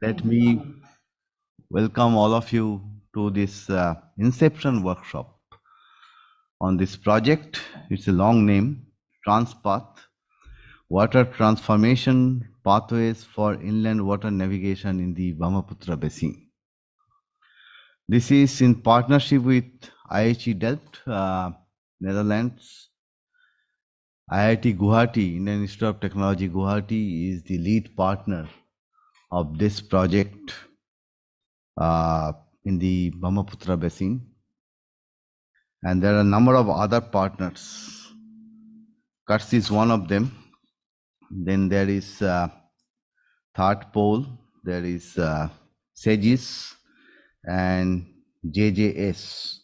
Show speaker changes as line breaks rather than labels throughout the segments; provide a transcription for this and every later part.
Let me welcome all of you to this Inception workshop on this project. It's a long name, Transpath, Water Transformation Pathways for Inland Water Navigation in the Brahmaputra Basin. This is in partnership with IIT Delft, Netherlands. IIT Guwahati, Indian Institute of Technology Guwahati is the lead partner of this project in the Brahmaputra Basin. And there are a number of other partners. Kutch is one of them. Then there is Third Pole, there is SEGIS and JJS.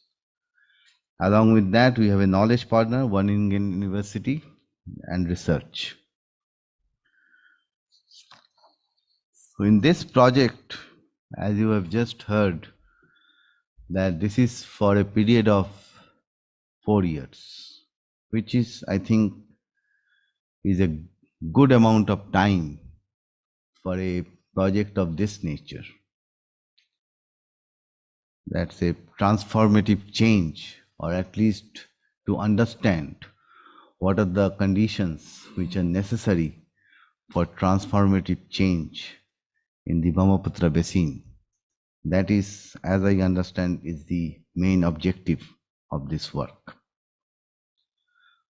Along with that, we have a knowledge partner, Wageningen University and research. So in this project, as you have just heard, that this is for a period of 4 years, which is, I think, is a good amount of time for a project of this nature. That's a transformative change, or at least to understand what are the conditions which are necessary for transformative change in the Brahmaputra Basin. That is, as I understand, is the main objective of this work.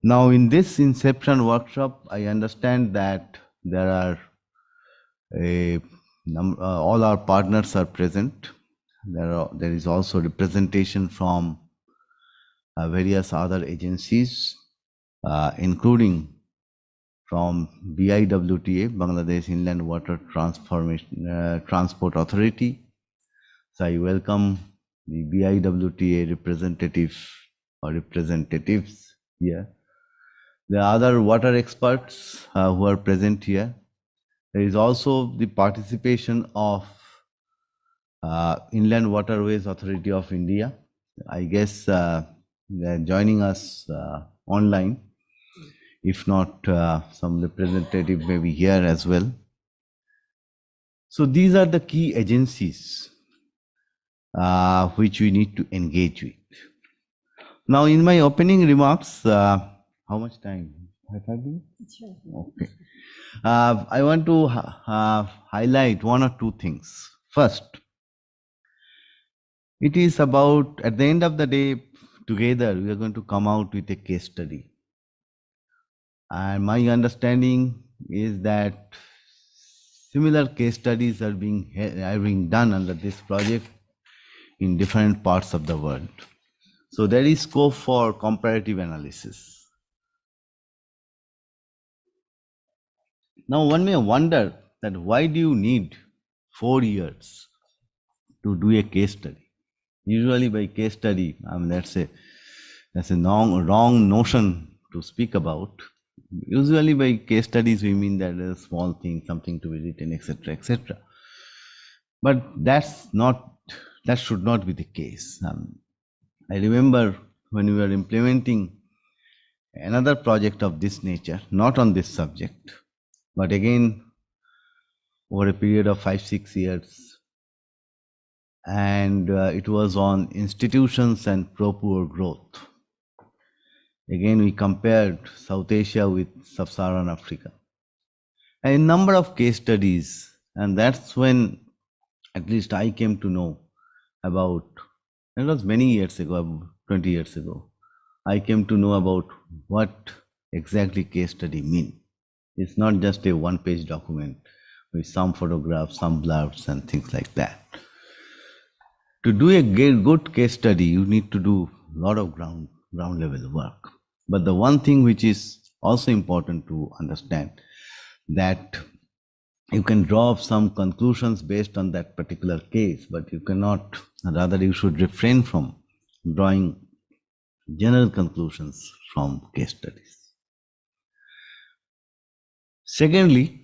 Now, in this Inception workshop, I understand that there are all our partners are present. There is also representation from various other agencies, including from BIWTA, Bangladesh Inland Water Transport Authority. So I welcome the BIWTA representative or representatives here. There are other water experts who are present here. There is also the participation of Inland Waterways Authority of India. I guess they are joining us online. If not, some representative may be here as well. So these are the key agencies which we need to engage with. Now, in my opening remarks, how much time? 5 minutes? Sure. Okay. I want to highlight one or two things. First, it is about, at the end of the day, together we are going to come out with a case study. And my understanding is that similar case studies are being done under this project in different parts of the world. So there is scope for comparative analysis. Now one may wonder that why do you need 4 years to do a case study? Usually by case study, that's a wrong notion to speak about. Usually by case studies we mean that a small thing, something to be written, etc., etc. But that should not be the case. I remember when we were implementing another project of this nature, not on this subject, but again over a period of 5-6 years, and it was on institutions and pro-poor growth. Again, we compared South Asia with Sub-Saharan Africa. A number of case studies, and that's when at least I came to know about, it was many years ago, 20 years ago, I came to know about what exactly case study mean. It's not just a one-page document with some photographs, some blurbs and things like that. To do a good case study, you need to do a lot of ground level work. But the one thing which is also important to understand, that you can draw some conclusions based on that particular case, but you cannot, rather you should refrain from drawing general conclusions from case studies. Secondly,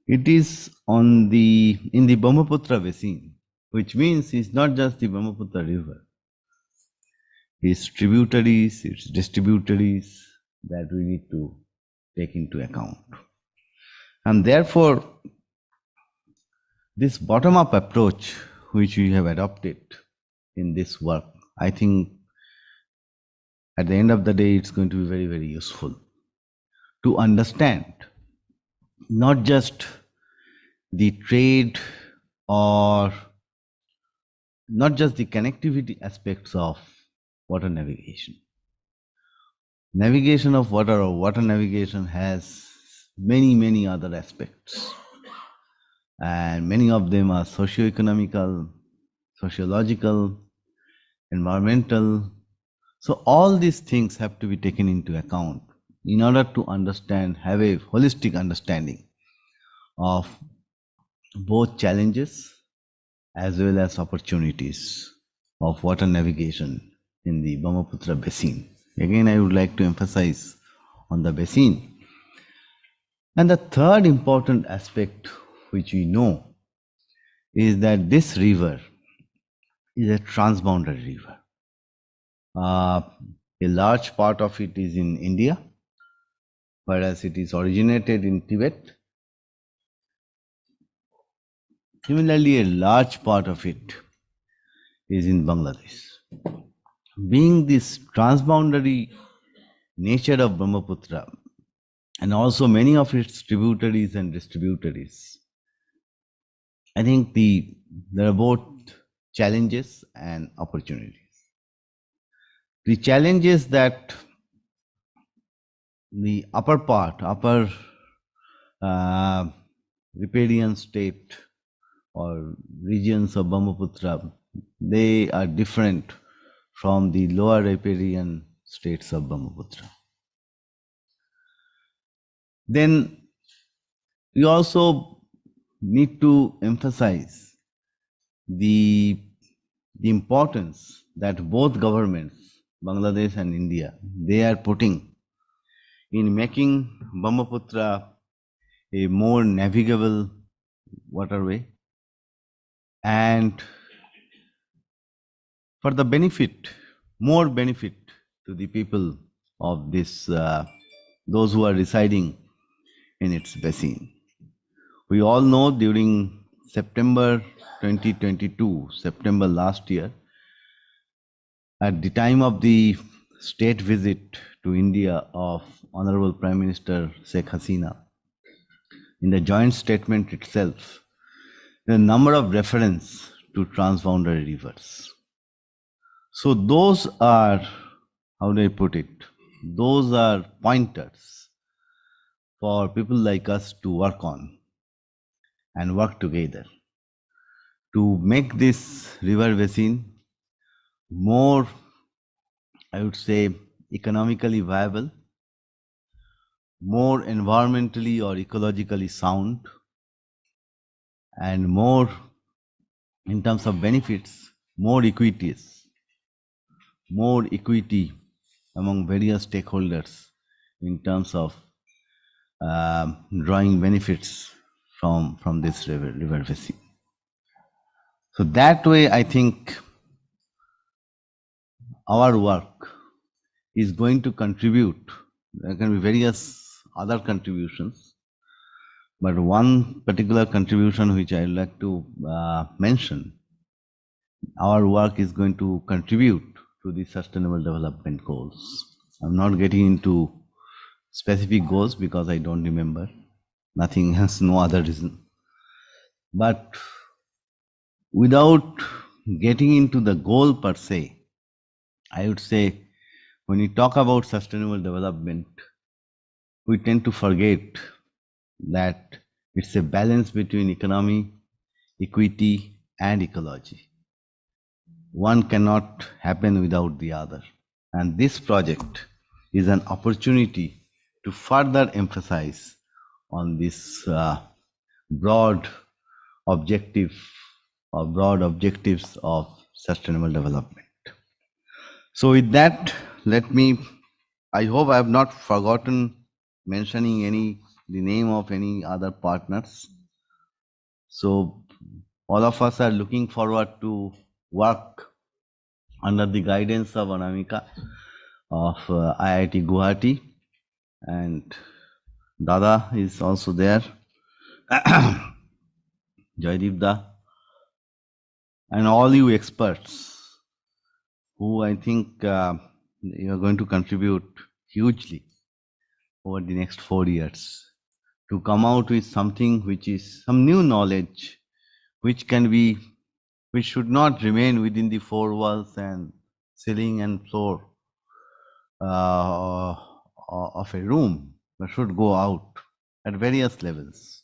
it is in the Brahmaputra Basin, which means it's not just the Brahmaputra River. Its tributaries, its distributaries, that we need to take into account. And therefore, This bottom up approach, which we have adopted in this work, I think at the end of the day, it's going to be very, very useful to understand not just the trade or not just the connectivity aspects of water navigation. Navigation of water or water navigation has many, many other aspects, and many of them are socio-economical, sociological, environmental. So all these things have to be taken into account in order to understand, have a holistic understanding of both challenges as well as opportunities of water navigation in the Brahmaputra Basin. Again, I would like to emphasize on the basin. And the third important aspect which we know is that this river is a transboundary river. A large part of it is in India, whereas it is originated in Tibet. Similarly, a large part of it is in Bangladesh. Being this transboundary nature of Brahmaputra, and also many of its tributaries and distributaries, I think there are both challenges and opportunities. The challenge is that the upper riparian state or regions of Brahmaputra, they are different from the lower riparian states of Brahmaputra. Then we also need to emphasize the importance that both governments, Bangladesh and India, they are putting in making Brahmaputra a more navigable waterway, and for the benefit, more benefit to the people of this, those who are residing in its basin. We all know during September 2022, September last year, at the time of the state visit to India of Honorable Prime Minister Sheikh Hasina, in the joint statement itself, the number of reference to transboundary rivers. So those are, how do I put it? Those are pointers for people like us to work on and work together to make this river basin more, I would say, economically viable, more environmentally or ecologically sound, and more, in terms of benefits, more equity among various stakeholders in terms of drawing benefits from this river basin. So that way, I think our work is going to contribute. There can be various other contributions, but one particular contribution which I would like to mention, our work is going to contribute to the Sustainable Development Goals. I'm not getting into specific goals because I don't remember. Nothing else, no other reason. But without getting into the goal per se, I would say when we talk about sustainable development, we tend to forget that it's a balance between economy, equity, and ecology. One cannot happen without the other. And this project is an opportunity to further emphasize on this broad objectives of sustainable development. So with that, I hope I have not forgotten mentioning the name of any other partners. So all of us are looking forward to work under the guidance of Anamika of IIT Guwahati, and Dada is also there. Joydeep Da, and all you experts who I think you are going to contribute hugely over the next 4 years to come out with something which is some new knowledge, which can be, which should not remain within the four walls and ceiling and floor of a room, but should go out at various levels,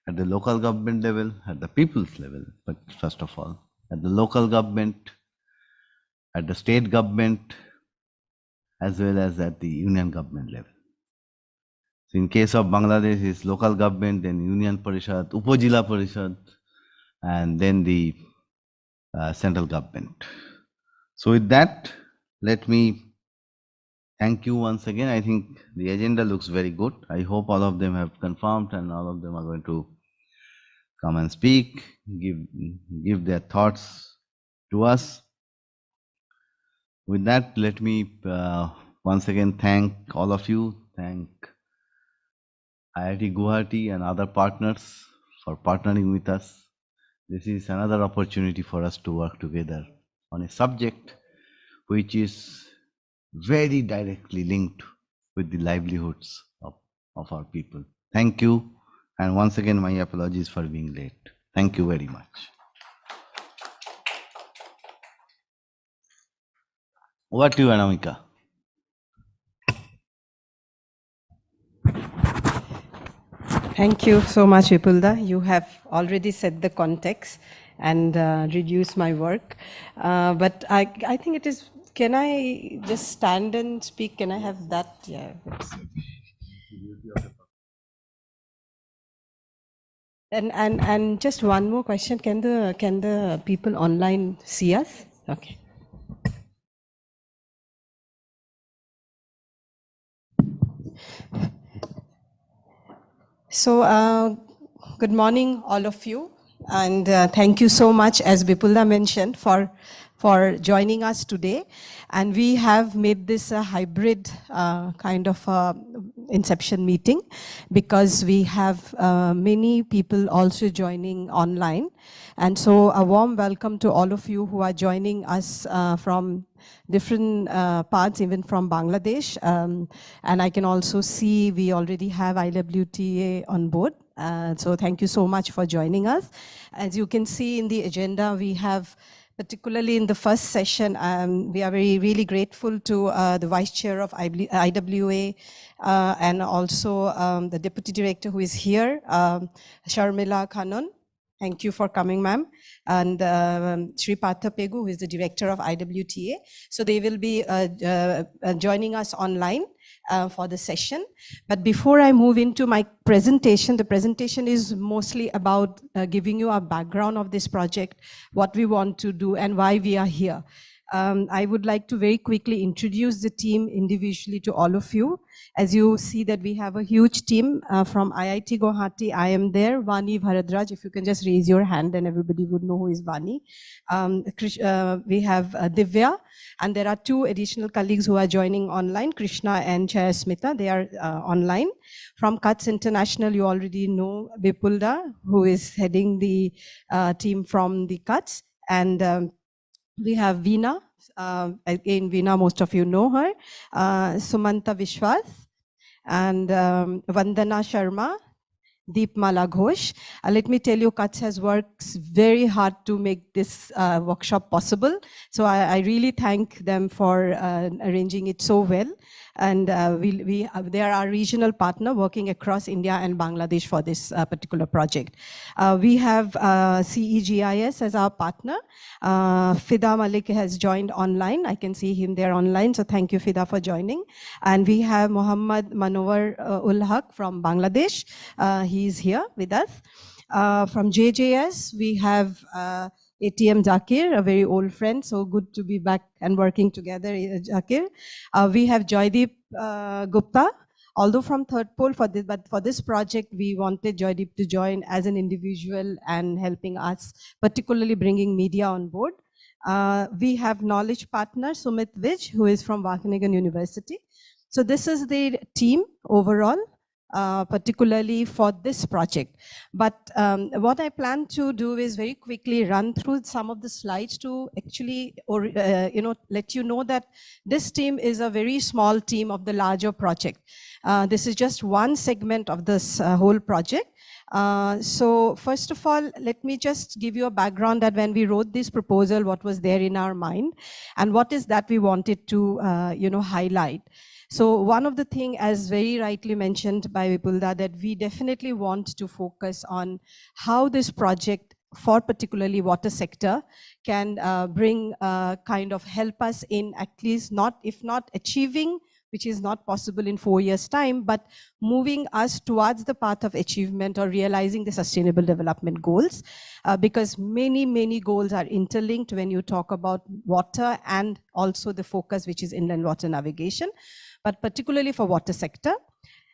at the local government level, at the people's level, but first of all, at the local government, at the state government, as well as at the union government level. So in case of Bangladesh, it's local government, then Union Parishad, Upajila Parishad, and then the central government. So with that, let me thank you once again. I think the agenda looks very good. I hope all of them have confirmed and all of them are going to come and speak, give their thoughts to us. With that, let me once again thank all of you. Thank IIT Guwahati and other partners for partnering with us. This is another opportunity for us to work together on a subject which is very directly linked with the livelihoods of our people. Thank you. And once again, my apologies for being late. Thank you very much. Over to you, Anamika.
Thank you so much, Vipulda. You have already set the context and reduced my work. But I think it is, can I just stand and speak? Can I have that? Yeah. And just one more question. Can the people online see us? Okay. So, good morning, all of you, and thank you so much, as Vipulda mentioned, for joining us today. And we have made this a hybrid kind of Inception meeting because we have many people also joining online. And so a warm welcome to all of you who are joining us from different parts, even from Bangladesh. And I can also see we already have IWTA on board. So thank you so much for joining us. As you can see in the agenda, we have, particularly in the first session, we are really grateful to the Vice Chair of IWA and also the Deputy Director who is here, Sharmila Khanon. Thank you for coming, ma'am. And Sri Partha Pegu, who is the Director of IWTA. So they will be joining us online for the session. But before I move into my presentation, the presentation is mostly about giving you a background of this project, what we want to do and why we are here. I would like to very quickly introduce the team individually to all of you. As you see that we have a huge team from IIT Guwahati. I am there, Vani Bharadraj. If you can just raise your hand and everybody would know who is Vani. We have Divya, and there are two additional colleagues who are joining online, Krishna and Chaya Smita. They are online. From Kutch International, you already know Vipulda, who is heading the team from the Kutch. And we have Veena. Again, Veena, most of you know her. Sumanta Vishwas and Vandana Sharma, Deepmala Ghosh. Let me tell you, Kutch has worked very hard to make this workshop possible. So I really thank them for arranging it so well. And they are our regional partner working across India and Bangladesh for this particular project. We have CEGIS as our partner. Fida Malik has joined online. I can see him there online. So thank you, Fida, for joining. And we have Muhammad Manowar Ul Haq from Bangladesh. He's here with us. From JJS, we have ATM Zakir, a very old friend. So good to be back and working together, Zakir. We have Joydeep Gupta, although from Third Pole for this, but for this project, we wanted Joydeep to join as an individual and helping us, particularly bringing media on board. We have knowledge partner Sumit Vij, who is from Wageningen University. So this is the team overall. particularly for this project. But what I plan to do is very quickly run through some of the slides to actually, let you know that this team is a very small team of the larger project. This is just one segment of this whole project. So first of all, let me just give you a background that when we wrote this proposal, what was there in our mind and what is that we wanted to, highlight. So one of the things, as very rightly mentioned by Vipulda, that we definitely want to focus on how this project for particularly water sector can bring kind of help us in at least not, if not achieving, which is not possible in 4 years' time, but moving us towards the path of achievement or realizing the sustainable development goals, because many, many goals are interlinked when you talk about water and also the focus, which is inland water navigation, but particularly for water sector.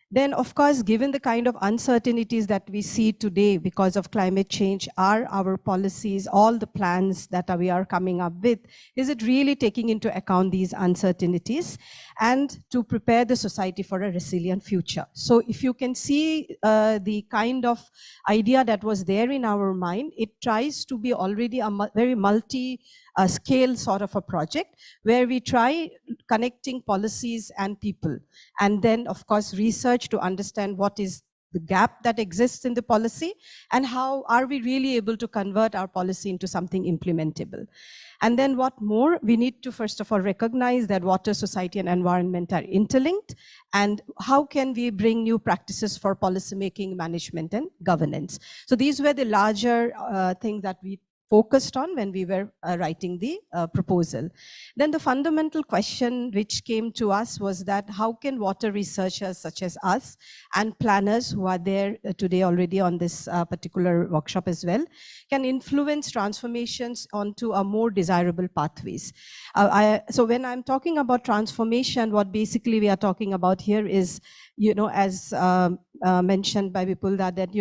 Then, of course, given the kind of uncertainties that we see today because of climate change, are our policies, all the plans that we are coming up with, is it really taking into account these uncertainties and to prepare the society for a resilient future? So if you can see the kind of idea that was there in our mind, it tries to be already a very multi-scale sort of a project where we try connecting policies and people. And then, of course, research to understand what is the gap that exists in the policy and how are we really able to convert our policy into something implementable. And then what more, we need to first of all recognize that water, society and environment are interlinked, and how can we bring new practices for policy making, management and governance. So these were the larger things that we focused on when we were writing the proposal. Then the fundamental question which came to us was that how can water researchers such as us and planners who are there today already on this particular workshop as well, can influence transformations onto a more desirable pathways. So when I'm talking about transformation, what basically we are talking about here is, as mentioned by Vipulda, that,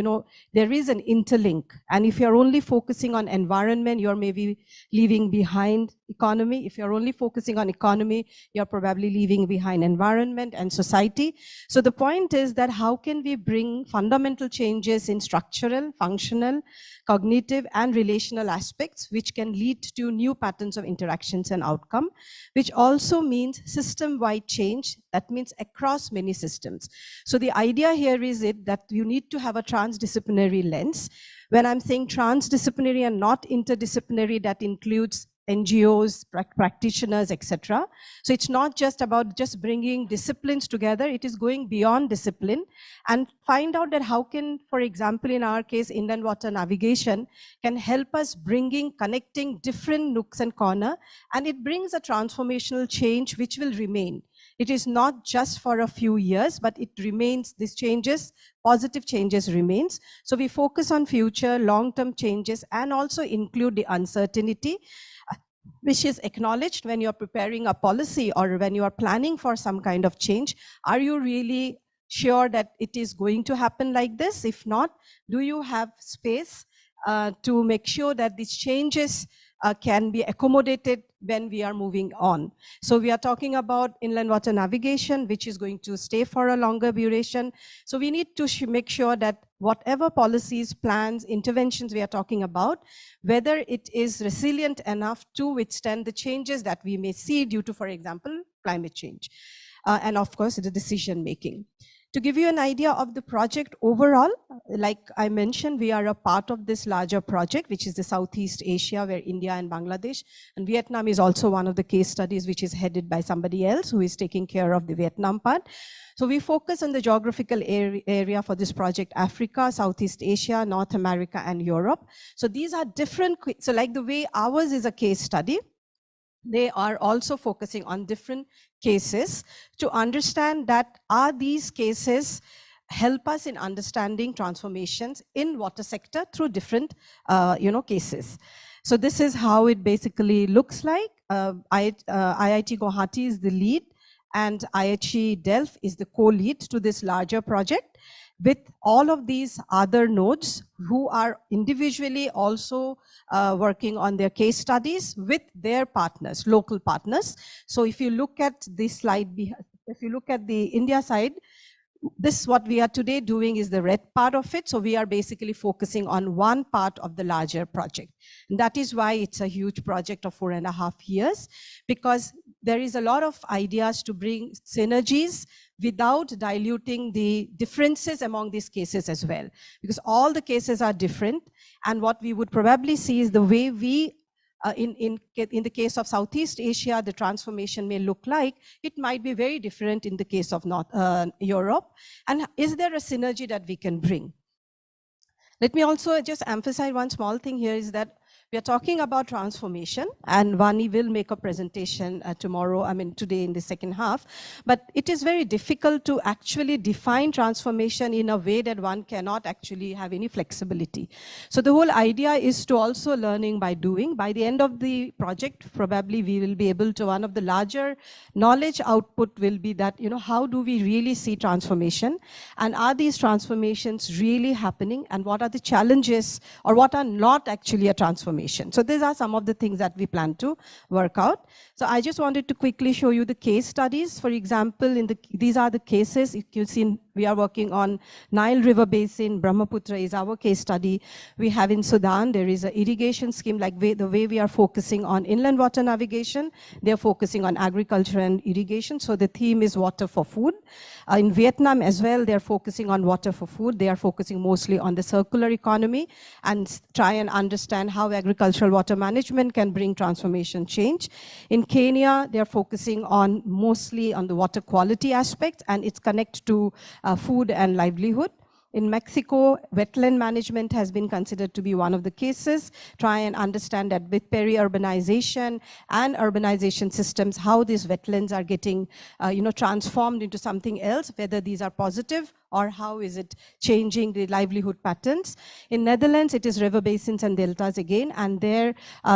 there is an interlink. And if you're only focusing on environment, you're maybe leaving behind economy. If you're only focusing on economy, you're probably leaving behind environment and society. So the point is that how can we bring fundamental changes in structural, functional, cognitive and relational aspects, which can lead to new patterns of interactions and outcome, which also means system-wide change. That means across many systems. So the idea here is that you need to have a transdisciplinary lens. When I'm saying transdisciplinary and not interdisciplinary, that includes NGOs, practitioners, etc. So it's not just about just bringing disciplines together, it is going beyond discipline and find out that how can, for example, in our case, inland water navigation can help us connecting different nooks and corners, and it brings a transformational change which will remain. It is not just for a few years, but it remains, these changes, positive changes remains. So we focus on future, long-term changes and also include the uncertainty, which is acknowledged when you're preparing a policy or when you are planning for some kind of change. Are you really sure that it is going to happen like this? If not, do you have space to make sure that these changes can be accommodated when we are moving on? So we are talking about inland water navigation, which is going to stay for a longer duration. So we need to make sure that whatever policies, plans, interventions we are talking about, whether it is resilient enough to withstand the changes that we may see due to, for example, climate change. And of course, the decision making. To give you an idea of the project overall, like I mentioned, we are a part of this larger project, which is the Southeast Asia, where India and Bangladesh, and Vietnam is also one of the case studies, which is headed by somebody else who is taking care of the Vietnam part. So we focus on the geographical area for this project: Africa, Southeast Asia, North America, and Europe. So these are different, so like the way ours is a case study, they are also focusing on different cases to understand that are these cases help us in understanding transformations in water sector through different cases. So this is how it basically looks like. IIT Guwahati is the lead and IHE Delft is the co-lead to this larger project, with all of these other nodes who are individually also working on their case studies with their partners, local partners. So if you look at this slide, if you look at the India side, this, what we are today doing, is the red part of it. So we are basically focusing on one part of the larger project. And that is why it's a huge project of 4.5 years, because there is a lot of ideas to bring synergies without diluting the differences among these cases as well, because all the cases are different. And what we would probably see is the way we in the case of Southeast Asia, the transformation may look like, it might be very different in the case of North Europe. And is there a synergy that we can bring? Let me also just emphasize one small thing here, is that we are talking about transformation, and Vani will make a presentation today in the second half. But it is very difficult to actually define transformation in a way that one cannot actually have any flexibility. So the whole idea is to also learning by doing. By the end of the project, probably we will be able to, one of the larger knowledge output will be that, how do we really see transformation? And are these transformations really happening? And what are the challenges, or what are not actually a transformation? So these are some of the things that we plan to work out. So I just wanted to quickly show you the case studies. For example, these are the cases. You can see we are working on Nile River Basin. Brahmaputra is our case study. We have in Sudan, there is an irrigation scheme, like the way we are focusing on inland water navigation, they're focusing on agriculture and irrigation. So the theme is water for food. In Vietnam as well, they're focusing on water for food. They are focusing mostly on the circular economy and try and understand how agricultural water management can bring transformation change. In Kenya, they're focusing on mostly on the water quality aspect, and it's connected to food and livelihood. In Mexico, wetland management has been considered to be one of the cases. Try and understand that with peri-urbanization and urbanization systems, how these wetlands are getting transformed into something else, whether these are positive or how is it changing the livelihood patterns. In Netherlands, it is river basins and deltas again, and there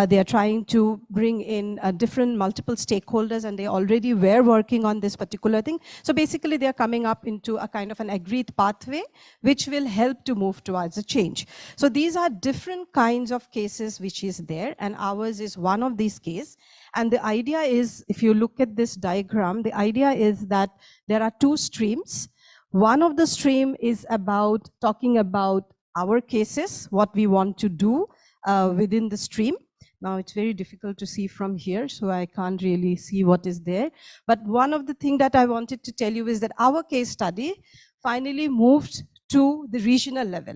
they are trying to bring in different multiple stakeholders, and they already were working on this particular thing. So basically, they are coming up into a kind of an agreed pathway, which will help to move towards a change. So these are different kinds of cases which is there, and ours is one of these cases. And the idea is, if you look at this diagram, the idea is that there are two streams. One of the stream is about talking about our cases, what we want to do within the stream. Now it's very difficult to see from here, so I can't really see what is there. But one of the things that I wanted to tell you is that our case study finally moved to the regional level.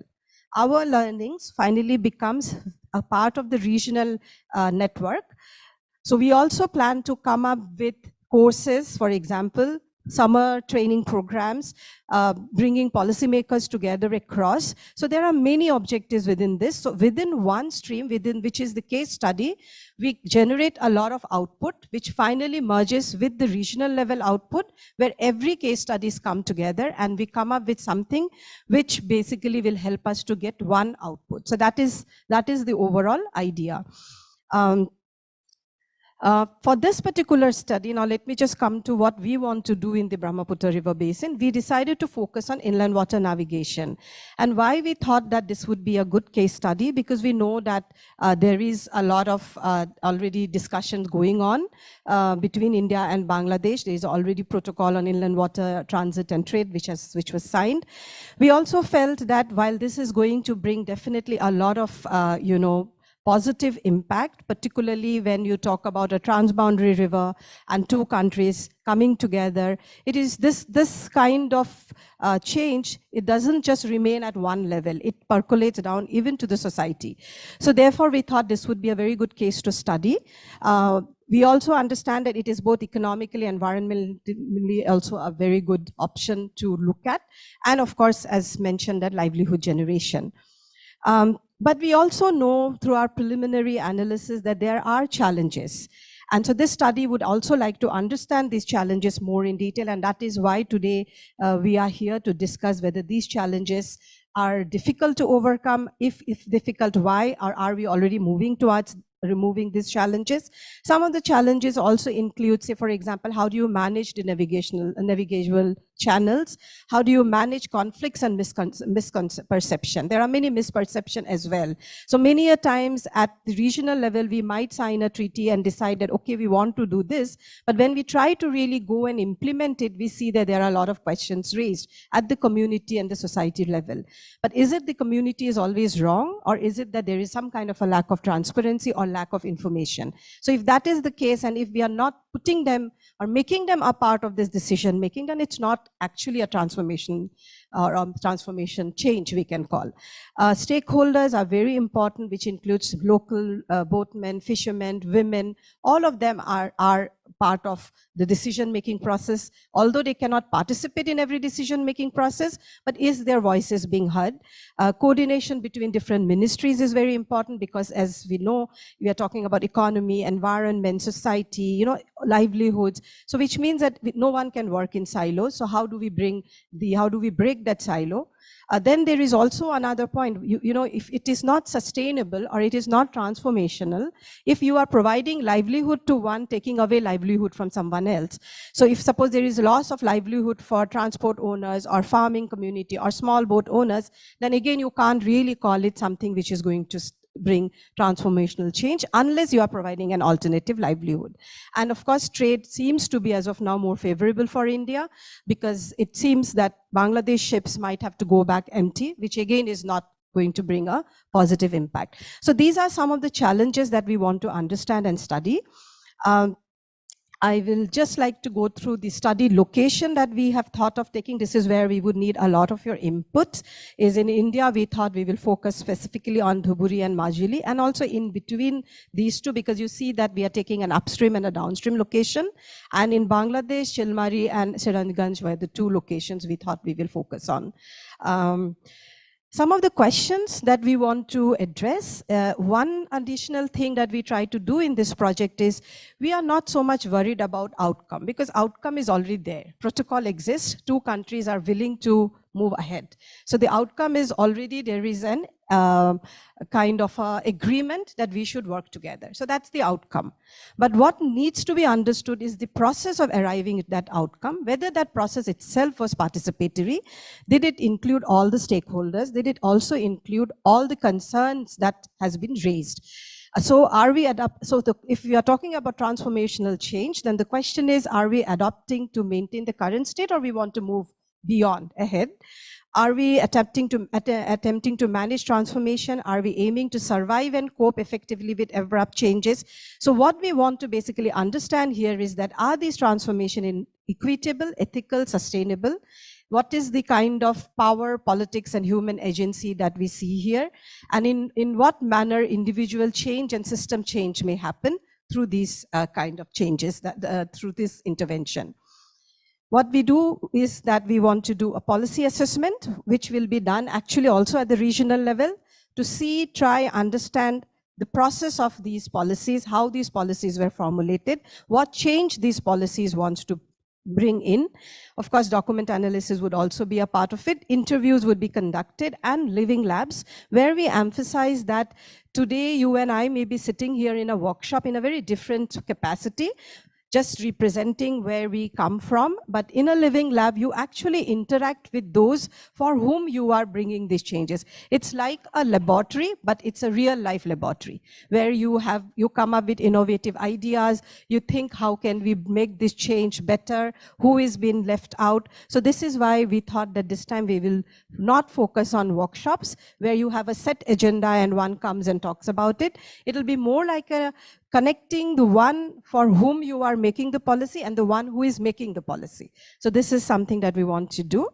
Our learnings finally becomes a part of the regional network. So we also plan to come up with courses, for example, summer training programs, bringing policymakers together across. So there are many objectives within this. So within one stream, within which is the case study, we generate a lot of output, which finally merges with the regional level output, where every case studies come together and we come up with something which basically will help us to get one output. So that is the overall idea. For this particular study, now let me just come to what we want to do in the Brahmaputra River Basin. We decided to focus on inland water navigation. And why we thought that this would be a good case study, because we know that there is a lot of already discussions going on between India and Bangladesh. There is already protocol on inland water transit and trade, which was signed. We also felt that while this is going to bring definitely a lot of, positive impact, particularly when you talk about a transboundary river and two countries coming together. It is this kind of change, it doesn't just remain at one level, it percolates down even to the society. So therefore, we thought this would be a very good case to study. We also understand that it is both economically and environmentally also a very good option to look at. And of course, as mentioned, that livelihood generation. But we also know through our preliminary analysis that there are challenges. And so this study would also like to understand these challenges more in detail. And that is why today we are here to discuss whether these challenges are difficult to overcome. If difficult, why? Or are we already moving towards removing these challenges? Some of the challenges also include, say, for example, how do you manage the navigable channels? How do you manage conflicts and misperception? There are many misperceptions as well. So many a times at the regional level, we might sign a treaty and decide that, okay, we want to do this. But when we try to really go and implement it, we see that there are a lot of questions raised at the community and the society level. But is it the community is always wrong, or is it that there is some kind of a lack of transparency or lack of information? So if that is the case, and if we are not putting them or making them a part of this decision making, then it's not actually a transformation or transformation change, we can call. Stakeholders are very important, which includes local boatmen, fishermen, women. All of them are part of the decision-making process, although they cannot participate in every decision-making process, but is their voices being heard? Coordination between different ministries is very important, because as we know, we are talking about economy, environment, society, livelihoods. So which means that no one can work in silos. So how do we break that silo? Then there is also another point, if it is not sustainable or it is not transformational, if you are providing livelihood to one, taking away livelihood from someone else. So if suppose there is loss of livelihood for transport owners or farming community or small boat owners, then again, you can't really call it something which is going to bring transformational change unless you are providing an alternative livelihood. And of course, trade seems to be as of now more favorable for India, because it seems that Bangladesh ships might have to go back empty, which again is not going to bring a positive impact. So these are some of the challenges that we want to understand and study. I will just like to go through the study location that we have thought of taking. This is where we would need a lot of your input. Is in India, we thought we will focus specifically on Dhuburi and Majuli, and also in between these two, because you see that we are taking an upstream and a downstream location. And in Bangladesh, Chilmari and Sirajganj were the two locations we thought we will focus on. Some of the questions that we want to address, one additional thing that we try to do in this project is we are not so much worried about outcome, because outcome is already there. Protocol exists, two countries are willing to move ahead. So the outcome is already, there is an kind of agreement that we should work together. So that's the outcome. But what needs to be understood is the process of arriving at that outcome, whether that process itself was participatory. Did it include all the stakeholders? Did it also include all the concerns that has been raised? So are we if we are talking about transformational change, then the question is, are we adopting to maintain the current state, or we want to move beyond, ahead? Are we attempting to manage transformation? Are we aiming to survive and cope effectively with abrupt changes? So what we want to basically understand here is that, are these transformation equitable, ethical, sustainable? What is the kind of power, politics, and human agency that we see here? And in what manner individual change and system change may happen through these kind of changes, through this intervention? What we do is that we want to do a policy assessment, which will be done actually also at the regional level, to see, try, understand the process of these policies, how these policies were formulated, what change these policies want to bring in. Of course, document analysis would also be a part of it. Interviews would be conducted, and living labs, where we emphasize that today you and I may be sitting here in a workshop in a very different capacity, just representing where we come from, but in a living lab, you actually interact with those for whom you are bringing these changes. It's like a laboratory, but it's a real life laboratory, where you come up with innovative ideas, you think, how can we make this change better, who is being left out? So this is why we thought that this time we will not focus on workshops, where you have a set agenda and one comes and talks about it. It'll be more like a connecting the one for whom you are making the policy and the one who is making the policy. So this is something that we want to do.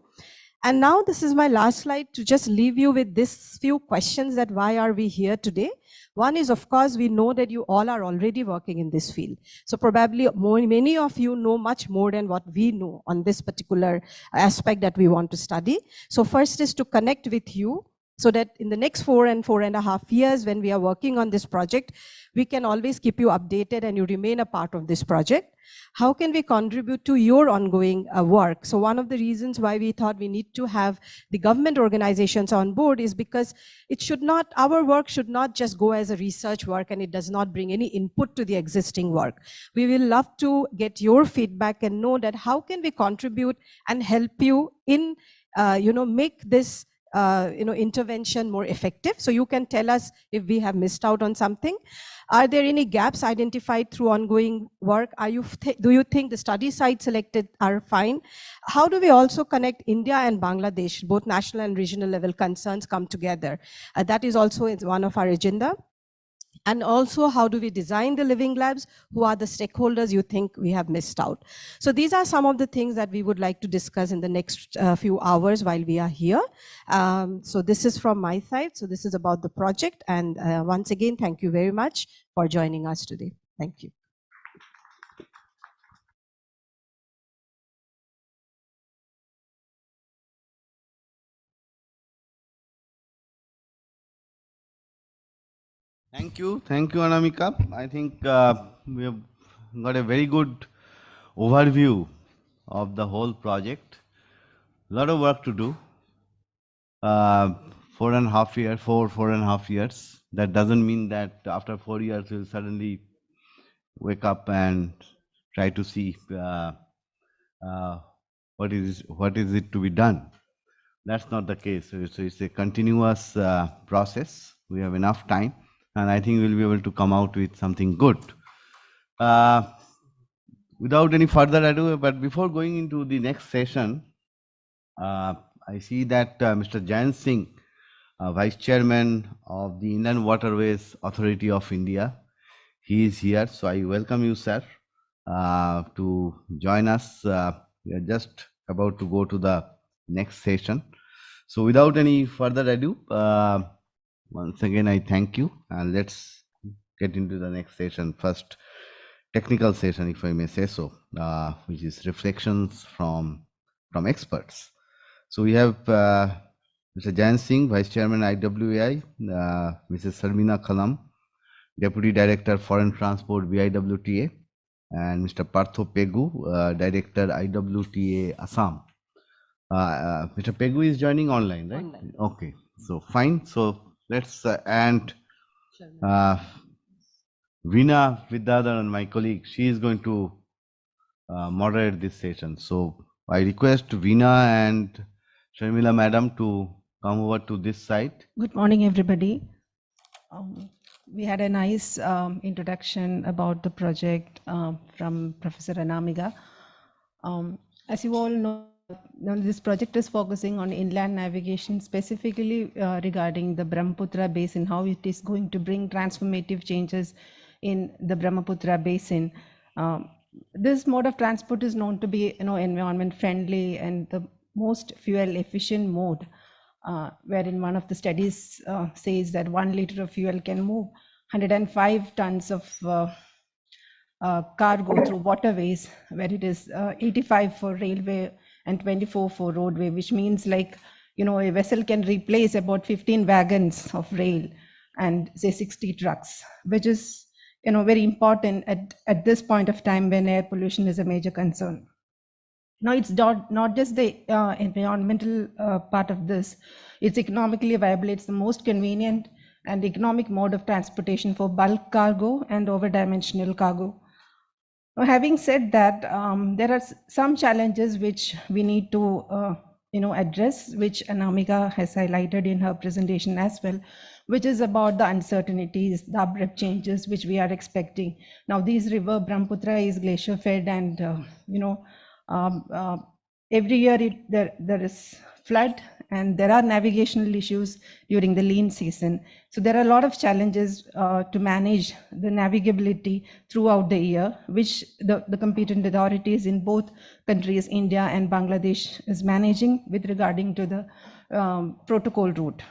And now this is my last slide, to just leave you with this few questions, that why are we here today? One is, of course, we know that you all are already working in this field. So probably many of you know much more than what we know on this particular aspect that we want to study. So first is to connect with you, so that in the next 4.5 years, when we are working on this project, we can always keep you updated and you remain a part of this project. How can we contribute to your ongoing work? So one of the reasons why we thought we need to have the government organizations on board is because it should not, our work should not just go as a research work and it does not bring any input to the existing work. We will love to get your feedback and know that how can we contribute and help you in, make this intervention more effective. So you can tell us if we have missed out on something. Are there any gaps identified through ongoing work? Do you think the study sites selected are fine? How do we also connect India and Bangladesh, both national and regional level concerns come together? That is also one of our agenda. And also, how do we design the living labs? Who are the stakeholders you think we have missed out? So these are some of the things that we would like to discuss in the next few hours while we are here. So this is from my side. So this is about the project. And once again, thank you very much for joining us today. Thank you.
Thank you, Anamika. I think we have got a very good overview of the whole project. A lot of work to do. 4.5 years. That doesn't mean that after 4 years we'll suddenly wake up and try to see what is it to be done. That's not the case. So it's a continuous process. We have enough time, and I think we'll be able to come out with something good. Without any further ado, but before going into the next session, I see that Mr. Jain Singh, Vice Chairman of the Inland Waterways Authority of India, he is here. So I welcome you, sir, to join us. We are just about to go to the next session. So without any further ado, once again, I thank you, and let's get into the next session. First, technical session, if I may say so, which is reflections from experts. So we have Mr. Jain Singh, Vice Chairman IWAI, Mrs. Sarmina Khalam, Deputy Director Foreign Transport BIWTA, and Mr. Partho Pegu, Director IWTA Assam. Mr. Pegu is joining online, right? Online. Okay, so fine. So let's and Veena Vidyadharan, my colleague, she is going to moderate this session. So I request Veena and Sharmila Madam to come over to this side.
Good morning, everybody. We had a nice introduction about the project from Professor Anamika. As you all know, this project is focusing on inland navigation, specifically regarding the Brahmaputra Basin, how it is going to bring transformative changes in the Brahmaputra Basin. This mode of transport is known to be, environment friendly and the most fuel efficient mode, wherein one of the studies says that 1 liter of fuel can move 105 tons of cargo through waterways, where it is 85 for railway and 24 for roadway, which means a vessel can replace about 15 wagons of rail and say 60 trucks, which is very important at this point of time when air pollution is a major concern. Now, it's not just the environmental part of this, it's economically viable. It's the most convenient and economic mode of transportation for bulk cargo and over-dimensional cargo. Now, having said that, there are some challenges which we need to address, which Anamika has highlighted in her presentation as well, which is about the uncertainties, the abrupt changes which we are expecting. Now, this river Brahmaputra is glacier fed, and every year there is flood, and there are navigational issues during the lean season. So there are a lot of challenges to manage the navigability throughout the year, which the competent authorities in both countries, India and Bangladesh, is managing with regarding to the protocol route.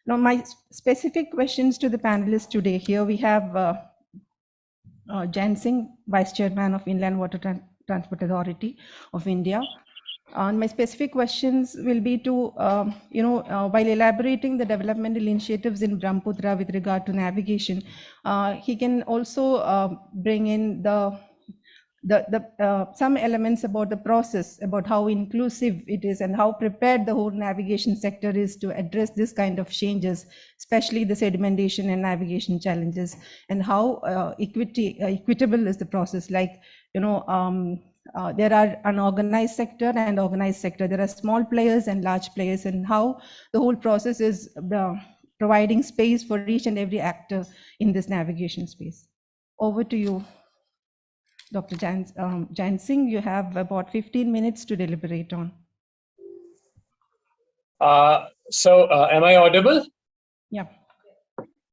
Now, my specific questions to the panelists today. Here we have Jain Singh, Vice Chairman of Inland Water Transport Authority of India. My specific questions will be to, while elaborating the developmental initiatives in Brahmaputra with regard to navigation, he can also bring in some elements about the process, about how inclusive it is and how prepared the whole navigation sector is to address this kind of changes, especially the sedimentation and navigation challenges, and how equitable is the process. Like, there are unorganized sector and organized sector. There are small players and large players, and how the whole process is providing space for each and every actor in this navigation space. Over to you, Dr. Jain Singh. You have about 15 minutes to deliberate on.
Am I audible?
Yeah.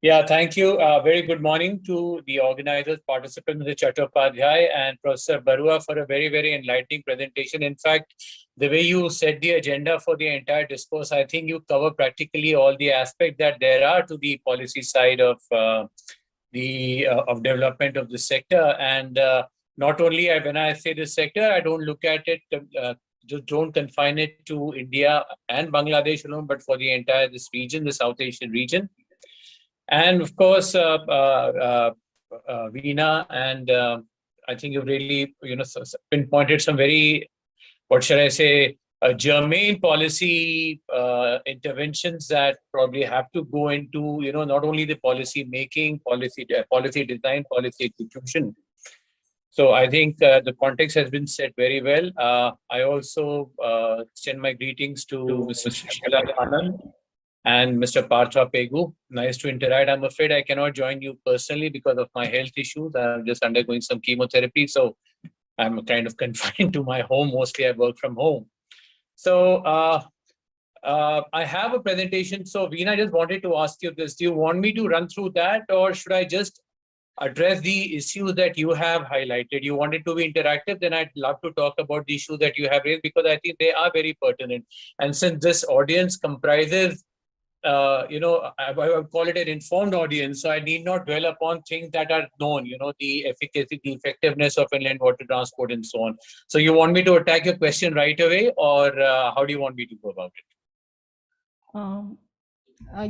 Yeah, thank you. Very good morning to the organizers, participants, the Chattopadhyay and Professor Barua for a very, very enlightening presentation. In fact, the way you set the agenda for the entire discourse, I think you cover practically all the aspects that there are to the policy side of development of the sector. And not only when I say the sector, I don't look at it, just don't confine it to India and Bangladesh alone, but for the entire this region, the South Asian region. And of course, Veena, and I think you've really, pinpointed some very, what should I say, germane policy interventions that probably have to go into, not only the policy making, policy design, policy execution. So I think the context has been set very well. I also send my greetings to Mr. Shikala Anand and Mr. Partha Pegu. Nice to interact. I'm afraid I cannot join you personally because of my health issues. I'm just undergoing some chemotherapy, so I'm kind of confined to my home. Mostly I work from home. So I have a presentation. So Veena, I just wanted to ask you this. Do you want me to run through that, or should I just address the issues that you have highlighted? You want it to be interactive, then I'd love to talk about the issues that you have raised, because I think they are very pertinent. And since this audience comprises, I would call it an informed audience, so I need not dwell upon things that are known, the efficacy, the effectiveness of inland water transport and so on. So you want me to attack your question right away, or how do you want me to go about it?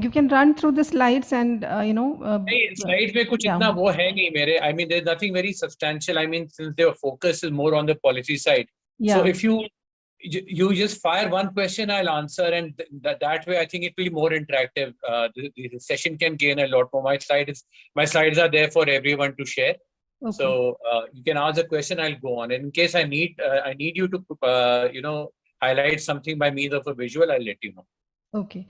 You can run through the slides and,
slides mein kuch itna wo hai nahi mere. I mean, there's nothing very substantial. I mean, since their focus is more on the policy side. Yeah. So if you just fire one question, I'll answer, and that way I think it will be more interactive. The session can gain a lot more. My slides are there for everyone to share. Okay. So you can ask a question, I'll go on. And in case I need you to highlight something by means of a visual, I'll let you know. Okay.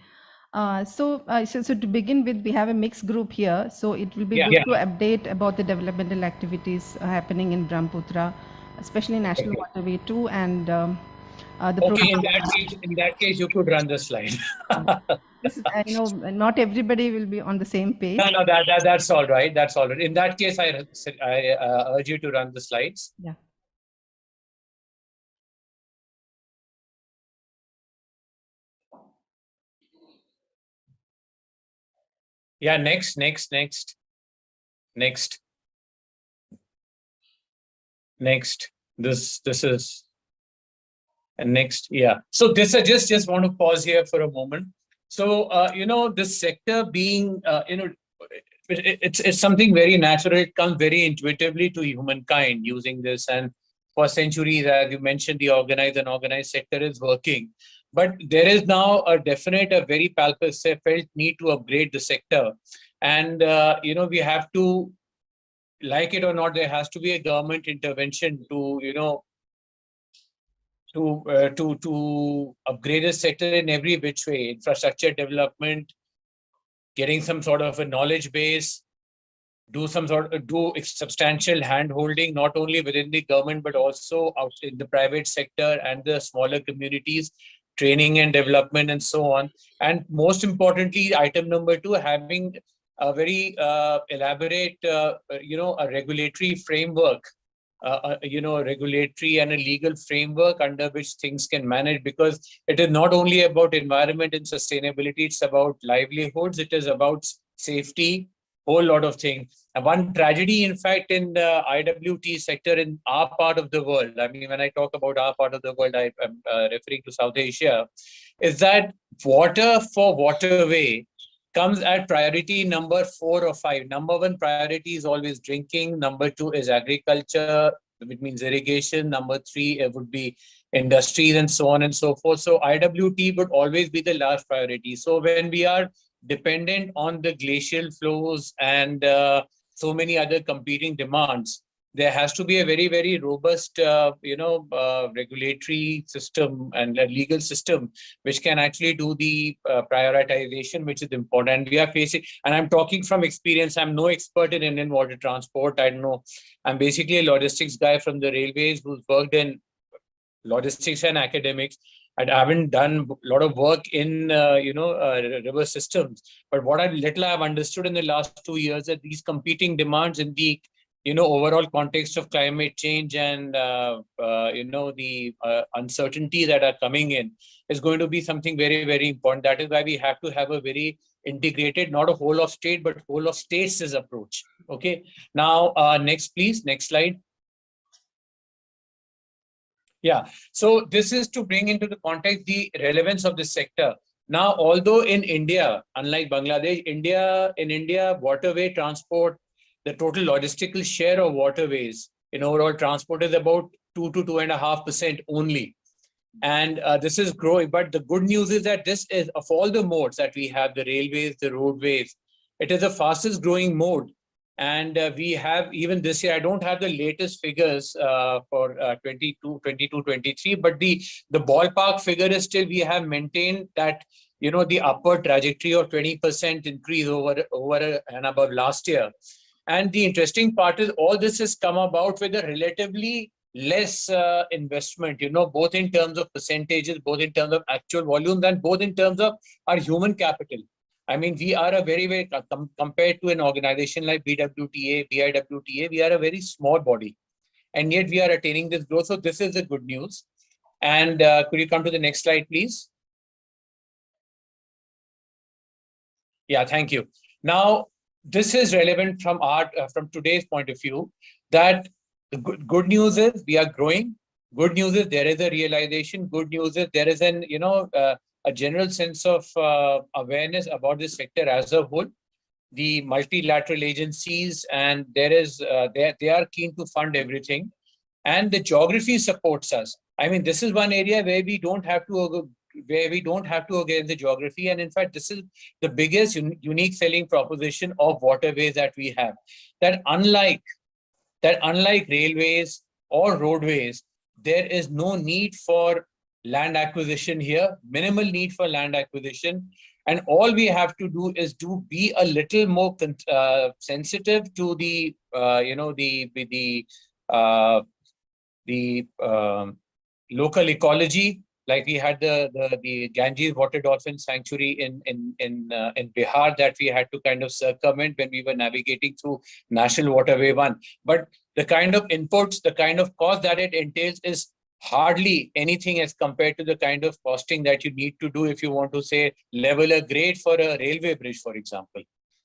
So to begin with, we have a mixed group here. So it will be good to update about the developmental activities happening in Brahmaputra, especially National Waterway 2 and in that case, you could run the slide.
I know not everybody will be on the same page.
No, that's all right. That's all right. In that case, I urge you to run the slides.
Yeah.
Yeah, next. This is, and next. Yeah. So this, I just want to pause here for a moment. So, this sector being, it's something very natural. It comes very intuitively to humankind using this. And for centuries, as you mentioned, the organized and unorganized sector is working. But there is now a very palpable felt need to upgrade the sector. And, we have to, like it or not, there has to be a government intervention to, to upgrade the sector in every which way: infrastructure development, getting some sort of a knowledge base, do substantial hand holding, not only within the government, but also out in the private sector and the smaller communities, training and development and so on. And most importantly, item number 2, having a very elaborate, a regulatory framework, regulatory and a legal framework under which things can manage, because it is not only about environment and sustainability, it's about livelihoods, it is about safety, whole lot of things. And one tragedy, in fact, in the IWT sector in our part of the world, I mean, when I talk about our part of the world, I am referring to South Asia, is that water for waterway comes at priority number 4 or 5. Number one priority is always drinking. Number two is agriculture, which means irrigation. Number three, it would be industries and so on and so forth. So IWT would always be the last priority. So when we are dependent on the glacial flows and so many other competing demands, there has to be a very, very robust, regulatory system and a legal system which can actually do the prioritization, which is important. And we are facing, and I'm talking from experience, I'm no expert in Indian water transport. I don't know. I'm basically a logistics guy from the railways who's worked in logistics and academics. I haven't done a lot of work in, river systems. But what I've understood in the last 2 years that these competing demands in the, overall context of climate change and, the uncertainty that are coming in is going to be something very, very important. That is why we have to have a very integrated, not a whole of state, but whole of states approach. Okay. Now, next, please. Next slide. Yeah, so this is to bring into the context the relevance of this sector. Now, although in India, unlike Bangladesh, in India, waterway transport, the total logistical share of waterways in overall transport is about 2 to 2.5% only. And this is growing. But the good news is that this is, of all the modes that we have, the railways, the roadways, it is the fastest growing mode. And we have, even this year, I don't have the latest figures for 22, 23, but the ballpark figure is still, we have maintained that, the upward trajectory of 20% increase over and above last year. And the interesting part is all this has come about with a relatively less investment, both in terms of percentages, both in terms of actual volumes, and both in terms of our human capital. I mean, we are a very, very, compared to an organization like BWTA, BIWTA, we are a very small body. And yet we are attaining this growth. So this is the good news. And could you come to the next slide, please? Yeah, thank you. Now, this is relevant from from today's point of view, that the good news is we are growing. Good news is there is a realization. Good news is there is an, a general sense of awareness about this sector as a whole. The multilateral agencies, and there is they are keen to fund everything, and the geography supports us. I mean, this is one area where we don't have to go against the geography, and in fact, this is the biggest unique selling proposition of waterways that we have. That unlike railways or roadways, there is no need for land acquisition here, minimal need for land acquisition. And all we have to do is be a little more sensitive to the, local ecology. Like we had the Ganges water dolphin sanctuary in Bihar that we had to kind of circumvent when we were navigating through National Waterway 1. But the kind of inputs, the kind of cost that it entails is hardly anything as compared to the kind of costing that you need to do if you want to, say, level a grade for a railway bridge, for example.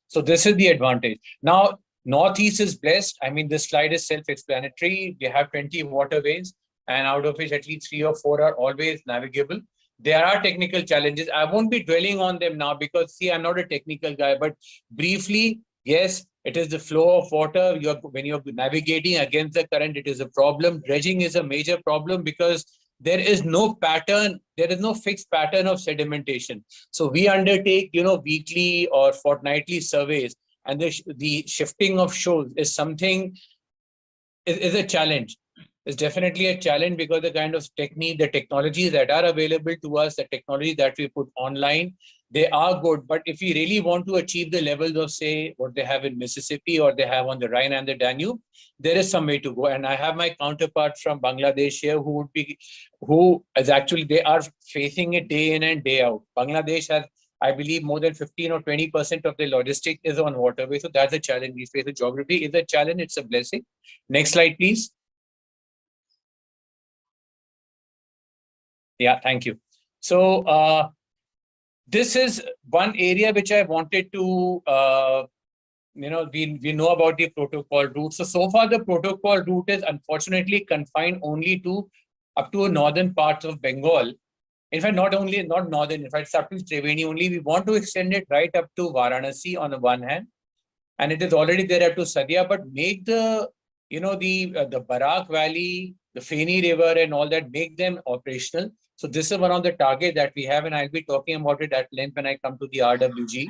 So this is the advantage. Now, Northeast is blessed. I mean, this slide is self-explanatory. We have 20 waterways, and out of which at least 3 or 4 are always navigable. There are technical challenges. I won't be dwelling on them now because, see, I'm not a technical guy, but briefly, yes, it is the flow of water. When you're navigating against the current, it is a problem. Dredging is a major problem because there is no pattern, there is no fixed pattern of sedimentation. So we undertake, weekly or fortnightly surveys, and the shifting of shoals is something, is a challenge. It's definitely a challenge because the kind of the technologies that are available to us, the technology that we put online, they are good. But if we really want to achieve the levels of, say, what they have in Mississippi or they have on the Rhine and the Danube, there is some way to go. And I have my counterpart from Bangladesh here who is actually, they are facing it day in and day out. Bangladesh has, I believe, more than 15 or 20% of the logistics is on waterway. So that's a challenge. We face the geography is a challenge. It's a blessing. Next slide, please. Yeah, thank you. So this is one area which I wanted to we know about the protocol route. So far the protocol route is unfortunately confined only to up to northern parts of Bengal. In fact, not northern, in fact, it's up to Triveni only. We want to extend it right up to Varanasi on the one hand, and it is already there up to Sadia, but make the, the Barak Valley, the Feni River and all that, make them operational. So this is one of the targets that we have, and I'll be talking about it at length when I come to the RWG.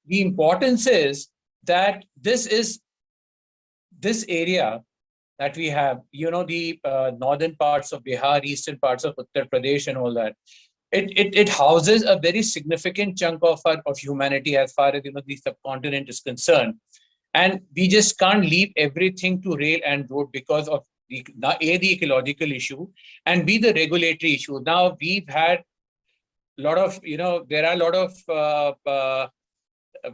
The importance is that this area that we have, the northern parts of Bihar, eastern parts of Uttar Pradesh and all that, it houses a very significant chunk of humanity as far as the subcontinent is concerned, and we just can't leave everything to rail and road because of the ecological issue and B, the regulatory issue. Now we've had a lot of there are a lot of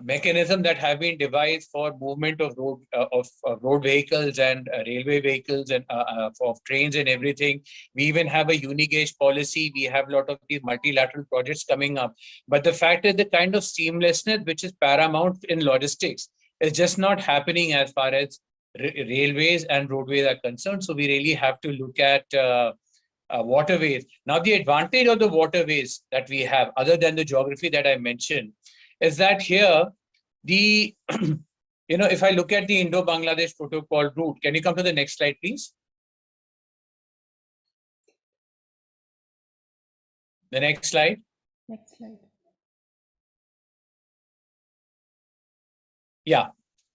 mechanism that have been devised for movement of road vehicles and railway vehicles and of trains and everything. We even have a unigauge policy. We have a lot of these multilateral projects coming up. But the fact is the kind of seamlessness which is paramount in logistics is just not happening as far as railways and roadways are concerned. So we really have to look at waterways. Now, the advantage of the waterways that we have, other than the geography that I mentioned, is that here, the, if I look at the Indo-Bangladesh protocol route, can you come to the next slide, please? The next slide.
Next slide.
Yeah.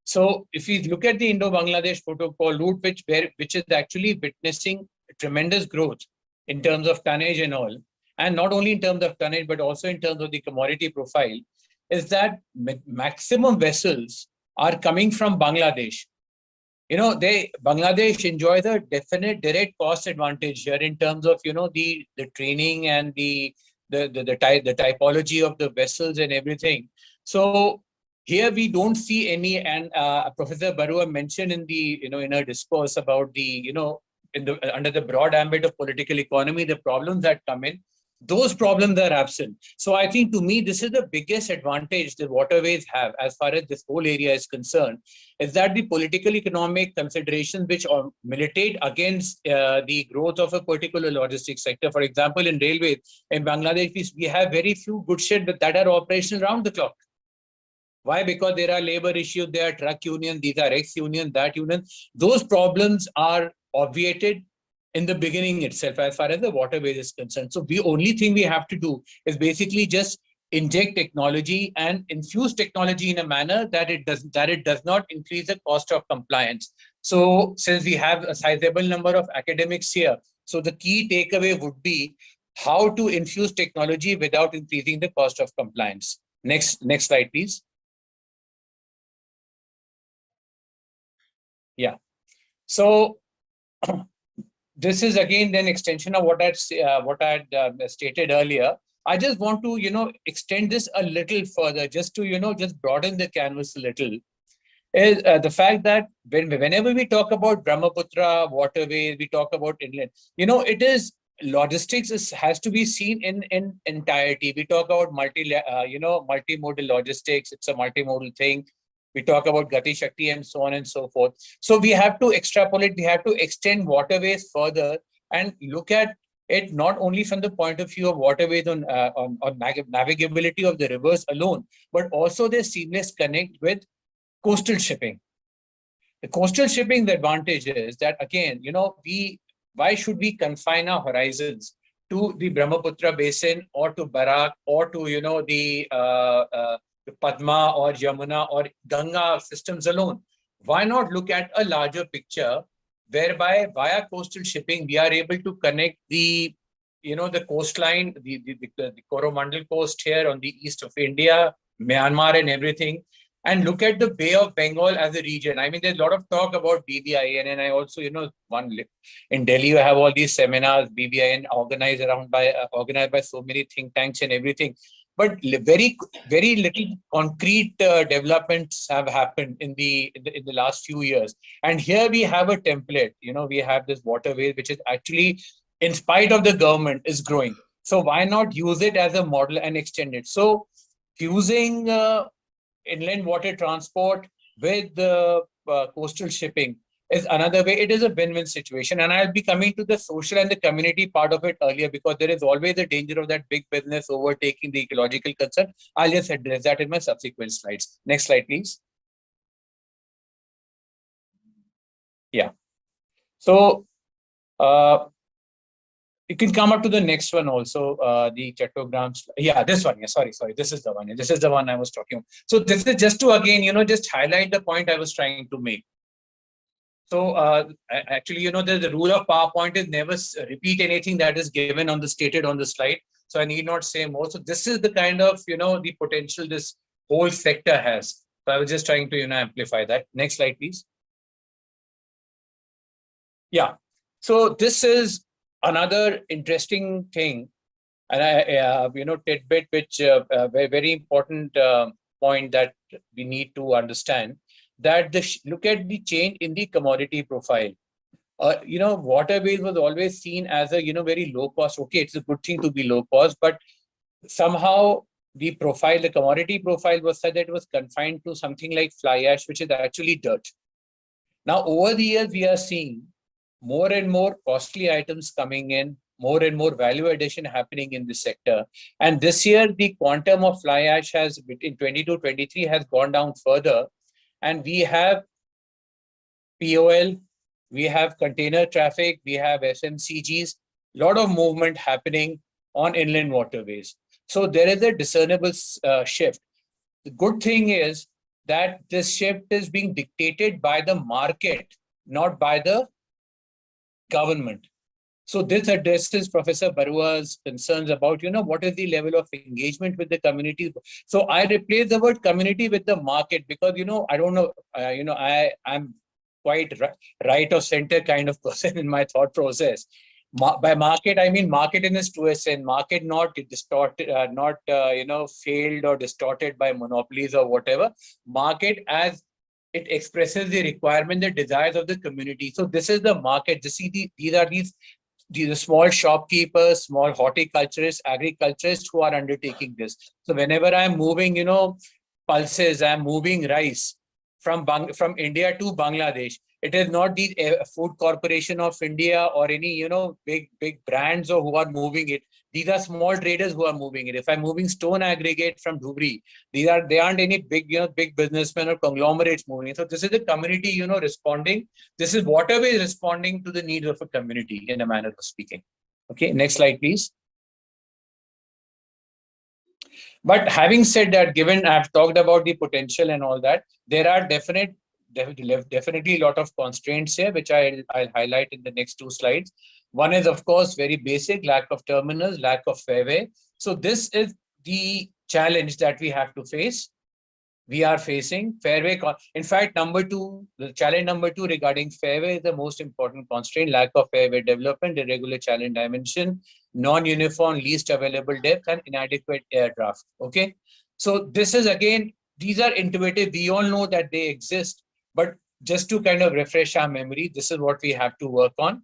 So if we look at the Indo-Bangladesh protocol route, which is actually witnessing tremendous growth in terms of tonnage and all, and not only in terms of tonnage, but also in terms of the commodity profile, is that maximum vessels are coming from Bangladesh. Bangladesh enjoys a definite direct cost advantage here in terms of the training and the typology of the vessels and everything. So here we don't see any, and Professor Barua mentioned in the in her discourse about the under the broad ambit of political economy, the problems that come in. Those problems are absent. So I think to me, this is the biggest advantage that waterways have as far as this whole area is concerned, is that the political economic considerations which militate against the growth of a particular logistics sector. For example, in railways, in Bangladesh, we have very few good ships that are operational round the clock. Why? Because there are labor issues, there are truck unions, these are ex-union, that union. Those problems are obviated in the beginning itself as far as the waterways is concerned. So the only thing we have to do is basically just inject technology and infuse technology in a manner that it does not increase the cost of compliance. So since we have a sizable number of academics here, so the key takeaway would be how to infuse technology without increasing the cost of compliance. Next slide, please. Yeah. So this is again an extension of what I'd stated earlier. I just want to extend this a little further, just to just broaden the canvas a little. Is the fact that whenever we talk about Brahmaputra waterways, we talk about inland. It is logistics has to be seen in entirety. We talk about multimodal logistics. It's a multimodal thing. We talk about Gati Shakti and so on and so forth. So we have to extrapolate, we have to extend waterways further and look at it not only from the point of view of waterways on navigability of the rivers alone, but also their seamless connect with coastal shipping. The coastal shipping, the advantage is that again, why should we confine our horizons to the Brahmaputra Basin or to Barak or to the Padma or Yamuna or Ganga systems alone? Why not look at a larger picture whereby via coastal shipping we are able to connect the coastline, the Coromandel coast here on the east of India, Myanmar and everything, and look at the Bay of Bengal as a region. I mean, there's a lot of talk about BBIN, and I also, in Delhi, you have all these seminars, BBIN organized by so many think tanks and everything. But very, very little concrete developments have happened in the last few years. And here we have a template. We have this waterway, which is actually, in spite of the government, is growing. So why not use it as a model and extend it? So fusing inland water transport with the coastal shipping is another way. It is a win-win situation. And I'll be coming to the social and the community part of it earlier, because there is always a danger of that big business overtaking the ecological concern. I'll just address that in my subsequent slides. Next slide, please. Yeah. So you can come up to the next one also, the chatograms. Yeah, this one. Yeah, sorry. This is the one. This is the one I was talking about. So this is just to, again, just highlight the point I was trying to make. So actually, the rule of PowerPoint is never repeat anything that is given on the stated on the slide. So I need not say more. So this is the kind of, the potential this whole sector has. So I was just trying to, amplify that. Next slide, please. Yeah. So this is another interesting thing, and I, tidbit, which very, very important point that we need to understand, that look at the change in the commodity profile. Waterways was always seen as a, very low cost. Okay, it's a good thing to be low cost, but somehow the commodity profile was such that it was confined to something like fly ash, which is actually dirt. Now, over the years, we are seeing more and more costly items coming in, more and more value addition happening in this sector. And this year, the quantum of fly ash has, between 22-23, has gone down further. And we have POL, we have container traffic, we have FMCGs, lot of movement happening on inland waterways. So there is a discernible shift. The good thing is that this shift is being dictated by the market, not by the government. So this addresses Professor Barua's concerns about, what is the level of engagement with the community. So I replace the word community with the market, because, I don't know, I'm quite right or center kind of person in my thought process. By market, I mean market in its truest sense, market not distorted, not, failed or distorted by monopolies or whatever. Market as it expresses the requirement, the desires of the community. So this is the market. These are the small shopkeepers, small horticulturists, agriculturists who are undertaking this. So whenever I'm moving, pulses, I'm moving rice from India to Bangladesh. It is not the Food Corporation of India or any, big brands or who are moving it. These are small traders who are moving it. If I'm moving stone aggregate from Dhubri, they aren't any big, big businessmen or conglomerates moving it. So this is the community, responding. This is waterways responding to the needs of a community, in a manner of speaking. Okay, next slide, please. But having said that, given I've talked about the potential and all that, there are definitely a lot of constraints here, which I'll highlight in the next two slides. One is, of course, very basic: lack of terminals, lack of fairway. So this is the challenge that we have to face. We are facing fairway. In fact, the challenge number two regarding fairway is the most important constraint: lack of fairway development, irregular channel dimension, non-uniform least available depth, and inadequate air draft. Okay. So this is, again, these are intuitive. We all know that they exist, but just to kind of refresh our memory, this is what we have to work on.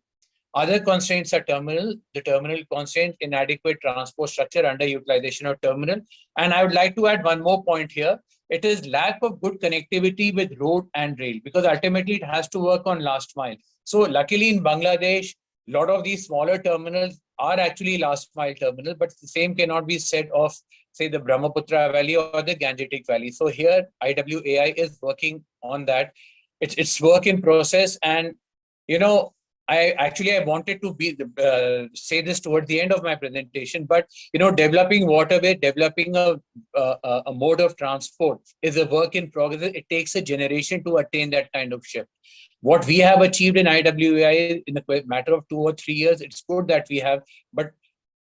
Other constraints are the terminal constraint, inadequate transport structure, underutilization of terminal. And I would like to add one more point here. It is lack of good connectivity with road and rail, because ultimately it has to work on last mile. So luckily in Bangladesh, a lot of these smaller terminals are actually last mile terminals, but the same cannot be said of, say, the Brahmaputra Valley or the Gangetic Valley. So here IWAI is working on that. It's work in process. And, I wanted to say this toward the end of my presentation, but developing waterway, developing a mode of transport is a work in progress. It takes a generation to attain that kind of shift. What we have achieved in IWAI in a matter of 2 or 3 years, it's good that we have. But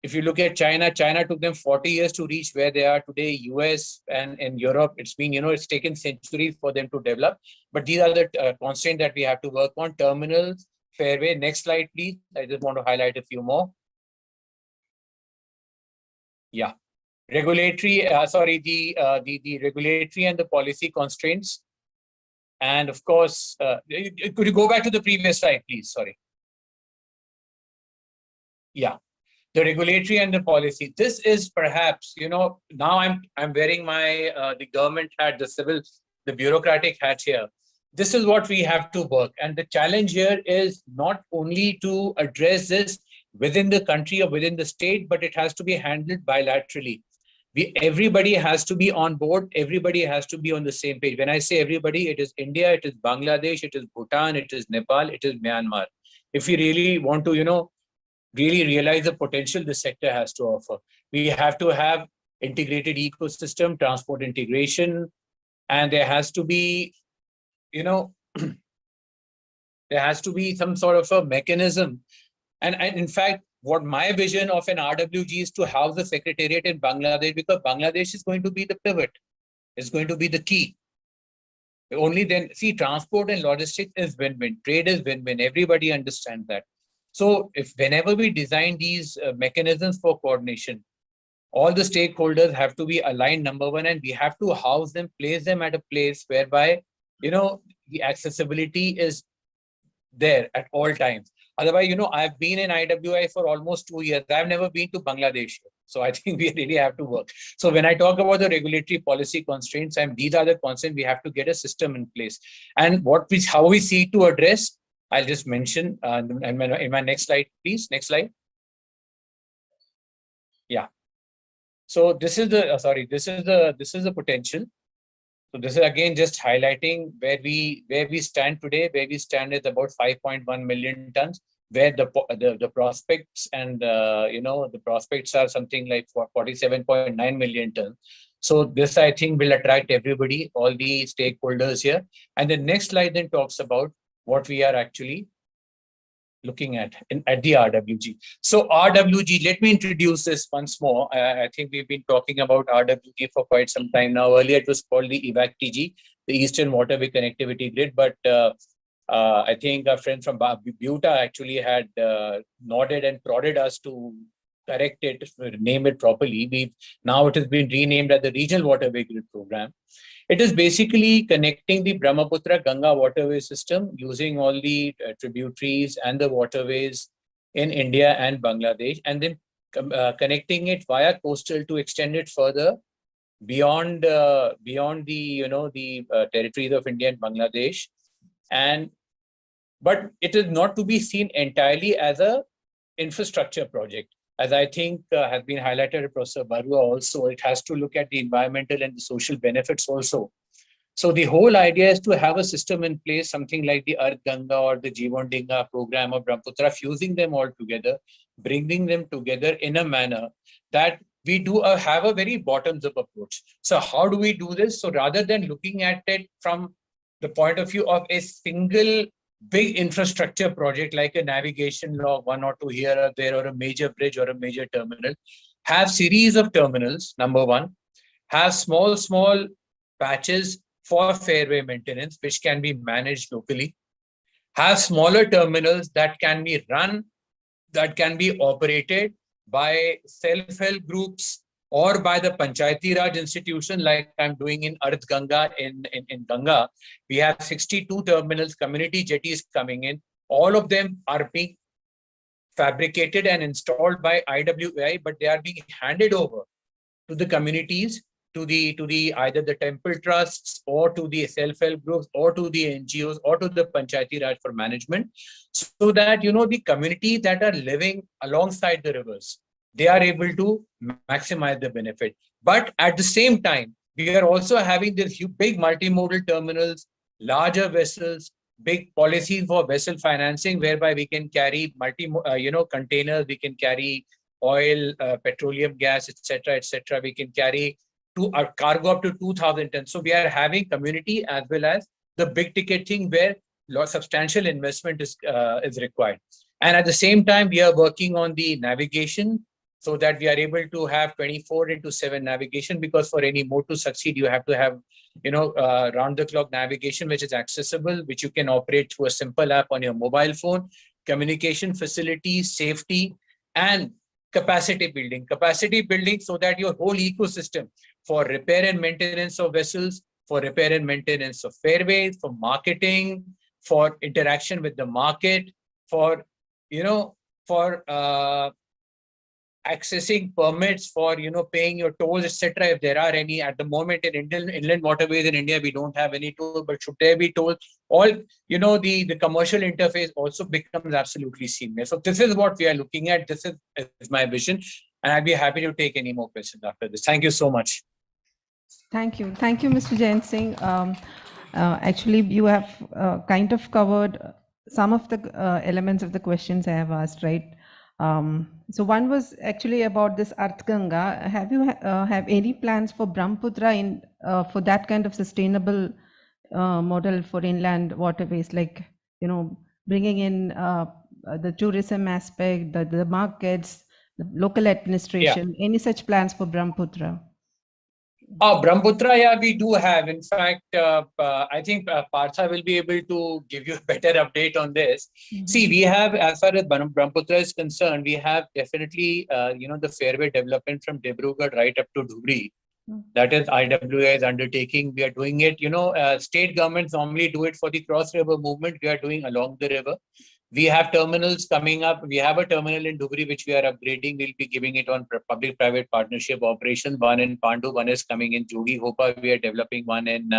if you look at China took them 40 years to reach where they are today. US and Europe, it's been, it's taken centuries for them to develop. But these are the constraints that we have to work on. Terminals, fairway. Next slide, please. I just want to highlight a few more. Yeah. Regulatory, the regulatory and the policy constraints. And of course, could you go back to the previous slide, please? Sorry. Yeah. The regulatory and the policy. This is perhaps, now I'm wearing my the government hat, the civil the bureaucratic hat here. This is what we have to work. And the challenge here is not only to address this within the country or within the state, but it has to be handled bilaterally. Everybody has to be on board. Everybody has to be on the same page. When I say everybody, it is India, it is Bangladesh, it is Bhutan, it is Nepal, it is Myanmar. If we really want to, really realize the potential this sector has to offer, we have to have integrated ecosystem, transport integration, and there has to be, there has to be some sort of a mechanism. And in fact, what my vision of an RWG is to house the secretariat in Bangladesh, because Bangladesh is going to be the pivot. It's going to be the key. Only then, see, transport and logistics is win-win. Trade is win-win. Everybody understands that. So if whenever we design these mechanisms for coordination, all the stakeholders have to be aligned, number one, and we have to house them, place them at a place whereby, the accessibility is there at all times. Otherwise, I've been in IWI for almost 2 years. I've never been to Bangladesh. So I think we really have to work. So when I talk about the regulatory policy constraints, and these are the constraints, we have to get a system in place. And how we see to address, I'll just mention in my next slide, please. Next slide. Yeah. So this is the this is the potential. So this is again just highlighting where we stand today. Where we stand is about 5.1 million tons. Where the prospects and the prospects are something like 47.9 million tons. So this, I think, will attract everybody, all the stakeholders here. And the next slide then talks about what we are actually looking at the RWG. So RWG, let me introduce this once more. I think we've been talking about RWG for quite some time now. Earlier it was called the EVAC-TG, the Eastern Waterway Connectivity Grid, but I think our friend from Buta actually had nodded and prodded us to correct it, name it properly. Now it has been renamed as the Regional Waterway Grid Program. It is basically connecting the Brahmaputra Ganga waterway system using all the tributaries and the waterways in India and Bangladesh, and then connecting it via coastal to extend it further beyond the territories of India and Bangladesh. But it is not to be seen entirely as a infrastructure project. As I think has been highlighted by Professor Barua also, it has to look at the environmental and the social benefits also. So the whole idea is to have a system in place, something like the Earth Ganga or the Jivan Dinga program of Brahmaputra, fusing them all together, bringing them together in a manner that we do have a very bottoms-up approach. So how do we do this? So rather than looking at it from the point of view of a single big infrastructure project like a navigation log, 1 or 2 here or there, or a major bridge or a major terminal, have series of terminals, number one, have small patches for fairway maintenance, which can be managed locally, have smaller terminals that can be run, that can be operated by self-help groups or by the Panchayati Raj institution, like I'm doing in Earth Ganga in Ganga. We have 62 terminals, community jetties coming in. All of them are being fabricated and installed by IWI, but they are being handed over to the communities, to the either the temple trusts or to the self-help groups or to the NGOs or to the Panchayati Raj for management, so that the communities that are living alongside the rivers, they are able to maximize the benefit. But at the same time, we are also having these big multimodal terminals, larger vessels, big policies for vessel financing, whereby we can carry containers, we can carry oil, petroleum gas, etc. We can carry cargo up to 2,000 tons. So we are having community as well as the big ticket thing where substantial investment is required. And at the same time, we are working on the navigation, so that we are able to have 24/7 navigation, because for any mode to succeed, you have to have, round the clock navigation, which is accessible, which you can operate through a simple app on your mobile phone, communication facilities, safety, and capacity building, so that your whole ecosystem for repair and maintenance of vessels, for repair and maintenance of fairways, for marketing, for interaction with the market, for accessing permits for, paying your tolls, etc. If there are any at the moment in inland waterways in India, we don't have any toll, but should there be tolls, all, the commercial interface also becomes absolutely seamless. So this is what we are looking at. This is my vision, and I'd be happy to take any more questions after this. Thank you so much.
Thank you, Mr. Jain Singh. Actually, you have kind of covered some of the elements of the questions I have asked, right? So one was actually about this Arth Ganga. Have you have any plans for Brahmaputra in for that kind of sustainable model for inland waterways, like bringing in the tourism aspect, the markets, the local administration? Any such plans for Brahmaputra?
Brahmaputra, yeah, we do have. In fact, I think Partha will be able to give you a better update on this. See, we have, as far as Brahmaputra is concerned, we have definitely, the fairway development from Dibrugarh right up to Dhubri. That is IWI's undertaking. We are doing it, state governments normally do it for the cross river movement. We are doing along the river. We have terminals coming up. We have a terminal in Dhubri, which we are upgrading. We'll be giving it on public-private partnership operation. One in Pandu, one is coming in Jogi Hopa. We are developing one in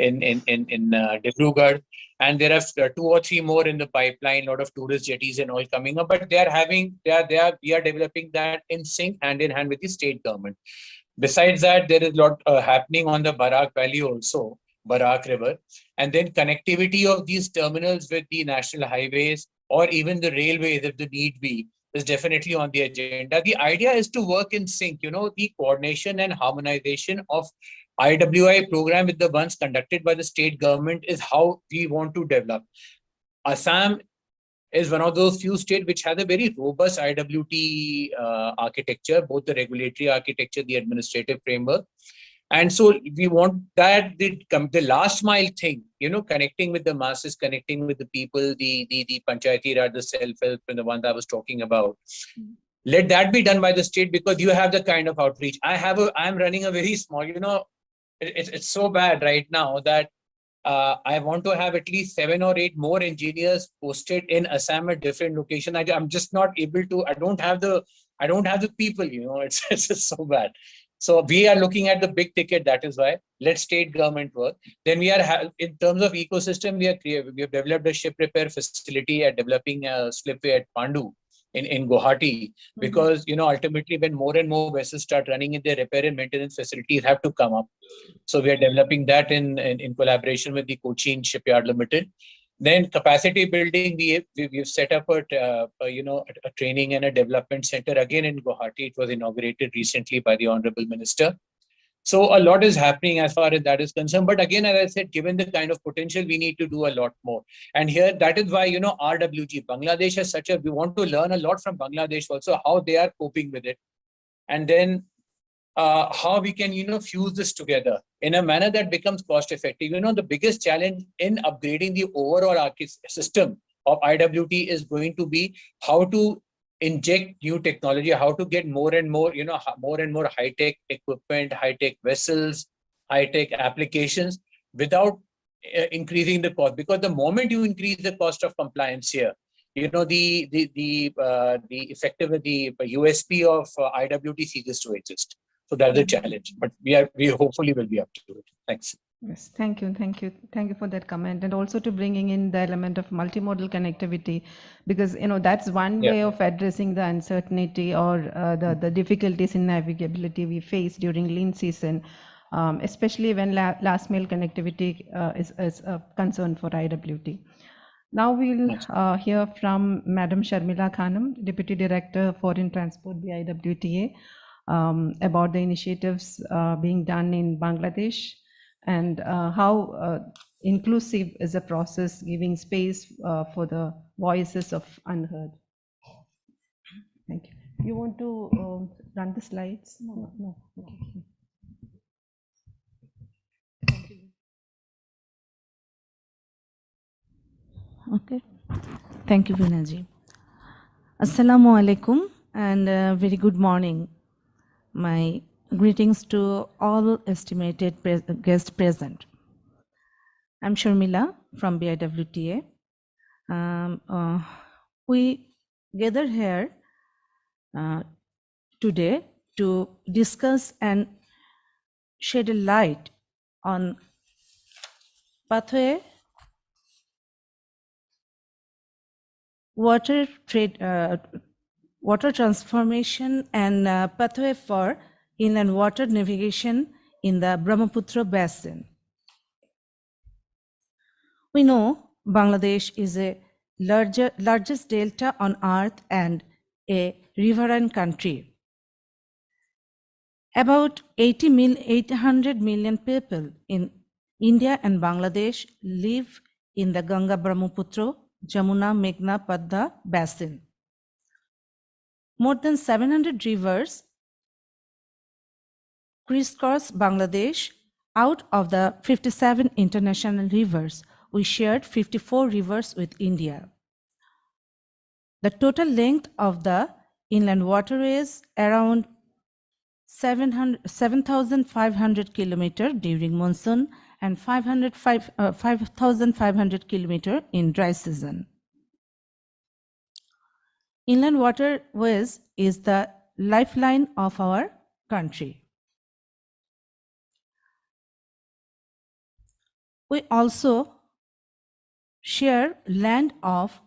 Dibrugarh. And there are 2 or 3 more in the pipeline, a lot of tourist jetties and all coming up. But we are developing that in sync, hand in hand with the state government. Besides that, there is a lot happening on the Barak Valley also. Barak River, and then connectivity of these terminals with the national highways or even the railways, if the need be, is definitely on the agenda. The idea is to work in sync, the coordination and harmonization of IWI program with the ones conducted by the state government is how we want to develop. Assam is one of those few states which has a very robust IWT architecture, both the regulatory architecture, the administrative framework. And so we want that the last mile thing, connecting with the masses, connecting with the people, the Panchayati Raj, the self-help, and the ones I was talking about. Let that be done by the state, because you have the kind of outreach. I'm running a very small, it's so bad right now that I want to have at least 7 or 8 more engineers posted in Assam at different locations. I'm just not able to. I don't have the people. It's just so bad. So we are looking at the big ticket. That is why let state government work. Then we are in terms of ecosystem. We have developed a ship repair facility at developing a slipway at Pandu in Guwahati, because ultimately when more and more vessels start running in, their repair and maintenance facilities have to come up. So we are developing that in collaboration with the Cochin Shipyard Limited. Then capacity building, we've set up a training and a development center again in Guwahati. It was inaugurated recently by the Honorable Minister. So a lot is happening as far as that is concerned. But again, as I said, given the kind of potential, we need to do a lot more. And here, that is why, RWG, Bangladesh is we want to learn a lot from Bangladesh also, how they are coping with it. And then how we can, fuse this together in a manner that becomes cost effective. The biggest challenge in upgrading the overall system of IWT is going to be how to inject new technology, how to get more and more, more and more high-tech equipment, high-tech vessels, high-tech applications without increasing the cost. Because the moment you increase the cost of compliance here, the effective, the USP of IWT ceases to exist. So that's a challenge, but we hopefully will be up to it. Thanks.
Yes, thank you for that comment, and also to bringing in the element of multimodal connectivity, because that's one way of addressing the uncertainty or the difficulties in navigability we face during lean season, especially when last mile connectivity is a concern for IWT. Now we'll hear from Madam Sharmila Khanam, Deputy Director Foreign Transport, the IWTA, about the initiatives being done in Bangladesh, and how inclusive is the process, giving space for the voices of unheard. Thank you. You want to run the slides? No. Okay.
Okay. Thank you, Vinaji. Assalamu alaikum and very good morning. My greetings to all estimated guests present. I'm Sharmila from BIWTA. We gather here today to discuss and shed a light on pathway, water trade, water transformation, and pathway for inland water navigation in the Brahmaputra Basin. We know Bangladesh is a largest delta on earth and a riverine country. About 800 million people in India and Bangladesh live in the Ganga Brahmaputra, Jamuna, Meghna, Padma basin. More than 700 rivers crisscross Bangladesh. Out of the 57 international rivers, we shared 54 rivers with India. The total length of the inland waterways around 7,500 kilometers during monsoon and 5,500 kilometers in dry season. Inland waterways is the lifeline of our country. We also share land of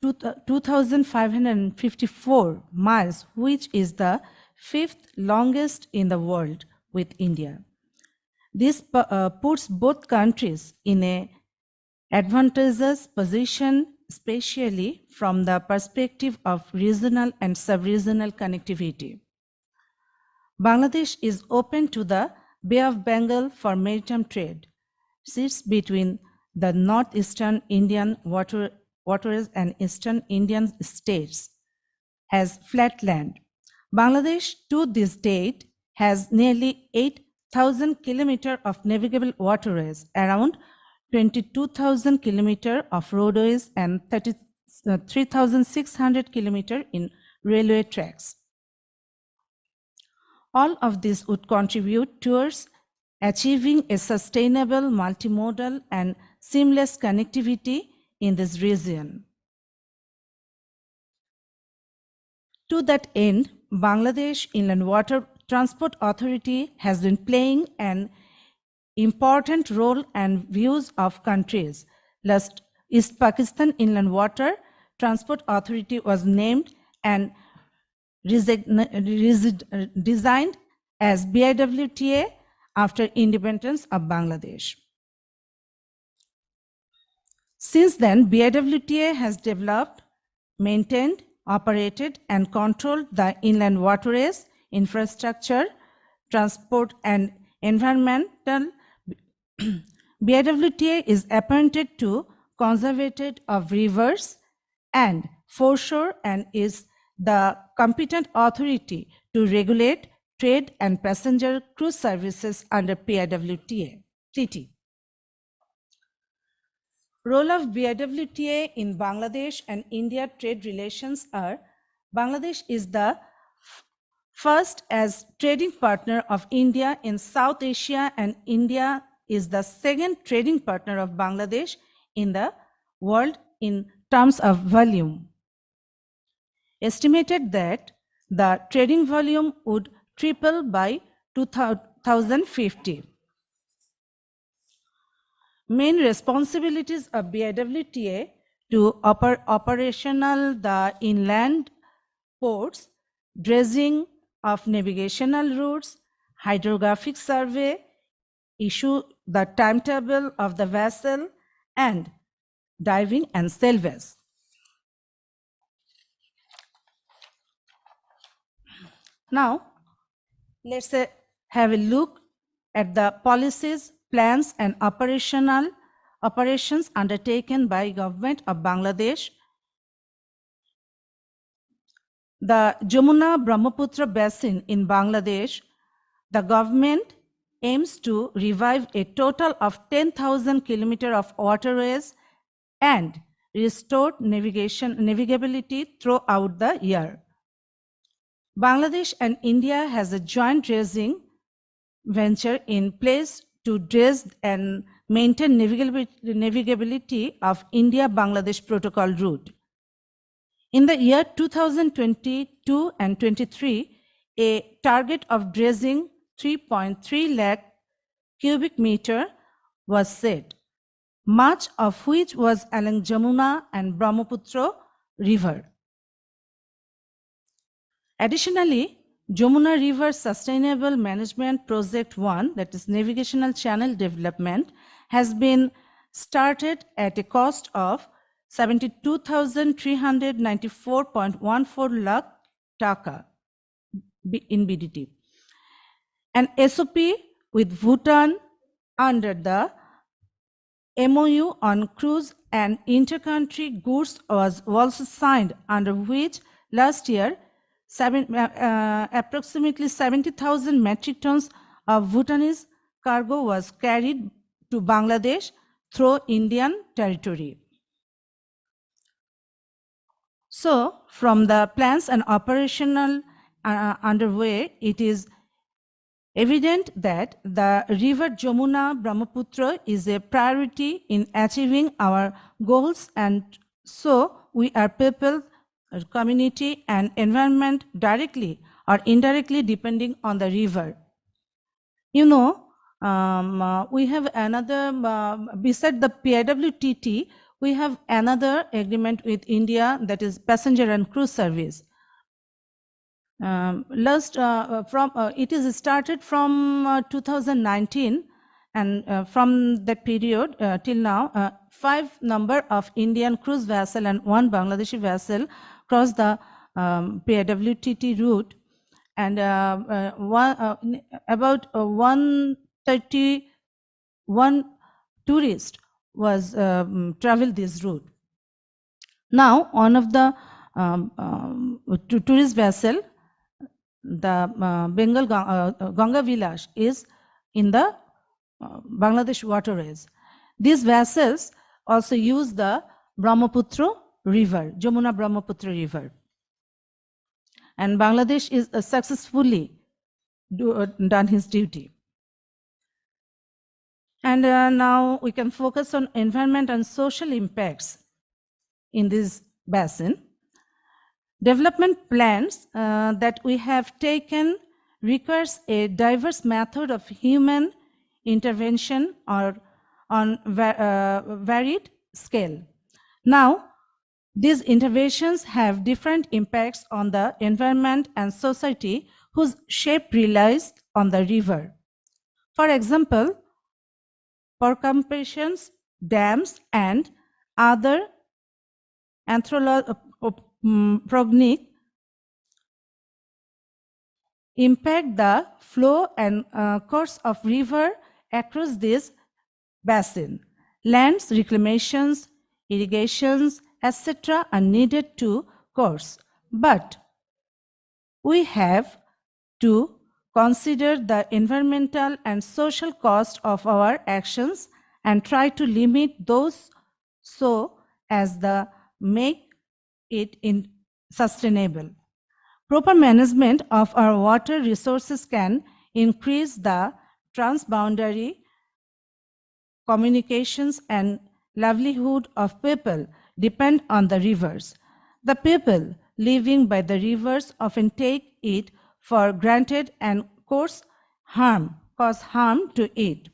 2,554 miles, which is the fifth longest in the world with India. This puts both countries in an advantageous position, especially from the perspective of regional and sub-regional connectivity. Bangladesh is open to the Bay of Bengal for maritime trade, sits between the northeastern Indian waterways and eastern Indian states, has flat land. Bangladesh to this date has nearly 8,000 kilometers of navigable waterways, around 22,000 kilometers of roadways and 3,600 kilometers in railway tracks. All of this would contribute towards achieving a sustainable, multimodal, and seamless connectivity in this region. To that end, Bangladesh Inland Water Transport Authority has been playing an important role and views of countries. Last East Pakistan Inland Water Transport Authority was named and designed as BIWTA after independence of Bangladesh. Since then, BIWTA has developed, maintained, operated, and controlled the inland waterways, infrastructure, transport, and environmental. BIWTA is appointed to conservator of rivers and foreshore and is the competent authority to regulate trade and passenger cruise services under BIWTA. Role of BIWTA in Bangladesh and India trade relations are: Bangladesh is the first as trading partner of India in South Asia, and India is the second trading partner of Bangladesh in the world in terms of volume. Estimated that the trading volume would triple by 2050. Main responsibilities of BIWTA to operational the inland ports, dredging of navigational routes, hydrographic survey, issue the timetable of the vessel, and diving and salvage. Now, let's have a look at the policies, plans, and operations undertaken by government of Bangladesh. The Jamuna Brahmaputra Basin in Bangladesh, the government aims to revive a total of 10,000 kilometers of waterways and restore navigability throughout the year. Bangladesh and India has a joint dredging venture in place to dredge and maintain navigability of India-Bangladesh protocol route. In the year 2022 and 23, a target of dredging 3.3 lakh cubic meter was set, much of which was along Jamuna and Brahmaputra River. Additionally, Jamuna River Sustainable Management Project 1, that is Navigational Channel Development, has been started at a cost of 72,394.14 lakh taka in BDT. An SOP with Bhutan under the MOU on cruise and intercountry goods was also signed, under which last year approximately 70,000 metric tons of Bhutanese cargo was carried to Bangladesh through Indian territory. So, from the plans and operational underway, it is evident that the river Jamuna Brahmaputra is a priority in achieving our goals, and so we are people, community and environment directly or indirectly depending on the river. You know, we have another, beside the PIWTT, we have another agreement with India, that is passenger and cruise service. It is started from 2019, and from that period till now, 5 number of Indian cruise vessel and 1 Bangladeshi vessel cross the PIWTT route, and about 131 tourists was traveled this route. Now, one of the tourist vessel, the Bengal Ganga Vilash, is in the Bangladesh waterways. These vessels also use the Brahmaputra River, Jamuna Brahmaputra River. And Bangladesh is successfully done his duty. And now we can focus on environment and social impacts in this basin. Development plans that we have taken requires a diverse method of human intervention or on varied scale. Now, these interventions have different impacts on the environment and society whose shape relies on the river. For example, percumbrations, dams, and other anthropogenic impact the flow and course of river across this basin. Lands, reclamations, irrigations, etc. are needed to course, but we have to consider the environmental and social cost of our actions and try to limit those so as the make it sustainable. Proper management of our water resources can increase the transboundary communications and livelihood of people depend on the rivers. The people living by the rivers often take it for granted and cause harm to it.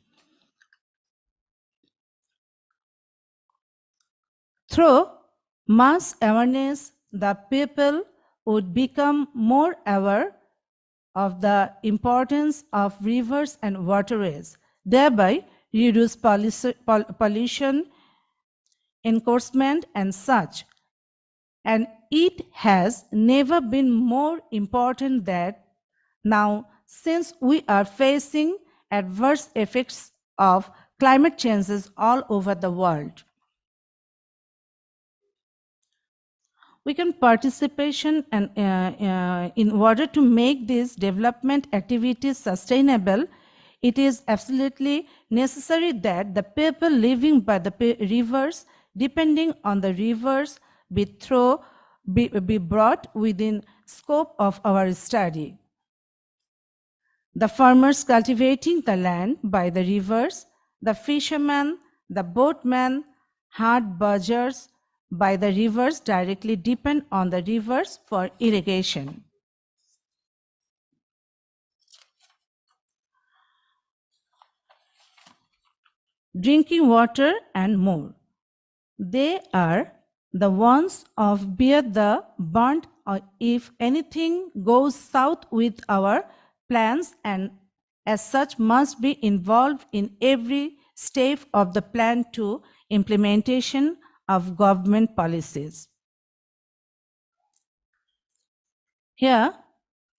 Through mass awareness, the people would become more aware of the importance of rivers and waterways, thereby reduce pollution, enforcement, and such. And it has never been more important that now, since we are facing adverse effects of climate changes all over the world. We can participation and in order to make these development activities sustainable, it is absolutely necessary that the people living by the rivers, depending on the rivers, be brought within scope of our study. The farmers cultivating the land by the rivers, the fishermen, the boatmen, hard bargers by the rivers directly depend on the rivers for irrigation. drinking water, and more. They are the ones of bear the brunt if anything goes south with our plans, and as such must be involved in every step of the plan to implementation of government policies. Here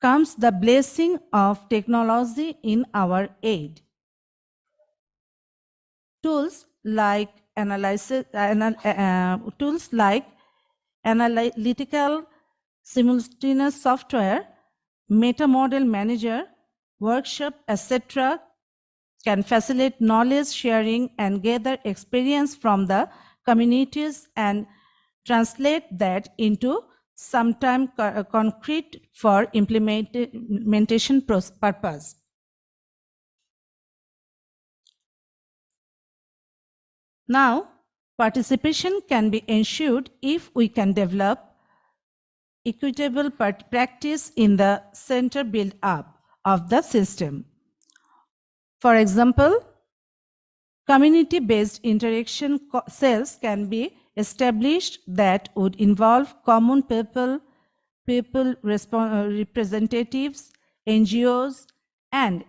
comes the blessing of technology in our aid. Tools like analytical simultaneous software, meta model manager, workshop, etc. can facilitate knowledge sharing and gather experience from the communities and translate that into sometime concrete for implementation purpose. Now, participation can be ensured if we can develop equitable practice in the center build up of the system. For example, community-based interaction cells can be established that would involve common people representatives, NGOs, and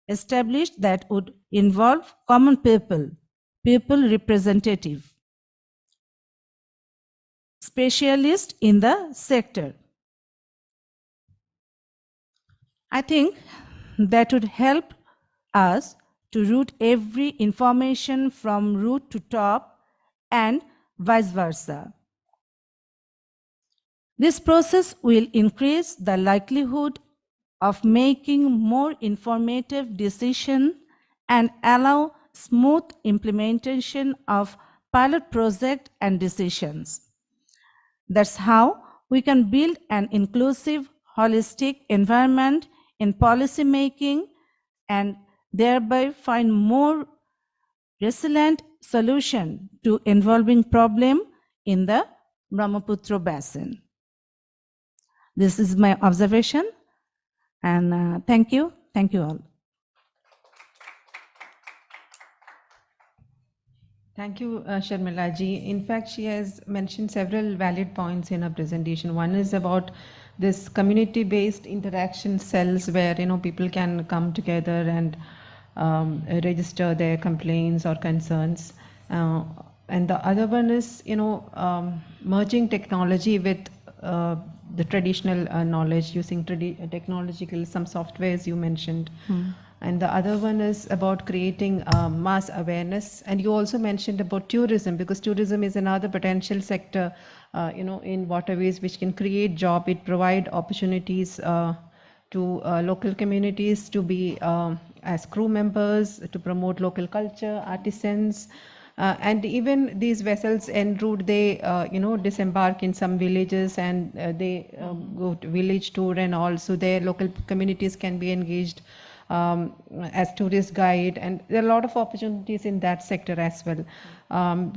established that would involve common people representative, specialist in the sector. I think that would help us to route every information from root to top and vice versa. This process will increase the likelihood of making more informative decisions and allow smooth implementation of pilot projects and decisions. That's how we can build an inclusive, holistic environment in policy making and thereby find more resilient solution to involving problem in the Brahmaputra Basin. This is my observation, and thank you all.
Thank you, Sharmila ji. In fact, she has mentioned several valid points in her presentation. One is about this community-based interaction cells where people can come together and register their complaints or concerns. And the other one is merging technology with the traditional knowledge, using technological some softwares you mentioned. And the other one is about creating mass awareness. And you also mentioned about tourism, because tourism is another potential sector, in waterways which can create job. It provide opportunities to local communities to be as crew members, to promote local culture, artisans. And even these vessels en route, they disembark in some villages and they go to village tour, and also their local communities can be engaged as tourist guide, and there are a lot of opportunities in that sector as well.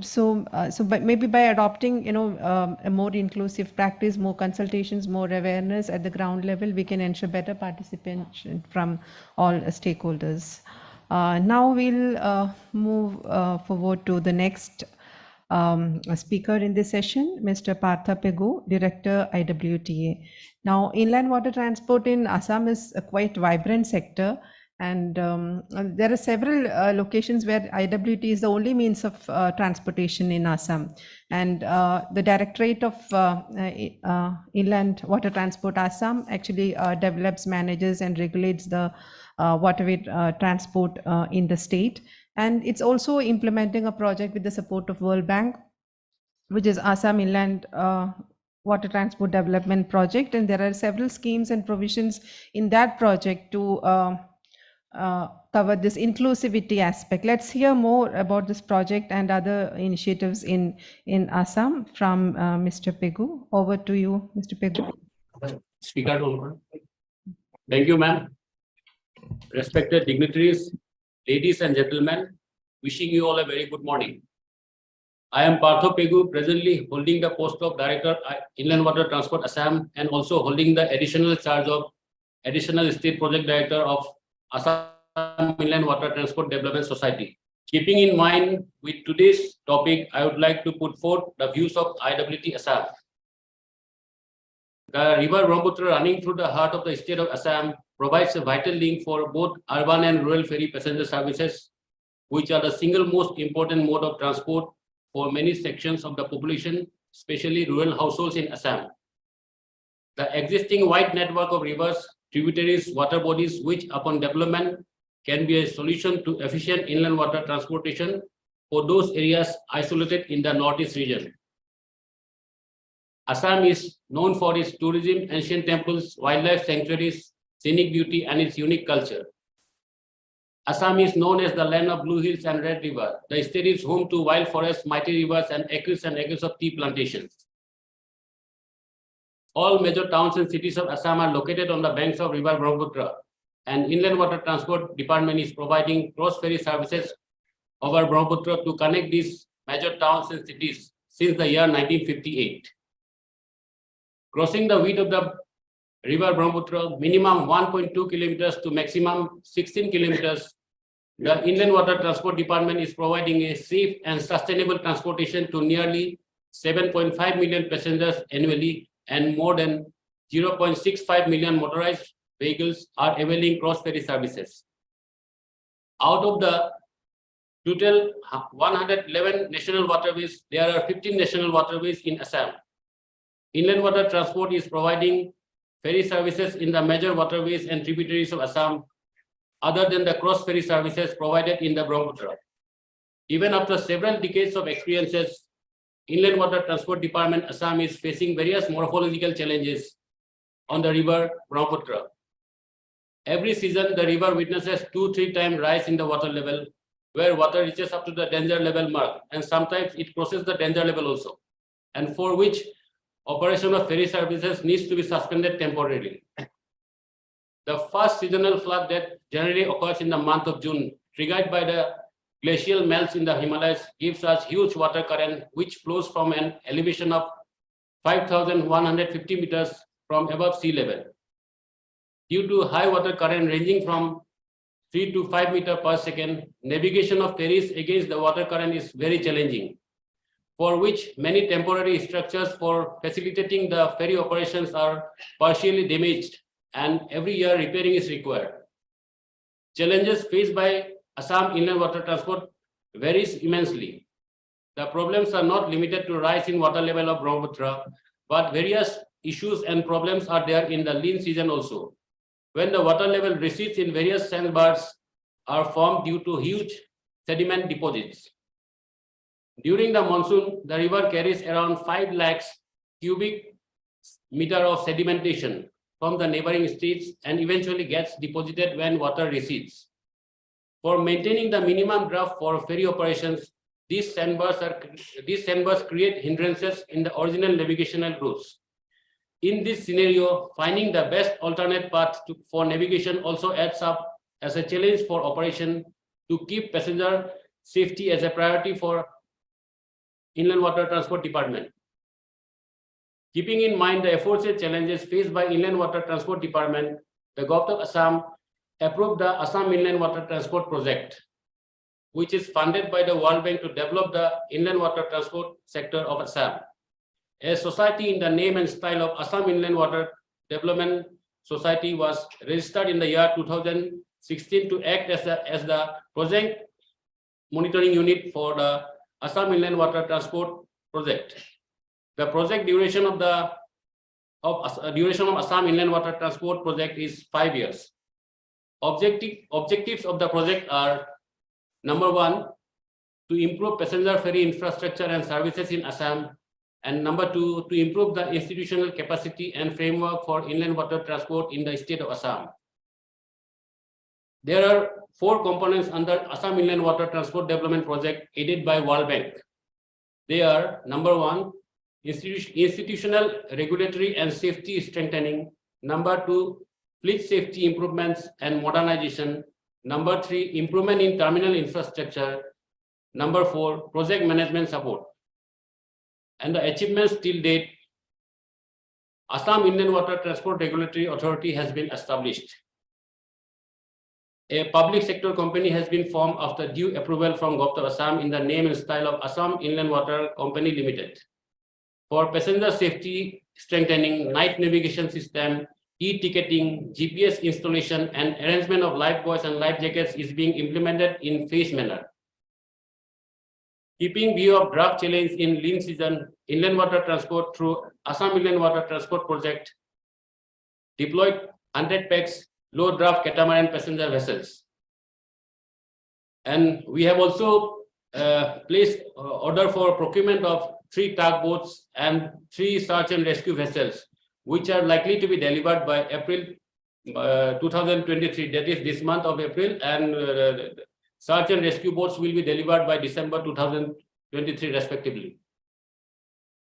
So maybe by adopting a more inclusive practice, more consultations, more awareness at the ground level, we can ensure better participation from all stakeholders. Now we'll move forward to the next speaker in this session, Mr. Partha Pegu, Director, IWTA. Now, inland water transport in Assam is a quite vibrant sector, and there are several locations where IWT is the only means of transportation in Assam. And the Directorate of Inland Water Transport Assam actually develops, manages, and regulates the waterway transport in the state. And it's also implementing a project with the support of World Bank, which is Assam Inland Water Transport Development Project. And there are several schemes and provisions in that project to cover this inclusivity aspect. Let's hear more about this project and other initiatives in Assam from Mr. Pegu. Over to you, Mr. Pegu.
Speaker, thank you, ma'am. Respected dignitaries, ladies and gentlemen, wishing you all a very good morning. I am Partha Pegu, presently holding the post of Director Inland Water Transport Assam, and also holding the additional charge of Additional State Project Director of Assam Inland Water Transport Development Society.
Keeping in mind with today's topic, I would like to put forth the views of IWT Assam. The river Brahmaputra running through the heart of the state of Assam provides a vital link for both urban and rural ferry passenger services, which are the single most important mode of transport for many sections of the population, especially rural households in Assam. The existing wide network of rivers, tributaries, water bodies, which upon development can be a solution to efficient inland water transportation for those areas isolated in the northeast region. Assam is known for its tourism, ancient temples, wildlife sanctuaries, scenic beauty, and its unique culture. Assam is known as the land of blue hills and red river. The state is home to wild forests, mighty rivers, and acres of tea plantations. All major towns and cities of Assam are located on the banks of river Brahmaputra, and Inland Water Transport Department is providing cross-ferry services over Brahmaputra to connect these major towns and cities since the year 1958. Crossing the width of the river Brahmaputra, minimum 1.2 kilometers to maximum 16 kilometers, the Inland Water Transport Department is providing a safe and sustainable transportation to nearly 7.5 million passengers annually, and more than 0.65 million motorized vehicles are availing cross-ferry services. Out of the total 111 national waterways, there are 15 national waterways in Assam. Inland Water Transport is providing ferry services in the major waterways and tributaries of Assam, other than the cross-ferry services provided in the Brahmaputra. Even after several decades of experiences, Inland Water Transport Department Assam is facing various morphological challenges on the river Brahmaputra. Every season, the river witnesses 2-3 times rise in the water level, where water reaches up to the danger level mark, and sometimes it crosses the danger level also, and for which operation of ferry services needs to be suspended temporarily. The first seasonal flood that generally occurs in the month of June, triggered by the glacial melts in the Himalayas, gives us huge water current which flows from an elevation of 5,150 meters from above sea level. Due to high water current ranging from 3 to 5 meters per second, navigation of ferries against the water current is very challenging, for which many temporary structures for facilitating the ferry operations are partially damaged, and every year repairing is required. Challenges faced by Assam Inland Water Transport varies immensely. The problems are not limited to rise in water level of Brahmaputra, but various issues and problems are there in the lean season also, when the water level recedes in various sandbars are formed due to huge sediment deposits. During the monsoon, the river carries around 5 lakhs cubic meter of sedimentation from the neighboring states and eventually gets deposited when water recedes. For maintaining the minimum draft for ferry operations, these sandbars create hindrances in the original navigational routes. In this scenario, finding the best alternate path for navigation also adds up as a challenge for operation to keep passenger safety as a priority for Inland Water Transport Department. Keeping in mind the aforesaid challenges faced by Inland Water Transport Department, the Government of Assam approved the Assam Inland Water Transport Project, which is funded by the World Bank to develop the inland water transport sector of Assam. A society in the name and style of Assam Inland Water Development Society was registered in the year 2016 to act as the project monitoring unit for the Assam Inland Water Transport Project. The project duration of Assam Inland Water Transport Project is 5 years. Objectives of the project are: number 1, to improve passenger ferry infrastructure and services in Assam, and number 2, to improve the institutional capacity and framework for inland water transport in the state of Assam. There are 4 components under Assam Inland Water Transport Development Project aided by World Bank. They are: number 1, institutional, regulatory and safety strengthening; number 2, fleet safety improvements and modernization; number 3, improvement in terminal infrastructure; number 4, project management support. And the achievements till date: Assam Inland Water Transport Regulatory Authority has been established. a public sector company has been formed after due approval from Government of Assam in the name and style of Assam Inland Water Company Limited. For passenger safety strengthening, night navigation system, e-ticketing, GPS installation, and arrangement of lifebuoys and life jackets is being implemented in phased manner. Keeping view of draft challenge in lean season, inland water transport through Assam Inland Water Transport Project deployed 100 packs low draft catamaran passenger vessels. And we have also placed order for procurement of 3 tugboats and 3 search and rescue vessels, which are likely to be delivered by April 2023, that is this month of April, and search and rescue boats will be delivered by December 2023 respectively.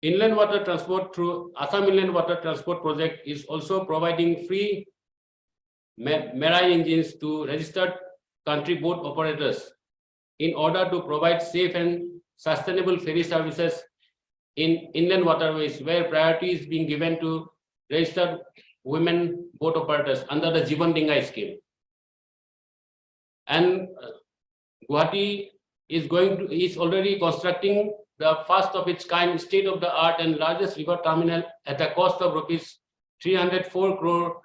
Inland water transport through Assam Inland Water Transport Project is also providing free marine engines to registered country boat operators in order to provide safe and sustainable ferry services in inland waterways, where priority is being given to registered women boat operators under the Jivan Dingai scheme. And Guwahati is already constructing the first of its kind, state-of-the-art and largest river terminal at a cost of rupees 304 crore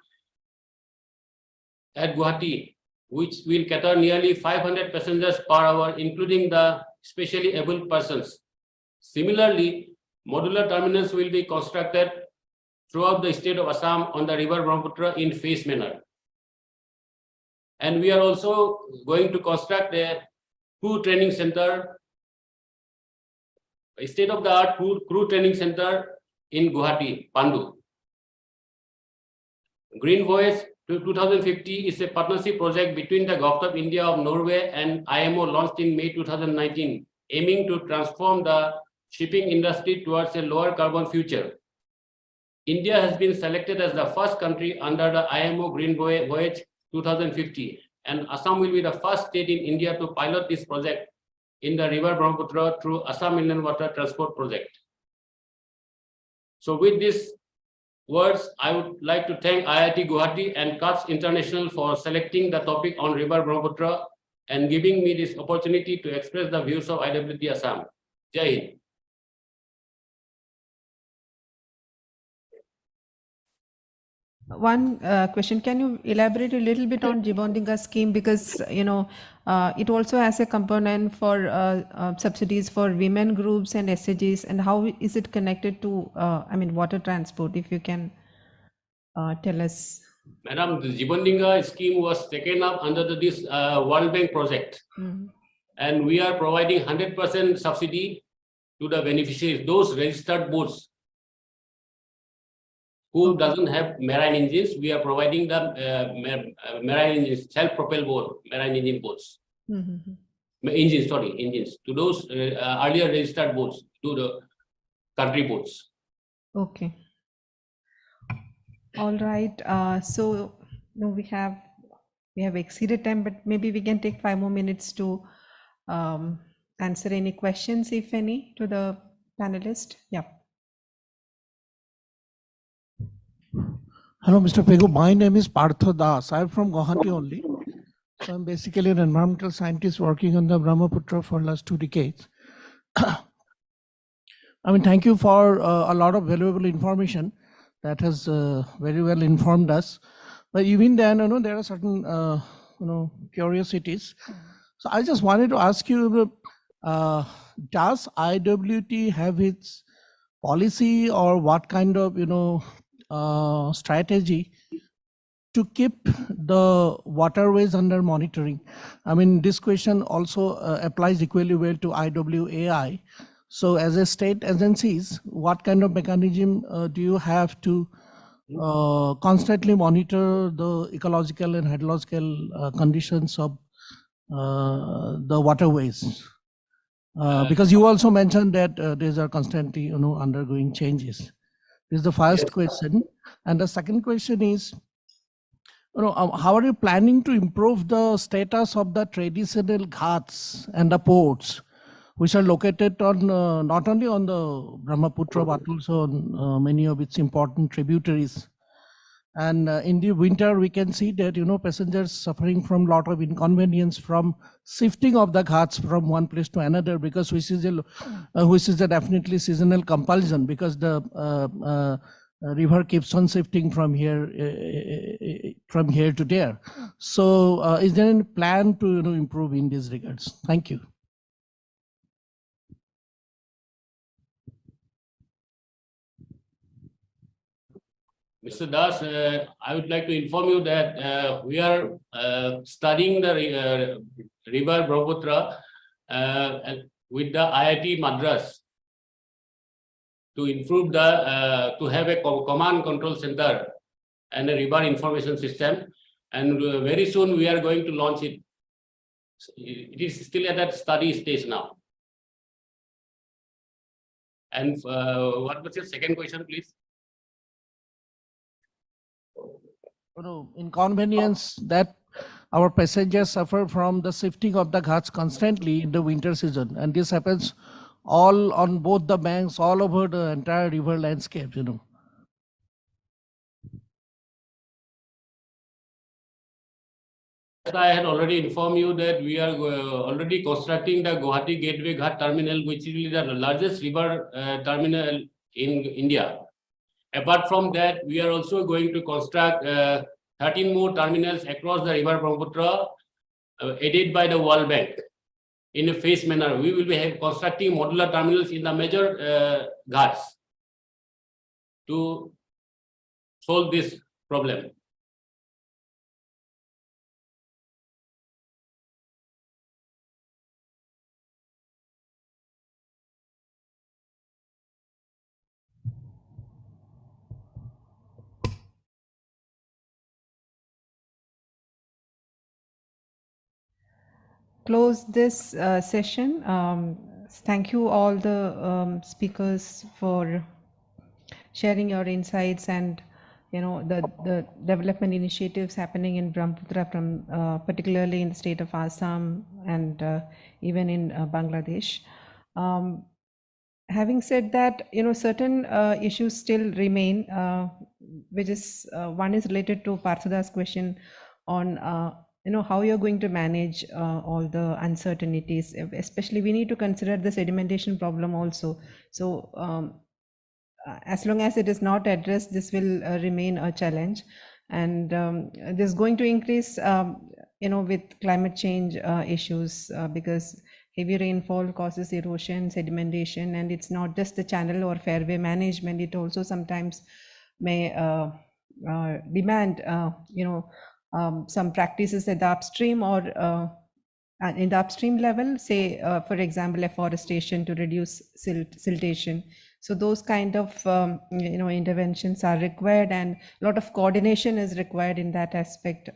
at Guwahati, which will cater nearly 500 passengers per hour, including the specially abled persons. Similarly, modular terminals will be constructed throughout the state of Assam on the river Brahmaputra in phased manner. And we are also going to construct a crew training center, a state-of-the-art crew training center in Guwahati, Pandu. Green Voyage to 2050 is a partnership project between the Government of India of Norway and IMO, launched in May 2019, aiming to transform the shipping industry towards a lower carbon future. India has been selected as the first country under the IMO Green Voyage 2050, and Assam will be the first state in India to pilot this project in the river Brahmaputra through Assam Inland Water Transport Project. So with these words, I would like to thank IIT Guwahati and CUTS International for selecting the topic on river Brahmaputra and giving me this opportunity to express the views of IWT Assam. Jai Hind.
One question, can you elaborate a little bit on Jibondinga scheme, because it also has a component for subsidies for women groups and SAGs, and how is it connected to water transport, if you can tell us?
Madam, the Jibondinga scheme was taken up under this World Bank project, and we are providing 100% subsidy to the beneficiaries, those registered boats who doesn't have marine engines. We are providing the marine engines, self-propelled boat, marine engine boats. Engines to those earlier registered boats, to the country boats.
Okay. All right. So no, we have exceeded time, but maybe we can take 5 more minutes to answer any questions, if any, to the panelist. Yeah.
Hello, Mr. Pegu. My name is Partho Das. I'm from Guwahati only. So I'm basically an environmental scientist working on the Brahmaputra for the last 2 decades. Thank you for a lot of valuable information that has very well informed us. But even then, there are certain, curiosities. So I just wanted to ask you, does IWT have its policy, or what kind of, strategy to keep the waterways under monitoring? This question also applies equally well to IWAI. So as a state agencies, what kind of mechanism do you have to constantly monitor the ecological and hydrological conditions of the waterways? Because you also mentioned that these are constantly undergoing changes. This is the first question. And the second question is, how are you planning to improve the status of the traditional ghats and the ports, which are located on not only on the Brahmaputra but also on many of its important tributaries? And in the winter, we can see that, passengers suffering from lot of inconvenience from shifting of the ghats from one place to another, because which is a definitely seasonal compulsion, because the river keeps on shifting from here to there. So is there any plan to improve in these regards? Thank you.
Mr. Das, I would like to inform you that we are studying the river Brahmaputra with the IIT Madras to improve to have a command control center and a river information system. And very soon we are going to launch it. It is still at that study stage now. And what was your second question, please?
Inconvenience that our passengers suffer from the shifting of the ghats constantly in the winter season, and this happens all on both the banks, all over the entire river landscape.
I had already informed you that we are already constructing the Guwahati Gateway Ghat Terminal, which is the largest river terminal in India. Apart from that, we are also going to construct 13 more terminals across the river Brahmaputra, aided by the World Bank in a phased manner. We will be constructing modular terminals in the major ghats to solve this problem.
Close this session. Thank you all the speakers for sharing your insights and the development initiatives happening in Brahmaputra, from particularly in the state of Assam and even in Bangladesh. Having said that, certain issues still remain, which is one is related to Parthuda's question on how you're going to manage all the uncertainties. Especially, we need to consider the sedimentation problem also. So as long as it is not addressed, this will remain a challenge, and this is going to increase with climate change issues, because heavy rainfall causes erosion, sedimentation, and it's not just the channel or fairway management. It also sometimes may demand some practices at the upstream or in the upstream level, say for example afforestation to reduce siltation. So those kind of interventions are required, and a lot of coordination is required in that aspect,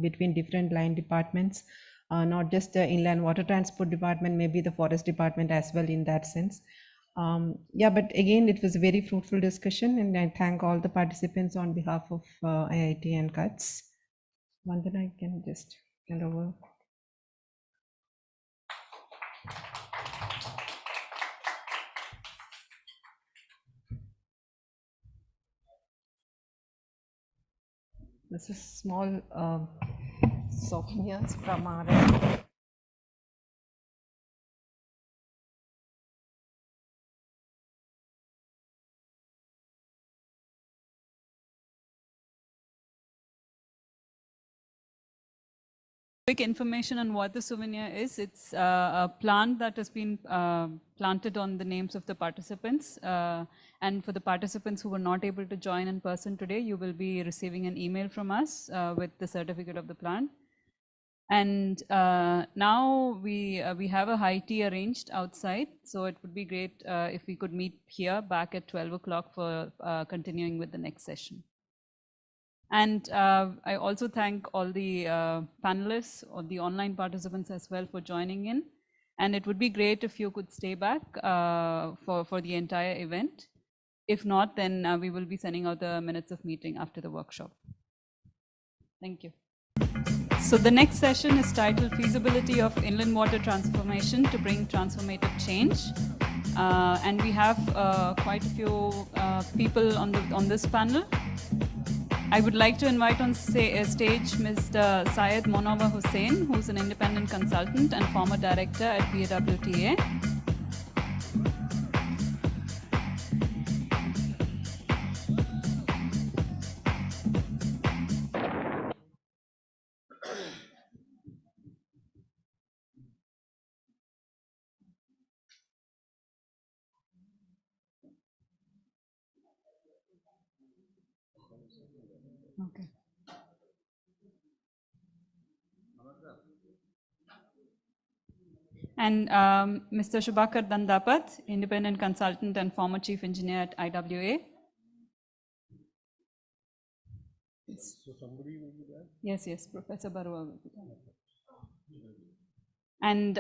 between different line departments, not just the inland water transport department, maybe the forest department as well in that sense. But again, it was a very fruitful discussion, and I thank all the participants on behalf of IIT and CUTS. Vandana, I can just hand over. This is small souvenirs from our end.
Quick information on what the souvenir is. It's a plant that has been planted on the names of the participants. And for the participants who were not able to join in person today, you will be receiving an email from us with the certificate of the plant. And now we have a high tea arranged outside. So it would be great if we could meet here back at 12 o'clock for continuing with the next session. And I also thank all the panelists or the online participants as well for joining in. And it would be great if you could stay back for the entire event. If not, then we will be sending out the minutes of meeting after the workshop. Thank you. So the next session is titled Feasibility of Inland Water Transformation to Bring Transformative Change. And we have quite a few people on this panel. I would like to invite on stage Mr. Syed Monawar Hussain, who's an independent consultant and former director at BAWTA. Okay. And Mr. Shubhakar Dandapat, independent consultant and former chief engineer at IWA. So somebody will be there? Yes, Professor Barua will be there. And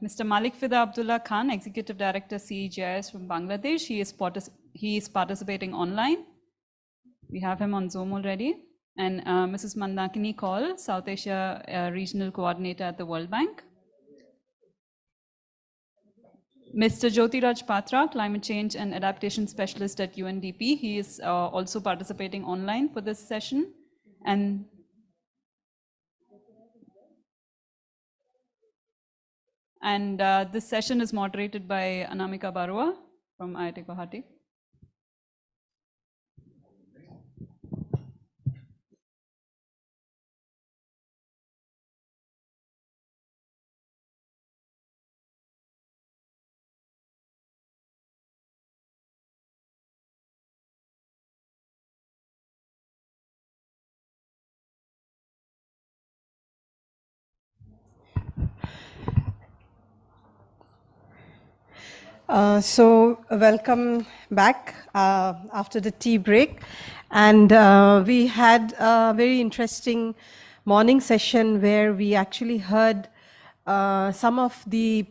Mr. Malik Fida Abdullah Khan, executive director CEGIS from Bangladesh. He is participating online. We have him on Zoom already. And Mrs. Mandakini Kaul, South Asia regional coordinator at the World Bank. Mr. Jyotiraj Patra, climate change and adaptation specialist at UNDP. He is also participating online for this session. And this session is moderated by Anamika Barua from IIT Guwahati.
So welcome back after the tea break. And we had a very interesting morning session where we actually heard some of the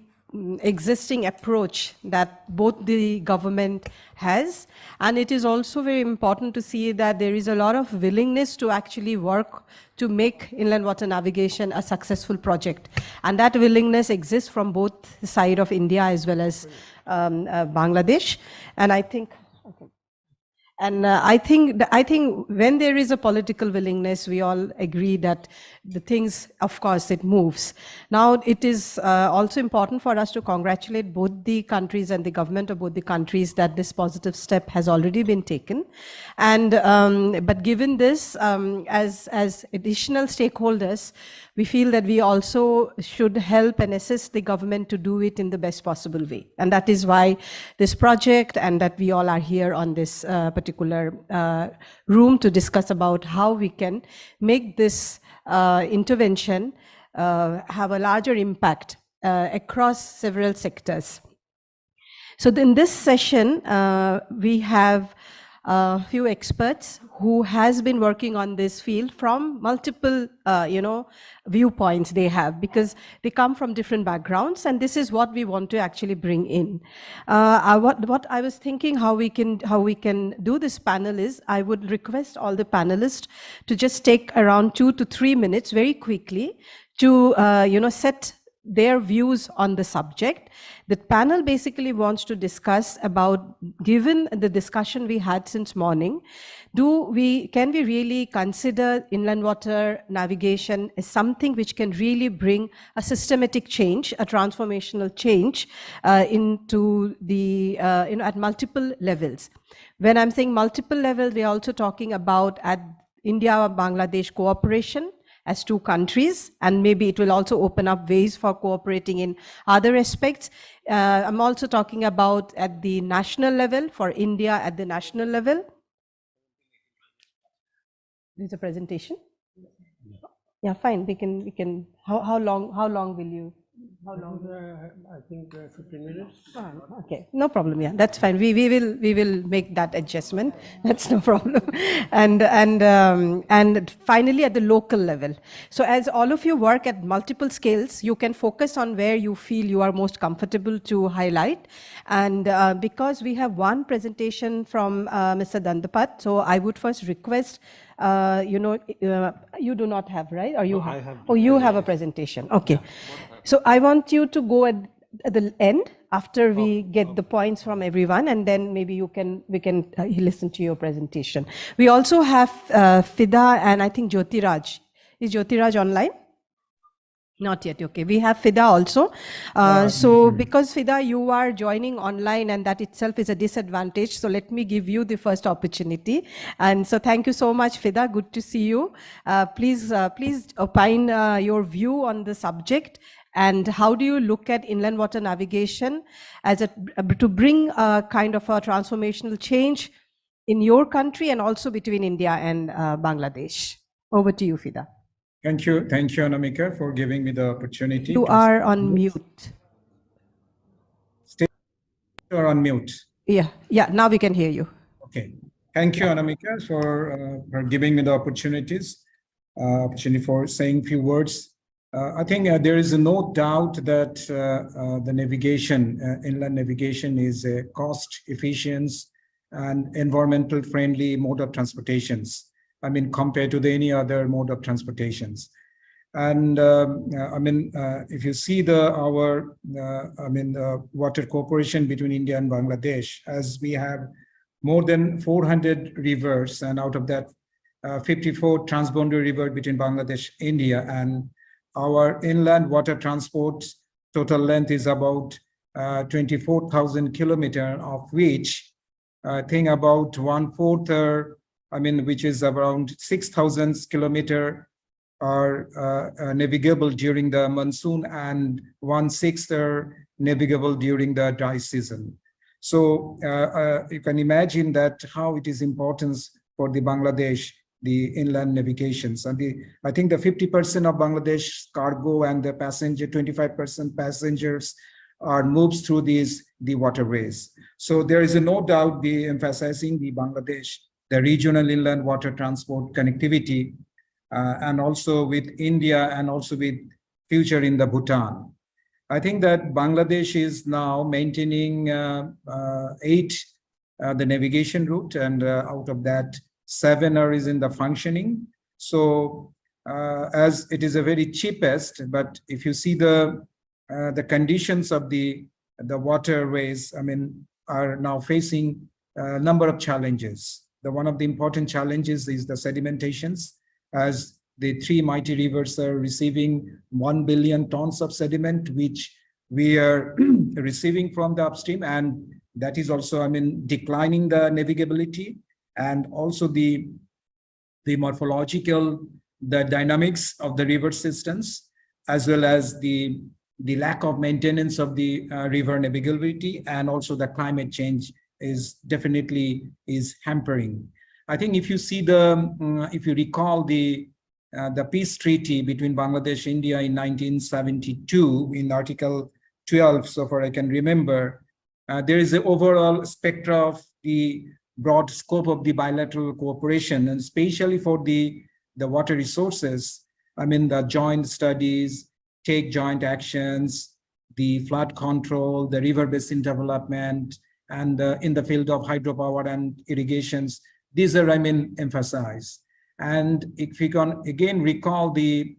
existing approach that both the government has. And it is also very important to see that there is a lot of willingness to actually work to make inland water navigation a successful project. And that willingness exists from both the side of India as well as Bangladesh. And I think, okay. And I think when there is a political willingness, we all agree that the things, of course, it moves. Now, it is also important for us to congratulate both the countries and the government of both the countries that this positive step has already been taken. And but given this, as additional stakeholders, we feel that we also should help and assist the government to do it in the best possible way. And that is why this project and that we all are here on this particular room to discuss about how we can make this intervention have a larger impact across several sectors. So in this session, we have a few experts who has been working on this field from multiple, viewpoints they have, because they come from different backgrounds, and this is what we want to actually bring in. What I was thinking how we can do this panel is, I would request all the panelists to just take around 2 to 3 minutes very quickly to, set their views on the subject. The panel basically wants to discuss about, given the discussion we had since morning, can we really consider inland water navigation as something which can really bring a systematic change, a transformational change into the, at multiple levels. When I'm saying multiple levels, we're also talking about at India-Bangladesh cooperation as two countries, and maybe it will also open up ways for cooperating in other aspects. I'm also talking about at the national level, for India at the national level. This is a presentation? Yeah, fine, we can, how long will you? How long?
I think 15 minutes.
Okay, no problem. Yeah, that's fine. We will make that adjustment. That's no problem. And finally, at the local level. So as all of you work at multiple scales, you can focus on where you feel you are most comfortable to highlight. And because we have one presentation from Mr. Dandapat, so I would first request. You do not have, right? Or you have? Oh, you have a presentation. Okay. So I want you to go at the end after we get the points from everyone, and then maybe we can listen to your presentation. We also have Fida and I think Jyotiraj. Is Jyotiraj online? Not yet. Okay, we have Fida also. So because Fida, you are joining online, and that itself is a disadvantage. So let me give you the first opportunity. And so thank you so much, Fida. Good to see you. Please opine your view on the subject. And how do you look at inland water navigation as to bring a kind of a transformational change in your country and also between India and Bangladesh? Over to you, Fida.
Thank you, Anamika, for giving me the opportunity.
You are on mute.
Stay or on mute.
Yeah, now we can hear you.
Okay. Thank you, Anamika, for giving me the opportunity for saying few words. I think there is no doubt that the navigation, inland navigation, is a cost-efficient and environmental friendly mode of transportations. I mean, compared to any other mode of transportations. And if you see our water cooperation between India and Bangladesh, as we have more than 400 rivers, and out of that 54 transboundary rivers between Bangladesh, India, and our inland water transport total length is about 24,000 kilometers, of which I think about 1/4, which is around 6,000 kilometers are navigable during the monsoon, and 1/6 are navigable during the dry season. So you can imagine that how it is important for the Bangladesh, the inland navigations. And I think the 50% of Bangladesh cargo and the 25% passengers are moved through the waterways. So there is no doubt emphasizing the Bangladesh, the regional inland water transport connectivity, and also with India and also with future in the Bhutan. I think that Bangladesh is now maintaining 8 the navigation route, and out of that 7 is in the functioning. So as it is a very cheapest, but if you see the conditions of the waterways, are now facing a number of challenges. One of the important challenges is the sedimentations, as the 3 mighty rivers are receiving 1 billion tons of sediment, which we are receiving from the upstream, and that is also, declining the navigability, and also the morphological, the dynamics of the river systems, as well as the lack of maintenance of the river navigability, and also the climate change is definitely hampering. I think if you see if you recall the peace treaty between Bangladesh and India in 1972 in Article 12, so far I can remember, there is an overall spectra of the broad scope of the bilateral cooperation, and especially for the water resources. The joint studies, take joint actions, the flood control, the river basin development, and in the field of hydropower and irrigations. These are, emphasized. And if we can again recall the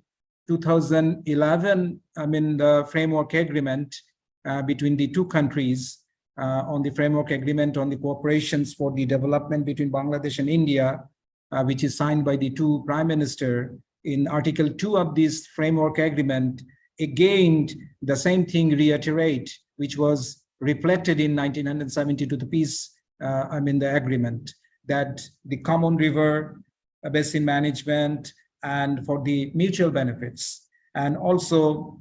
2011, the framework agreement between the 2 countries on the framework agreement on the cooperations for the development between Bangladesh and India, which is signed by the 2 prime ministers. In Article 2 of this framework agreement, again, the same thing reiterate, which was reflected in 1972 the peace, the agreement, that the common river basin management and for the mutual benefits, and also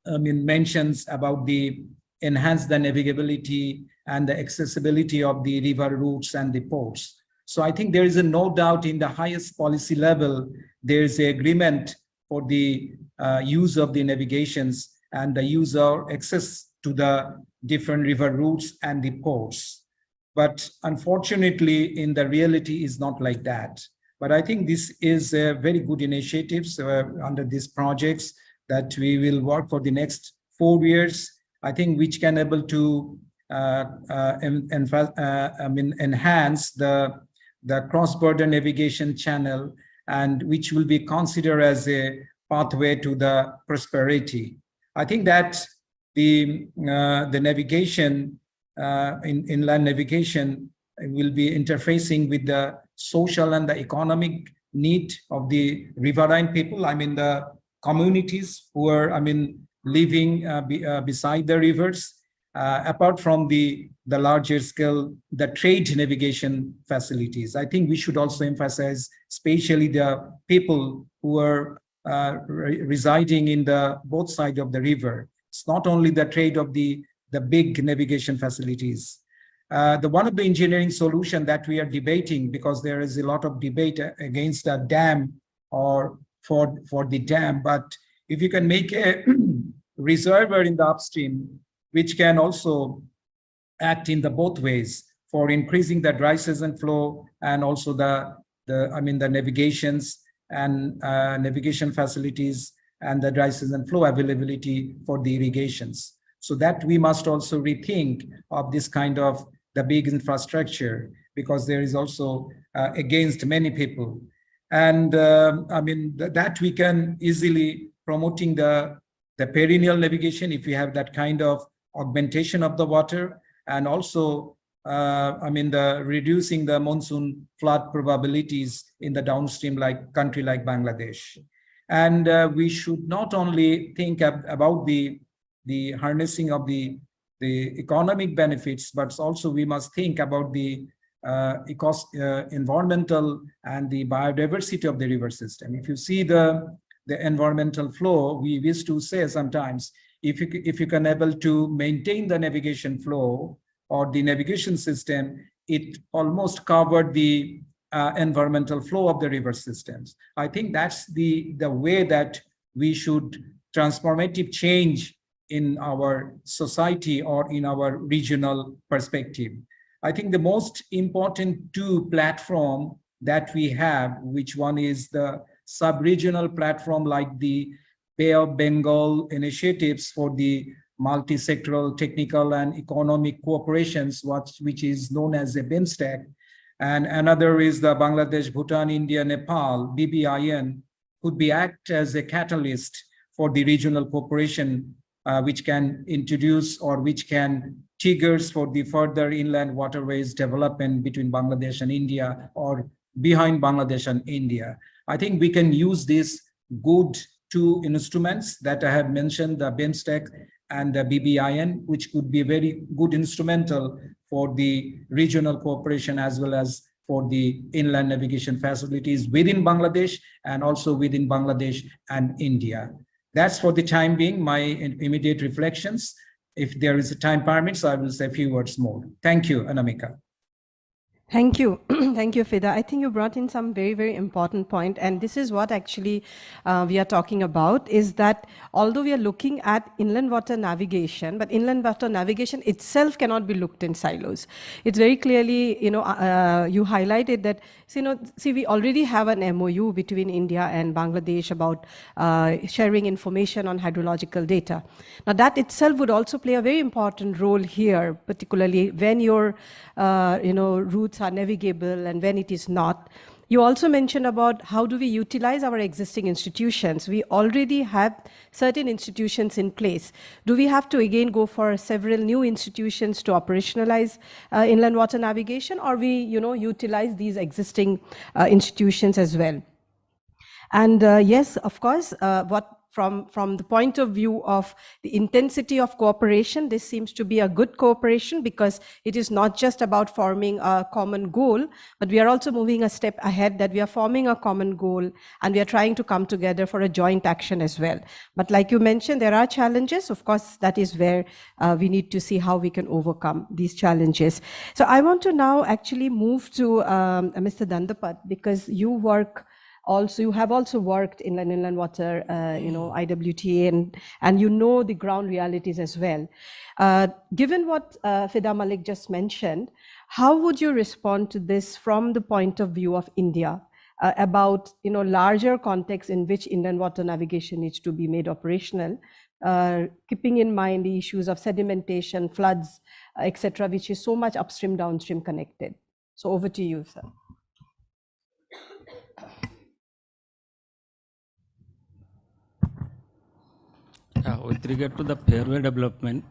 mentions about the enhance the navigability and the accessibility of the river routes and the ports. So I think there is no doubt in the highest policy level, there is an agreement for the use of the navigations and the use of access to the different river routes and the ports. But unfortunately, in the reality is not like that. But I think this is a very good initiatives under these projects that we will work for the next 4 years, I think, which can able to enhance the cross-border navigation channel, and which will be considered as a pathway to the prosperity. I think that the navigation in inland navigation will be interfacing with the social and the economic need of the riverine people. I mean, the communities who are, living beside the rivers. Apart from the larger scale, the trade navigation facilities. I think we should also emphasize, especially the people who are residing in the both sides of the river. It's not only the trade of the big navigation facilities. The one of the engineering solution that we are debating, because there is a lot of debate against a dam or for the dam, but if you can make a reservoir in the upstream, which can also act in the both ways for increasing the dry season flow and also the navigations and navigation facilities and the dry season flow availability for the irrigations. So that we must also rethink of this kind of the big infrastructure, because there is also against many people. And that we can easily promoting the perennial navigation if we have that kind of augmentation of the water, and also the reducing the monsoon flood probabilities in the downstream like country like Bangladesh. And we should not only think about the harnessing of the economic benefits, but also we must think about the environmental and the biodiversity of the river system. If you see the environmental flow, we used to say sometimes, if you can able to maintain the navigation flow or the navigation system, it almost covered the environmental flow of the river systems. I think that's the way that we should transformative change in our society or in our regional perspective. I think the most important two platform that we have, which one is the sub-regional platform like the Bay of Bengal initiatives for the multi-sectoral technical and economic cooperations, which is known as a BIMSTEC. And another is the Bangladesh, Bhutan, India, Nepal, BBIN, could be act as a catalyst for the regional cooperation, which can introduce or which can triggers for the further inland waterways development between Bangladesh and India or behind Bangladesh and India. I think we can use these good two instruments that I have mentioned, the BIMSTEC and the BBIN, which could be very good instrumental for the regional cooperation as well as for the inland navigation facilities within Bangladesh and also within Bangladesh and India. That's for the time being, my immediate reflections. If there is a time permits, I will say a few words more. Thank you, Anamika.
Thank you. Thank you, Fida. I think you brought in some very, very important point. And this is what actually we are talking about, is that although we are looking at inland water navigation, but inland water navigation itself cannot be looked in silos. It's very clearly, you highlighted that, we already have an MOU between India and Bangladesh about sharing information on hydrological data. Now that itself would also play a very important role here, particularly when your, routes are navigable and when it is not. You also mentioned about how do we utilize our existing institutions. We already have certain institutions in place. Do we have to again go for several new institutions to operationalize inland water navigation, or we utilize these existing institutions as well? And yes, of course, from the point of view of the intensity of cooperation, this seems to be a good cooperation because it is not just about forming a common goal, but we are also moving a step ahead, that we are forming a common goal and we are trying to come together for a joint action as well. But like you mentioned, there are challenges. Of course, that is where we need to see how we can overcome these challenges. So I want to now actually move to Mr. Dandapat, because you have also worked in inland water, IWTA, and you know the ground realities as well. Given what Fida Malik just mentioned, how would you respond to this from the point of view of India about larger context in which inland water navigation needs to be made operational, keeping in mind the issues of sedimentation, floods, etc., which is so much upstream, downstream connected? So over to you, sir.
With regard to the fairway development,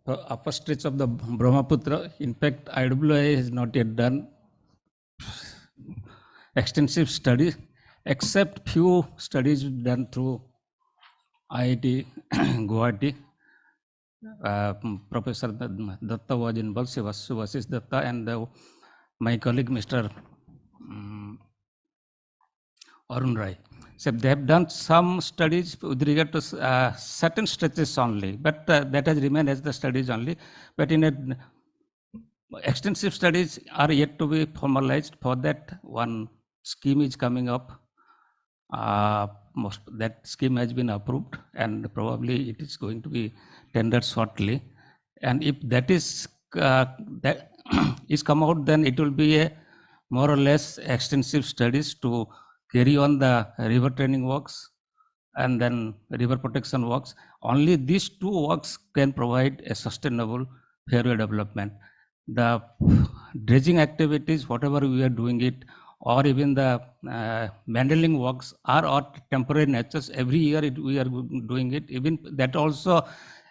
the upper stretch of the Brahmaputra, in fact, IWI has not yet done extensive studies, except few studies done through IIT Guwahati. Professor Datta was involved, Sivashish Datta, and my colleague Mr. Arun Rai. So they have done some studies with regard to certain stretches only, but that has remained as the studies only. But in extensive studies are yet to be formalized. For that, one scheme is coming up. That scheme has been approved, and probably it is going to be tendered shortly. And if that is that is come out, then it will be a more or less extensive studies to carry on the river training works and then river protection works. Only these two works can provide a sustainable fairway development. The dredging activities, whatever we are doing it, or even the manhandling works are of temporary natures. Every year we are doing it. Even that also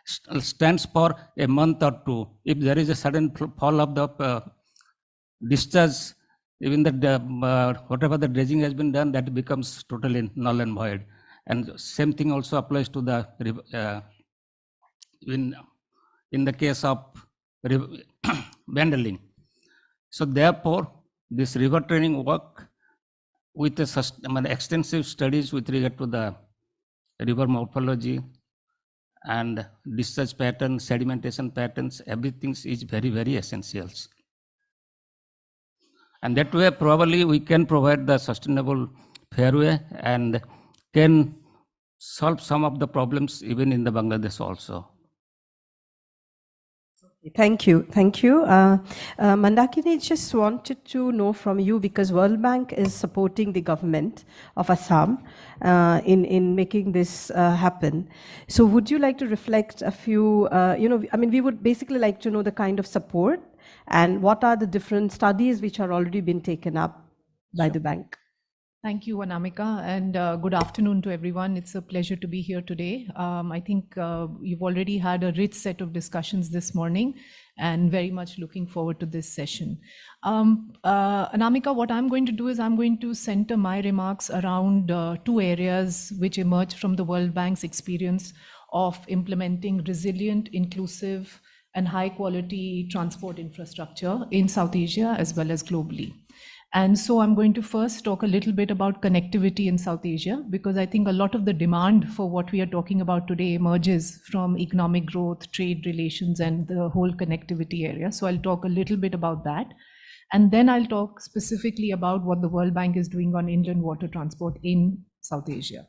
stands for a month or two. If there is a sudden fall of the discharge, even the whatever the dredging has been done, that becomes totally null and void. And same thing also applies to the in the case of manhandling. So therefore, this river training work with extensive studies with regard to the river morphology and discharge patterns, sedimentation patterns, everything is very, very essential. And that way, probably we can provide the sustainable fairway and can solve some of the problems even in the Bangladesh also.
Thank you. Thank you. Mandakini, just wanted to know from you, because World Bank is supporting the government of Assam in making this happen. So would you like to reflect a few, we would basically like to know the kind of support and what are the different studies which are already been taken up by the bank.
Thank you, Anamika, and good afternoon to everyone. It's a pleasure to be here today. I think you've already had a rich set of discussions this morning, and very much looking forward to this session. Anamika, what I'm going to do is I'm going to center my remarks around two areas which emerge from the World Bank's experience of implementing resilient, inclusive, and high-quality transport infrastructure in South Asia as well as globally. And so I'm going to first talk a little bit about connectivity in South Asia, because I think a lot of the demand for what we are talking about today emerges from economic growth, trade relations, and the whole connectivity area. So I'll talk a little bit about that. And then I'll talk specifically about what the World Bank is doing on inland water transport in South Asia.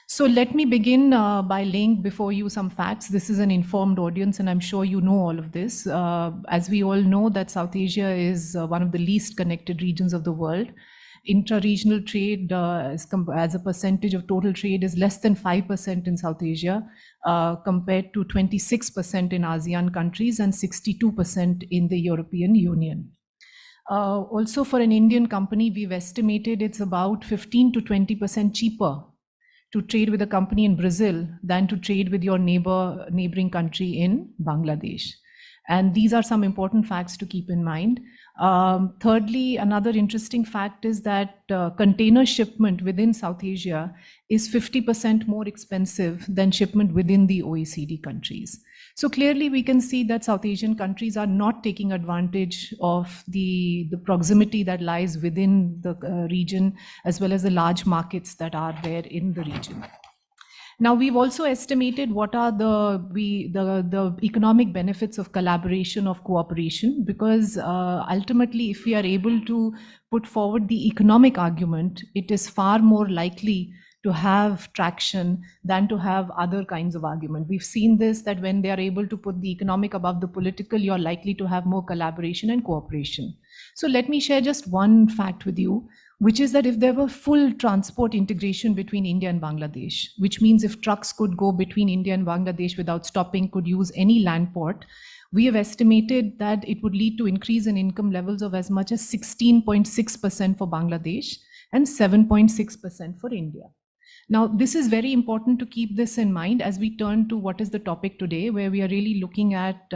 So let me begin by laying before you some facts. This is an informed audience, and I'm sure you know all of this. As we all know, that South Asia is one of the least connected regions of the world. Intra-regional trade as a percentage of total trade is less than 5% in South Asia, compared to 26% in ASEAN countries and 62% in the European Union. Also, for an Indian company, we've estimated it's about 15 to 20% cheaper to trade with a company in Brazil than to trade with your neighboring country in Bangladesh. And these are some important facts to keep in mind. Thirdly, another interesting fact is that container shipment within South Asia is 50% more expensive than shipment within the OECD countries. So clearly we can see that South Asian countries are not taking advantage of the proximity that lies within the region, as well as the large markets that are there in the region. Now, we've also estimated what are the economic benefits of collaboration, of cooperation, because ultimately, if we are able to put forward the economic argument, it is far more likely to have traction than to have other kinds of argument. We've seen this, that when they are able to put the economic above the political, you're likely to have more collaboration and cooperation. So let me share just one fact with you, which is that if there were full transport integration between India and Bangladesh, which means if trucks could go between India and Bangladesh without stopping, could use any land port, we have estimated that it would lead to increase in income levels of as much as 16.6% for Bangladesh and 7.6% for India. Now, this is very important to keep this in mind as we turn to what is the topic today, where we are really looking at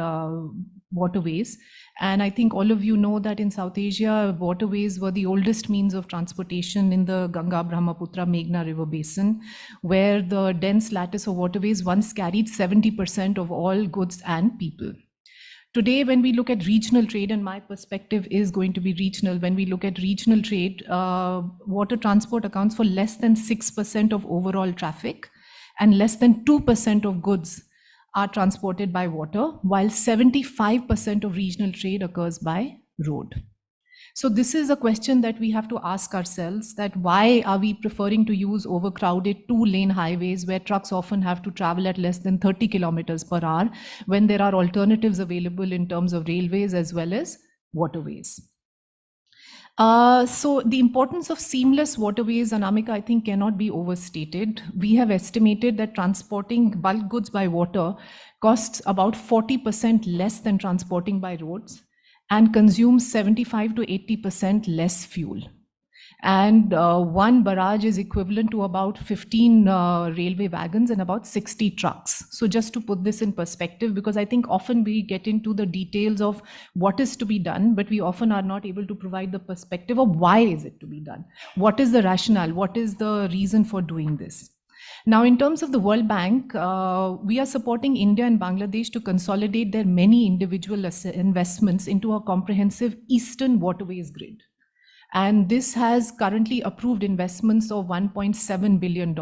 waterways. And I think all of you know that in South Asia, waterways were the oldest means of transportation in the Ganga, Brahmaputra, Meghna River Basin, where the dense lattice of waterways once carried 70% of all goods and people. Today, when we look at regional trade, and my perspective is going to be regional, when we look at regional trade, water transport accounts for less than 6% of overall traffic, and less than 2% of goods are transported by water, while 75% of regional trade occurs by road. So this is a question that we have to ask ourselves, that why are we preferring to use overcrowded 2-lane highways where trucks often have to travel at less than 30 kilometers per hour when there are alternatives available in terms of railways as well as waterways? So the importance of seamless waterways, Anamika, I think cannot be overstated. We have estimated that transporting bulk goods by water costs about 40% less than transporting by roads, and consumes 75 to 80% less fuel. And one barrage is equivalent to about 15 railway wagons and about 60 trucks. So just to put this in perspective, because I think often we get into the details of what is to be done, but we often are not able to provide the perspective of why is it to be done? What is the rationale? What is the reason for doing this? Now, in terms of the World Bank, we are supporting India and Bangladesh to consolidate their many individual investments into a comprehensive Eastern Waterways grid. And this has currently approved investments of $1.7 billion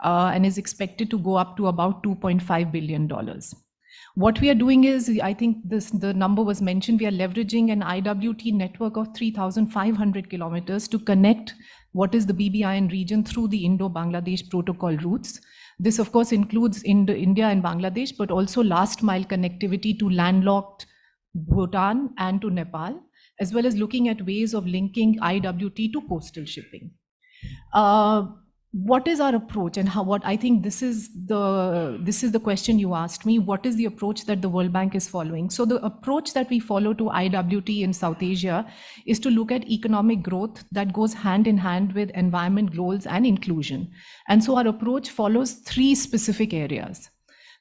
and is expected to go up to about $2.5 billion. What we are doing is, I think the number was mentioned, we are leveraging an IWT network of 3,500 kilometers to connect what is the BBIN region through the Indo-Bangladesh protocol routes. This, of course, includes India and Bangladesh, but also last mile connectivity to landlocked Bhutan and to Nepal, as well as looking at ways of linking IWT to coastal shipping. What is our approach, and what I think this is the question you asked me, what is the approach that the World Bank is following? So the approach that we follow to IWT in South Asia is to look at economic growth that goes hand in hand with environment goals and inclusion. And so our approach follows 3 specific areas.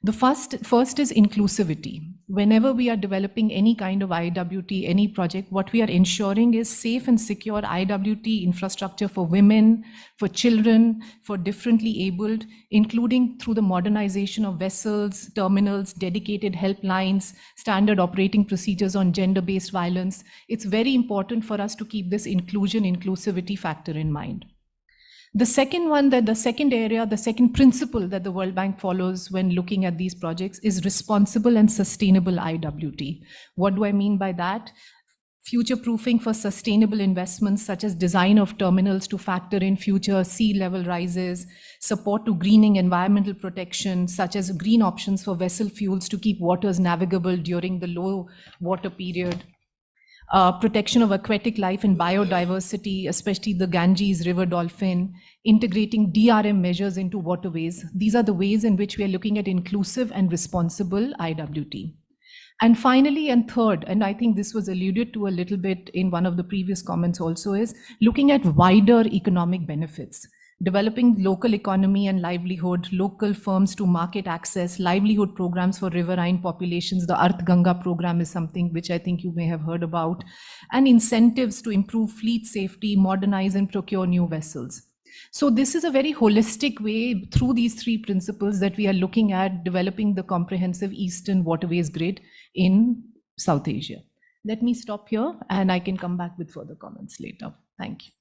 The first is inclusivity. Whenever we are developing any kind of IWT, any project, what we are ensuring is safe and secure IWT infrastructure for women, for children, for differently abled, including through the modernization of vessels, terminals, dedicated helplines, standard operating procedures on gender-based violence. It's very important for us to keep this inclusivity factor in mind. The second principle that the World Bank follows when looking at these projects is responsible and sustainable IWT. What do I mean by that? Future-proofing for sustainable investments such as design of terminals to factor in future sea level rises, support to greening environmental protection such as green options for vessel fuels to keep waters navigable during the low water period, protection of aquatic life and biodiversity, especially the Ganges river dolphin, integrating DRM measures into waterways. These are the ways in which we are looking at inclusive and responsible IWT. And finally, and third, and I think this was alluded to a little bit in one of the previous comments also, is looking at wider economic benefits. Developing local economy and livelihood, local firms to market access, livelihood programs for riverine populations. The Arth Ganga program is something which I think you may have heard about, and incentives to improve fleet safety, modernize and procure new vessels. So this is a very holistic way through these 3 principles that we are looking at developing the comprehensive Eastern Waterways grid in South Asia. Let me stop here and I can come back with further comments later. Thank you.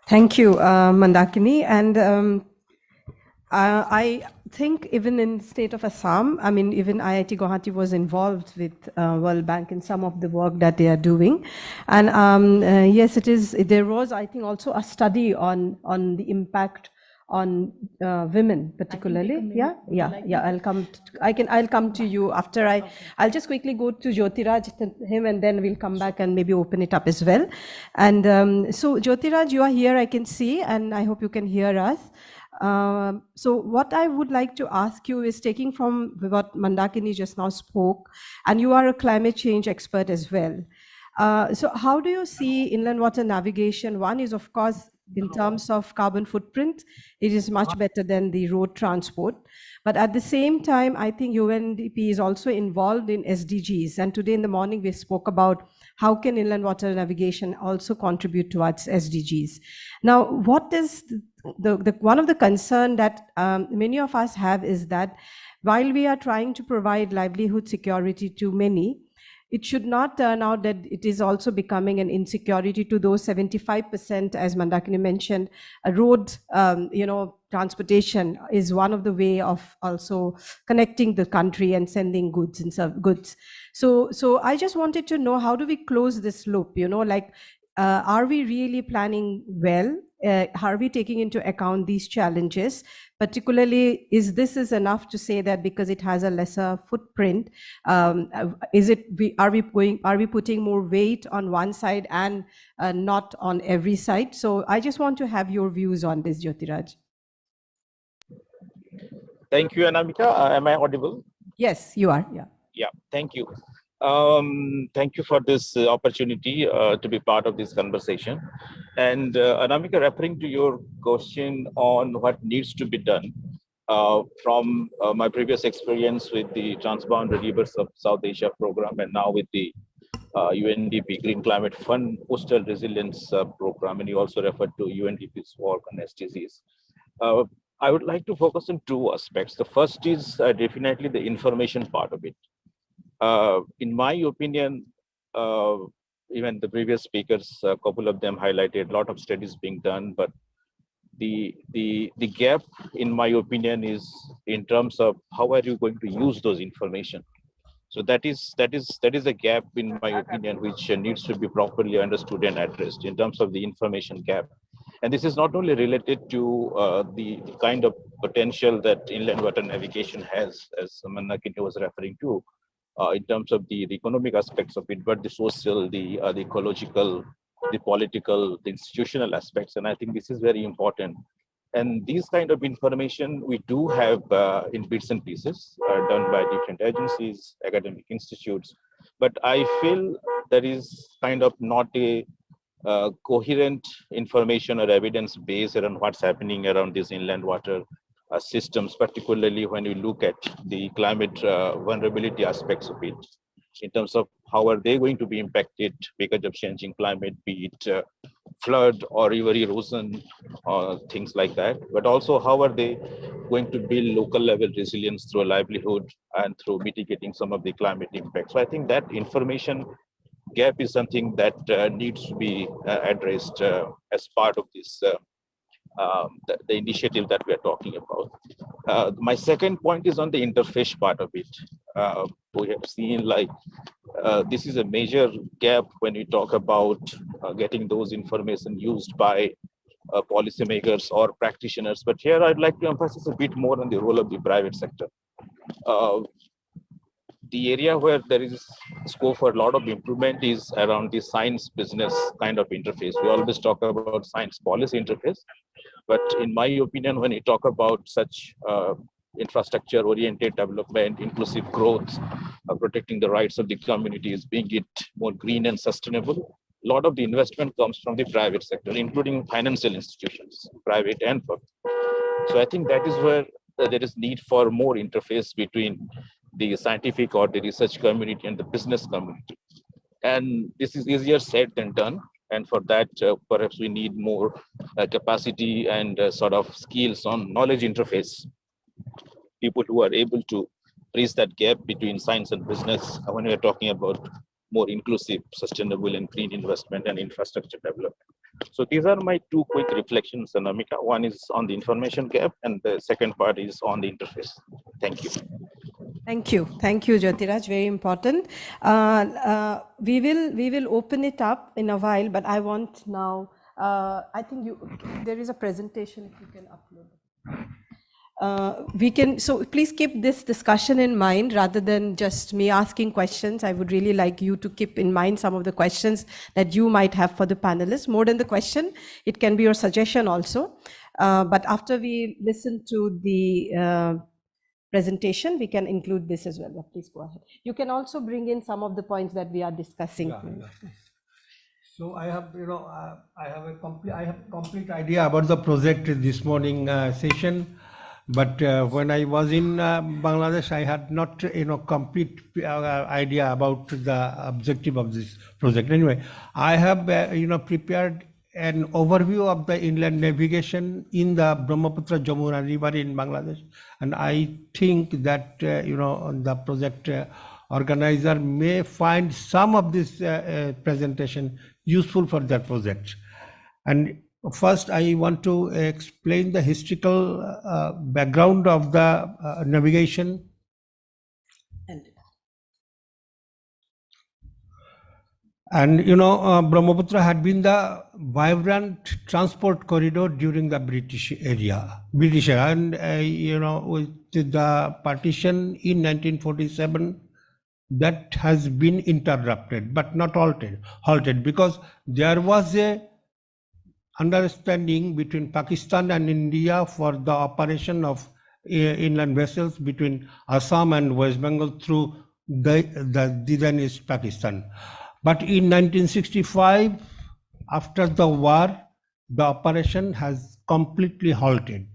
Thank you, Mandakini. And I think even in state of Assam, I mean, even IIT Guwahati was involved with World Bank in some of the work that they are doing. And yes, there was, I think, also a study on the impact on women particularly. I'll come to you after I'll just quickly go to Jyotiraj, him, and then we'll come back and maybe open it up as well. And so Jyotiraj, you are here, I can see, and I hope you can hear us. So what I would like to ask you is, taking from what Mandakini just now spoke, and you are a climate change expert as well. So how do you see inland water navigation? One is, of course, in terms of carbon footprint, it is much better than the road transport. But at the same time, I think UNDP is also involved in SDGs. And today in the morning, we spoke about how can inland water navigation also contribute towards SDGs. Now, what is the one of the concern that many of us have is that while we are trying to provide livelihood security to many, it should not turn out that it is also becoming an insecurity to those 75%, as Mandakini mentioned. A road, transportation is one of the way of also connecting the country and sending goods and goods. So I just wanted to know, how do we close this loop? Are we really planning well? Are we taking into account these challenges? Particularly, is this enough to say that because it has a lesser footprint, are we putting more weight on one side and not on every side? So I just want to have your views on this, Jyotiraj.
Thank you, Anamika. Am I audible?
Yes, you are. Yeah.
Yeah, thank you. Thank you for this opportunity to be part of this conversation. And Anamika, referring to your question on what needs to be done, from my previous experience with the Transboundary Rivers of South Asia program and now with the UNDP Green Climate Fund Coastal Resilience Program, and you also referred to UNDP's work on SDGs. I would like to focus on two aspects. The first is definitely the information part of it. In my opinion, even the previous speakers, a couple of them highlighted a lot of studies being done, but the gap, in my opinion, is in terms of how are you going to use those information. So that is a gap, in my opinion, which needs to be properly understood and addressed in terms of the information gap. And this is not only related to the kind of potential that inland water navigation has, as Mandakini was referring to, in terms of the economic aspects of it, but the social, the ecological, the political, the institutional aspects. And I think this is very important. And these kind of information we do have in bits and pieces done by different agencies, academic institutes. But I feel there is kind of not a coherent information or evidence base around what's happening around these inland water systems, particularly when you look at the climate vulnerability aspects of it, in terms of how are they going to be impacted because of changing climate, be it flood or river erosion or things like that, but also how are they going to build local level resilience through a livelihood and through mitigating some of the climate impacts. So I think that information gap is something that needs to be addressed as part of this the initiative that we are talking about. My second point is on the interface part of it. We have seen this is a major gap when we talk about getting those information used by policymakers or practitioners. But here I'd like to emphasize a bit more on the role of the private sector. The area where there is scope for a lot of improvement is around the science business kind of interface. We always talk about science policy interface, but in my opinion, when you talk about such infrastructure oriented development, inclusive growth, protecting the rights of the communities, being it more green and sustainable, a lot of the investment comes from the private sector, including financial institutions, private and public. So I think that is where there is need for more interface between the scientific or the research community and the business community. And this is easier said than done. And for that, perhaps we need more capacity and sort of skills on knowledge interface. People who are able to bridge that gap between science and business when we're talking about more inclusive, sustainable and green investment and infrastructure development. So these are my two quick reflections, Anamika. One is on the information gap and the second part is on the interface. Thank you.
Thank you, Jyotiraj. Very important. We will open it up in a while, but I want now. I think there is a presentation if you can upload. So please keep this discussion in mind rather than just me asking questions. I would really like you to keep in mind some of the questions that you might have for the panelists. More than the question, it can be your suggestion also. But after we listen to the presentation, we can include this as well. Please go ahead. You can also bring in some of the points that we are discussing.
So I have, I have complete idea about the project this morning session, but when I was in Bangladesh, I had not, complete idea about the objective of this project. Anyway, I have, prepared an overview of the inland navigation in the Brahmaputra Jamuna River in Bangladesh, and I think that the project organizer may find some of this presentation useful for their project. And first, I want to explain the historical background of the navigation. And Brahmaputra had been the vibrant transport corridor during the British era, and with the partition in 1947, that has been interrupted, but not halted, because there was a understanding between Pakistan and India for the operation of inland vessels between Assam and West Bengal through the then East Pakistan. But in 1965, after the war, the operation has completely halted.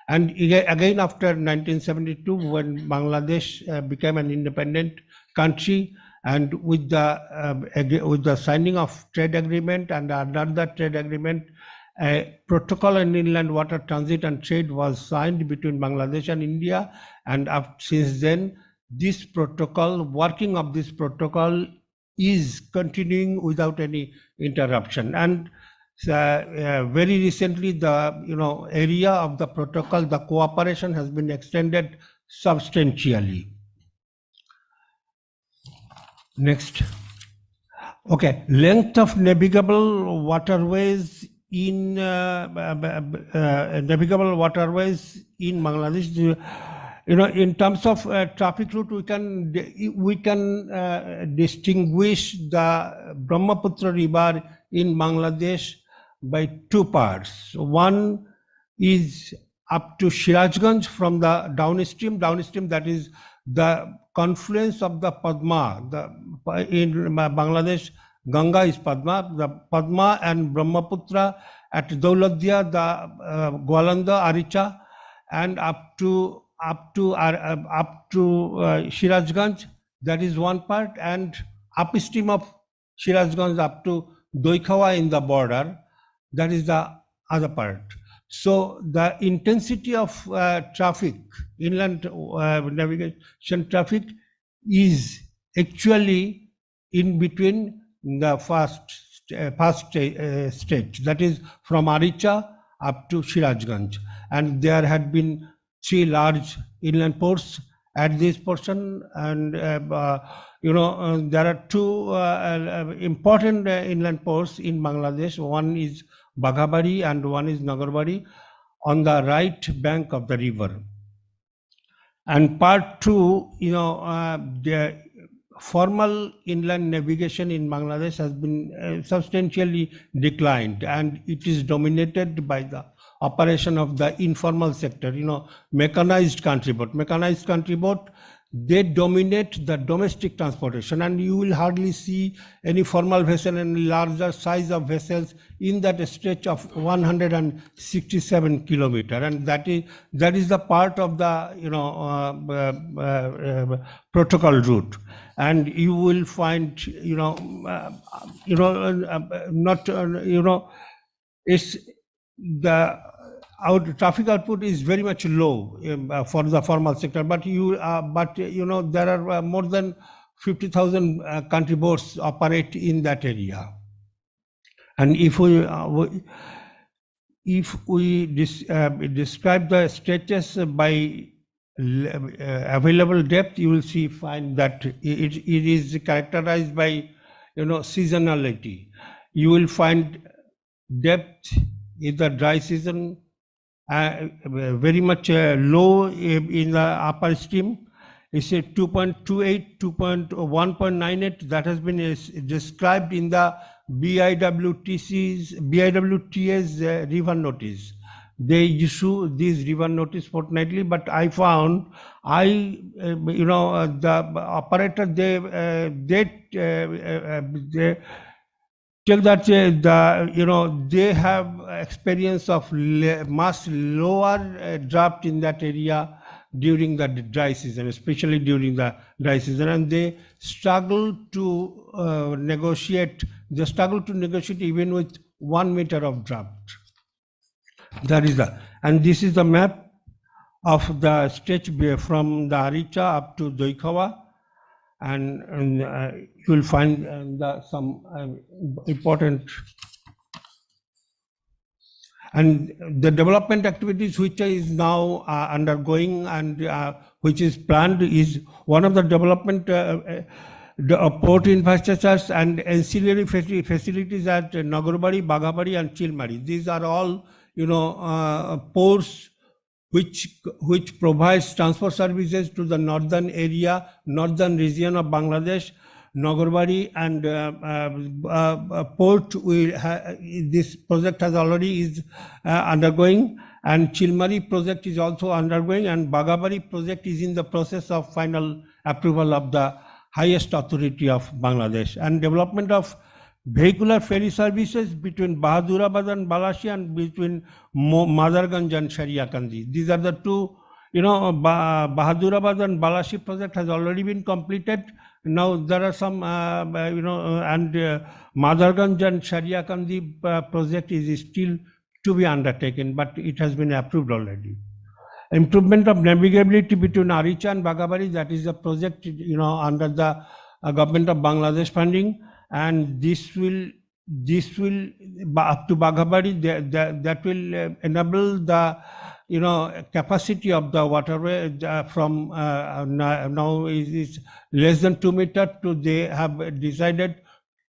And again, after 1972, when Bangladesh became an independent country, and with the signing of trade agreement and under the trade agreement, a protocol on inland water transit and trade was signed between Bangladesh and India. And since then, this protocol, working of this protocol is continuing without any interruption. And very recently, the area of the protocol, the cooperation has been extended substantially. Next. Okay, length of navigable waterways in Bangladesh. In terms of traffic route, we can distinguish the Brahmaputra River in Bangladesh by two parts. One is up to Sirajganj from the downstream, that is the confluence of the Padma. In Bangladesh, Ganga is Padma. The Padma and Brahmaputra at Dauladiyah, the Gwalanda, Aricha, and up to Sirajganj, that is one part, and upstream of Sirajganj up to Doikhawa in the border, that is the other part. So the intensity of traffic, inland navigation traffic, is actually in between the first stage, that is from Aricha up to Sirajganj, and there had been 3 large inland ports at this portion, and there are 2 important inland ports in Bangladesh. One is Baghabari and one is Nagarbari on the right bank of the river. And part 2, the formal inland navigation in Bangladesh has been substantially declined, and it is dominated by the operation of the informal sector, mechanized country boat, they dominate the domestic transportation, and you will hardly see any formal vessel and larger size of vessels in that stretch of 167 kilometer, and that is the part of the protocol route. And you will find it's our traffic output is very much low for the formal sector, but there are more than 50,000 country boats operate in that area. And if we describe the stretches by available depth, you will find that it is characterized by seasonality. You will find depth in the dry season very much low in the upper stream. It's a 2.28, 1.98 that has been described in the BIWTA's river notice. They issue these river notice fortnightly, but I found the operator they till that they have experience of much lower drought in that area during the dry season, especially during the dry season, and they struggle to negotiate. They struggle to negotiate even with 1 meter of drought. That is and this is the map of the stretch from the Aricha up to Doikawa, and you will find some important and the development activities which is now undergoing and which is planned is one of the development port infrastructures and ancillary facilities at Nagarbari, Bagabari and Chilmari. These are all ports which provides transport services to the northern region of Bangladesh. Nagarbari and port this project has already is undergoing, and Chilmari project is also undergoing, and Bagabari project is in the process of final approval of the highest authority of Bangladesh, and development of vehicular ferry services between Bahadurabad and Balashi and between Madarganj and Shariakandi. These are the two, Bahadurabad and Balashi project has already been completed. Now there are some, and Madarganj and Shariakandi project is still to be undertaken, but it has been approved already. Improvement of navigability between Aricha and Bagabari, that is a project, under the government of Bangladesh funding, and this will up to Bagabari, that will enable the capacity of the waterway from now is less than 2 meters to they have decided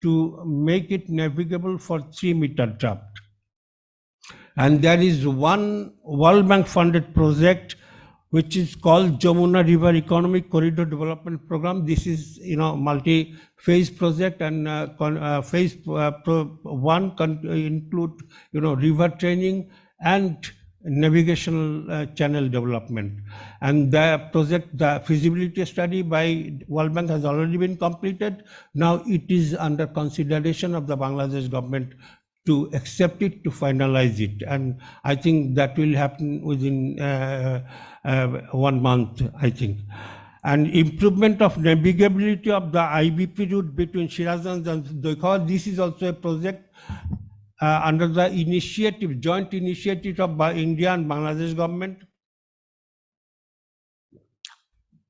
to make it navigable for 3 meter draft. And there is one World Bank funded project which is called Jamuna River Economic Corridor Development Program. This is multi-phase project, and phase one include river training and navigational channel development. And the project, the feasibility study by World Bank has already been completed. Now it is under consideration of the Bangladesh government to accept it, to finalize it, and I think that will happen within 1 month, I think. And improvement of navigability of the IBP route between Shirazganj and Doikawa. This is also a project under the joint initiative of India and Bangladesh government,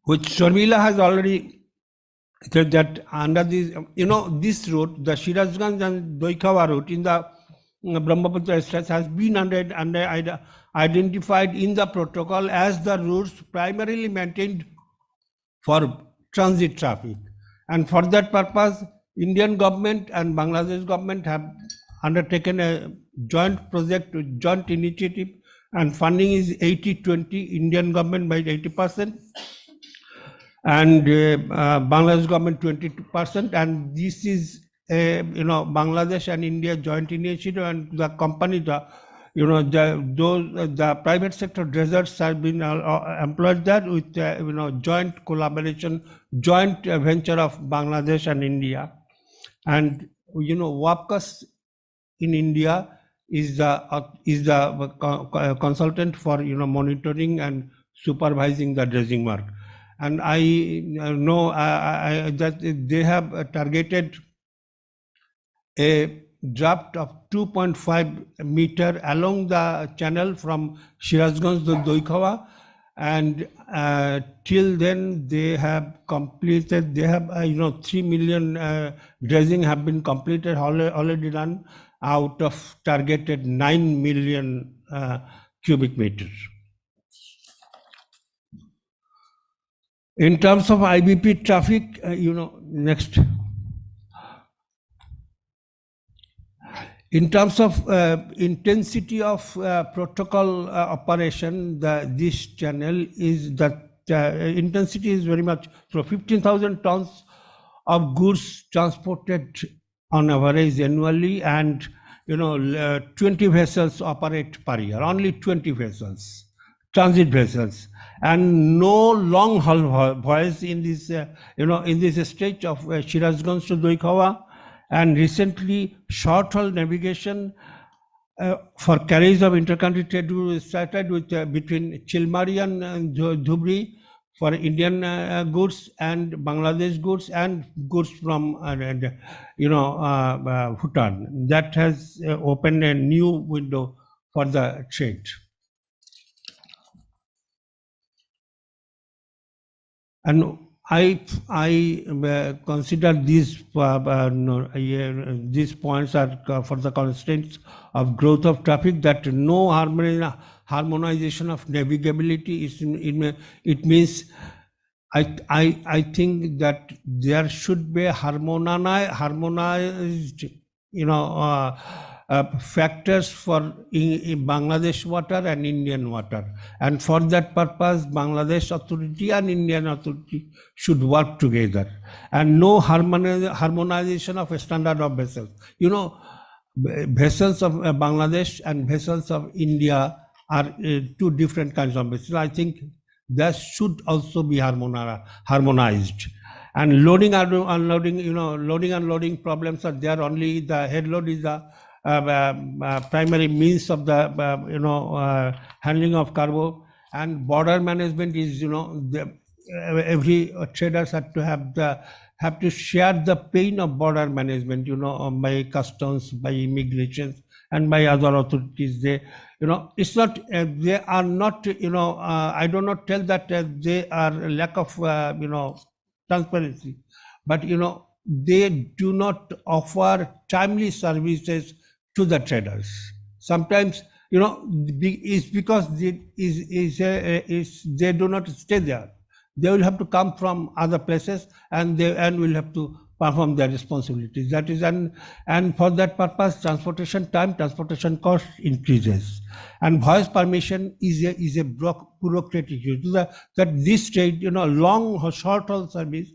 which Sharmila has already said that under this, this route, the Shirazganj and Doikawa route in the Brahmaputra stretch has been identified in the protocol as the routes primarily maintained for transit traffic. And for that purpose, Indian government and Bangladesh government have undertaken a joint project, joint initiative, and funding is 80-20, Indian government by 80%. And Bangladesh government 22%, and this is Bangladesh and India joint initiative, and the company, the private sector deserts have been employed there with joint collaboration, joint venture of Bangladesh and India. And WAPCAS in India is the consultant for monitoring and supervising the dredging work. And I know that they have targeted a draft of 2.5 meter along the channel from Shirazganj to Doikawa, and till then they have completed. They have 3 million dredging have been completed, already done out of targeted 9 million cubic meters. In terms of IBP traffic, next. In terms of intensity of protocol operation, this channel is intensity is very much, so 15,000 tons of goods transported on average annually, and 20 vessels operate per year, only 20 vessels, transit vessels, and no long haul voyage in this in this stretch of Shirazganj to Doikawa, and recently short-haul navigation for carriage of intercountry trade started with between Chilmari and Dhubri for Indian goods and Bangladesh goods and goods from Bhutan. That has opened a new window for the trade. And I consider these these points are for the constraints of growth of traffic, that no harmonization of navigability is it means I think that there should be harmonized factors for in Bangladesh water and Indian water, and for that purpose Bangladesh authority and Indian authority should work together, and no harmonization of a standard of vessels. Vessels of Bangladesh and vessels of India are two different kinds of vessels. I think that should also be harmonized. And loading and unloading, loading and loading problems are there. Only the head load is the primary means of the handling of cargo, and border management is every traders have to share the pain of border management, by customs, by immigration, and by other authorities. It's not they are not I do not tell that they are lack of transparency, but they do not offer timely services to the traders. Sometimes it's because they do not stay there. They will have to come from other places, and will have to perform their responsibilities. That is, and for that purpose, transportation time, transportation cost increases, and voyage permission is a bureaucratic issue. That this trade, long or short haul service,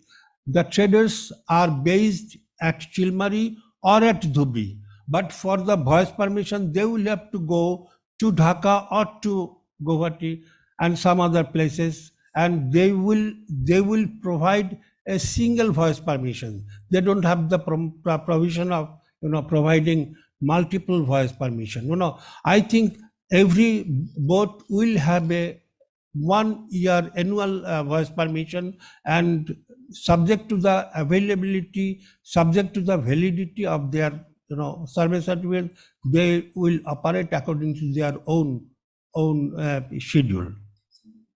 the traders are based at Chilmari or at Dhubri, but for the voyage permission, they will have to go to Dhaka or to Guwahati and some other places, and they will provide a single voyage permission. They don't have the provision of providing multiple voyage permission. I think every boat will have a 1 year annual voyage permission, and subject to the availability, subject to the validity of their service certificate, they will operate according to their own schedule.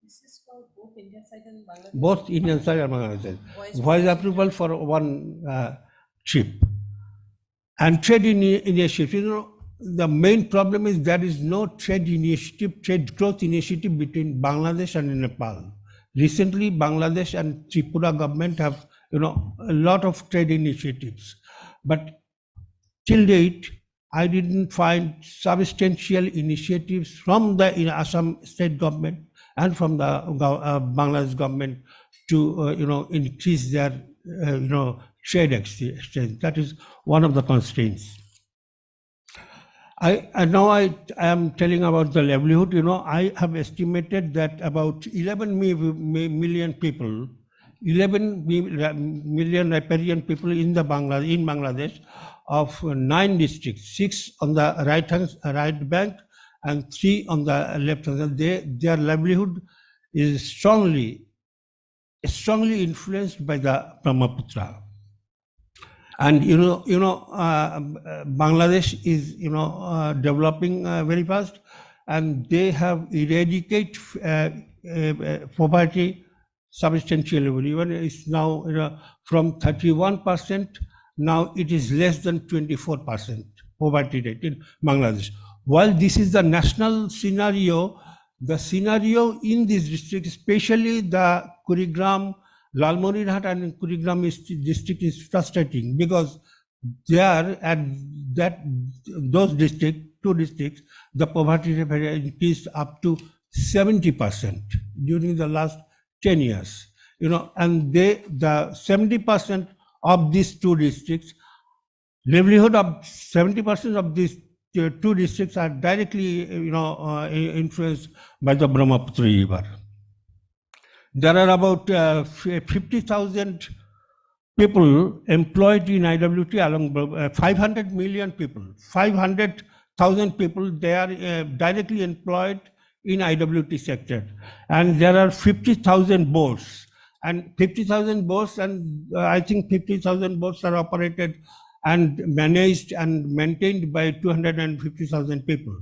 This is for both Indian side and Bangladesh.
Both Indian side and Bangladesh. Voyage approval for one ship. And trade initiative. The main problem is there is no trade growth initiative between Bangladesh and Nepal. Recently, Bangladesh and Tripura government have a lot of trade initiatives, but till date, I didn't find substantial initiatives from the Assam state government and from the Bangladesh government to increase their trade exchange. That is one of the constraints. I am telling about the livelihood. I have estimated that about 11 million people, 11 million riparian people in Bangladesh, of 9 districts, 6 on the right bank and 3 on the left hand. Their livelihood is strongly influenced by the Brahmaputra. And Bangladesh is developing very fast, and they have eradicated poverty substantially. Even it's now from 31%, now it is less than 24% poverty rate in Bangladesh. While this is the national scenario, the scenario in this district, especially the Kurigram, Lalmonirhat and Kurigram district, is frustrating, because there at those two districts, the poverty rate increased up to 70% during the last 10 years. And the 70% of these two districts, livelihood of 70% of these two districts are directly influenced by the Brahmaputra River. There are about 50,000 people employed in IWT along 500 million people, 500,000 people, they are directly employed in IWT sector. And there are 50,000 boats and 50,000 boats, and I think 50,000 boats are operated and managed and maintained by 250,000 people.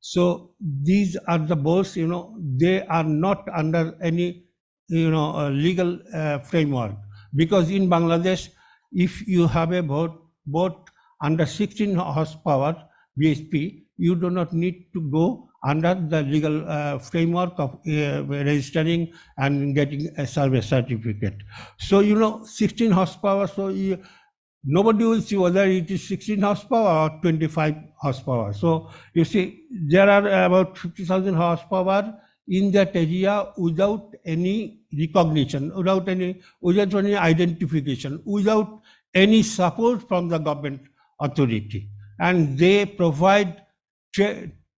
So these are the boats, they are not under any, legal framework. Because in Bangladesh, if you have a boat under 16 horsepower BHP, you do not need to go under the legal framework of registering and getting a service certificate. So, 16 horsepower, so nobody will see whether it is 16 horsepower or 25 horsepower. So you see, there are about 50,000 horsepower in that area without any recognition, without any identification, without any support from the government authority. And they provide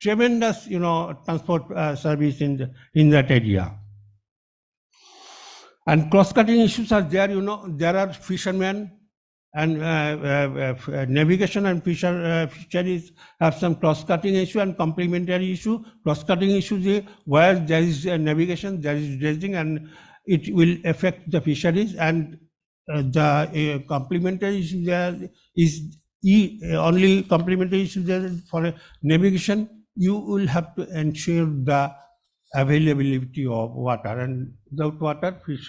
tremendous, transport service in that area. And cross-cutting issues are there, there are fishermen, and navigation and fisheries have some cross-cutting issue and complementary issue. Cross-cutting issues where there is navigation, there is dredging, and it will affect the fisheries. And the complementary issue there is only complementary issue there for navigation. You will have to ensure the availability of water, and without water, fish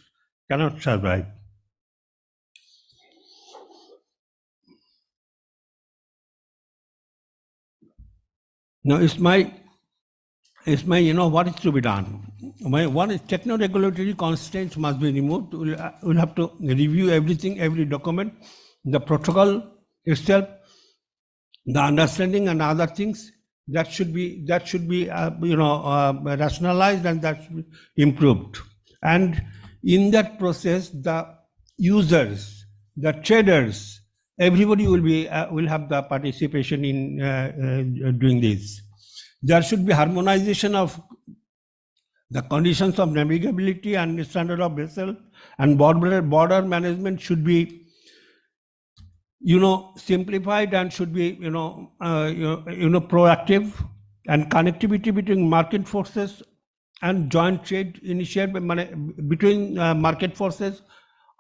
cannot survive. Now, it's my, what is to be done? One is techno-regulatory constraints must be removed. We'll have to review everything, every document, the protocol itself, the understanding and other things that should be rationalized, and that should be improved. And in that process, the users, the traders, everybody will have the participation in doing this. There should be harmonization of the conditions of navigability and standard of vessel, and border management should be simplified and should be proactive, and connectivity between market forces and joint trade initiative between market forces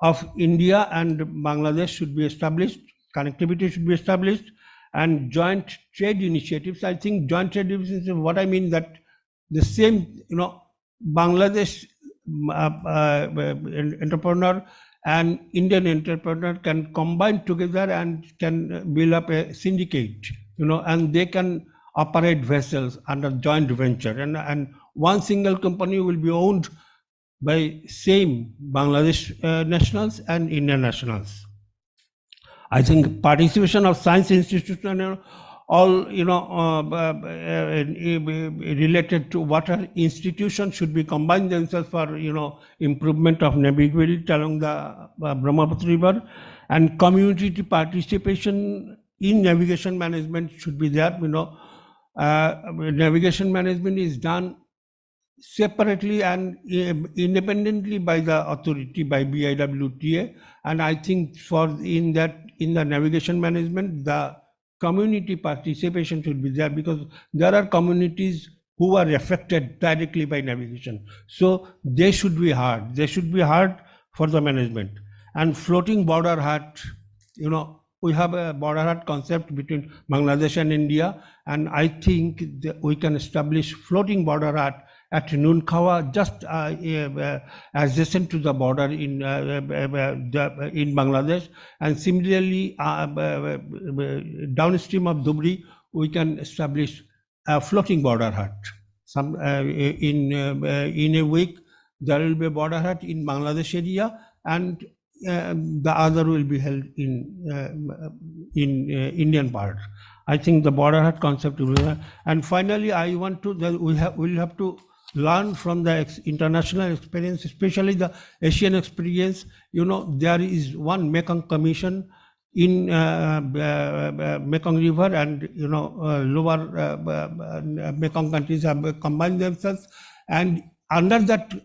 of India and Bangladesh should be established. Connectivity should be established, and joint trade initiatives. I think joint trade initiatives, what I mean that the same, Bangladesh entrepreneur and Indian entrepreneur can combine together and can build up a syndicate, and they can operate vessels under joint venture, and one single company will be owned by same Bangladesh nationals and Indian nationals. I think participation of science institutions, all related to water institutions should be combined themselves for improvement of navigability along the Brahmaputra River, and community participation in navigation management should be there. Navigation management is done separately and independently by the authority, by BIWTA, and I think in the navigation management, the community participation should be there, because there are communities who are affected directly by navigation. So they should be heard. They should be heard for the management. And floating border hut, we have a border hut concept between Bangladesh and India, and I think we can establish floating border hut at Nunkawa, just adjacent to the border in Bangladesh, and similarly downstream of Dhubri, we can establish a floating border hut. In a week there will be a border hut in Bangladesh area, and the other will be held in Indian part. I think the border hut concept will be there. And finally, I want to we'll have to learn from the international experience, especially the Asian experience. There is one Mekong Commission in Mekong River, and lower Mekong countries have combined themselves, and under that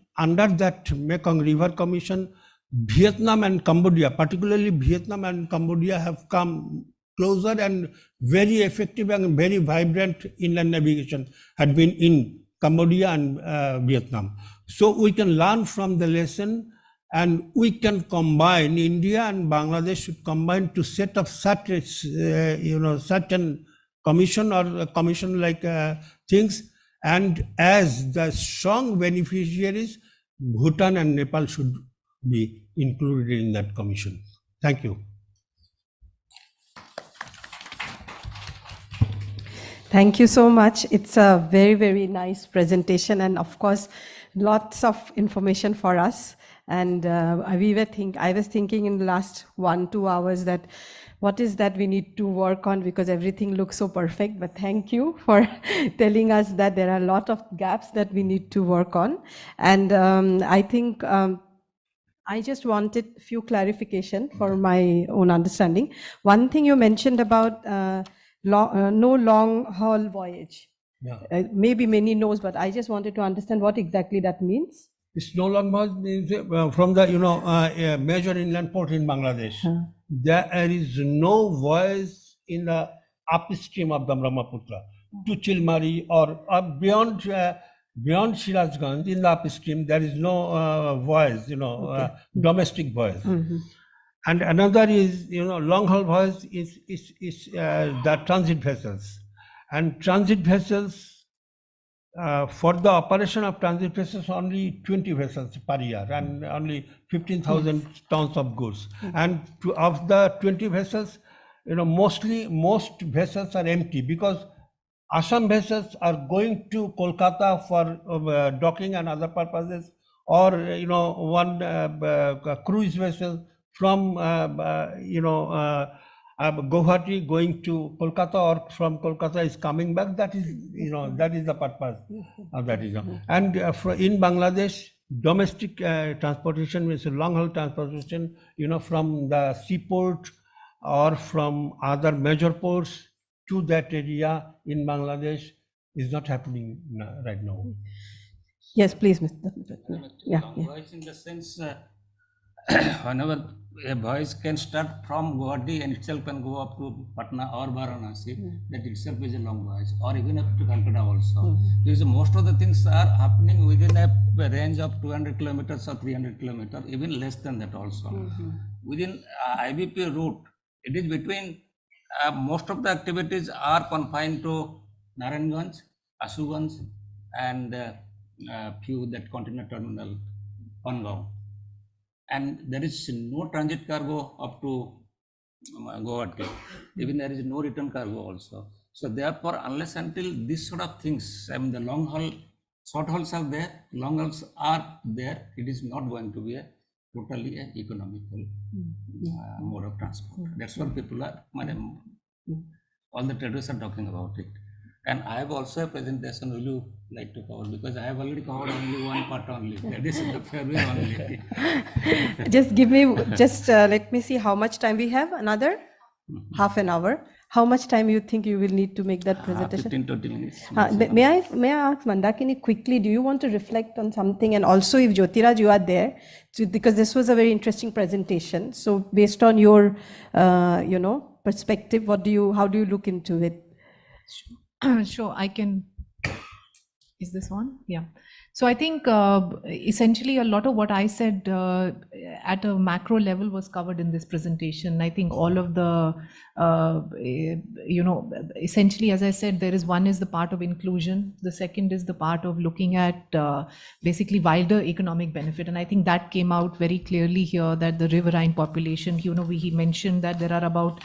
Mekong River Commission, Vietnam and Cambodia, particularly Vietnam and Cambodia, have come closer, and very effective and very vibrant inland navigation had been in Cambodia and Vietnam. So we can learn from the lesson, and we can combine. India and Bangladesh should combine to set up such certain commission or a commission like things. And as the strong beneficiaries, Bhutan and Nepal should be included in that commission. Thank you.
Thank you so much. It's a very, very nice presentation, and of course, lots of information for us. And I was thinking in the last 1-2 hours that what is that we need to work on, because everything looks so perfect. But thank you for telling us that there are a lot of gaps that we need to work on. And I think I just wanted a few clarification for my own understanding. One thing you mentioned about no long haul voyage.
Yeah.
Maybe many knows, but I just wanted to understand what exactly that means.
It's no longer from the major inland port in Bangladesh. There is no voice in the upstream of the Brahmaputra to Chilmari or beyond Shirazganj in the upstream. There is no voice, domestic voice. And another is, long haul voice is the transit vessels, and transit vessels. For the operation of transit vessels, only 20 vessels per year and only 15,000 tons of goods. And of the 20 vessels, most vessels are empty, because Assam vessels are going to Kolkata for docking and other purposes, or one cruise vessel from Guwahati going to Kolkata, or from Kolkata is coming back. That is the purpose of that. And in Bangladesh, domestic transportation means long haul transportation, from the seaport or from other major ports to that area in Bangladesh is not happening right now.
Yes, please, Mr. Yeah.
Voice in the sense, whenever a voice can start from Guwahati and itself can go up to Patna or Varanasi, that itself is a long voice, or even up to Calcutta also. Because most of the things are happening within a range of 200 kilometers or 300 kilometers, even less than that also. Within IBP route, it is between, most of the activities are confined to Narayanganj, Asuganj, and few that container terminal, Pangaon. And there is no transit cargo up to Guwahati. Even there is no return cargo also. So therefore, unless until this sort of things, the long haul, short hauls are there, long hauls are there, it is not going to be a totally economical mode of transport. That's what people are, all the traders are talking about it. And I have also a presentation. Will you like to cover? Because I have already covered only one part only. That is the fairway only.
Let me see how much time we have. Another half an hour. How much time you think you will need to make that presentation?
15-20 minutes.
May I ask Mandakini quickly, do you want to reflect on something? And also if Jyotiraj, you are there, because this was a very interesting presentation. So based on your, perspective, how do you look into it?
Sure, I can. Is this on? Yeah. So I think essentially a lot of what I said at a macro level was covered in this presentation. I think all of the, essentially, as I said, one is the part of inclusion. The second is the part of looking at basically wider economic benefit. And I think that came out very clearly here, that the riverine population, he mentioned that there are about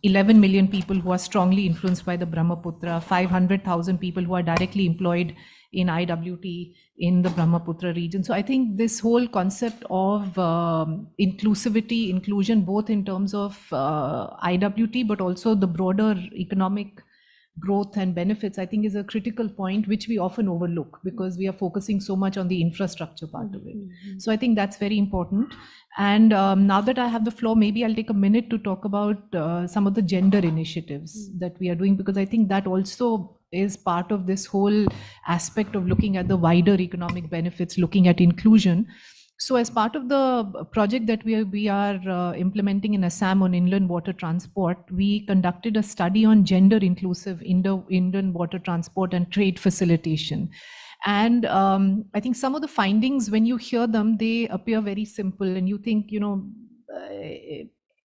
11 million people who are strongly influenced by the Brahmaputra, 500,000 people who are directly employed in IWT in the Brahmaputra region. So I think this whole concept of inclusion, both in terms of IWT, but also the broader economic growth and benefits, I think is a critical point which we often overlook because we are focusing so much on the infrastructure part of it. So I think that's very important. And now that I have the floor, maybe I'll take a minute to talk about some of the gender initiatives that we are doing, because I think that also is part of this whole aspect of looking at the wider economic benefits, looking at inclusion. So as part of the project that we are implementing in Assam on inland water transport, we conducted a study on gender inclusive inland water transport and trade facilitation. And I think some of the findings, when you hear them, they appear very simple and you think,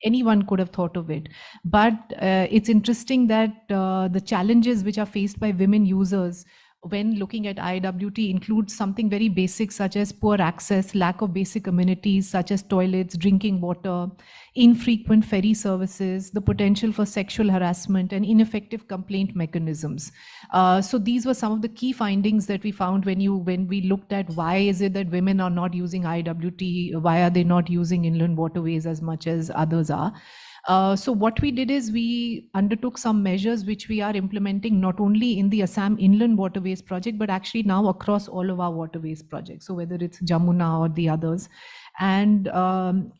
anyone could have thought of it. But it's interesting that the challenges which are faced by women users when looking at IWT includes something very basic such as poor access, lack of basic amenities such as toilets, drinking water, infrequent ferry services, the potential for sexual harassment and ineffective complaint mechanisms. So these were some of the key findings that we found when we looked at why is it that women are not using IWT, why are they not using inland waterways as much as others are. So what we did is we undertook some measures which we are implementing not only in the Assam Inland Waterways project, but actually now across all of our waterways projects. So whether it's Jamuna or the others. And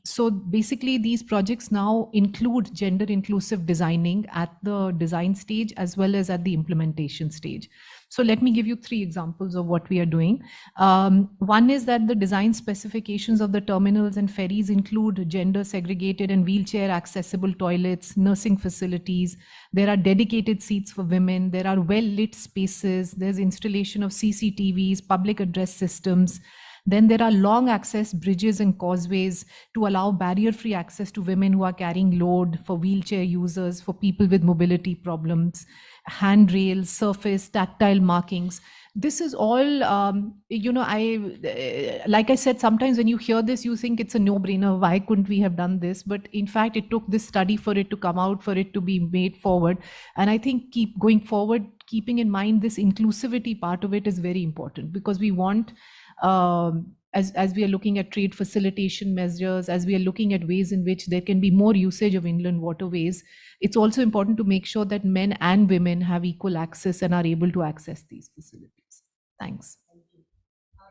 so basically these projects now include gender inclusive designing at the design stage as well as at the implementation stage. So let me give you 3 examples of what we are doing. One is that the design specifications of the terminals and ferries include gender segregated and wheelchair accessible toilets, nursing facilities. There are dedicated seats for women. There are well-lit spaces. There's installation of CCTVs, public address systems. Then there are long access bridges and causeways to allow barrier-free access to women who are carrying load, for wheelchair users, for people with mobility problems, handrails, surface, tactile markings. This is all, like I said, sometimes when you hear this, you think it's a no-brainer. Why couldn't we have done this? But in fact, it took this study for it to come out, for it to be made forward. And I think keep going forward, keeping in mind this inclusivity part of it is very important because we want, as we are looking at trade facilitation measures, as we are looking at ways in which there can be more usage of inland waterways, it's also important to make sure that men and women have equal access and are able to access these facilities. Thanks.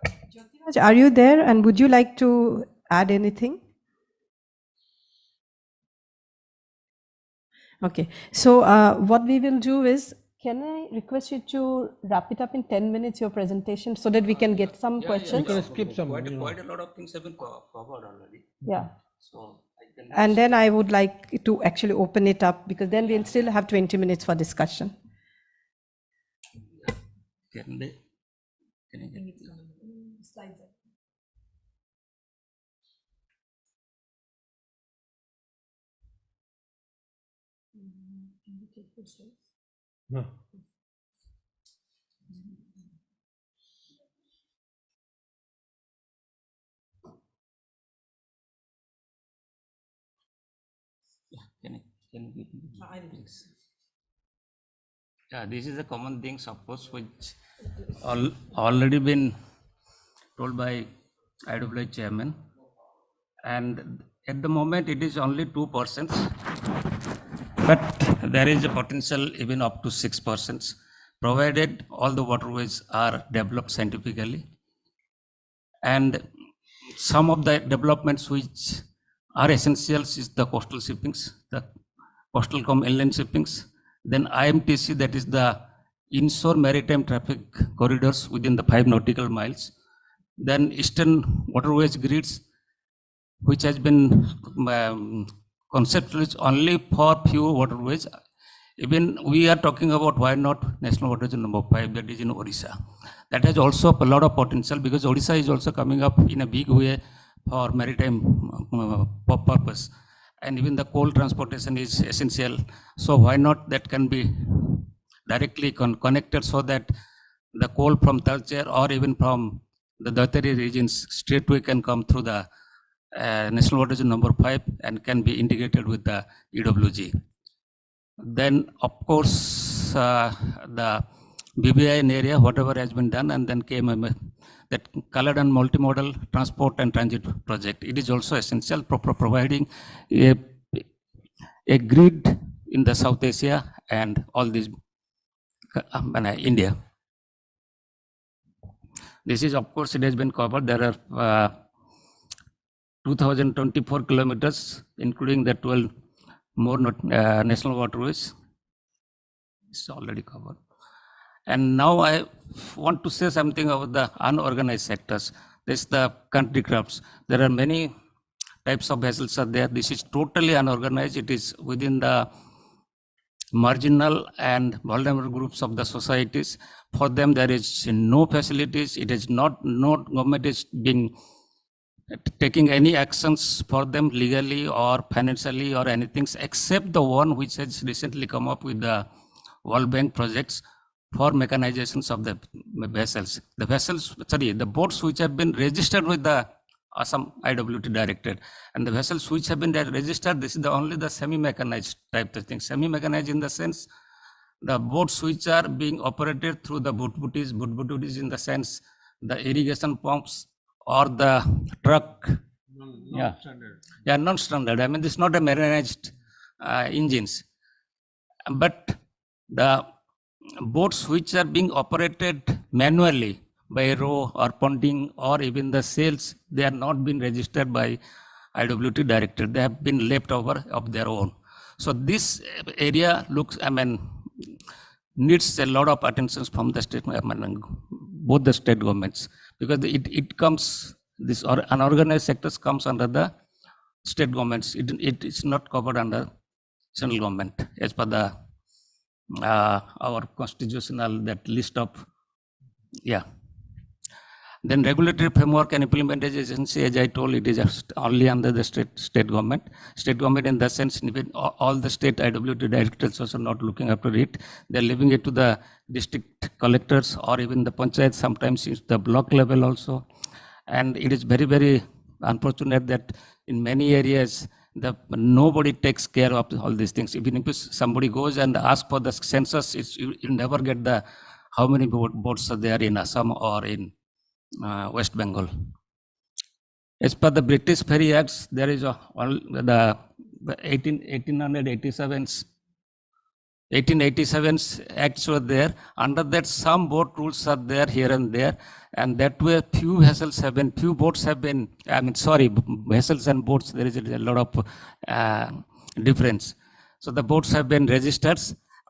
Jyotiraj, are you there and would you like to add anything? Okay, so what we will do is, can I request you to wrap it up in 10 minutes, your presentation, so that we can get some questions?
You can skip some.
Quite a lot of things have been covered already.
Yeah.
So I can
And then I would like to actually open it up because then we'll still have 20 minutes for discussion.
can they can I get
Slides.
No.
can you give me, please? Yeah, this is a common thing, suppose, which already been told by IWA chairman, and at the moment it is only 2%, but there is a potential even up to 6%, provided all the waterways are developed scientifically. And some of the developments which are essentials is the coastal shippings, the coastal inland shippings, then IMTC, that is the inshore maritime traffic corridors within the 5 nautical miles, then eastern waterways grids, which has been conceptualized only for few waterways. Even we are talking about why not National Waterway number 5, that is in Odisha. That has also a lot of potential because Odisha is also coming up in a big way for maritime purpose. And even the coal transportation is essential. So why not that can be directly connected so that the coal from Talcher or even from the Dattari regions straightway can come through the National Waterway number 5 and can be integrated with the EWG. Then, of course, the BBIN area, whatever has been done, and then came that colored and multimodal transport and transit project. It is also essential for providing a grid in the South Asia and all these India. This is, of course, it has been covered. There are 2024 kilometers, including the 12 more national waterways. It's already covered. And now I want to say something about the unorganized sectors. This is the country crafts. There are many types of vessels are there. This is totally unorganized. It is within the marginal and vulnerable groups of the societies. For them, there is no facilities. It is not government is being taking any actions for them legally or financially or anything, except the one which has recently come up with the World Bank projects for mechanizations of the vessels. The boats which have been registered with the Assam IWT directed, and the vessels which have been registered, this is only the semi-mechanized type of thing. Semi-mechanized in the sense, the boats which are being operated through the butbutis in the sense, the irrigation pumps or the truck. Non-standard. I mean, this is not a mechanized engines, but the boats which are being operated manually by row or ponding or even the sails, they are not been registered by IWT director. They have been left over of their own. So this area needs a lot of attention from the state, both the state governments, because it comes, this or unorganized sectors comes under the state governments. It is not covered under central government as per the our constitutional that list of Then regulatory framework and implementation agency, as I told, it is only under the state government. State government in the sense, even all the state IWT directors also not looking after it. They're leaving it to the district collectors or even the panchayat, sometimes it's the block level also. And it is very, very unfortunate that in many areas, nobody takes care of all these things. Even if somebody goes and asks for the census, you never get the how many boats are there in Assam or in West Bengal. As per the British Ferry Acts, there is the 1887 acts were there. Under that, some boat rules are there here and there, and that way vessels and boats, there is a lot of difference. So the boats have been registered,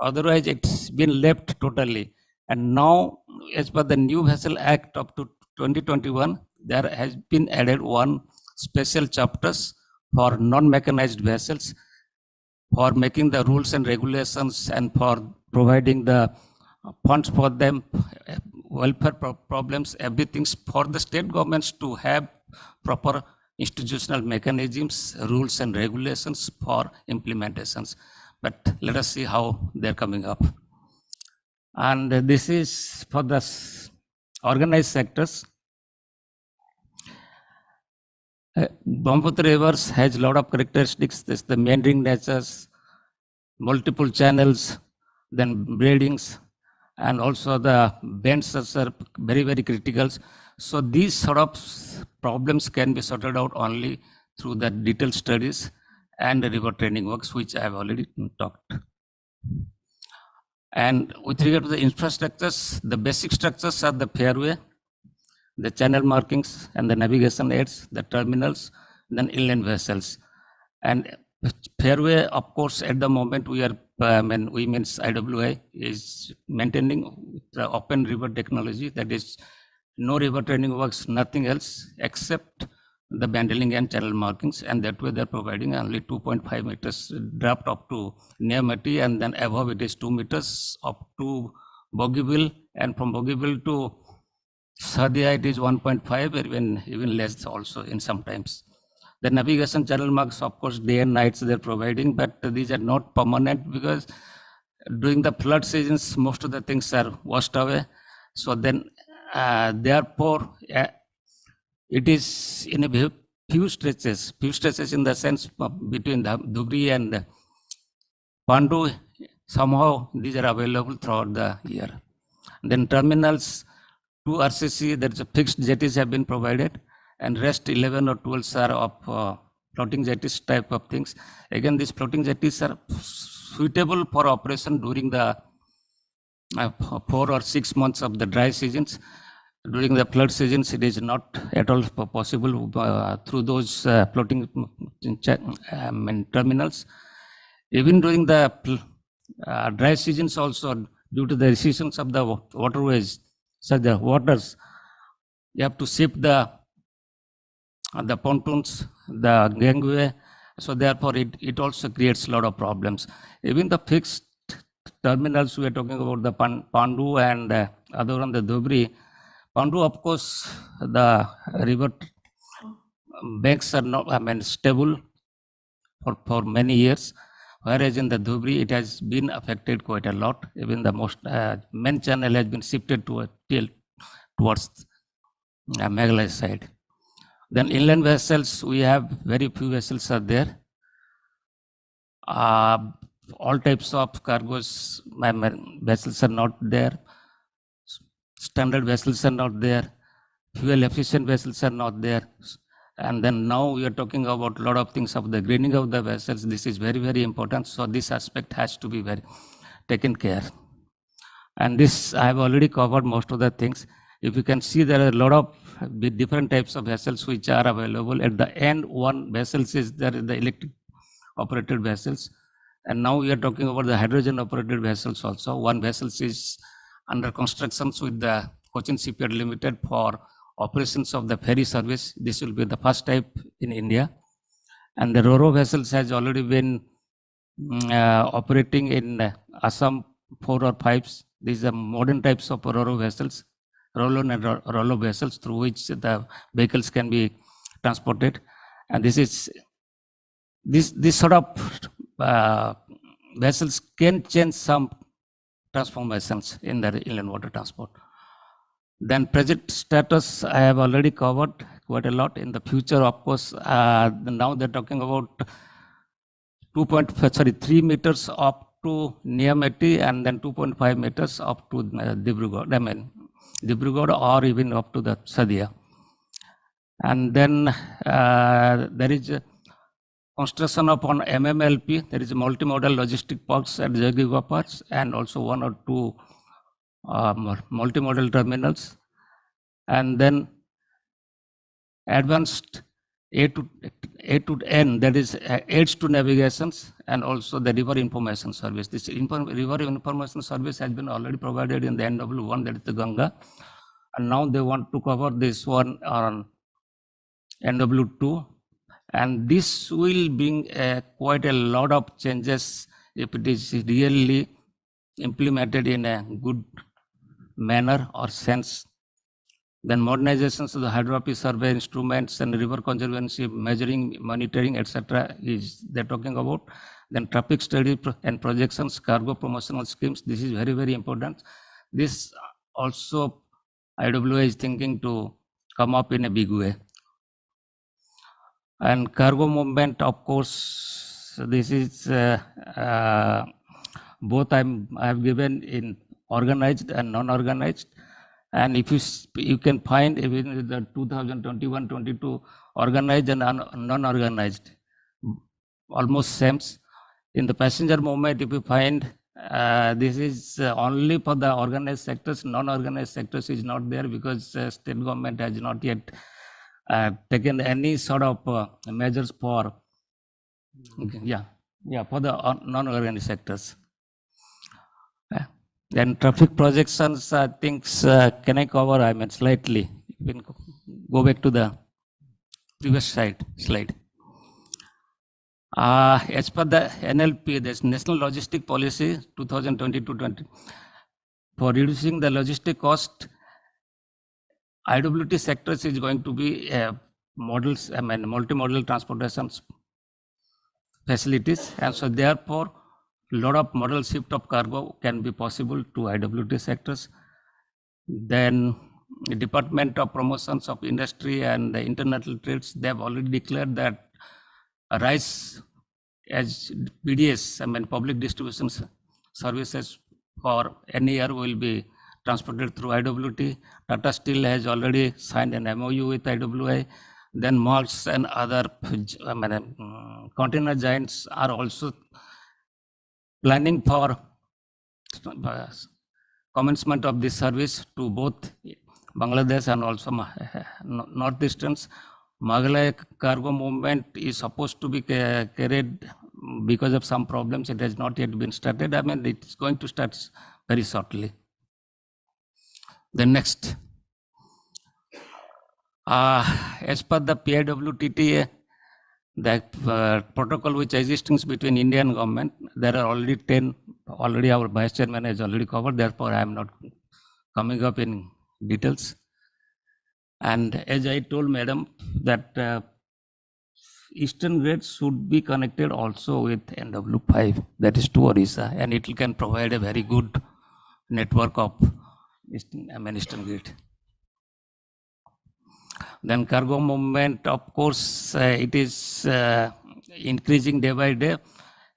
otherwise it's been left totally. And now, as per the new Vessel Act up to 2021, there has been added one special chapters for non-mechanized vessels, for making the rules and regulations and for providing the funds for them, welfare problems, everything for the state governments to have proper institutional mechanisms, rules and regulations for implementations. But let us see how they're coming up. And this is for the organized sectors. Brahmaputra rivers has a lot of characteristics. This the meandering natures, multiple channels, then braidings, and also the bends are very, very critical. So these sort of problems can be sorted out only through the detailed studies and the river training works, which I have already talked. And with regard to the infrastructures, the basic structures are the fairway, the channel markings and the navigation aids, the terminals, then inland vessels. And fairway, of course, at the moment we are, IWI is maintaining the open river technology, that is no river training works, nothing else except the bandling and channel markings, and that way they're providing only 2.5 meters draft up to Neamati, and then above it is 2 meters up to Bogeyville, and from Bogeyville to Sadia it is 1.5, even less also in sometimes. The navigation channel marks, of course, day and nights they're providing, but these are not permanent because during the flood seasons, most of the things are washed away. So then, therefore, it is in a few stretches in the sense between the Dhubri and Pandu, somehow these are available throughout the year. Then terminals, 2 RCC, there is a fixed jetties have been provided, and rest 11 or 12 are of floating jetties type of things. Again, these floating jetties are suitable for operation during the 4 or 6 months of the dry seasons. During the flood seasons, it is not at all possible through those floating terminals. Even during the dry seasons also, due to the recessions of the waterways, such the waters, you have to shift the the pontoons, the gangway. So therefore, it also creates a lot of problems. Even the fixed terminals, we are talking about the Pandu and other one, the Dhubri. Pandu, of course, the river banks are not, stable for many years, whereas in the Dhubri, it has been affected quite a lot. Even the most main channel has been shifted towards Meghalaya side. Then inland vessels, we have very few vessels are there. All types of cargoes, vessels are not there. Standard vessels are not there. Fuel efficient vessels are not there. And then now we are talking about a lot of things of the greening of the vessels. This is very, very important. So this aspect has to be very taken care. And this, I have already covered most of the things. If you can see, there are a lot of different types of vessels which are available. At the end, one vessels is there, the electric operated vessels. And now we are talking about the hydrogen operated vessels also. One vessel is under construction with the Cochin Shipyard Limited for operations of the ferry service. This will be the first type in India. And the Ro-Ro vessels has already been operating in Assam 4 or 5. These are modern types of Ro-Ro vessels, Roll-on and Roll-off vessels through which the vehicles can be transported. And this sort of vessels can change some transformations in the inland water transport. Then project status, I have already covered quite a lot. In the future, of course, now they're talking about 3 meters up to Niyamati and then 2.5 meters up to Dibrugarh, Dibrugarh or even up to the Sadia. And then there is a construction upon MMLP. There is a multimodal logistic parks at Jagdiwa Parks and also 1 or 2 multimodal terminals. And then advanced A to N, that is aids to navigations, and also the river information service. This river information service has been already provided in the NW1, that is the Ganga. And now they want to cover this one on NW2. And this will bring quite a lot of changes if it is really implemented in a good manner or sense. Then modernizations of the hydrography survey instruments and river conservancy measuring, monitoring, etc. is they're talking about. Then traffic study and projections, cargo promotional schemes. This is very, very important. This also IWA is thinking to come up in a big way. And cargo movement, of course, this is both I have given in organized and non-organized. And if you can find even the 2021-22 organized and non-organized, almost same. In the passenger movement, if you find this is only for the organized sectors, non-organized sectors is not there because state government has not yet taken any sort of measures for for the non-organized sectors. Then traffic projections things can I cover? I mean slightly. You can go back to the previous slide. As per the NLP, there's National Logistic Policy 2022-20. For reducing the logistic cost, IWT sectors is going to be multimodal transportation facilities, and so therefore a lot of modal shift of cargo can be possible to IWT sectors. Then the Department of Promotions of Industry and the International Trades, they have already declared that rice as PDS, public distribution services for any year will be transported through IWT. Tata Steel has already signed an MOU with IWA. Then malls and other container giants are also planning for commencement of this service to both Bangladesh and also northeasterns. Meghalaya cargo movement is supposed to be carried because of some problems. It has not yet been started. It's going to start very shortly. The next. As per the PIWTTA, the protocol which exists between Indian government, there are already 10, already our vice chairman has already covered, therefore I am not coming up in details. And as I told madam that eastern grade should be connected also with NW5, that is to Orissa, and it can provide a very good network of eastern grade. Then cargo movement, of course, it is increasing day by day.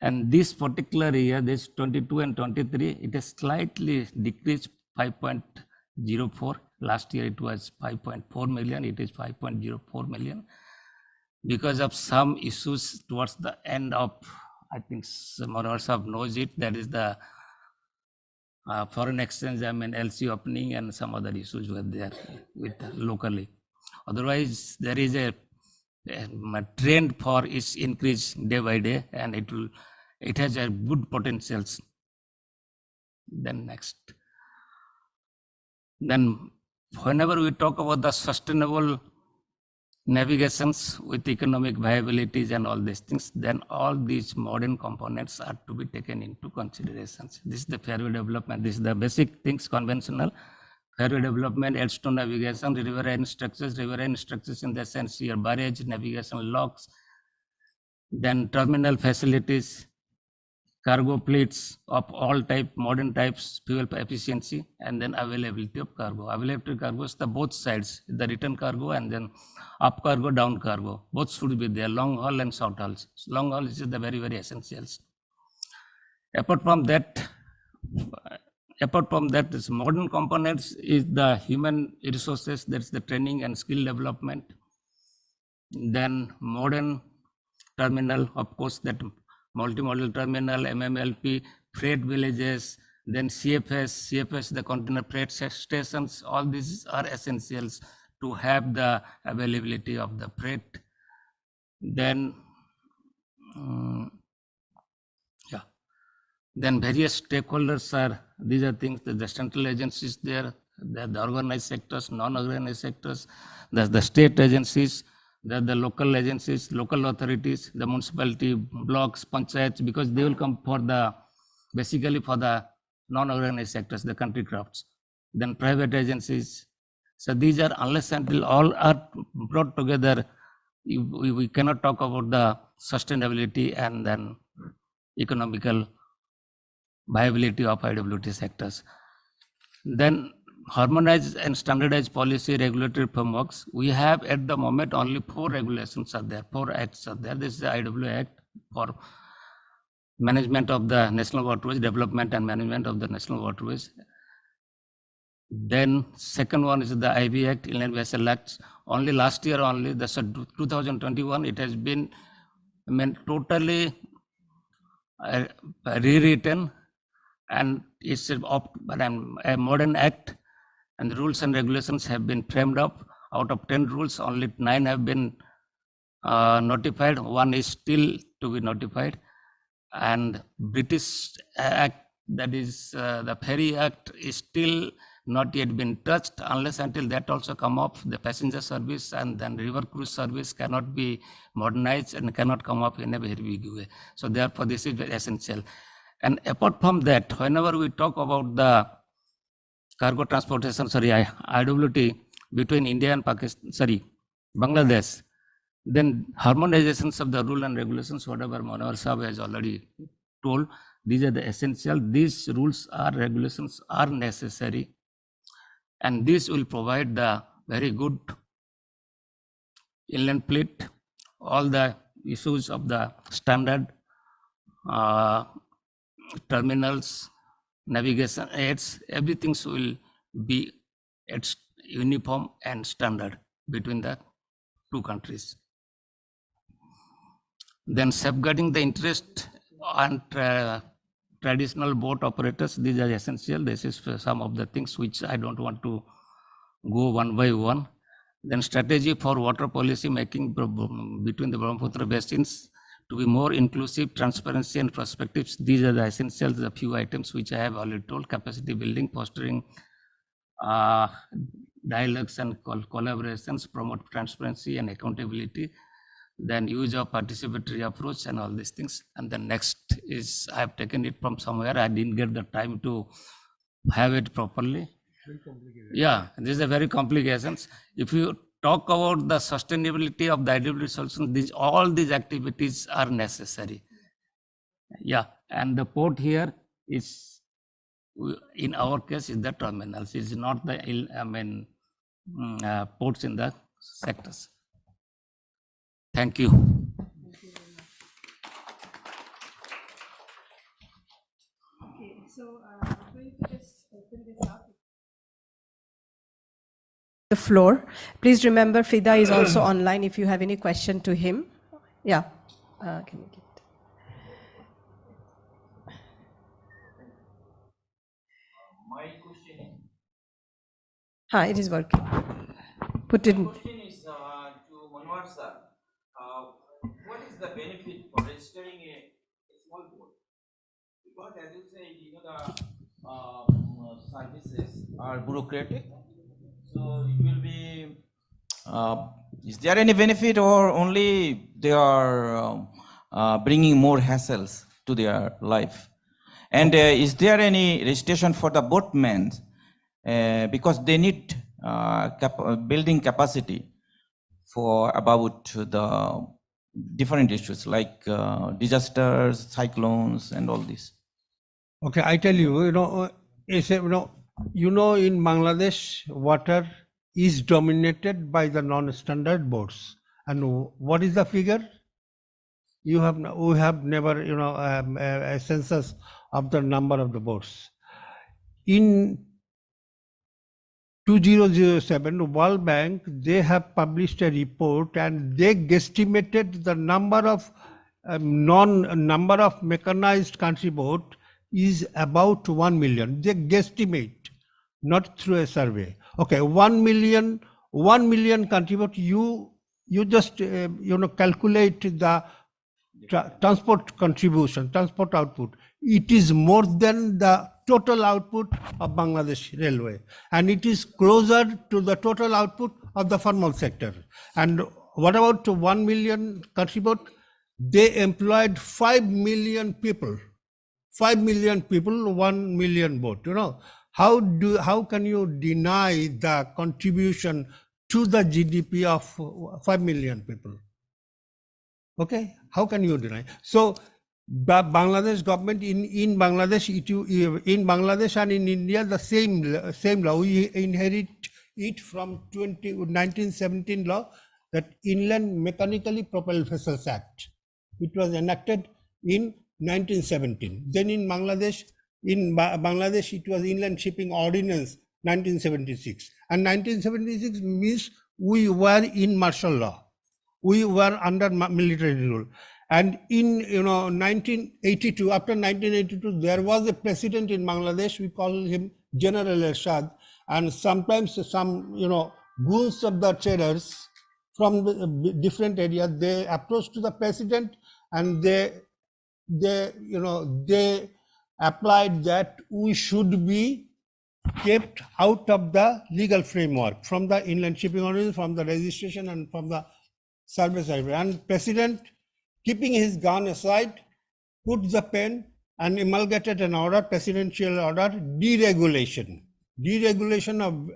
And this particular year, this 22 and 23, it has slightly decreased 5.04. Last year it was 5.4 million, it is 5.04 million. Because of some issues towards the end of, I think Manohar Saab knows it, that is the foreign exchange, LC opening and some other issues were there with locally. Otherwise, there is a trend for its increase day by day, and it has a good potentials. Then next. Then whenever we talk about the sustainable navigations with economic viabilities and all these things, then all these modern components are to be taken into considerations. This is the fairway development. This is the basic things, conventional. Fairway development, edge-to navigation, riverine structures in the sense your barrage, navigation locks, then terminal facilities, cargo fleets of all type, modern types, fuel efficiency, and then availability of cargo. Availability of cargo is the both sides, the return cargo and then up cargo, down cargo. Both should be there, long haul and short hauls. Long haul is the very, very essentials. Apart from that, this modern components is the human resources, that's the training and skill development. Then modern terminal, of course, that multimodal terminal, MMLP, freight villages, then CFS, the container freight stations, all these are essentials to have the availability of the freight. Then, then various stakeholders are, these are things that the central agencies there, the organized sectors, non-organized sectors, the state agencies, the local agencies, local authorities, the municipality, blocks, panchayats, because they will come for the, basically for the non-organized sectors, the country crafts, then private agencies. So these are, unless until all are brought together, we cannot talk about the sustainability and then economical viability of IWT sectors. Then harmonized and standardized policy regulatory frameworks. We have at the moment only 4 regulations are there, 4 acts are there. This is the IW Act for management of the national waterways, development and management of the national waterways. Then second one is the IB Act, Inland Vessel Acts. Only last year only, that's 2021, it has been totally rewritten, and it's a modern act, and the rules and regulations have been framed up. Out of 10 rules, only 9 have been notified. 1 is still to be notified. And British Act, that is the Ferry Act, is still not yet been touched. Unless until that also come up, the passenger service and then river cruise service cannot be modernized and cannot come up in a very big way. So therefore, this is very essential. And apart from that, whenever we talk about the cargo transportation, IWT between India and Pakistan, Bangladesh, then harmonizations of the rule and regulations, whatever Manohar Saab has already told, these are the essential. These rules or regulations are necessary, and this will provide the very good inland fleet, all the issues of the standard terminals, navigation aids, everything will be at uniform and standard between the 2 countries. Then safeguarding the interest and traditional boat operators, these are essential. This is some of the things which I don't want to go one by one. Then strategy for water policy making between the Brahmaputra basins to be more inclusive, transparency and perspectives. These are the essentials, the few items which I have already told. Capacity building, fostering uh, dialogues and collaborations, promote transparency and accountability, then use of participatory approach and all these things. And the next is, I have taken it from somewhere, I didn't get the time to have it properly. Yeah, these are very complications. If you talk about the sustainability of the IWD solution, all these activities are necessary. Yeah, and the port here is, in our case, is the terminals. It's not the ports in the sectors. Thank you.
Okay, so I'm going to just open this up. The floor. Please remember, Fida is also online if you have any question to him. Yeah. Can you get
my question
it is working. Put it in.
My question is to Manwar sir. What is the benefit for registering a small boat? Because as you say, the services are bureaucratic. So it will be, is there any benefit, or only they are bringing more hassles to their life? And is there any registration for the boatmen? Because they need building capacity for about the different issues like disasters, cyclones, and all this.
Okay, I tell you, it's in Bangladesh, water is dominated by the non-standard boats. And what is the figure? We have never, a census of the number of the boats. In 2007, World Bank, they have published a report, and they guesstimated the number of mechanized country boat is about 1 million. They guesstimate, not through a survey. Okay, 1 million country boat. You just calculate the transport contribution, transport output. It is more than the total output of Bangladesh Railway, and it is closer to the total output of the formal sector. And what about 1 million country boat? They employed 5 million people. 5 million people, 1 million boat. How can you deny the contribution to the GDP of 5 million people? Okay, how can you deny? So the Bangladesh government in Bangladesh, in Bangladesh and in India, the same law. We inherit it from 1917 law, that Inland Mechanically Propelled Vessels Act. It was enacted in 1917. Then in Bangladesh, it was Inland Shipping Ordinance 1976. And 1976 means we were in martial law. We were under military rule. And in 1982, after 1982, there was a president in Bangladesh. We call him General Ershad. And sometimes some goons of the traders from the different areas, they approached to the president, and they applied that we should be kept out of the legal framework from the Inland Shipping Ordinance, from the registration, and from the service area. And president, keeping his gun aside, put the pen and emulgated an order, presidential order, deregulation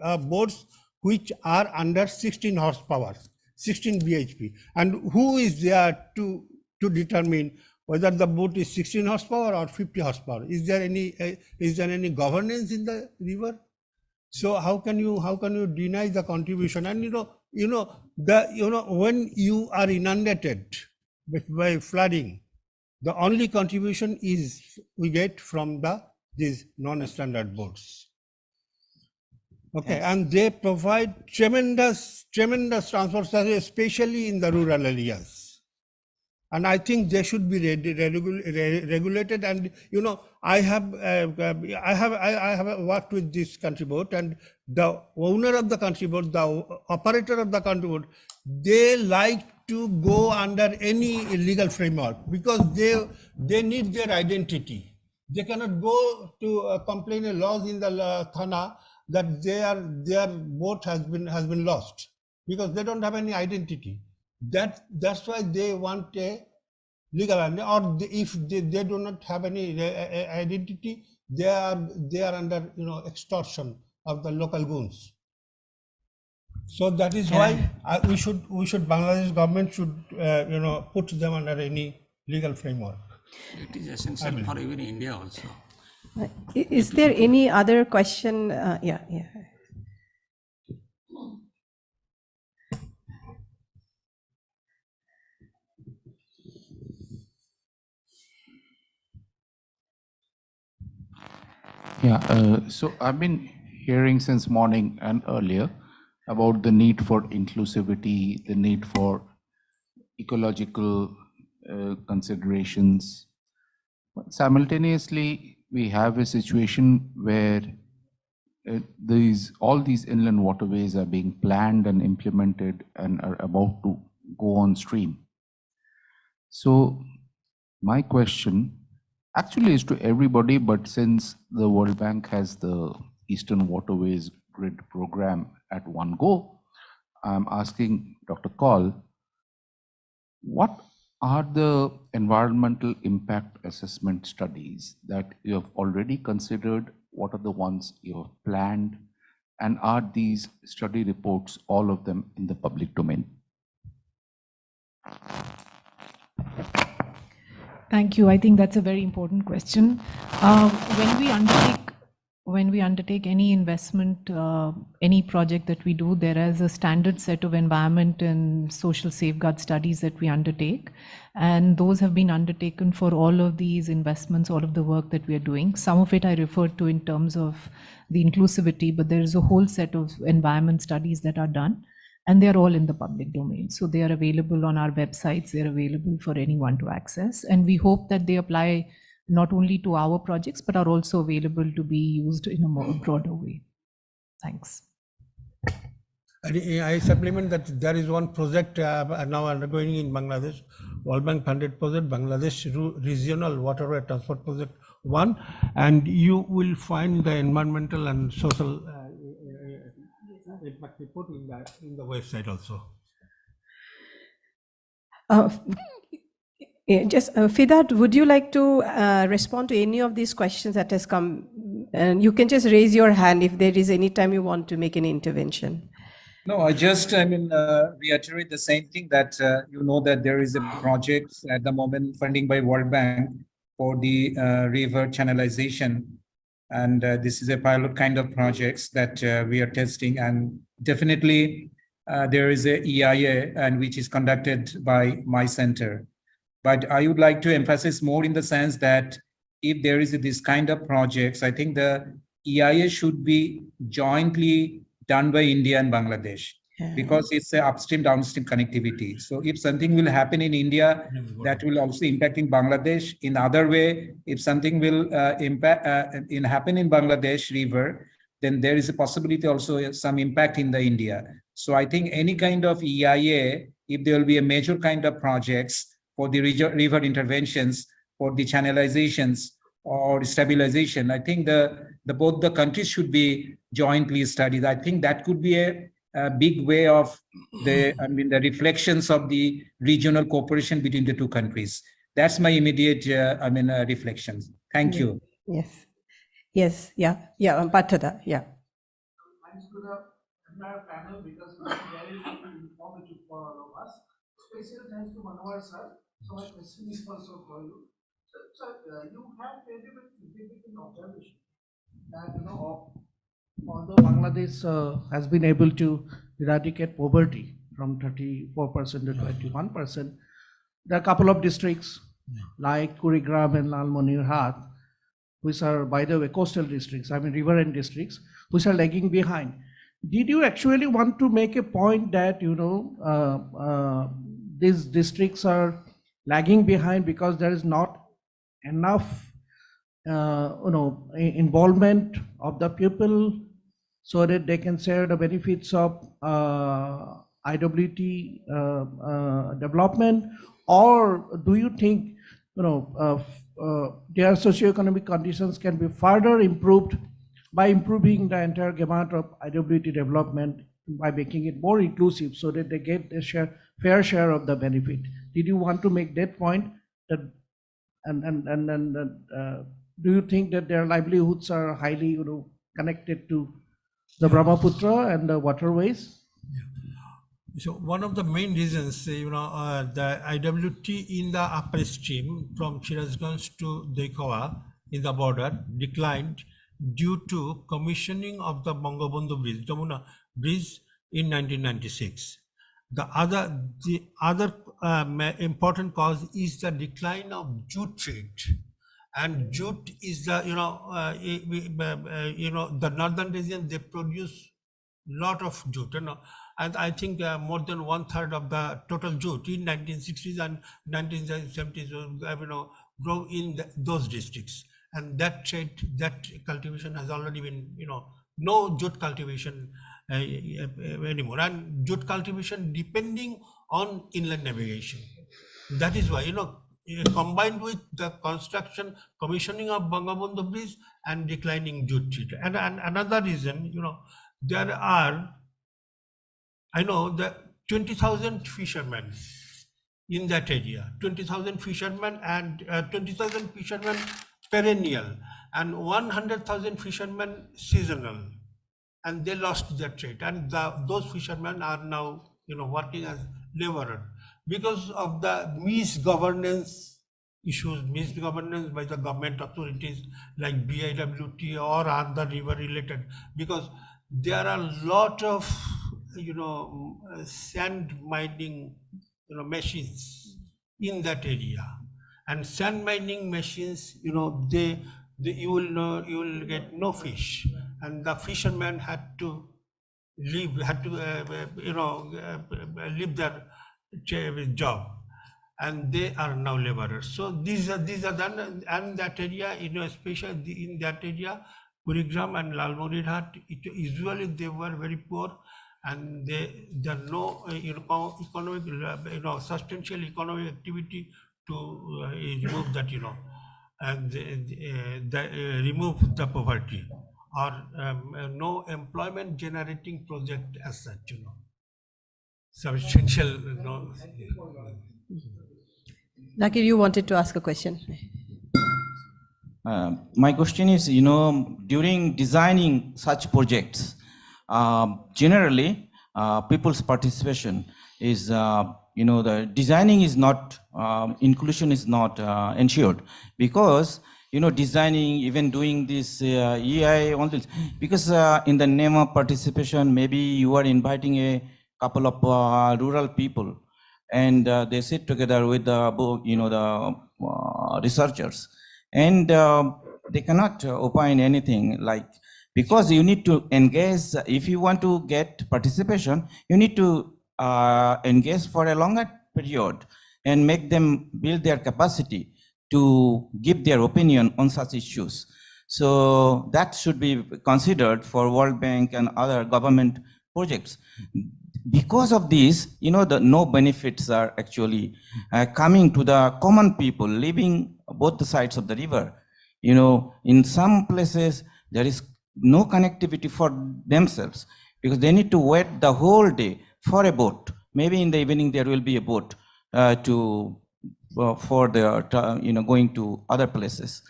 of boats which are under 16 horsepower, 16 bhp. And who is there to determine whether the boat is 16 horsepower or 50 horsepower? Is there any governance in the river? So how can you deny the contribution? And when you are inundated by flooding, the only contribution is we get from these non-standard boats. Okay, yes. And they provide tremendous transport service, especially in the rural areas. And I think they should be regulated. And I have worked with this country boat, and the owner of the country boat, the operator of the country boat, they like to go under any legal framework because they need their identity. They cannot go to complain laws in the Thana that their boat has been lost because they don't have any identity. That's why they want a legal identity, or if they do not have any identity, they are under extortion of the local goons. So that is why we should Bangladesh government should put them under any legal framework.
It is essential for even India also.
Is there any other question? Yeah.
Yeah, so I've been hearing since morning and earlier about the need for inclusivity, the need for ecological considerations. But simultaneously, we have a situation where all these inland waterways are being planned and implemented and are about to go on stream. So my question actually is to everybody, but since the World Bank has the Eastern Waterways Grid program at one go, I'm asking Dr. Kaul, what are the environmental impact assessment studies that you have already considered? What are the ones you have planned? And are these study reports, all of them, in the public domain?
Thank you. I think that's a very important question. When we undertake any investment, any project that we do, there is a standard set of environment and social safeguard studies that we undertake. And those have been undertaken for all of these investments, all of the work that we are doing. Some of it I referred to in terms of the inclusivity, but there is a whole set of environment studies that are done, and they're all in the public domain. So they are available on our websites, they're available for anyone to access. And we hope that they apply not only to our projects, but are also available to be used in a more broader way. Thanks.
I supplement that there is one project now undergoing in Bangladesh, World Bank funded project, Bangladesh Regional Waterway Transport Project 1, and you will find the environmental and social impact report in the website also.
Just Fidat, would you like to respond to any of these questions that has come? And you can just raise your hand if there is any time you want to make an intervention.
No, I reiterate the same thing that that there is a project at the moment funding by World Bank for the river channelization. And this is a pilot kind of projects that we are testing, and definitely there is a EIA and which is conducted by my center. But I would like to emphasize more in the sense that if there is this kind of projects, I think the EIA should be jointly done by India and Bangladesh, because it's a upstream downstream connectivity. So if something will happen in India, that will also impact in Bangladesh. In other way, if something will happen in Bangladesh river, then there is a possibility also some impact in the India. So I think any kind of EIA, if there will be a major kind of projects for the river interventions, for the channelizations or stabilization, I think both the countries should be jointly studied. I think that could be a big way of the reflections of the regional cooperation between the two countries. That's my immediate reflections. Thank you.
Yes. Yeah. Patada. Yeah.
Thanks to the entire panel, because it's very informative for all of us. Special thanks to Manohar sir. So my question is also for you. So you have made a significant observation that although Bangladesh has been able to eradicate poverty from 34% to 21%, there are a couple of districts like Kurigram and Lalmonirhat, which are, by the way, coastal districts, riverine districts, which are lagging behind. Did you actually want to make a point that these districts are lagging behind because there is not enough involvement of the people so that they can share the benefits of IWT development? Or do you think their socioeconomic conditions can be further improved by improving the entire gamut of IWT development, by making it more inclusive so that they get a fair share of the benefit. Did you want to make that point? That do you think that their livelihoods are highly connected to the Brahmaputra and the waterways?
So one of the main reasons, the IWT in the upper stream from Sirajganj to Deikawa in the border declined due to commissioning of the Bangabandhu Bridge, Jamuna Bridge in 1996. The other important cause is the decline of jute trade, and jute is the the northern region, they produce lot of jute, and I think more than 1/3 of the total jute in 1960s and 1970s grow in those districts, and that trade, that cultivation has already been, no jute cultivation anymore, and jute cultivation depending on inland navigation. That is why, combined with the commissioning of Bangabandhu Bridge and declining jute trade. And another reason, there are, I know, the 20,000 fishermen in that area, 20,000 fishermen and 20,000 fishermen perennial and 100,000 fishermen seasonal, and they lost their trade, and those fishermen are now working as laborer because of the misgovernance issues, misgovernance by the government authorities like BIWT or other river related, because there are a lot of sand mining machines in that area, and sand mining machines, you will get no fish, and the fishermen had to leave their job, and they are now laborers. So these are done, and that area, especially in that area, Kurigram and Lalmorirhat, usually they were very poor, and there are no economic, substantial economic activity to remove that, and remove the poverty, or no employment generating project as such, substantial.
Zakir, you wanted to ask a question.
My question is, during designing such projects, generally people's participation is, the designing is not, inclusion is not ensured, because designing, even doing this EI, all this, because in the name of participation, maybe you are inviting a couple of rural people, and they sit together with the researchers, and they cannot opine anything, like, because you need to engage. If you want to get participation, you need to engage for a longer period and make them build their capacity to give their opinion on such issues. So that should be considered for World Bank and other government projects. Because of this, no benefits are actually coming to the common people living both the sides of the river. In some places, there is no connectivity for themselves, because they need to wait the whole day for a boat. Maybe in the evening there will be a boat for the going to other places.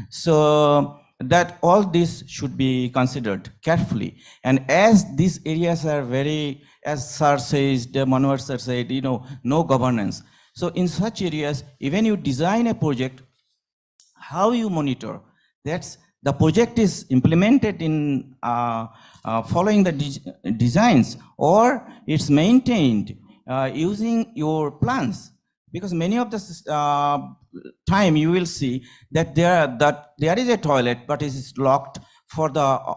So that all this should be considered carefully. And as these areas are very, as Sir says, the Manohar Sir said, no governance. So in such areas, even you design a project, how you monitor that's the project is implemented in following the designs, or it's maintained using your plans. Because many of the time you will see that there is a toilet, but it is locked for the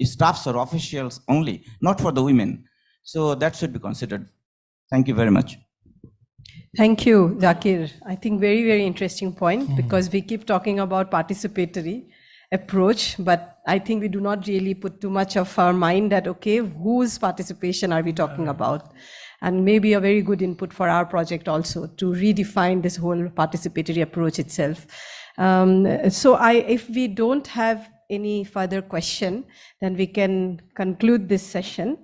staffs or officials only, not for the women. So that should be considered. Thank you very much.
Thank you, Zakir. I think very, very interesting point, because we keep talking about participatory approach, but I think we do not really put too much of our mind that, okay, whose participation are we talking about? And maybe a very good input for our project also to redefine this whole participatory approach itself. So if we don't have any further question, then we can conclude this session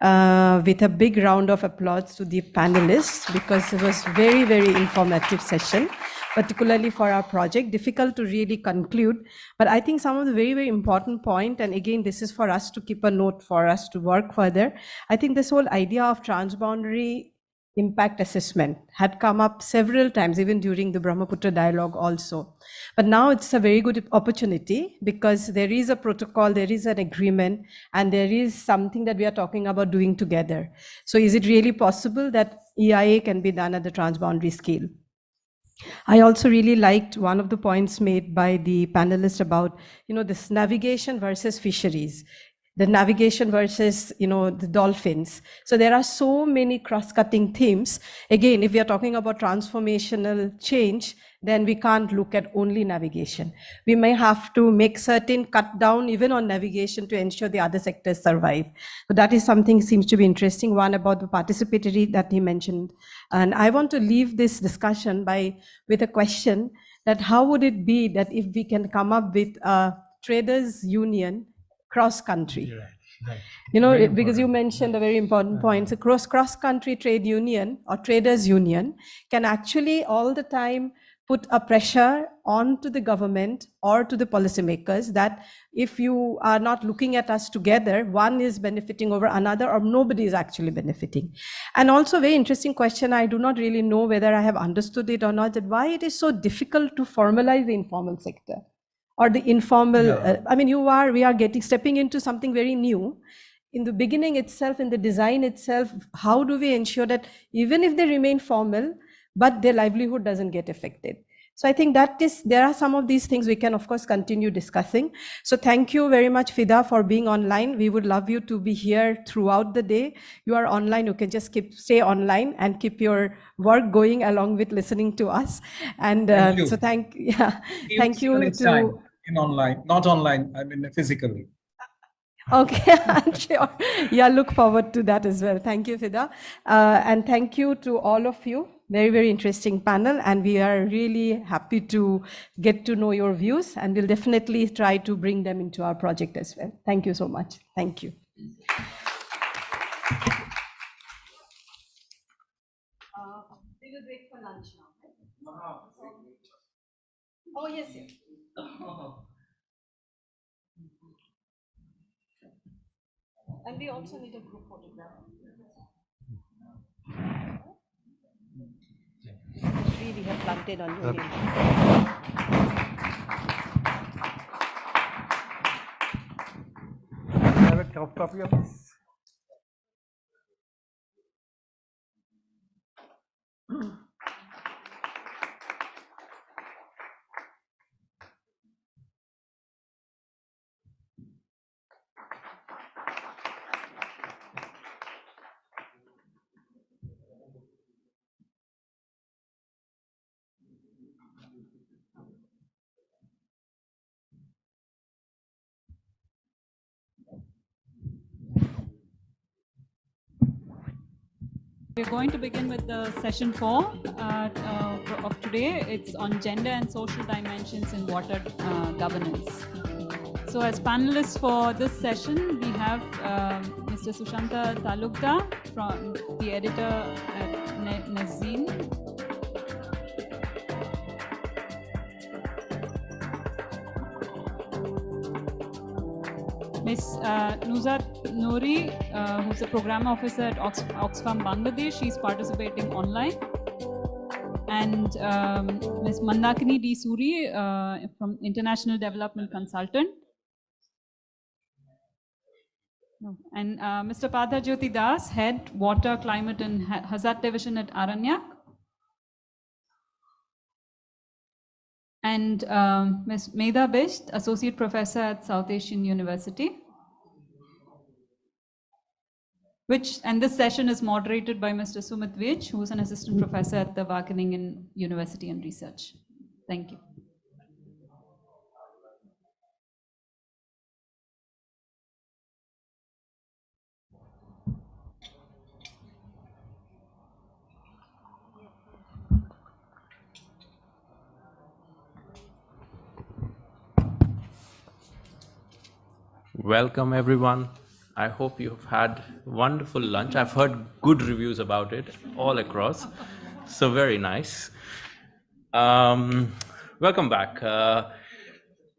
with a big round of applause to the panelists, because it was very, very informative session, particularly for our project. Difficult to really conclude, but I think some of the very, very important point, and again, this is for us to keep a note for us to work further. I think this whole idea of transboundary impact assessment had come up several times, even during the Brahmaputra dialogue also. But now it's a very good opportunity, because there is a protocol, there is an agreement, and there is something that we are talking about doing together. So is it really possible that EIA can be done at the transboundary scale? I also really liked one of the points made by the panelists about, this navigation versus fisheries, the navigation versus, the dolphins. So there are so many cross-cutting themes. Again, if we are talking about transformational change, then we can't look at only navigation. We may have to make certain cut down even on navigation to ensure the other sectors survive. So that is something seems to be interesting. One about the participatory that he mentioned. And I want to leave this discussion with a question that how would it be that if we can come up with a traders union cross-country?
Right.
Because you mentioned a very important point. So cross-country trade union or traders union can actually all the time put a pressure onto the government or to the policymakers that if you are not looking at us together, one is benefiting over another or nobody is actually benefiting. And also very interesting question, I do not really know whether I have understood it or not, that why it is so difficult to formalize the informal sector or the informal, we are stepping into something very new. In the beginning itself, in the design itself, how do we ensure that even if they remain formal, but their livelihood doesn't get affected? So I think there are some of these things we can, of course, continue discussing. So thank you very much, Fida, for being online. We would love you to be here throughout the day. You are online, you can just stay online and keep your work going along with listening to us. And
Thank you.
so thank you
Next time in online, not online, I mean physically.
Okay, I'm sure. Yeah, look forward to that as well. Thank you, Fida. And thank you to all of you. Very, very interesting panel. And we are really happy to get to know your views. And we'll definitely try to bring them into our project as well. Thank you so much. Thank you. We will break for lunch now. Oh, yes, yes. And we also need a group photograph. Tree we have planted on your name.
I have a top copy of this.
We're going to begin with the session 4 of today. It's on gender and social dimensions in water governance. So as panelists for this session, we have Mr. Sushanta Talukdar, from the editor at Nezine. Ms. Nuzat Noori, who's the program officer at Oxfam Bangladesh, she's participating online. And Ms. Mandakini D. Suri, from International Development Consultant. And Mr. Partha Jyoti Das, Head, Water, Climate and Hazard Division at Aranyak. And Ms. Medha Bisht, Associate Professor at South Asian University. And this session is moderated by Mr. Sumit Vij, who is an Assistant Professor at the Wageningen University and Research. Thank you.
Welcome, everyone. I hope you've had wonderful lunch. I've heard good reviews about it all across. So very nice. Welcome back.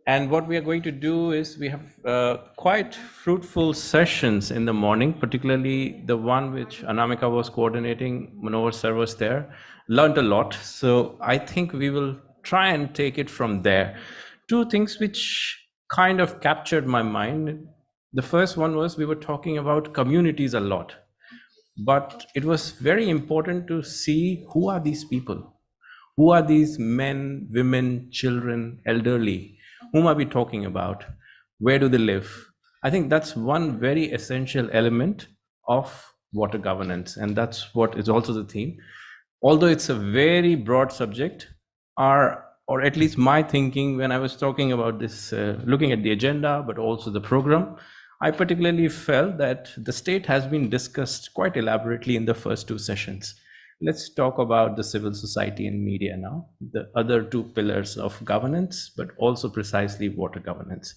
And what we are going to do is we have quite fruitful sessions in the morning, particularly the one which Anamika was coordinating. Manohar sir was there, learned a lot. So I think we will try and take it from there. Two things which kind of captured my mind. The first one was we were talking about communities a lot, but it was very important to see who are these people. Who are these men, women, children, elderly? Whom are we talking about? Where do they live? I think that's one very essential element of water governance, and that's what is also the theme. Although it's a very broad subject, or at least my thinking when I was talking about this, looking at the agenda, but also the program, I particularly felt that the state has been discussed quite elaborately in the first two sessions. Let's talk about the civil society and media now, the other two pillars of governance, but also precisely water governance.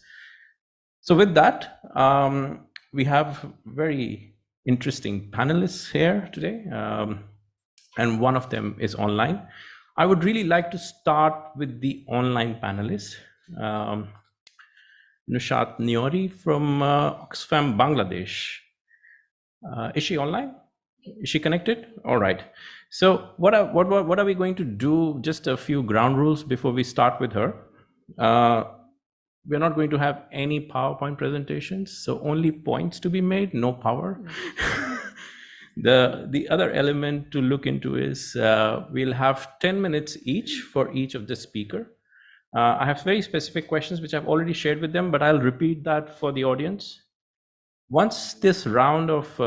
So with that, we have very interesting panelists here today, and one of them is online. I would really like to start with the online panelists. Nushat Niori from Oxfam, Bangladesh. Is she online? Is she connected? All right. So what are we going to do? Just a few ground rules before we start with her. We're not going to have any PowerPoint presentations, so only points to be made, no power. The other element to look into is we'll have 10 minutes each for each of the speaker. I have very specific questions which I've already shared with them, but I'll repeat that for the audience. Once this round of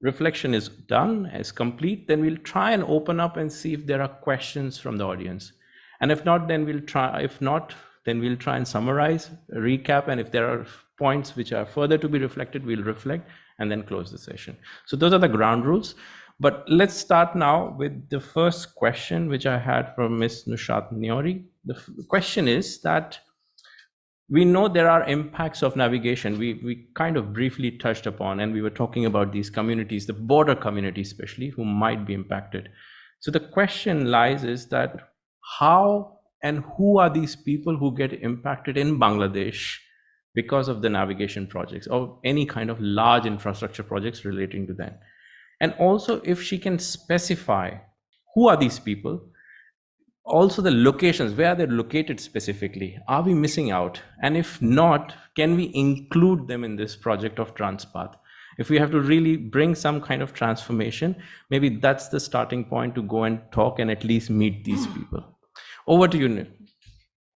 reflection is done, is complete, then we'll try and open up and see if there are questions from the audience. And if not, then we'll try and summarize, recap, and if there are points which are further to be reflected, we'll reflect and then close the session. So those are the ground rules. But let's start now with the first question, which I had from Ms. Nushat Niori. The question is that we know there are impacts of navigation. We kind of briefly touched upon, and we were talking about these communities, the border communities especially, who might be impacted. So the question lies is that how and who are these people who get impacted in Bangladesh because of the navigation projects or any kind of large infrastructure projects relating to that? And also, if she can specify who are these people, also the locations, where they're located specifically, are we missing out? And if not, can we include them in this project of Transpath? If we have to really bring some kind of transformation, maybe that's the starting point to go and talk and at least meet these people. Over to you, Nil.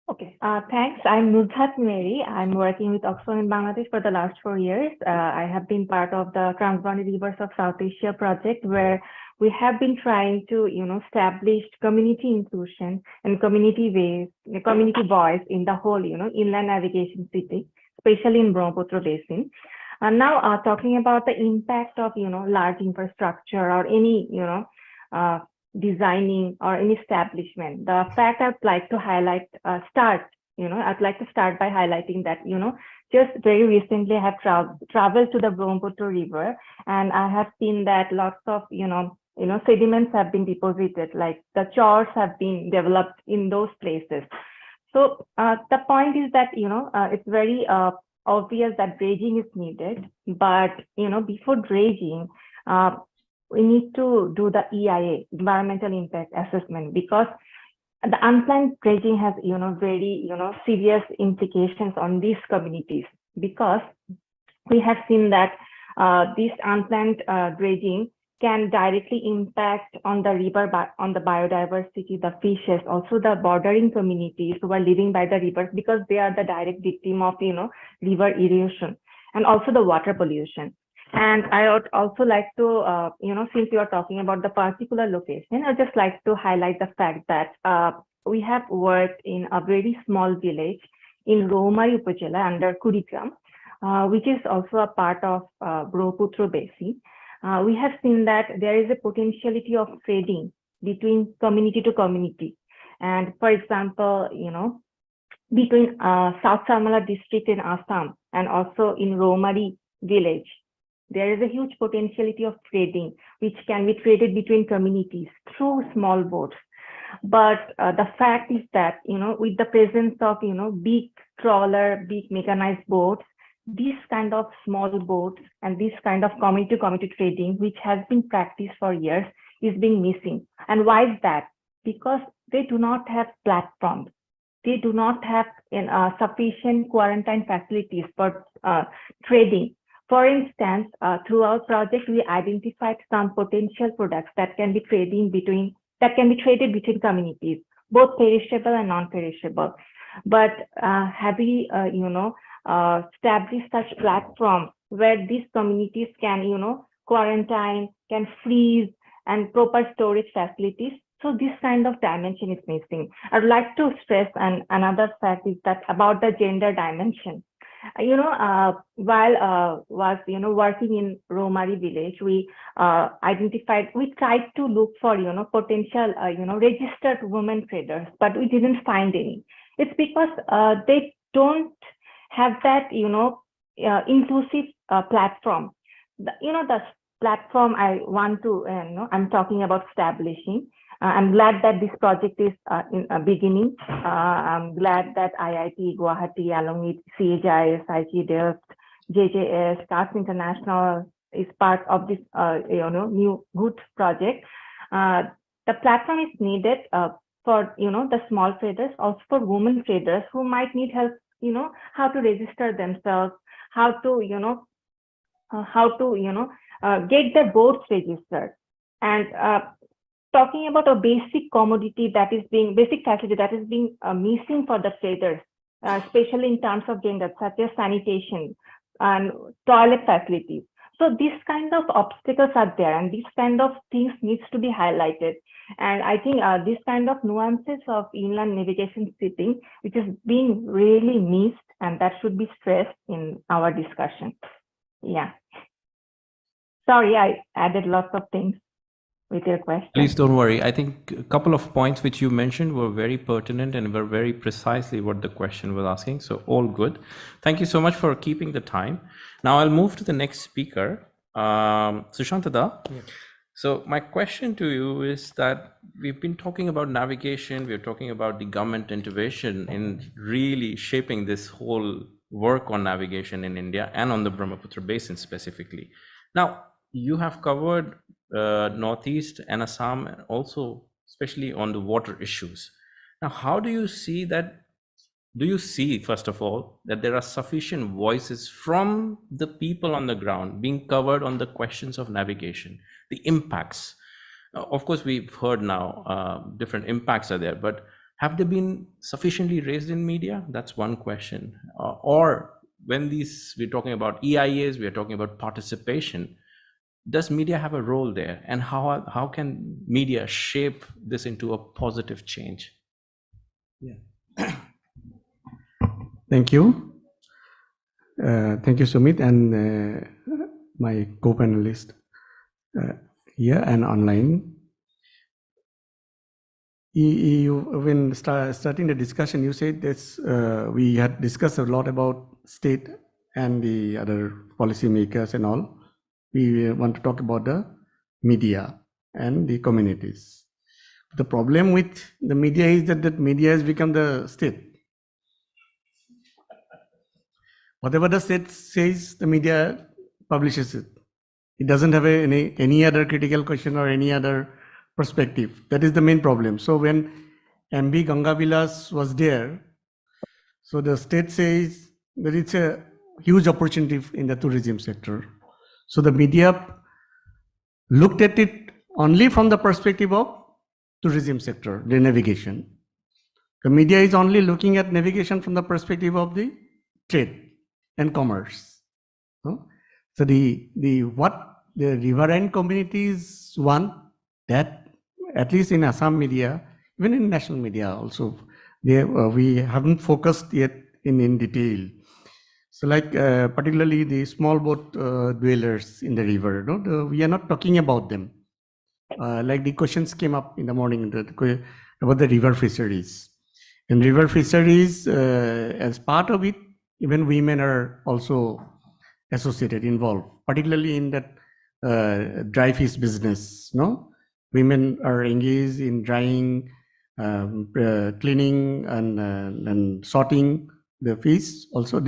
Okay, thanks. I'm Nurhat Mary. I'm working with Oxfam in Bangladesh for the last 4 years. I have been part of the Transformational Rivers of South Asia project, where we have been trying to, establish community inclusion and community voice in the whole, inland navigation city, especially in Brahmaputra Basin. And now talking about the impact of, large infrastructure or any, designing or any establishment. The fact I'd like to highlight, I'd like to start by highlighting that, just very recently I have traveled to the Brahmaputra River, and I have seen that lots of, sediments have been deposited, like the chores have been developed in those places. So the point is that, it's very obvious that dredging is needed, but, before dredging, we need to do the EIA, environmental impact assessment, because the unplanned dredging has, very, serious implications on these communities, because we have seen that this unplanned dredging can directly impact on the river, on the biodiversity, the fishes, also the bordering communities who are living by the rivers, because they are the direct victim of, river erosion and also the water pollution. And I would also like to, since you are talking about the particular location, I'd just like to highlight the fact that we have worked in a very small village in Rohmari Upazila under Kurigram, which is also a part of Brahmaputra Basin. We have seen that there is a potentiality of trading between community to community. And for example, between South Samala district in Assam and also in Romari village. There is a huge potentiality of trading, which can be traded between communities through small boats. But the fact is that, with the presence of, big trawler, big mechanized boats, this kind of small boats and this kind of community-to-community trading, which has been practiced for years, is being missing. And why is that? Because they do not have platforms. They do not have sufficient quarantine facilities for trading. For instance, through our project, we identified some potential products that can be traded between communities, both perishable and non-perishable. But have we, established such platform where these communities can, quarantine, can freeze, and proper storage facilities? So this kind of dimension is missing. I'd like to stress another fact is that about the gender dimension. While was working in Romari village, we tried to look for potential registered women traders, but we didn't find any. It's because they don't have that inclusive platform. The platform I want to I'm talking about establishing. I'm glad that this project is in a beginning. I'm glad that IIT Guwahati, along with CHIS, IIT Delft, JJS, Stars International is part of this new good project. The platform is needed for the small traders, also for women traders who might need help, how to register themselves, how to get their boats registered. And talking about a basic commodity basic facility that is being missing for the traders, especially in terms of gender, such as sanitation and toilet facilities. So these kind of obstacles are there, and these kind of things needs to be highlighted. And I think this kind of nuances of inland navigation sitting, which is being really missed, and that should be stressed in our discussion. Yeah. Sorry, I added lots of things with your question.
Please don't worry. I think a couple of points which you mentioned were very pertinent and were very precisely what the question was asking. So all good. Thank you so much for keeping the time. Now I'll move to the next speaker, Sushantada. Yeah. So my question to you is that we've been talking about navigation. We're talking about the government intervention in really shaping this whole work on navigation in India and on the Brahmaputra Basin specifically. Now, you have covered Northeast and Assam, also especially on the water issues. Now, how do you see that? Do you see, first of all, that there are sufficient voices from the people on the ground being covered on the questions of navigation, the impacts? Of course, we've heard now different impacts are there, but have they been sufficiently raised in media? That's one question. Or when we're talking about EIAs, we're talking about participation. Does media have a role there, and how can media shape this into a positive change?
Yeah. Thank you. Thank you, Sumit, and my co-panelist here and online. When starting the discussion, you said this. We had discussed a lot about state and the other policymakers and all. We want to talk about the media and the communities. The problem with the media is that the media has become the state. Whatever the state says, the media publishes it. It doesn't have any other critical question or any other perspective. That is the main problem. So when MB Gangavilas was there, so the state says that it's a huge opportunity in the tourism sector. So the media looked at it only from the perspective of tourism sector, the navigation. The media is only looking at navigation from the perspective of the trade and commerce. So the riverine communities one that at least in Assam media, even in national media also, we haven't focused yet in detail. So like particularly the small boat dwellers in the river, we are not talking about them. Like the questions came up in the morning about the river fisheries. And river fisheries, as part of it, even women are also associated, involved, particularly in that dry fish business. No, women are engaged in drying, cleaning, and sorting the fish. Also,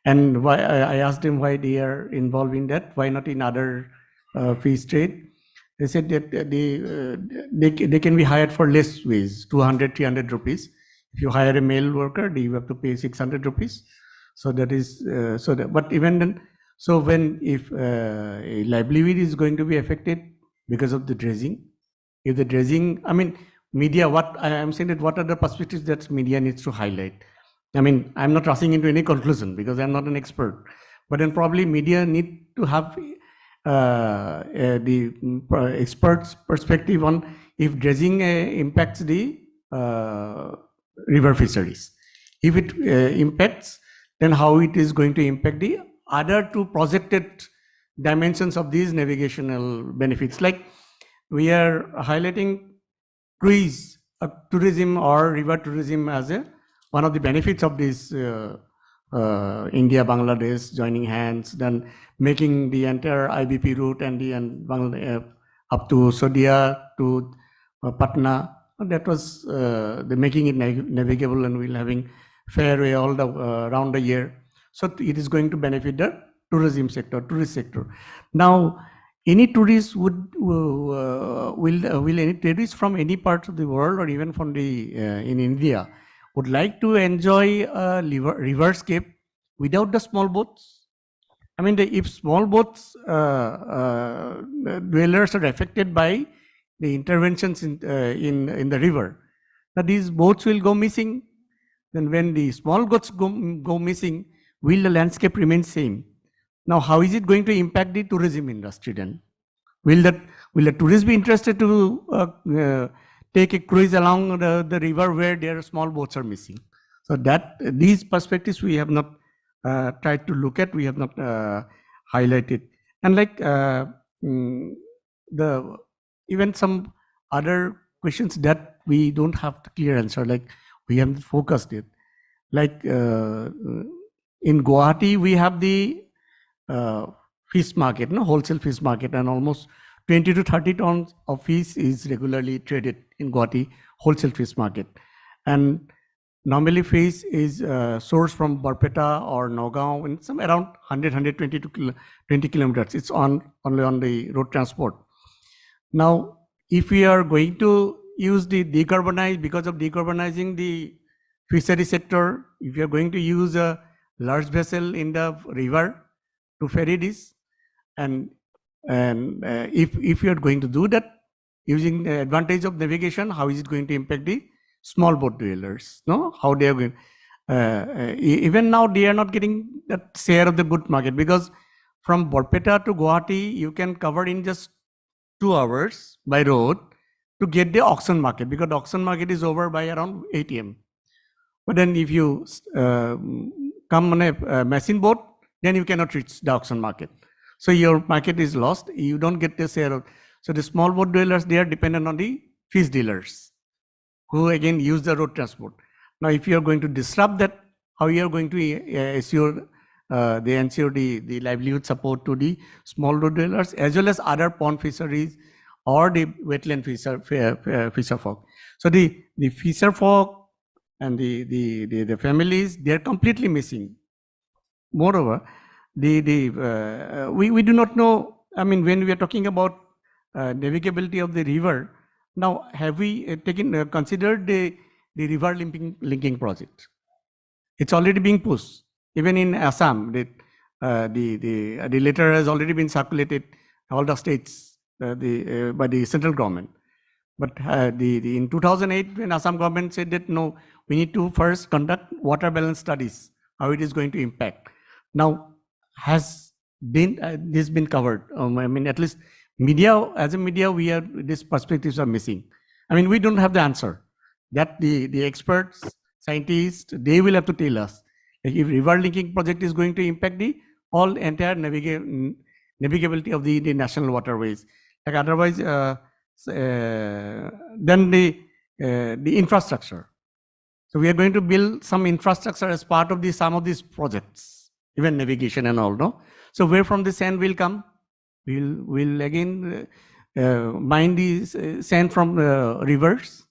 and why I asked them why they are involved in that. Why not in other fish trade? They said that they can be hired for less wage, 200, 300 rupees. If you hire a male worker, you have to pay 600 rupees. So that is but even then, so when if a livelihood is going to be affected because of the dredging, if the dredging, I mean, media, what I am saying that what are the perspectives that media needs to highlight? I mean, I'm not rushing into any conclusion because I'm not an expert, but then probably media need to have the experts' perspective on if dredging impacts the river fisheries. If it impacts, then how it is going to impact the other two projected dimensions of these navigational benefits. Like we are highlighting cruise tourism or river tourism as one of the benefits of this India, Bangladesh joining hands, then making the entire IBP route and up to Sodia to Patna. That was the making it navigable, and we'll having fairway all the around the year. So it is going to benefit the tourism sector, tourist sector. Now, any tourist will any tourist from any part of the world or even from the in India would like to enjoy a riverscape without the small boats? I mean, if small boats dwellers are affected by the interventions in the river, now these boats will go missing. Then when the small boats go missing, will the landscape remain same? Now, how is it going to impact the tourism industry then? Will the tourists be interested to take a cruise along the river where their small boats are missing? So that these perspectives we have not tried to look at, we have not highlighted. And like even some other questions that we don't have the clear answer, like we haven't focused it. Like in Guwahati, we have the fish market, wholesale fish market, and almost 20 to 30 tons of fish is regularly traded in Guwahati wholesale fish market. And normally fish is sourced from Barpeta or Nagaon in some around 120 to 20 kilometers. It's only on the road transport. Now, if we are going to use the decarbonize, because of decarbonizing the fishery sector, if you are going to use a large vessel in the river to ferry this, and if you are going to do that using the advantage of navigation, how is it going to impact the small boat dwellers? No, how they are going? Even now they are not getting that share of the good market, because from Barpeta to Guwahati you can cover in just 2 hours by road to get the auction market, because the auction market is over by around 8 AM. But then if you come on a machine boat, then you cannot reach the auction market. So your market is lost. You don't get the share of. So the small boat dwellers, they are dependent on the fish dealers, who again use the road transport. Now, if you are going to disrupt that, how you are going to ensure the livelihood support to the small boat dwellers as well as other pond fisheries or the wetland fisher folk. So the fisher folk and the families, they are completely missing. Moreover, we do not know. I mean, when we are talking about navigability of the river, now have we considered the river linking project? It's already being pushed. Even in Assam, the letter has already been circulated all the states by the central government. But in 2008, when Assam government said that no, we need to first conduct water balance studies, how it is going to impact. Now, has this been covered? I mean, at least media, as a media, these perspectives are missing. I mean, we don't have the answer. That the experts, scientists, they will have to tell us if river linking project is going to impact the entire navigability of the national waterways. Like otherwise, then the infrastructure. So we are going to build some infrastructure as part of some of these projects, even navigation and all, no? So where from the sand will come? We'll again mine the sand from rivers.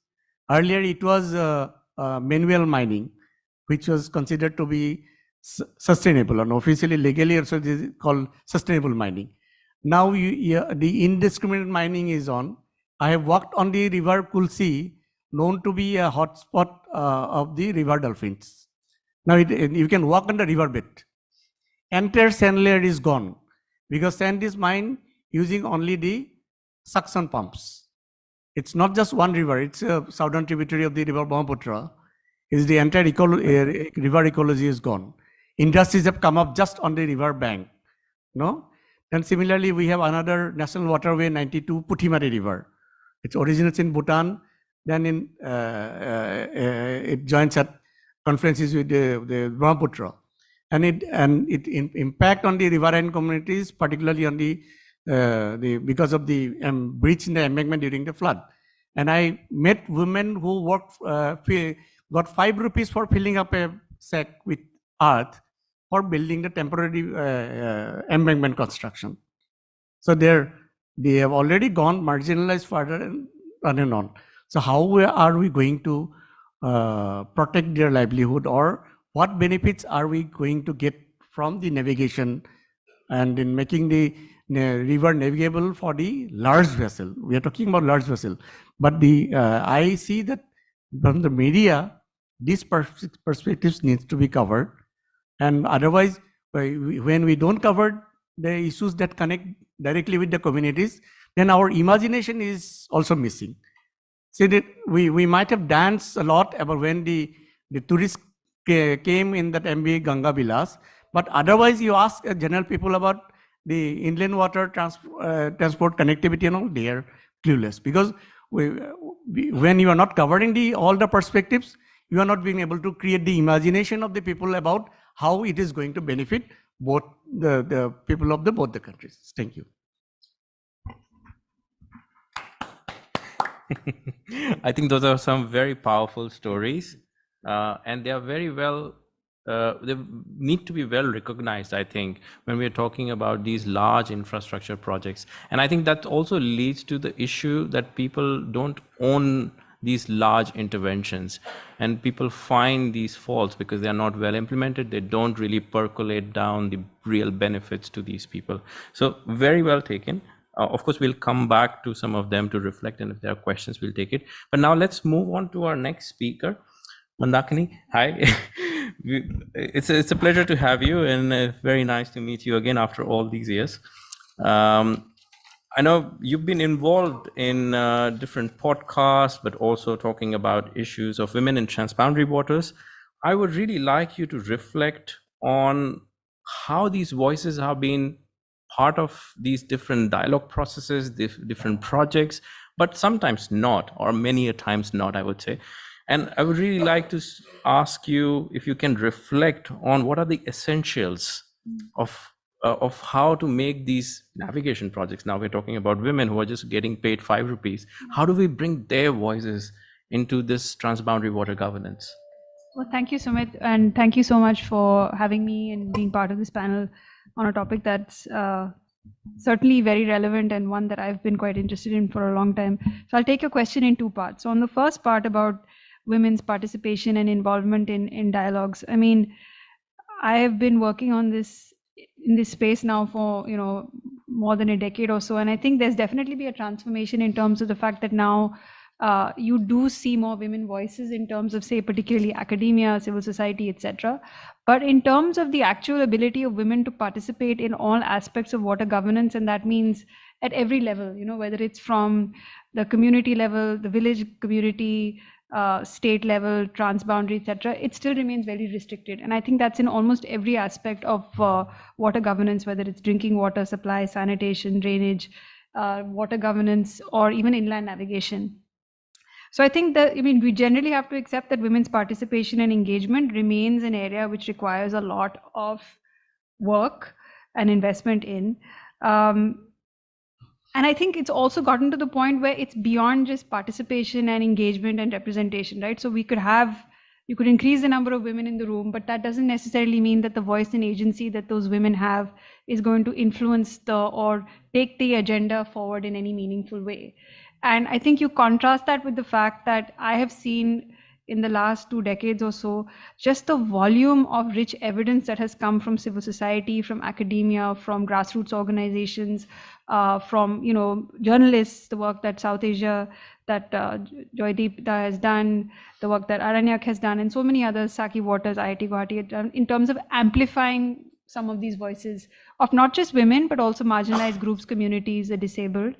Earlier it was manual mining, which was considered to be sustainable, and officially legally also it is called sustainable mining. Now the indiscriminate mining is on. I have walked on the river Kulsi, known to be a hotspot of the river dolphins. Now you can walk on the riverbed. Entire sand layer is gone because sand is mined using only the suction pumps. It's not just one river, it's a southern tributary of the river Brahmaputra. Is the entire river ecology is gone. Industries have come up just on the river bank. No? And similarly, we have another national waterway 92, Puthimari River. It originates in Bhutan, then it joins at confluences with the Brahmaputra. And it impact on the riverine communities, particularly on because of the breach in the embankment during the flood. And I met women who got 5 rupees for filling up a sack with earth for building the temporary embankment construction. So they have already gone marginalized further and on. So how are we going to protect their livelihood, or what benefits are we going to get from the navigation and in making the river navigable for the large vessel? We are talking about large vessel, but I see that from the media, these perspectives needs to be covered, and otherwise, when we don't cover the issues that connect directly with the communities, then our imagination is also missing. See that we might have danced a lot about when the tourists came in that MB Ganga Vilas, but otherwise you ask general people about the inland water transport connectivity and all, they are clueless, because when you are not covering all the perspectives, you are not being able to create the imagination of the people about how it is going to benefit both the people of both the countries. Thank you.
I think those are some very powerful stories, and they are very well, they need to be well recognized, I think, when we're talking about these large infrastructure projects. And I think that also leads to the issue that people don't own these large interventions, and people find these faults because they are not well implemented. They don't really percolate down the real benefits to these people. So very well taken. Of course, we'll come back to some of them to reflect, and if there are questions, we'll take it. But now let's move on to our next speaker. Mandakini, hi. It's a pleasure to have you, and very nice to meet you again after all these years. I know you've been involved in different podcasts, but also talking about issues of women in transboundary waters. I would really like you to reflect on how these voices have been part of these different dialogue processes, different projects, but sometimes not, or many a times not, I would say. And I would really like to ask you if you can reflect on what are the essentials of how to make these navigation projects. Now we're talking about women who are just getting paid 5 rupees. How do we bring their voices into this transboundary water governance?
Well, thank you, Sumit, and thank you so much for having me and being part of this panel on a topic that's certainly very relevant and one that I've been quite interested in for a long time. So I'll take your question in 2 parts. So on the first part about women's participation and involvement in dialogues, I mean, I have been working on this in this space now for more than a decade or so, and I think there's definitely be a transformation in terms of the fact that now you do see more women voices in terms of, say, particularly academia, civil society, etc. But in terms of the actual ability of women to participate in all aspects of water governance, and that means at every level, whether it's from the community level, the village community, state level, transboundary, etc., it still remains very restricted. And I think that's in almost every aspect of water governance, whether it's drinking water supply, sanitation, drainage, water governance, or even inland navigation. So I think that, we generally have to accept that women's participation and engagement remains an area which requires a lot of work and investment in. And I think it's also gotten to the point where it's beyond just participation and engagement and representation, right? So we could have
You could increase the number of women in the room, but that doesn't necessarily mean that the voice and agency that those women have is going to influence or take the agenda forward in any meaningful way. And I think you contrast that with the fact that I have seen in the last 2 decades or so, just the volume of rich evidence that has come from civil society, from academia, from grassroots organizations, from journalists, the work that South Asia, that Joydeep has done, the work that Aranyak has done, and so many others, Saki Waters, IIT Guwahati, have done, in terms of amplifying some of these voices of not just women, but also marginalized groups, communities, the disabled.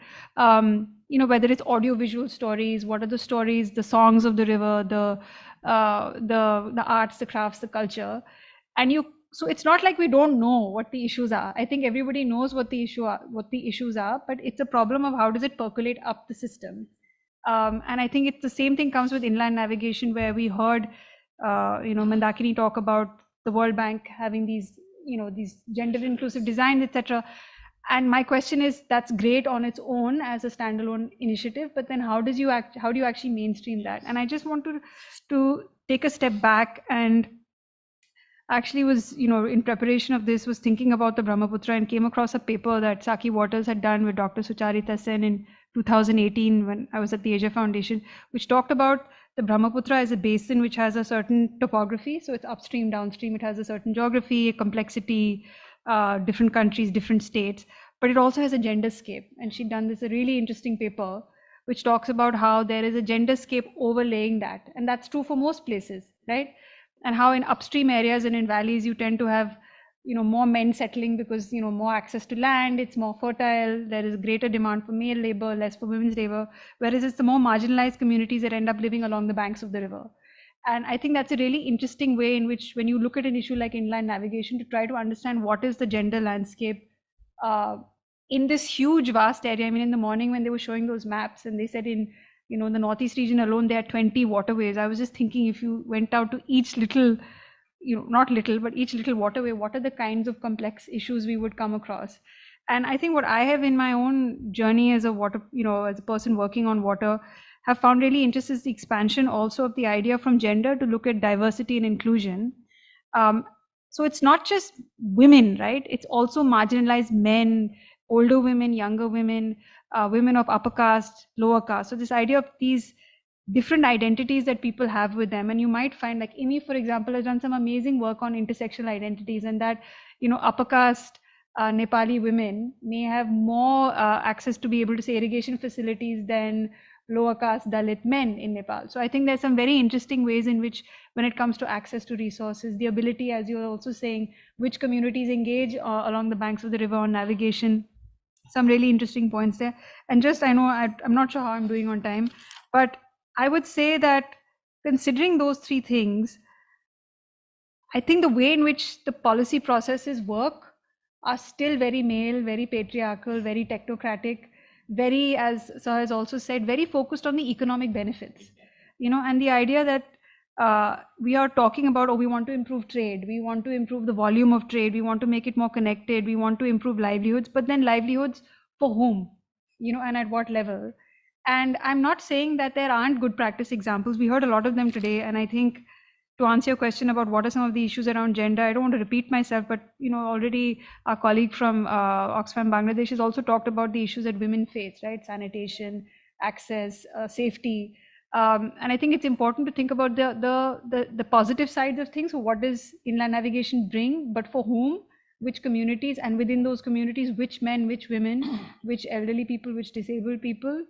Whether it's audio-visual stories, what are the stories, the songs of the river, the arts, the crafts, the culture, so it's not like we don't know what the issues are. I think everybody knows what the issues are, but it's a problem of how does it percolate up the system. And I think it's the same thing comes with inland navigation, where we heard, Mandakini talk about the World Bank having these gender inclusive designs, etc. And my question is, that's great on its own as a standalone initiative, but then how do you actually mainstream that? And I just want to take a step back, and actually was, in preparation of this, was thinking about the Brahmaputra and came across a paper that Saki Waters had done with Dr. Sucharita Sen in 2018 when I was at the Asia Foundation, which talked about the Brahmaputra as a basin which has a certain topography. So it's upstream, downstream, it has a certain geography, a complexity, different countries, different states, but it also has a genderscape. And she'd done this a really interesting paper which talks about how there is a genderscape overlaying that. And that's true for most places, right? And how in upstream areas and in valleys, you tend to have more men settling because more access to land, it's more fertile, there is greater demand for male labor, less for women's labor, whereas it's the more marginalized communities that end up living along the banks of the river. And I think that's a really interesting way in which, when you look at an issue like inland navigation, to try to understand what is the gender landscape in this huge vast area. I mean, in the morning when they were showing those maps and they said in the Northeast region alone, there are 20 waterways. I was just thinking, if you went out to each little, not little, but each little waterway, what are the kinds of complex issues we would come across? And I think what I have in my own journey as a water, as a person working on water, have found really interesting is the expansion also of the idea from gender to look at diversity and inclusion. So it's not just women, right? It's also marginalized men, older women, younger women, women of upper caste, lower caste. So this idea of these different identities that people have with them. And you might find, like Imi, for example, has done some amazing work on intersectional identities, and that, upper caste Nepali women may have more access to be able to say irrigation facilities than lower caste Dalit men in Nepal. So I think there's some very interesting ways in which, when it comes to access to resources, the ability, as you're also saying, which communities engage along the banks of the river on navigation, some really interesting points there. And just, I know I'm not sure how I'm doing on time, but I would say that considering those three things, I think the way in which the policy processes work are still very male, very patriarchal, very technocratic, very, as Sir has also said, very focused on the economic benefits, and the idea that we are talking about, we want to improve trade, we want to improve the volume of trade, we want to make it more connected, we want to improve livelihoods, but then livelihoods for whom, and at what level? And I'm not saying that there aren't good practice examples. We heard a lot of them today, and I think, to answer your question about what are some of the issues around gender, I don't want to repeat myself, but already our colleague from Oxfam Bangladesh has also talked about the issues that women face, right? Sanitation, access, safety, and I think it's important to think about the positive sides of things. So what does inland navigation bring, but for whom, which communities, and within those communities, which men, which women, which elderly people, which disabled people,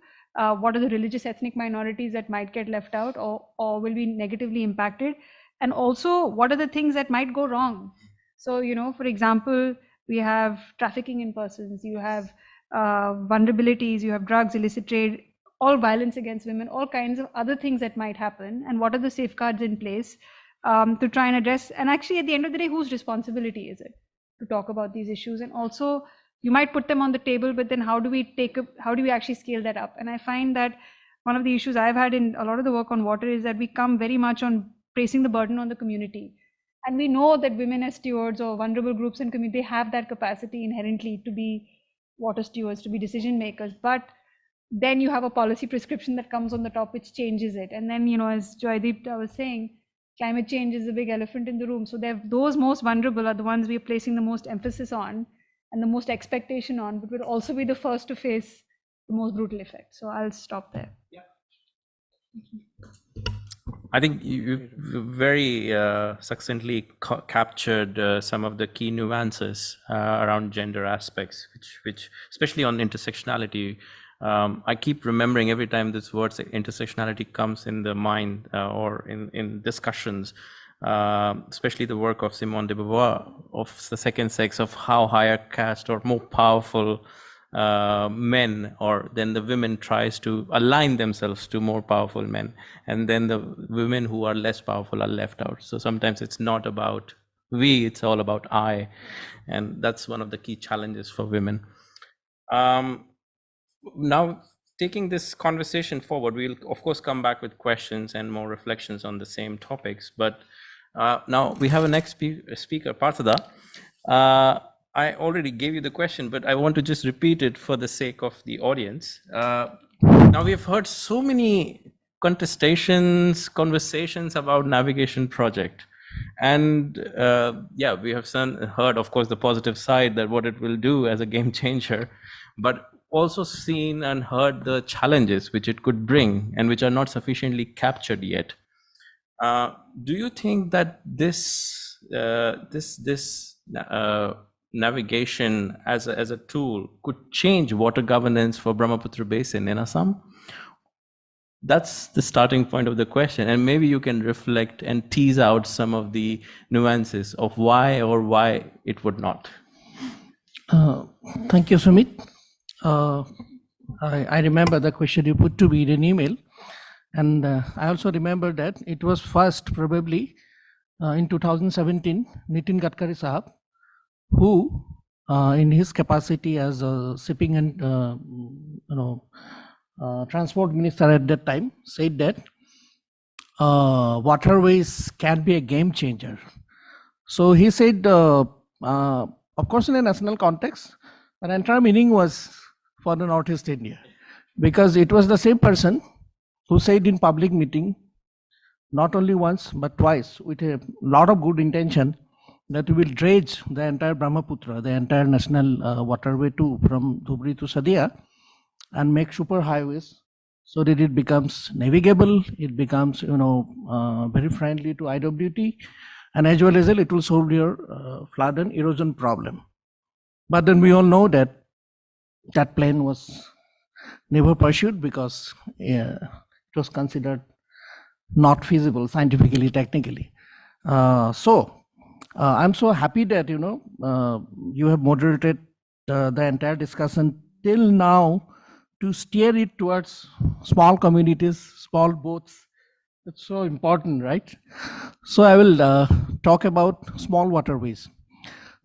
what are the religious ethnic minorities that might get left out or will be negatively impacted, and also what are the things that might go wrong. So, for example, we have trafficking in persons, you have vulnerabilities, you have drugs, illicit trade, all violence against women, all kinds of other things that might happen, and what are the safeguards in place to try and address, and actually at the end of the day, whose responsibility is it to talk about these issues? And also, you might put them on the table, but then how do we actually scale that up? And I find that one of the issues I've had in a lot of the work on water is that we come very much on placing the burden on the community. And we know that women as stewards or vulnerable groups and community, they have that capacity inherently to be water stewards, to be decision makers. But then you have a policy prescription that comes on the top, which changes it. And then, as Joydeep was saying, climate change is the big elephant in the room. So those most vulnerable are the ones we are placing the most emphasis on and the most expectation on, but will also be the first to face the most brutal effects. So I'll stop there.
I think you very succinctly captured some of the key nuances around gender aspects, which especially on intersectionality. I keep remembering every time this word intersectionality comes in the mind or in discussions, especially the work of Simone de Beauvoir of the second sex, of how higher caste or more powerful men, or then the women tries to align themselves to more powerful men, and then the women who are less powerful are left out. So sometimes it's not about we, it's all about I, and that's one of the key challenges for women. Now, taking this conversation forward, we'll of course come back with questions and more reflections on the same topics, but now we have a next speaker, Parthada. I already gave you the question, but I want to just repeat it for the sake of the audience. Now we've heard so many contestations, conversations about navigation project. And yeah, we have heard, of course, the positive side, that what it will do as a game changer, but also seen and heard the challenges which it could bring and which are not sufficiently captured yet. Do you think that this navigation as a tool could change water governance for Brahmaputra Basin in Assam? That's the starting point of the question, and maybe you can reflect and tease out some of the nuances of why it would not.
Thank you, Sumit. I remember the question you put to me in an email, and I also remember that it was first probably in 2017, Nitin Gadkari Sahab, who in his capacity as a shipping and transport minister at that time, said that waterways can be a game changer. So he said, of course in a national context, but entire meaning was for the Northeast India, because it was the same person who said in public meeting, not only once but twice, with a lot of good intention, that we will dredge the entire Brahmaputra, the entire national waterway too, from Dhubri to Sadia, and make super highways so that it becomes navigable, it becomes very friendly to IWT, and as well as it will solve your flood and erosion problem. But then we all know that that plan was never pursued because it was considered not feasible scientifically, technically. So I'm so happy that you have moderated the entire discussion till now to steer it towards small communities, small boats. It's so important, right? So I will talk about small waterways.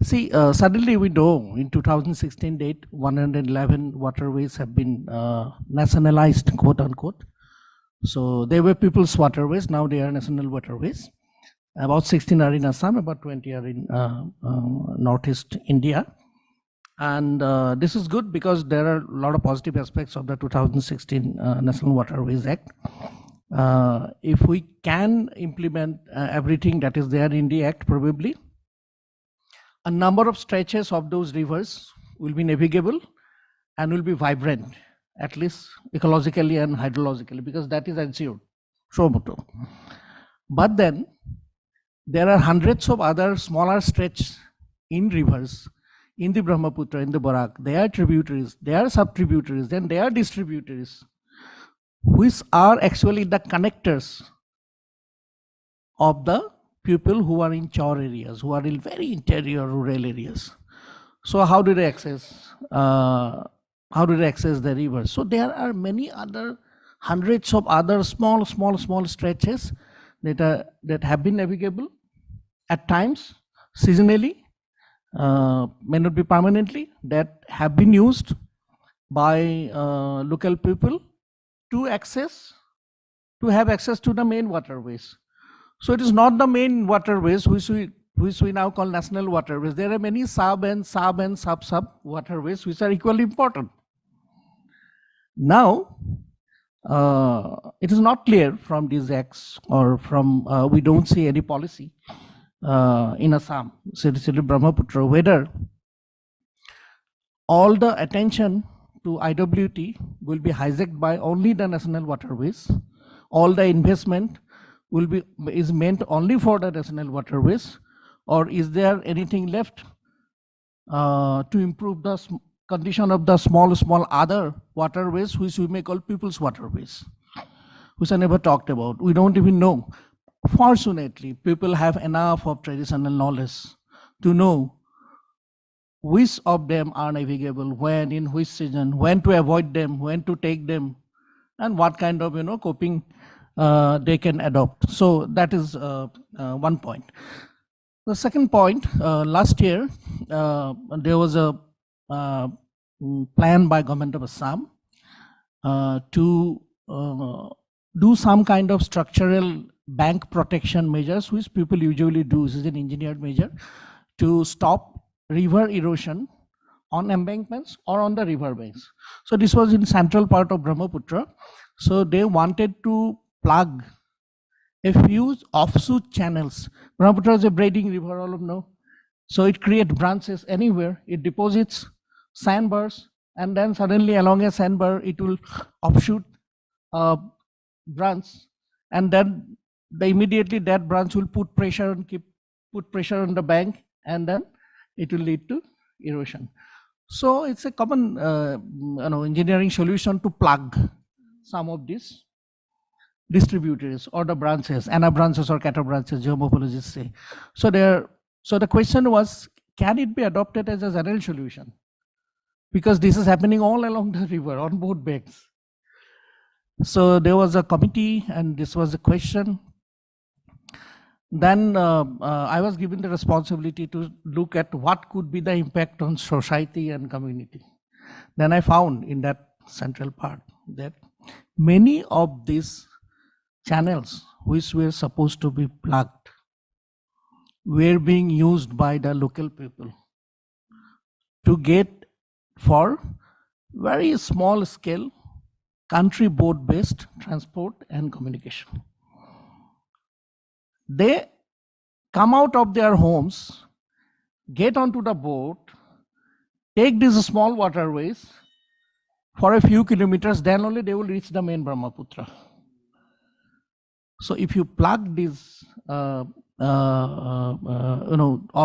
See, suddenly we know in 2016 date, 111 waterways have been nationalized, quote unquote. So they were people's waterways, now they are national waterways. About 16 are in Assam, about 20 are in Northeast India. And this is good because there are a lot of positive aspects of the 2016 National Waterways Act. If we can implement everything that is there in the Act, probably a number of stretches of those rivers will be navigable and will be vibrant, at least ecologically and hydrologically, because that is ensured. But then there are hundreds of other smaller stretches in rivers, in the Brahmaputra, in the Barak. They are tributaries, they are sub-tributaries, then they are distributaries, which are actually the connectors of the people who are in chore areas, who are in very interior rural areas. So how do they access? The river? So there are many other hundreds of other small stretches that have been navigable at times, seasonally, may not be permanently, that have been used by local people to have access to the main waterways. So it is not the main waterways which we now call national waterways. There are many sub waterways which are equally important. Now, it is not clear from these acts or from, we don't see any policy in Assam, especially Brahmaputra, whether all the attention to IWT will be hijacked by only the national waterways. All the investment is meant only for the national waterways, or is there anything left to improve the condition of the small other waterways, which we may call people's waterways, which are never talked about. We don't even know. Fortunately, people have enough of traditional knowledge to know which of them are navigable, when, in which season, when to avoid them, when to take them, and what kind of coping they can adopt. So that is one point. The second point, last year there was a plan by government of Assam to do some kind of structural bank protection measures, which people usually do. This is an engineered measure to stop river erosion on embankments or on the river banks. So this was in central part of Brahmaputra. So they wanted to plug a few offshoot channels. Brahmaputra is a braiding river, all of you know. So it creates branches anywhere. It deposits sandbars, and then suddenly along a sandbar, it will offshoot branch, and then immediately that branch will put pressure on the bank, and then it will lead to erosion. So it's a common engineering solution to plug some of these distributors or the branches, ana branches or kata branches, geomorphologists say. So the question was, can it be adopted as a general solution? Because this is happening all along the river on both banks. So there was a committee, and this was a question. Then I was given the responsibility to look at what could be the impact on society and community. Then I found in that central part that many of these channels which were supposed to be plugged were being used by the local people to get for very small scale country boat based transport and communication. They come out of their homes, get onto the boat, take these small waterways for a few kilometers, then only they will reach the main Brahmaputra. So if you plug these, all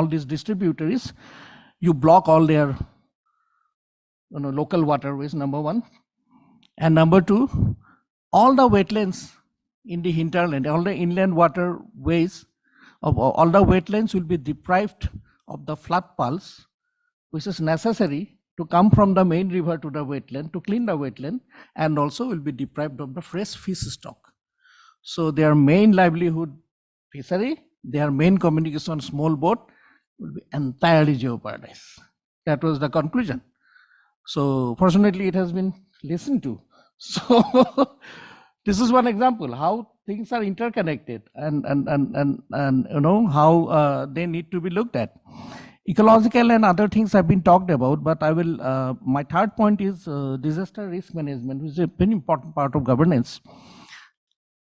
these distributors, you block all their local waterways, number one. And number two, all the wetlands in the hinterland, all the inland waterways, all the wetlands will be deprived of the flood pulse, which is necessary to come from the main river to the wetland, to clean the wetland, and also will be deprived of the fresh fish stock. So their main livelihood, fishery, their main communication, small boat, will be entirely jeopardized. That was the conclusion. So fortunately, it has been listened to. So this is one example how things are interconnected, and how they need to be looked at. Ecological and other things have been talked about, but I will. My third point is disaster risk management, which is a very important part of governance.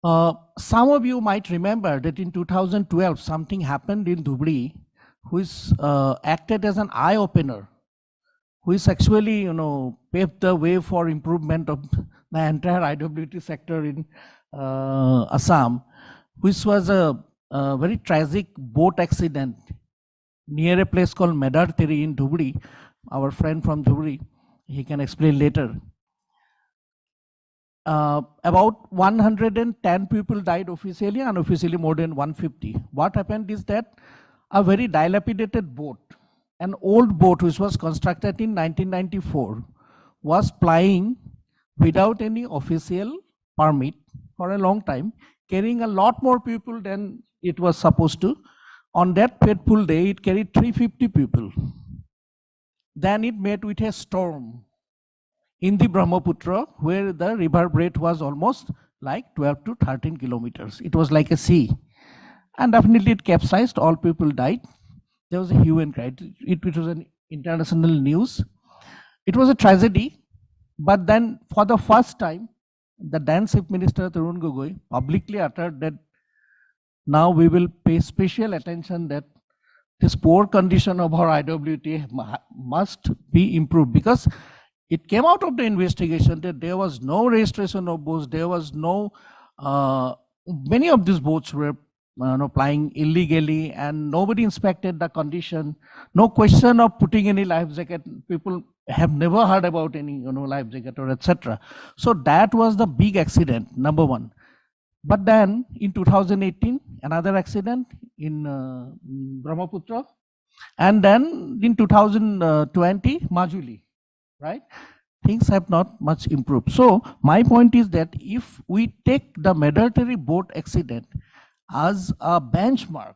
Some of you might remember that in 2012 something happened in Dhubri, which acted as an eye opener, which actually paved the way for improvement of the entire IWT sector in Assam, which was a very tragic boat accident near a place called Medartiri in Dhubri. Our friend from Dhubri, he can explain later. About 110 people died officially, and unofficially more than 150. What happened is that a very dilapidated boat, an old boat which was constructed in 1994, was plying without any official permit for a long time, carrying a lot more people than it was supposed to. On that fateful day, it carried 350 people. Then it met with a storm in the Brahmaputra, where the river breadth was almost like 12 to 13 kilometers. It was like a sea. And definitely it capsized, all people died. There was a hue and cry. It was an international news. It was a tragedy, but then for the first time, the then Chief Minister Tarun Gogoi publicly uttered that now we will pay special attention that this poor condition of our IWT must be improved, because it came out of the investigation that there was no registration of boats, there was no, many of these boats were plying illegally and nobody inspected the condition. No question of putting any life jacket. People have never heard about any life jacket or etc. So that was the big accident, number one. But then in 2018, another accident in Brahmaputra, and then in 2020, Majuli, right? Things have not much improved. So my point is that if we take the mandatory boat accident as a benchmark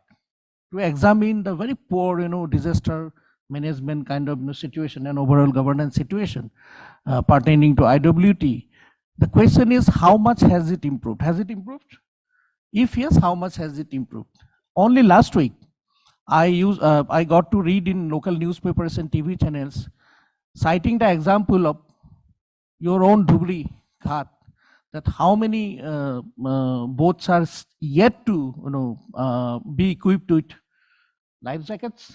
to examine the very poor, disaster management kind of situation and overall governance situation pertaining to IWT, the question is, how much has it improved? Has it improved? If yes, how much has it improved? Only last week, I got to read in local newspapers and TV channels, citing the example of your own Dhubri Ghat, that how many boats are yet to be equipped with life jackets,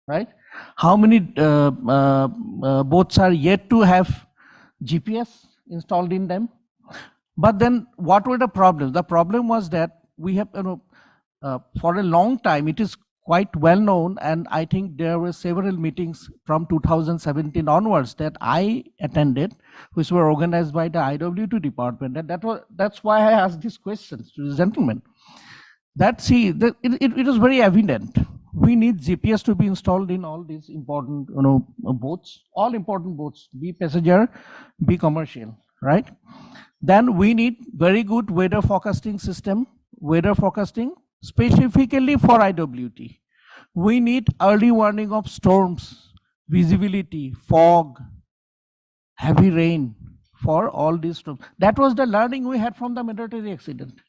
right? How many boats are yet to have GPS installed in them? But then what were the problems? The problem was that we have, for a long time, it is quite well known, and I think there were several meetings from 2017 onwards that I attended, which were organized by the IWT department. And that's why I asked these questions to the gentleman. That it is very evident. We need GPS to be installed in all these important, boats, all important boats, be passenger, be commercial, right? Then we need very good weather forecasting system, weather forecasting specifically for IWT. We need early warning of storms, visibility, fog, heavy rain for all these storms. That was the learning we had from the mandatory accident.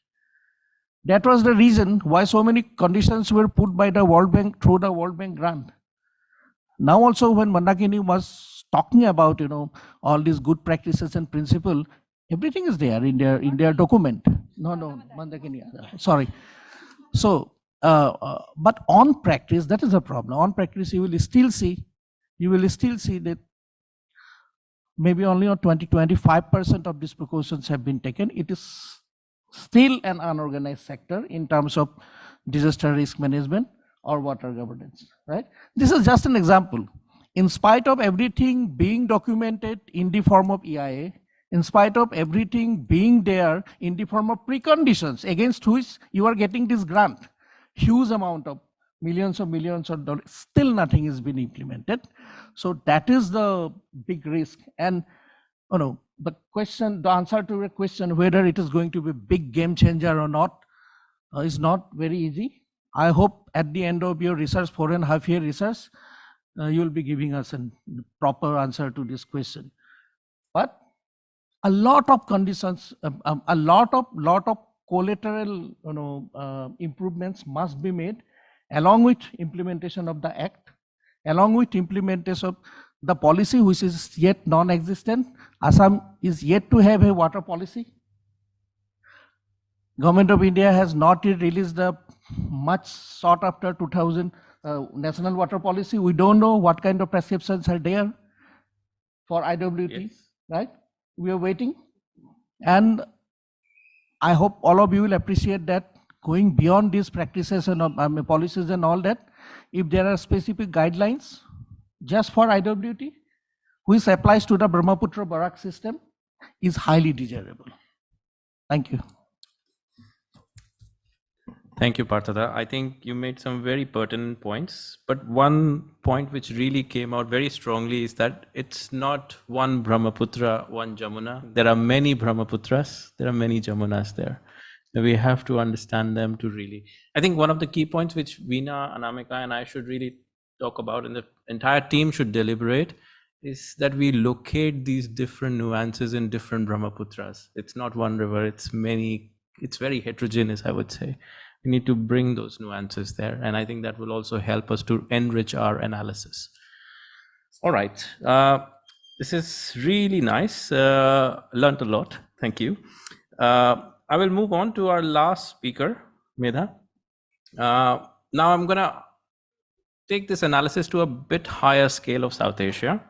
That was the reason why so many conditions were put by the World Bank through the World Bank grant. Now also when Mandakini was talking about, all these good practices and principle, everything is there in their document. No, Mandakini, sorry. So, but on practice, that is a problem. On practice, you will still see that maybe only 20-25% of these precautions have been taken. It is still an unorganized sector in terms of disaster risk management or water governance, right? This is just an example. In spite of everything being documented in the form of EIA, in spite of everything being there in the form of preconditions against which you are getting this grant, huge amount of millions of dollars, still nothing has been implemented. So that is the big risk. And the answer to your question, whether it is going to be a big game changer or not, is not very easy. I hope at the end of your research, 4.5 year research, you will be giving us a proper answer to this question. But a lot of conditions, a lot of collateral, improvements must be made, along with implementation of the Act, along with implementation of the policy, which is yet non-existent. Assam is yet to have a water policy. Government of India has not yet released the much sought after 2000 national water policy. We don't know what kind of prescriptions are there for IWT, yes. Right? We are waiting. And I hope all of you will appreciate that going beyond these practices and policies and all that, if there are specific guidelines just for IWT, which applies to the Brahmaputra barrage system, is highly desirable. Thank you.
Thank you, Parthada. I think you made some very pertinent points, but one point which really came out very strongly is that it's not one Brahmaputra, one Jamuna. There are many Brahmaputras, there are many Jamunas there. We have to understand them to really. I think one of the key points which Veena, Anamika, and I should really talk about, and the entire team should deliberate, is that we locate these different nuances in different Brahmaputras. It's not one river, it's many, it's very heterogeneous, I would say. We need to bring those nuances there, and I think that will also help us to enrich our analysis. All right. This is really nice. Learned a lot. Thank you. I will move on to our last speaker, Medha. Now I'm going to take this analysis to a bit higher scale of South Asia.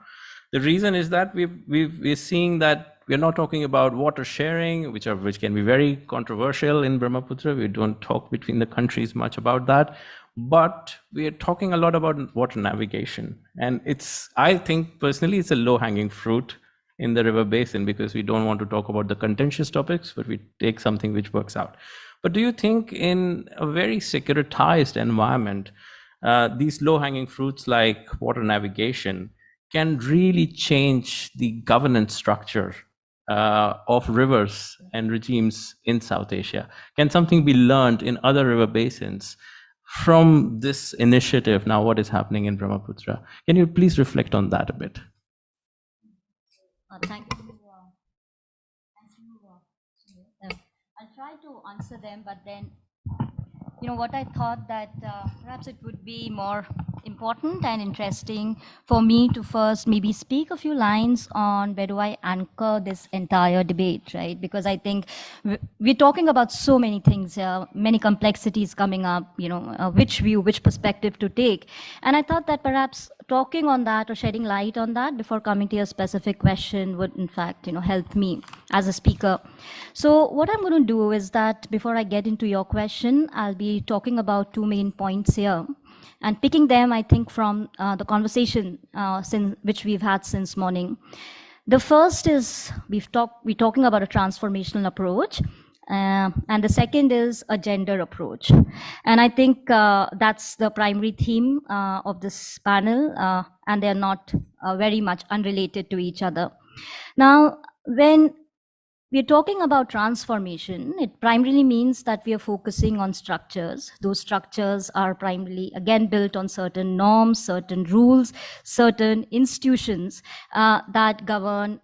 The reason is that we're seeing that we're not talking about water sharing, which can be very controversial in Brahmaputra. We don't talk between the countries much about that, but we are talking a lot about water navigation. And I think personally, it's a low-hanging fruit in the river basin because we don't want to talk about the contentious topics, but we take something which works out. But do you think in a very securitized environment, these low-hanging fruits like water navigation can really change the governance structure of rivers and regimes in South Asia? Can something be learned in other river basins from this initiative, now what is happening in Brahmaputra? Can you please reflect on that a bit?
Thank you. I'll try to answer them, but then, what I thought that perhaps it would be more important and interesting for me to first maybe speak a few lines on where do I anchor this entire debate, right? Because I think we're talking about so many things here, many complexities coming up, which view, which perspective to take. And I thought that perhaps talking on that or shedding light on that before coming to your specific question would in fact, help me as a speaker. So what I'm going to do is that before I get into your question, I'll be talking about two main points here and picking them, I think, from the conversation which we've had since morning. The first is we're talking about a transformational approach, and the second is a gender approach. And I think that's the primary theme of this panel, and they're not very much unrelated to each other. Now, when we're talking about transformation, it primarily means that we are focusing on structures. Those structures are primarily, again, built on certain norms, certain rules, certain institutions that govern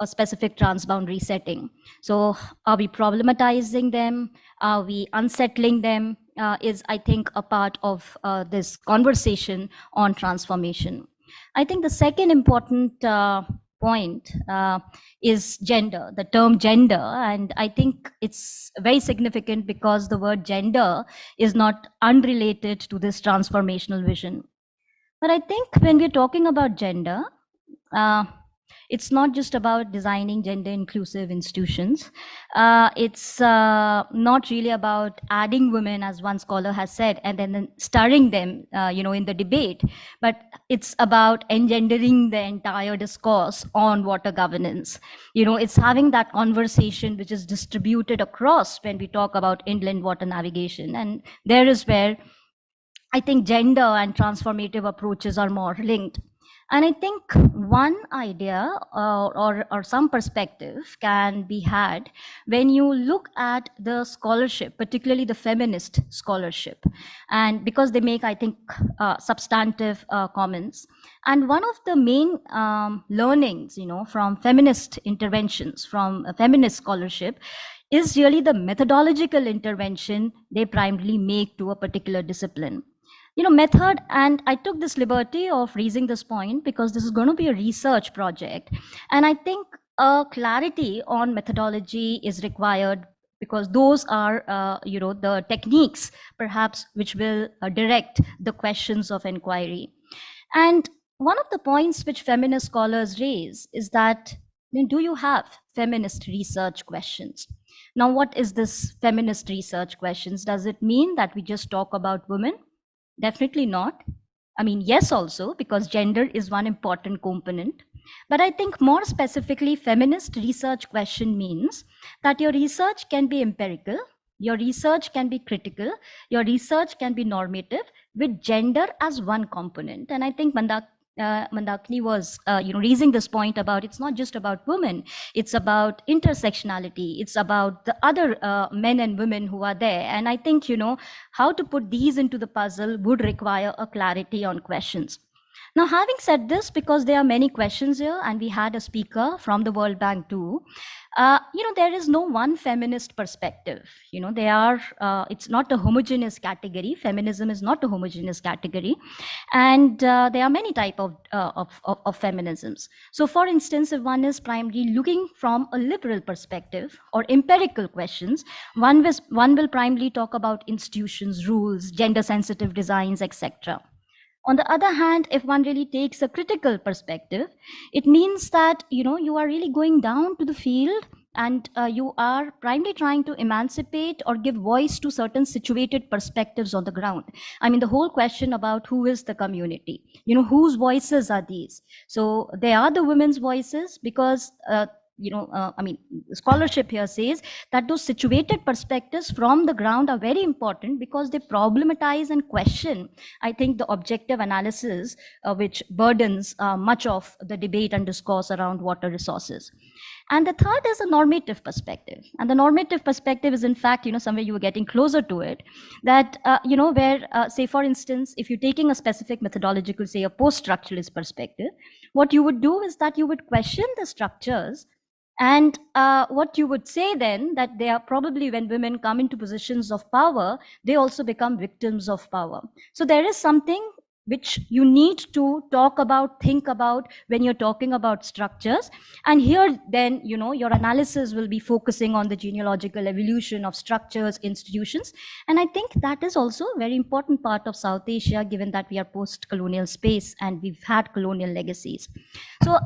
a specific transboundary setting. So are we problematizing them? Are we unsettling them? Is, I think, a part of this conversation on transformation. I think the second important point is gender, the term gender. And I think it's very significant because the word gender is not unrelated to this transformational vision. But I think when we're talking about gender, it's not just about designing gender inclusive institutions. It's not really about adding women, as one scholar has said, and then stirring them, in the debate. But it's about engendering the entire discourse on water governance. It's having that conversation which is distributed across when we talk about inland water navigation. And there is where I think gender and transformative approaches are more linked. And I think one idea or some perspective can be had when you look at the scholarship, particularly the feminist scholarship, and because they make, I think, substantive comments. And one of the main learnings, from feminist interventions, from a feminist scholarship, is really the methodological intervention they primarily make to a particular discipline. Method, and I took this liberty of raising this point because this is going to be a research project. And I think a clarity on methodology is required because those are, the techniques perhaps which will direct the questions of inquiry. And one of the points which feminist scholars raise is that, do you have feminist research questions? Now, what is this feminist research questions? Does it mean that we just talk about women? Definitely not. I mean, yes, also, because gender is one important component. But I think more specifically, feminist research question means that your research can be empirical, your research can be critical, your research can be normative with gender as one component. And I think Mandakini was raising this point about it's not just about women, it's about intersectionality, it's about the other men and women who are there. And I think, how to put these into the puzzle would require a clarity on questions. Now, having said this, because there are many questions here, and we had a speaker from the World Bank too, there is no one feminist perspective. It's not a homogeneous category. Feminism is not a homogeneous category, and there are many type of feminisms. So, for instance, if one is primarily looking from a liberal perspective or empirical questions, one will primarily talk about institutions, rules, gender-sensitive designs, etc. On the other hand, if one really takes a critical perspective, it means that you are really going down to the field, and you are primarily trying to emancipate or give voice to certain situated perspectives on the ground. I mean, the whole question about who is the community, whose voices are these? So they are the women's voices, because scholarship here says that those situated perspectives from the ground are very important, because they problematize and question, I think, the objective analysis which burdens much of the debate and discourse around water resources. And the third is a normative perspective. And the normative perspective is, in fact, somewhere you were getting closer to it, that, where, say, for instance, if you're taking a specific methodological, say, a post-structuralist perspective, what you would do is that you would question the structures. And what you would say then, that they are probably, when women come into positions of power, they also become victims of power. So there is something which you need to talk about, think about when you're talking about structures. And here then, your analysis will be focusing on the genealogical evolution of structures, institutions. And I think that is also a very important part of South Asia, given that we are post-colonial space and we've had colonial legacies. So,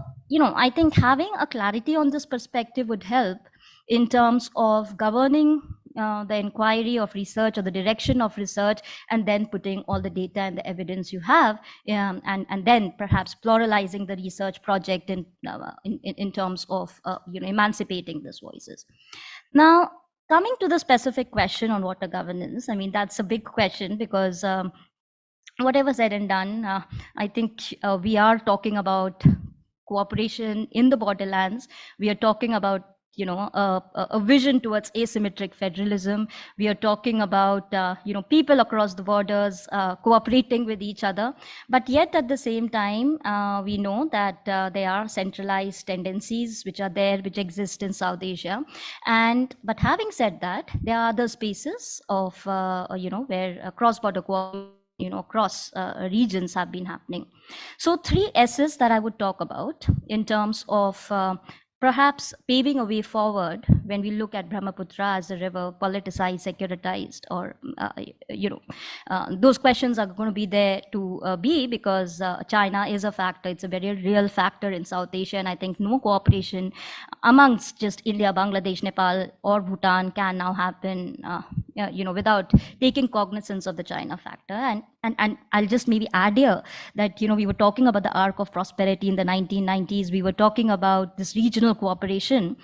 I think having a clarity on this perspective would help in terms of governing the inquiry of research or the direction of research, and then putting all the data and the evidence you have, and then perhaps pluralizing the research project in terms of emancipating these voices. Now, coming to the specific question on water governance, I mean, that's a big question, because whatever said and done, I think we are talking about cooperation in the borderlands. We are talking about a vision towards asymmetric federalism. We are talking about people across the borders cooperating with each other. But yet at the same time, we know that there are centralized tendencies which are there, which exist in South Asia. But having said that, there are other spaces of where cross-border cooperation across regions have been happening. So 3 S's that I would talk about in terms of perhaps paving a way forward when we look at Brahmaputra as a river, politicized, securitized, or, those questions are going to be there to be, because China is a factor. It's a very real factor in South Asia. And I think no cooperation amongst just India, Bangladesh, Nepal, or Bhutan can now happen, without taking cognizance of the China factor. And I'll just maybe add here that, we were talking about the arc of prosperity in the 1990s. We were talking about this regional cooperation.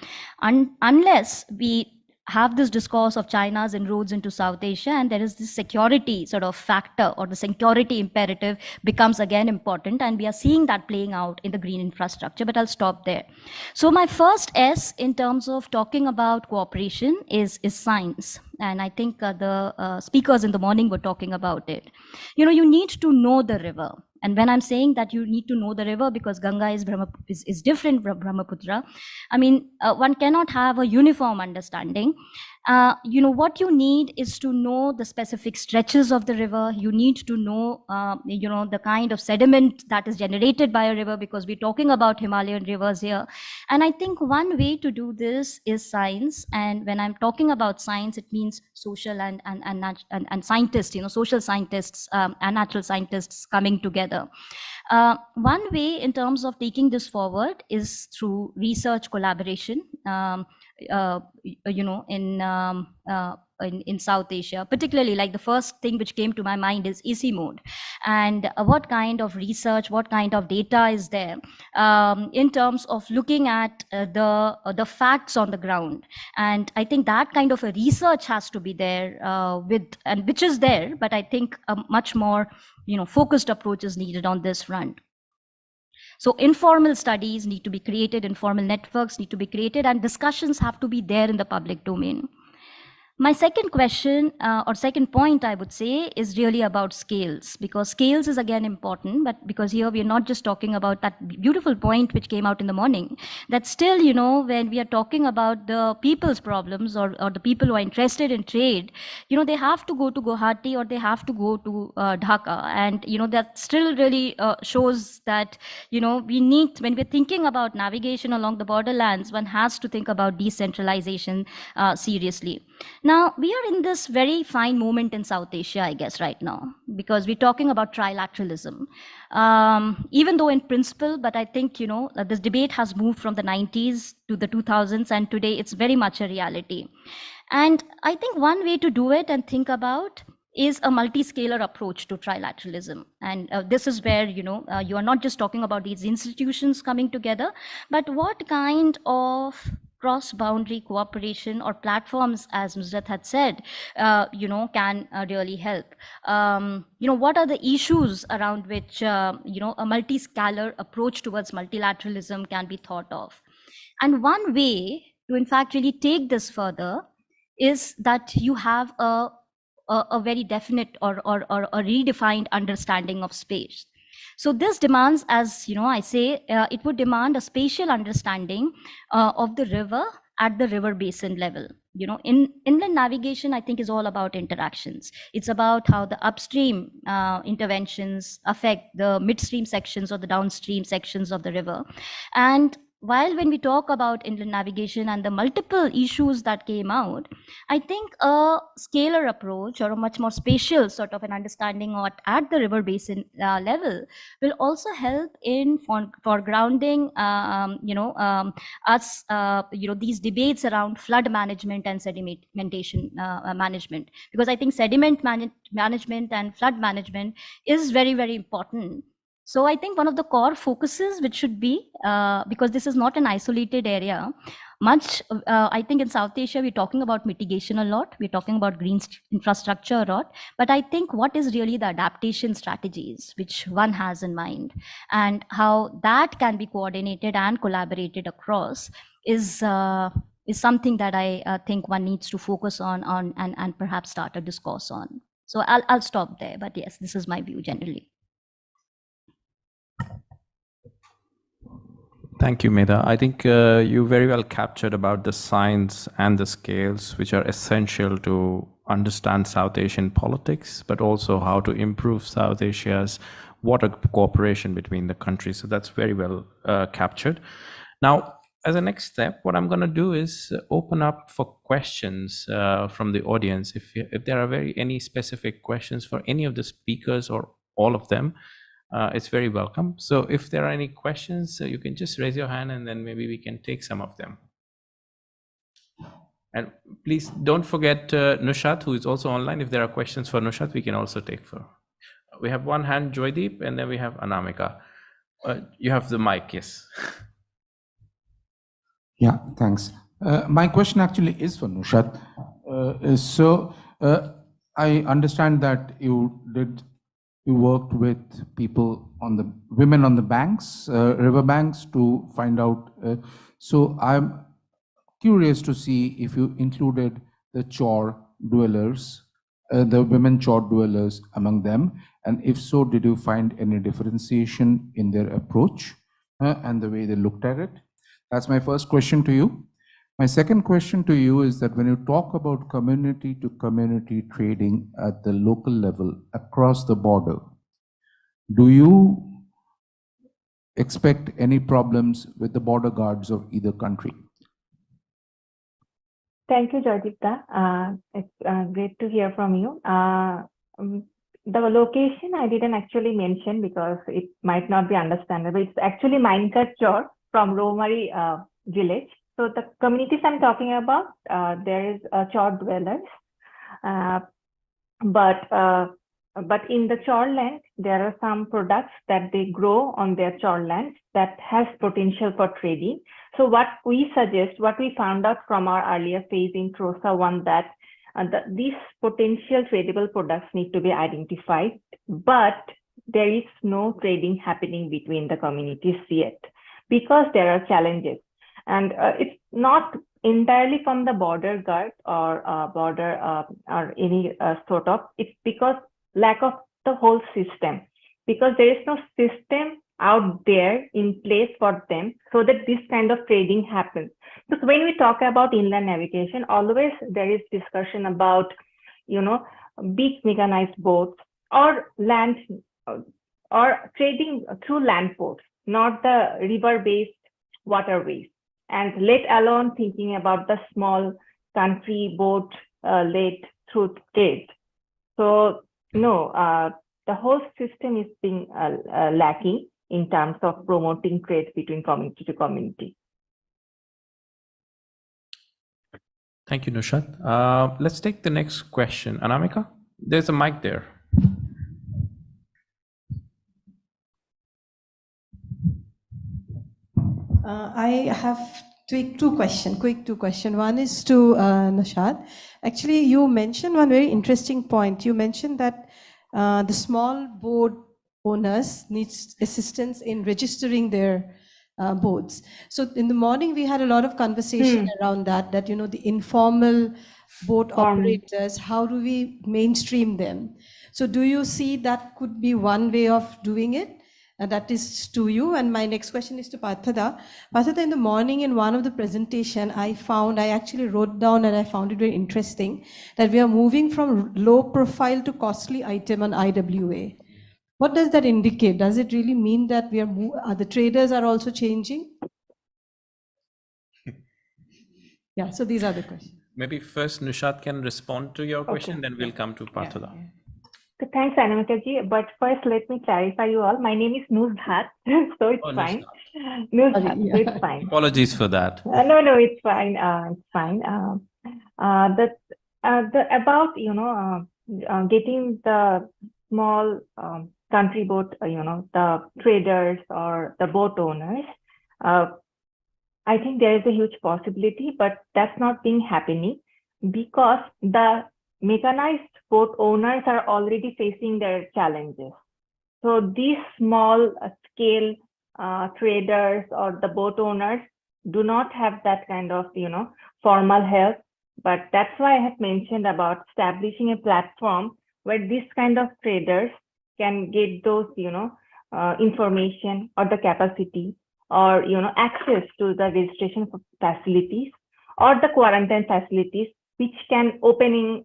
Unless we have this discourse of China's inroads into South Asia, and there is this security sort of factor, or the security imperative becomes again important, and we are seeing that playing out in the green infrastructure. But I'll stop there. So my first S in terms of talking about cooperation is science. And I think the speakers in the morning were talking about it. You need to know the river. And when I'm saying that you need to know the river, because Ganga is different from Brahmaputra, I mean, one cannot have a uniform understanding. What you need is to know the specific stretches of the river. You need to know, the kind of sediment that is generated by a river, because we're talking about Himalayan rivers here. And I think one way to do this is science. And when I'm talking about science, it means social and scientists, social scientists and natural scientists coming together. One way in terms of taking this forward is through research collaboration, in South Asia, particularly. Like the first thing which came to my mind is easy mode, and what kind of research, what kind of data is there in terms of looking at the facts on the ground. And I think that kind of a research has to be there which is there, but I think a much more focused approach is needed on this front. So informal studies need to be created, informal networks need to be created, and discussions have to be there in the public domain. My second question or second point, I would say, is really about scales, because scales is again important, but because here we are not just talking about that beautiful point which came out in the morning, that still, you know, when we are talking about the people's problems or the people who are interested in trade, you know, they have to go to Guwahati or they have to go to Dhaka. And, you know, that still really shows that, you know, we need, when we're thinking about navigation along the borderlands, one has to think about decentralization seriously. Now, we are in this very fine moment in South Asia, I guess, right now, because we're talking about trilateralism. Even though in principle, but I think, you know, this debate has moved from the 90s to the 2000s, and today it's very much a reality. And I think one way to do it and think about is a multi-scalar approach to trilateralism. And this is where, you know, you are not just talking about these institutions coming together, but what kind of cross-boundary cooperation or platforms, as Nusrat had said, you know, can really help. You know, what are the issues around which, you know, a multi-scalar approach towards multilateralism can be thought of? And one way to, in fact, really take this further is that you have a very definite or a redefined understanding of space. So this demands, as you know, I say, it would demand a spatial understanding of the river at the river basin level. You know, in inland navigation, I think is all about interactions. It's about how the upstream interventions affect the midstream sections or the downstream sections of the river. And while when we talk about inland navigation and the multiple issues that came out, I think a scalar approach or a much more spatial sort of an understanding at the river basin level will also help in foregrounding, you know, us, you know, these debates around flood management and sedimentation management, because I think sediment management and flood management is very, very important. So I think one of the core focuses, which should be, because this is not an isolated area, much, I think in South Asia, we're talking about mitigation a lot. We're talking about green infrastructure a lot. But I think what is really the adaptation strategies, which one has in mind, and how that can be coordinated and collaborated across is something that I think one needs to focus on and perhaps start a discourse on. So I'll stop there. But yes, this is my view generally.
Thank you, Medha. I think you very well captured about the science and the scales, which are essential to understand South Asian politics, but also how to improve South Asia's water cooperation between the countries. So that's very well captured. Now, as a next step, what I'm going to do is open up for questions from the audience. If there are any specific questions for any of the speakers or all of them, it's very welcome. So if there are any questions, you can just raise your hand and then maybe we can take some of them. And please don't forget Nushat, who is also online. If there are questions for Nushat, we can also take for. We have one hand, Joydeep, and then we have Anamika. You have the mic, yes.
Yeah, thanks. My question actually is for Nushat. I understand that you worked with people women on the banks, river banks, to find out. So I'm curious to see if you included the chore dwellers, the women chore dwellers among them, and if so, did you find any differentiation in their approach and the way they looked at it? That's my first question to you. My second question to you is that when you talk about community to community trading at the local level across the border, do you expect any problems with the border guards of either country?
Thank you, Joydeepta. It's great to hear from you. The location I didn't actually mention because it might not be understandable. It's actually Mainkat Chor from Romari village. So the communities I'm talking about, there is chor dwellers, but in the chor land, there are some products that they grow on their chor lands that has potential for trading. So what we suggest, what we found out from our earlier phase in TROSA 1, that these potential tradable products need to be identified, but there is no trading happening between the communities yet because there are challenges. And it's not entirely from the border guard or border or any sort of, it's because lack of the whole system, because there is no system out there in place for them so that this kind of trading happens. Because when we talk about inland navigation, always there is discussion about, big mechanized boats or land or trading through land ports, not the river-based waterways, and let alone thinking about the small country boat led through trade. So no, the whole system is being lacking in terms of promoting trade between community to community.
Thank you, Nushat. Let's take the next question. Anamika, there's a mic there.
I have quick two questions. One is to Nishad. Actually, you mentioned one very interesting point. You mentioned that the small boat owners need assistance in registering their boats. So in the morning, we had a lot of conversation around that, the informal boat operators, how do we mainstream them? So do you see that could be one way of doing it? And that is to you. And my next question is to Parthada. Parthada, in the morning in one of the presentation, I actually wrote down and I found it very interesting that we are moving from low profile to costly item on IWA. What does that indicate? Does it really mean that we are the traders are also changing? Yeah, so these are the questions.
Maybe first Nushat can respond to your question, then we'll come to Parthada.
Yeah. So thanks, Anamika ji. But first, let me clarify you all. My name is Nuzhat, so it's fine. Nuzhat, so it's fine.
Apologies for that.
No, it's fine. It's fine. About getting the small country boat, the traders or the boat owners. I think there is a huge possibility, but that's not being happening because the mechanized boat owners are already facing their challenges. So these small scale traders or the boat owners do not have that kind of, formal help. But that's why I have mentioned about establishing a platform where this kind of traders can get those, information or the capacity or, access to the registration facilities or the quarantine facilities, which can open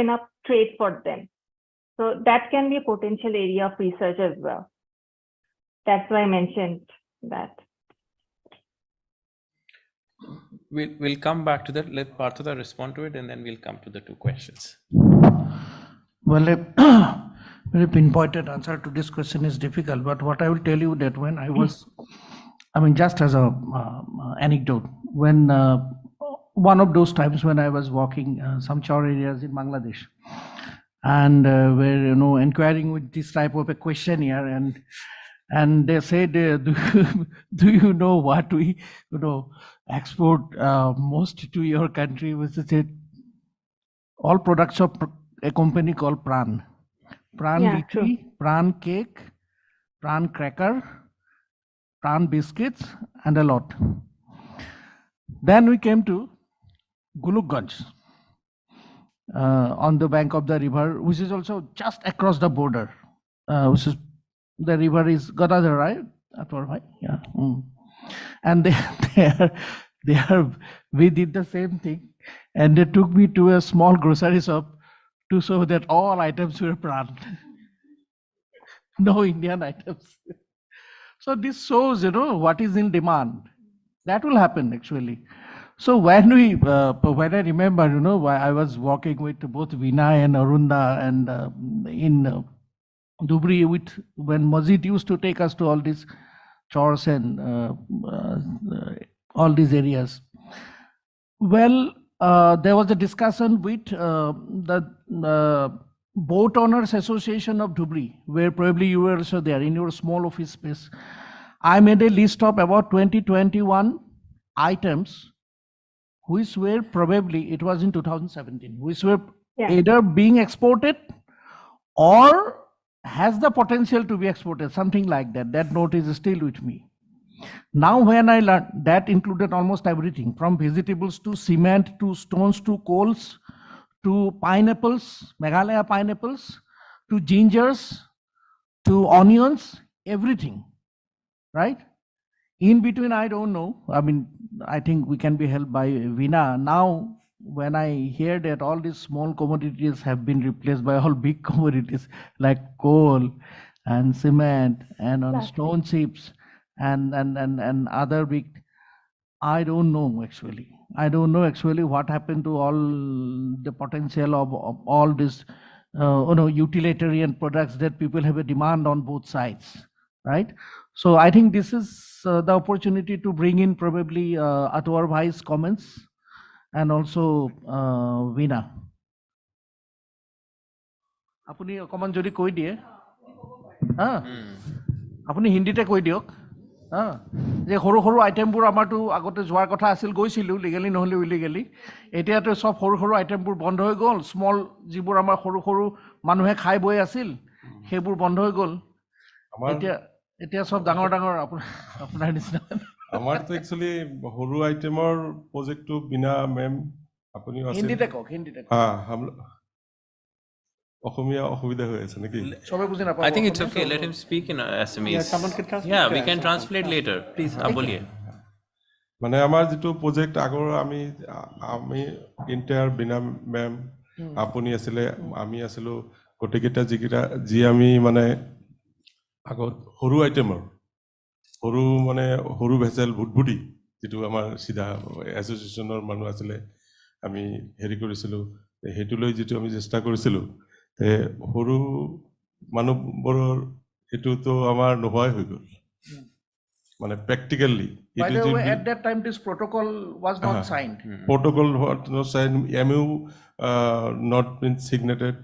up trade for them. So that can be a potential area of research as well. That's why I mentioned that.
We'll come back to that. Let Parthada respond to it, and then we'll come to the two questions.
Well, a very pinpointed answer to this question is difficult, but what I will tell you that when I was, just as a anecdote, when one of those times when I was walking some char areas in Bangladesh, and we're inquiring with this type of a questionnaire, and they said, do you know what we export most to your country? Which is it, all products of a company called Pran Litchi, Pran cake, Pran cracker, Pran biscuits, and a lot. Then we came to Gulukganj on the bank of the river, which is also just across the border. Which is the river is Gadadhar, right? Right? Yeah. And we did the same thing, and they took me to a small grocery shop to show that all items were Pran, no Indian items. So this shows, what is in demand. That will happen actually. So when I remember, I was walking with both Vinay and Arunda and in Dhubri when Mazid used to take us to all these chores and all these areas. Well, there was a discussion with the Boat Owners Association of Dhubri, where probably you were also there in your small office space. I made a list of about 2021 items which were probably, it was in 2017, which were either being exported or has the potential to be exported, something like that. That note is still with me. Now, when I learned, that included almost everything from vegetables to cement to stones to coals to pineapples, Meghalaya pineapples, to gingers, to onions, everything, right? In between, I don't know. I mean, I think we can be helped by Veena. Now, when I hear that all these small commodities have been replaced by all big commodities like coal and cement and on stone chips and other big, I don't know actually. I don't know actually what happened to all the potential of all these utilitarian products that people have a demand on both sides, right? So I think this is the opportunity to bring in probably Atwar Bhai's comments and also Veena. আপুনি অকমান যদি কৈ দিয়ে হা আপুনি হিন্দীতে কৈ দিয়ক হা যে সৰু সৰু আইটেমবোৰ আমাৰতো আগতে যোৱাৰ কথা আছিল গৈছিলোঁ লিগেলি নহ'লে ইলিগেলি এতিয়াতো চব সৰু সৰু আইটেমবোৰ বন্ধ হৈ গ'ল স্মল যিবোৰ আমাৰ সৰু সৰু মানুহে খাই বৈ আছিল সেইবোৰ বন্ধ হৈ গ'ল এতিয়া চব ডাঙৰ ডাঙৰ আপোনাৰ নিচিনা
আমাৰতো একচুৱেলি সৰু আইটেমৰ প্ৰজেক্টটো বিনা মেম আপুনি
হিন্দীতে কওক হিন্দীতে
অসমীয়া অসুবিধা হৈ আছে নেকি
সবে বুজি নাপাব
I think it's okay. Let him speak in Assamese.
Yeah, someone can translate.
Yeah, we can translate later. Please, বলিয়ে
মানে আমাৰ যিটো প্ৰজেক্ট আগৰ আমি ইণ্টাৰ বিনা মেম আপুনি আছিলে আমি আছিলোঁ গোটেইকেইটা যি আমি মানে আগত সৰু আইটেমৰ সৰু ভেচেল ভুটভুটি যিটো আমাৰ চিধা এছ'চিয়েশ্যনৰ মানুহ আছিলে আমি হেৰি কৰিছিলোঁ সেইটোলৈ যিটো আমি চেষ্টা কৰিছিলোঁ সৰু মানুহবোৰৰ এইটোতো আমাৰ নোহোৱাই হৈ গ'ল মানে practically
by the way at that time this protocol was not signed
protocol was not signed MU not been signated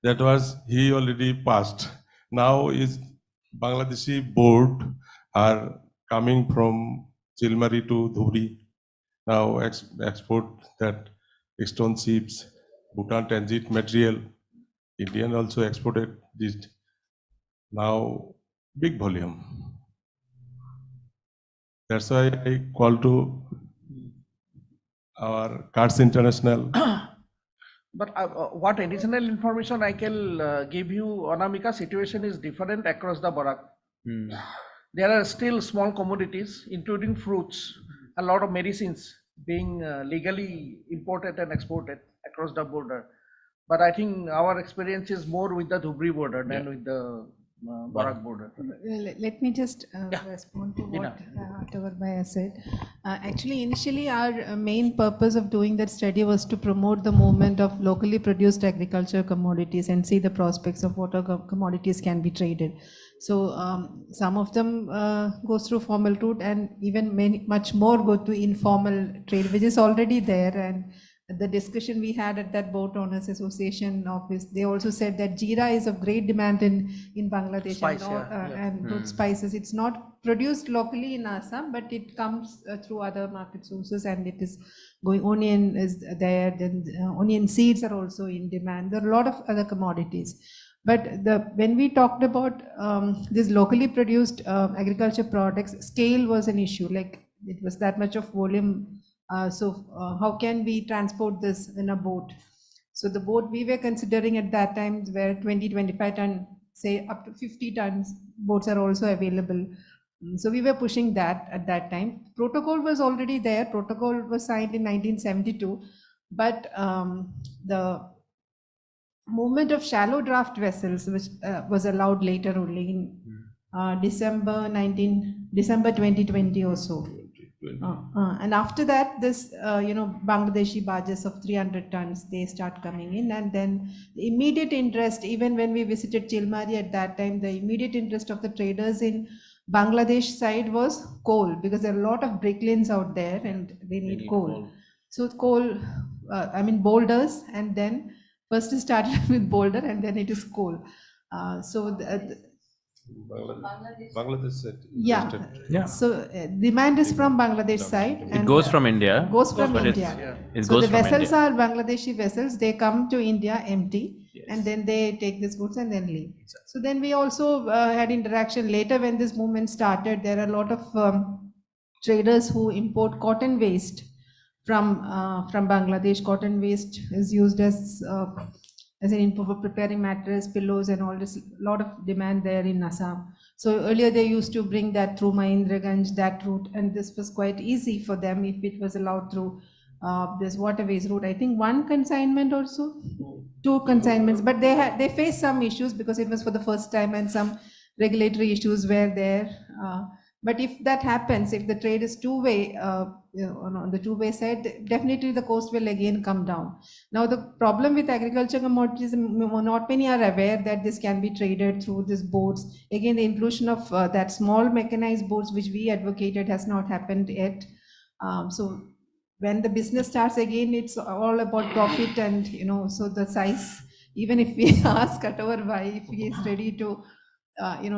that was he already passed now is Bangladeshi board are coming from Chilmari to Dhuri now export that stone chips Bhutan transit material Indian also exported this now big volume. That's why I call to our Cards International.
But what additional information I can give you, Anamika, situation is different across the Barak. There are still small commodities, including fruits, a lot of medicines being legally imported and exported across the border. But I think our experience is more with the Dhubri border than with the Barak border.
Let me just respond to what Atwar Bhai said. Actually, initially our main purpose of doing that study was to promote the movement of locally produced agriculture commodities and see the prospects of what commodities can be traded. So some of them goes through formal route and even much more go to informal trade, which is already there. And the discussion we had at that Boat Owners Association office, they also said that jeera is of great demand in Bangladesh.
Spice,
and those spices. It's not produced locally in Assam, but it comes through other market sources and it is going, onion is there, then onion seeds are also in demand. There are a lot of other commodities. But when we talked about this locally produced agriculture products, scale was an issue, like it was that much of volume. So how can we transport this in a boat? So the boat we were considering at that time were 20-25 ton, say up to 50 tons boats are also available. So we were pushing that at that time. Protocol was already there. Protocol was signed in 1972, but the movement of shallow draft vessels, which was allowed later only in December 2020 or so. And after that, this Bangladeshi barges of 300 tons, they start coming in, and then the immediate interest, even when we visited Chilmari at that time, the immediate interest of the traders in Bangladesh side was coal, because there are a lot of bricklanes out there and they need coal. So coal, boulders, and then first it started with boulder and then it is coal. So
Bangladesh said.
Yeah. So demand is from Bangladesh side.
It
and,
goes from India.
Goes from
but
India.
It
So
goes
the
from
vessels
India.
are Bangladeshi vessels. They come to India empty, and then they take these goods and then leave. So then we also had interaction later when this movement started. There are a lot of traders who import cotton waste from Bangladesh. Cotton waste is used as an input for preparing mattress, pillows, and all this. Lot of demand there in Assam. So earlier they used to bring that through Mahendraganj, that route, and this was quite easy for them if it was allowed through this waterways route. I think one consignment or so, two consignments, but they faced some issues because it was for the first time and some regulatory issues were there. But if that happens, if the trade is two-way, on the two-way side, definitely the cost will again come down. Now, the problem with agriculture commodities, not many are aware that this can be traded through these boats. Again, the inclusion of that small mechanized boats, which we advocated, has not happened yet. So when the business starts again, it's all about profit and, so the size, even if we ask Katavar Bhai if he is ready to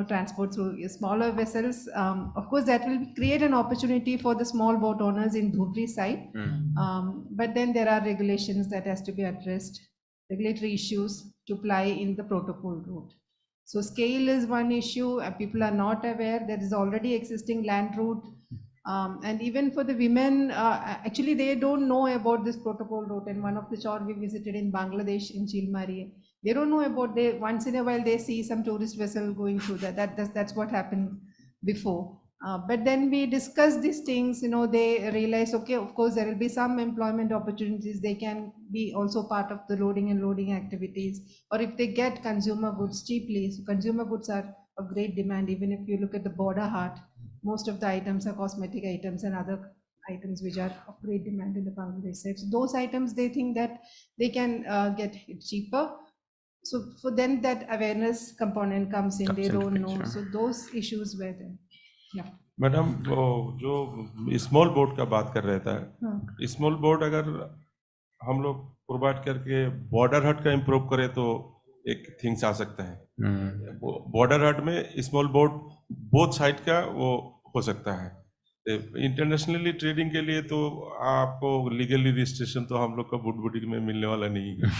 transport through smaller vessels. Of course, that will create an opportunity for the small boat owners in Dhubri side. But then there are regulations that has to be addressed, regulatory issues to ply in the protocol route. So scale is one issue. People are not aware there is already existing land route. And even for the women, actually they don't know about this protocol route. And one of the chore we visited in Bangladesh, in Chilmari, they don't know about. They once in a while they see some tourist vessel going through that's what happened before. But then we discuss these things, they realize, okay, of course there will be some employment opportunities. They can be also part of the loading and loading activities, or if they get consumer goods cheaply. So consumer goods are of great demand. Even if you look at the border heart, most of the items are cosmetic items and other items which are of great demand in the Bangladesh side. So those items, they think that they can get it cheaper. So for them, that awareness component comes in. They don't know. So those issues were there. Yeah.
Madam वो जो small boat का बात कर रहे थे, small boat अगर हम लोग प्रोवाइड करके बॉर्डर हट का इम्प्रूव करें तो एक थिंग्स आ सकता है। बॉर्डर हट में स्मॉल बोट बोथ साइड का वो हो सकता है। इंटरनेशनली ट्रेडिंग के लिए तो आपको लीगली रजिस्ट्रेशन तो हम लोग का बुटबुटी में मिलने वाला नहीं है।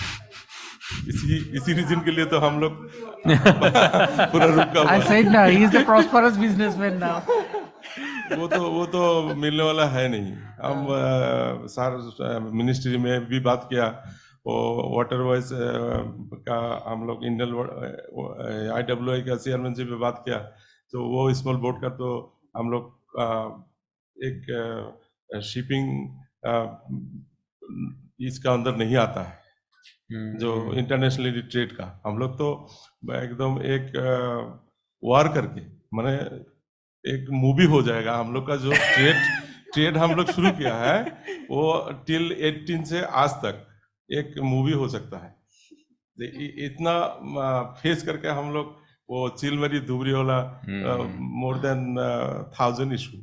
इसी रीजन के लिए तो हम लोग पूरा रुका हुआ है।
I said now he is a prosperous businessman now.
वो तो मिलने वाला है नहीं। हम सार मिनिस्ट्री में भी बात किया, वो वाटरवेज का हम लोग इंडियन IWI का चेयरमैन से भी बात किया, तो वो स्मॉल बोट का तो हम लोग एक शिपिंग इसका अंदर नहीं आता है, जो इंटरनेशनली ट्रेड का। हम लोग तो एकदम एक वार करके माने एक मूवी हो जाएगा। हम लोग का जो ट्रेड हम लोग शुरू किया है वो टिल 18 से आज तक एक मूवी हो सकता है। इतना फेस करके हम लोग वो चिलमरी धुबरी वाला मोर देन 1000 इशू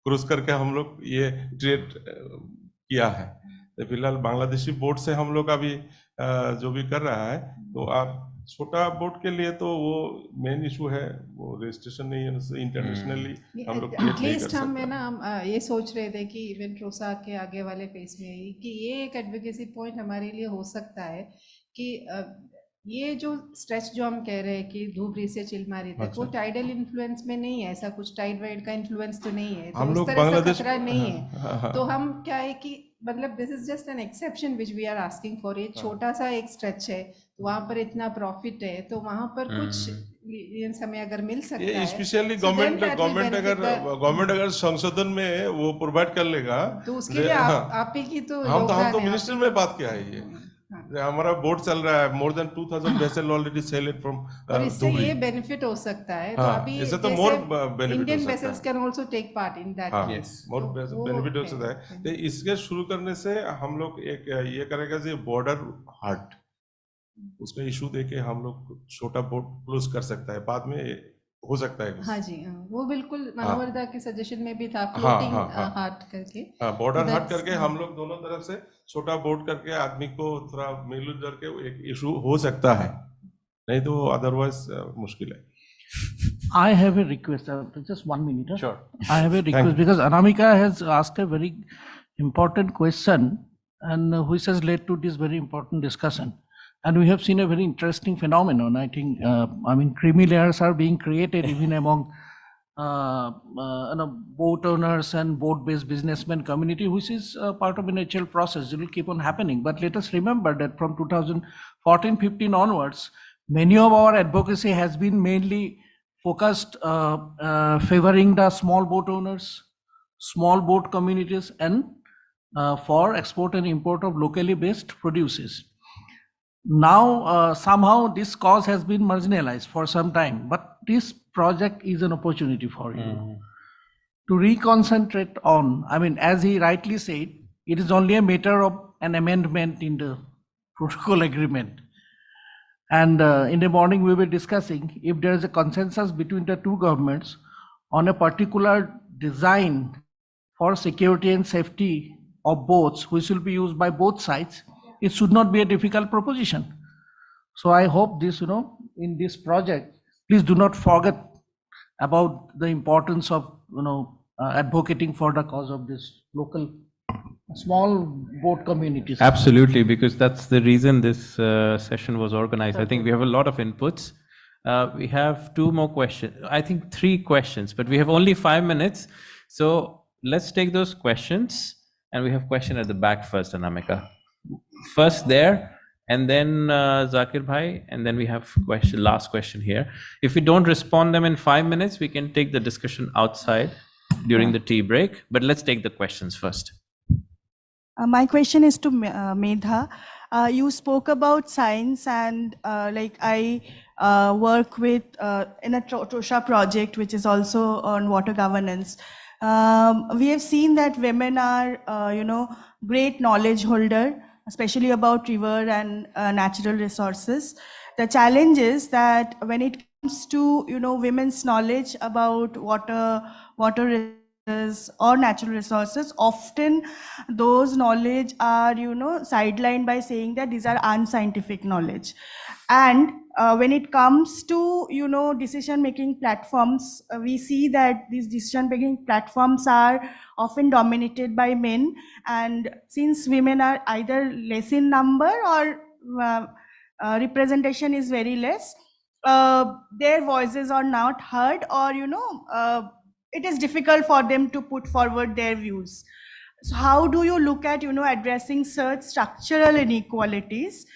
क्रूज करके हम लोग ये ट्रेड किया है। तो फिलहाल बांग्लादेशी बोट से हम लोग अभी जो भी कर रहा है, तो आप छोटा बोट के लिए तो वो मेन इशू है, वो रजिस्ट्रेशन नहीं है इंटरनेशनली हम लोग
एटलीस्ट हम है ना, हम ये सोच रहे थे कि इवेंट रोसा के आगे वाले फेज में कि ये एक एडवोकेसी पॉइंट हमारे लिए हो सकता है कि ये जो स्ट्रेच जो हम कह रहे हैं कि धुबरी से चिलमारी तक, वो टाइडल इन्फ्लुएंस में नहीं है। ऐसा कुछ टाइड वाइड का इन्फ्लुएंस तो नहीं है, तो उस तरह से खतरा नहीं है। तो हम क्या है कि मतलब this is just an exception which we are asking for. एक छोटा सा एक स्ट्रेच है, तो वहाँ पर इतना प्रॉफिट है, तो वहाँ पर कुछ समय अगर मिल सकता है,
स्पेशली गवर्नमेंट अगर संशोधन में वो प्रोवाइड कर लेगा
तो उसके लिए आप ही की तो
हम तो मिनिस्टर में बात किया है। ये हमारा बोर्ड चल रहा है, more than 2000 vessel already sail it from
और इससे ये बेनिफिट हो सकता है। तो अभी
इससे तो more benefit
Indian vessels can also take part in that,
more benefit हो सकता है। तो इसके शुरू करने से हम लोग एक ये करेगा जी बॉर्डर हट, उसका इशू देके हम लोग छोटा बोट क्लोज कर सकता है, बाद में हो सकता है।
हाँ जी, वो बिल्कुल मनोहरदा के सजेशन में भी था, फ्लोटिंग हाट करके,
बॉर्डर हट करके हम लोग दोनों तरफ से छोटा बोट करके आदमी को थोड़ा मिलजुल करके एक इशू हो सकता है, नहीं तो अदरवाइज मुश्किल है।
I have a request, just 1 minute. Huh?
Sure.
I have a request because Anamika has asked a very important question and which has led to this very important discussion. And we have seen a very interesting phenomenon. I think, creamy layers are being created even among boat owners and boat-based businessmen community, which is part of a natural process. It will keep on happening. But let us remember that from 2014-15 onwards, many of our advocacy has been mainly focused favoring the small boat owners, small boat communities, and for export and import of locally based produces. Now, somehow this cause has been marginalized for some time, but this project is an opportunity for you to reconcentrate on, as he rightly said, it is only a matter of an amendment in the protocol agreement. And in the morning we were discussing if there is a consensus between the two governments on a particular design for security and safety of boats, which will be used by both sides, it should not be a difficult proposition. So I hope this, in this project, please do not forget about the importance of, advocating for the cause of this local small boat communities.
Absolutely, because that's the reason this session was organized. I think we have a lot of inputs. We have 2 more questions, I think 3 questions, but we have only 5 minutes. So let's take those questions. And we have question at the back first, Anamika. First there, and then Zakir Bhai, and then we have last question here. If we don't respond them in 5 minutes, we can take the discussion outside during the tea break, but let's take the questions first.
My question is to Medha. You spoke about science and I work with in a TOSHA project, which is also on water governance. We have seen that women are, great knowledge holder, especially about river and natural resources. The challenge is that when it comes to, women's knowledge about water resources or natural resources, often those knowledge are, sidelined by saying that these are unscientific knowledge. And when it comes to, decision-making platforms, we see that these decision-making platforms are often dominated by men. And since women are either less in number or representation is very less, their voices are not heard, or, it is difficult for them to put forward their views. So how do you look at, addressing such structural inequalities?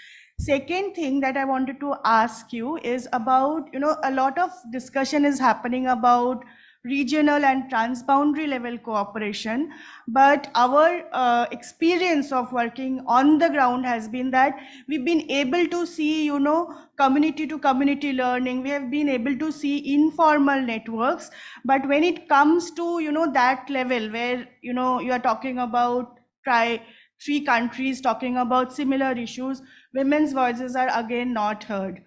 Second thing that I wanted to ask you is about, a lot of discussion is happening about regional and transboundary level cooperation, but our experience of working on the ground has been that we've been able to see, community to community learning. We have been able to see informal networks, but when it comes to, that level where, you are talking about 3 countries talking about similar issues, women's voices are again not heard.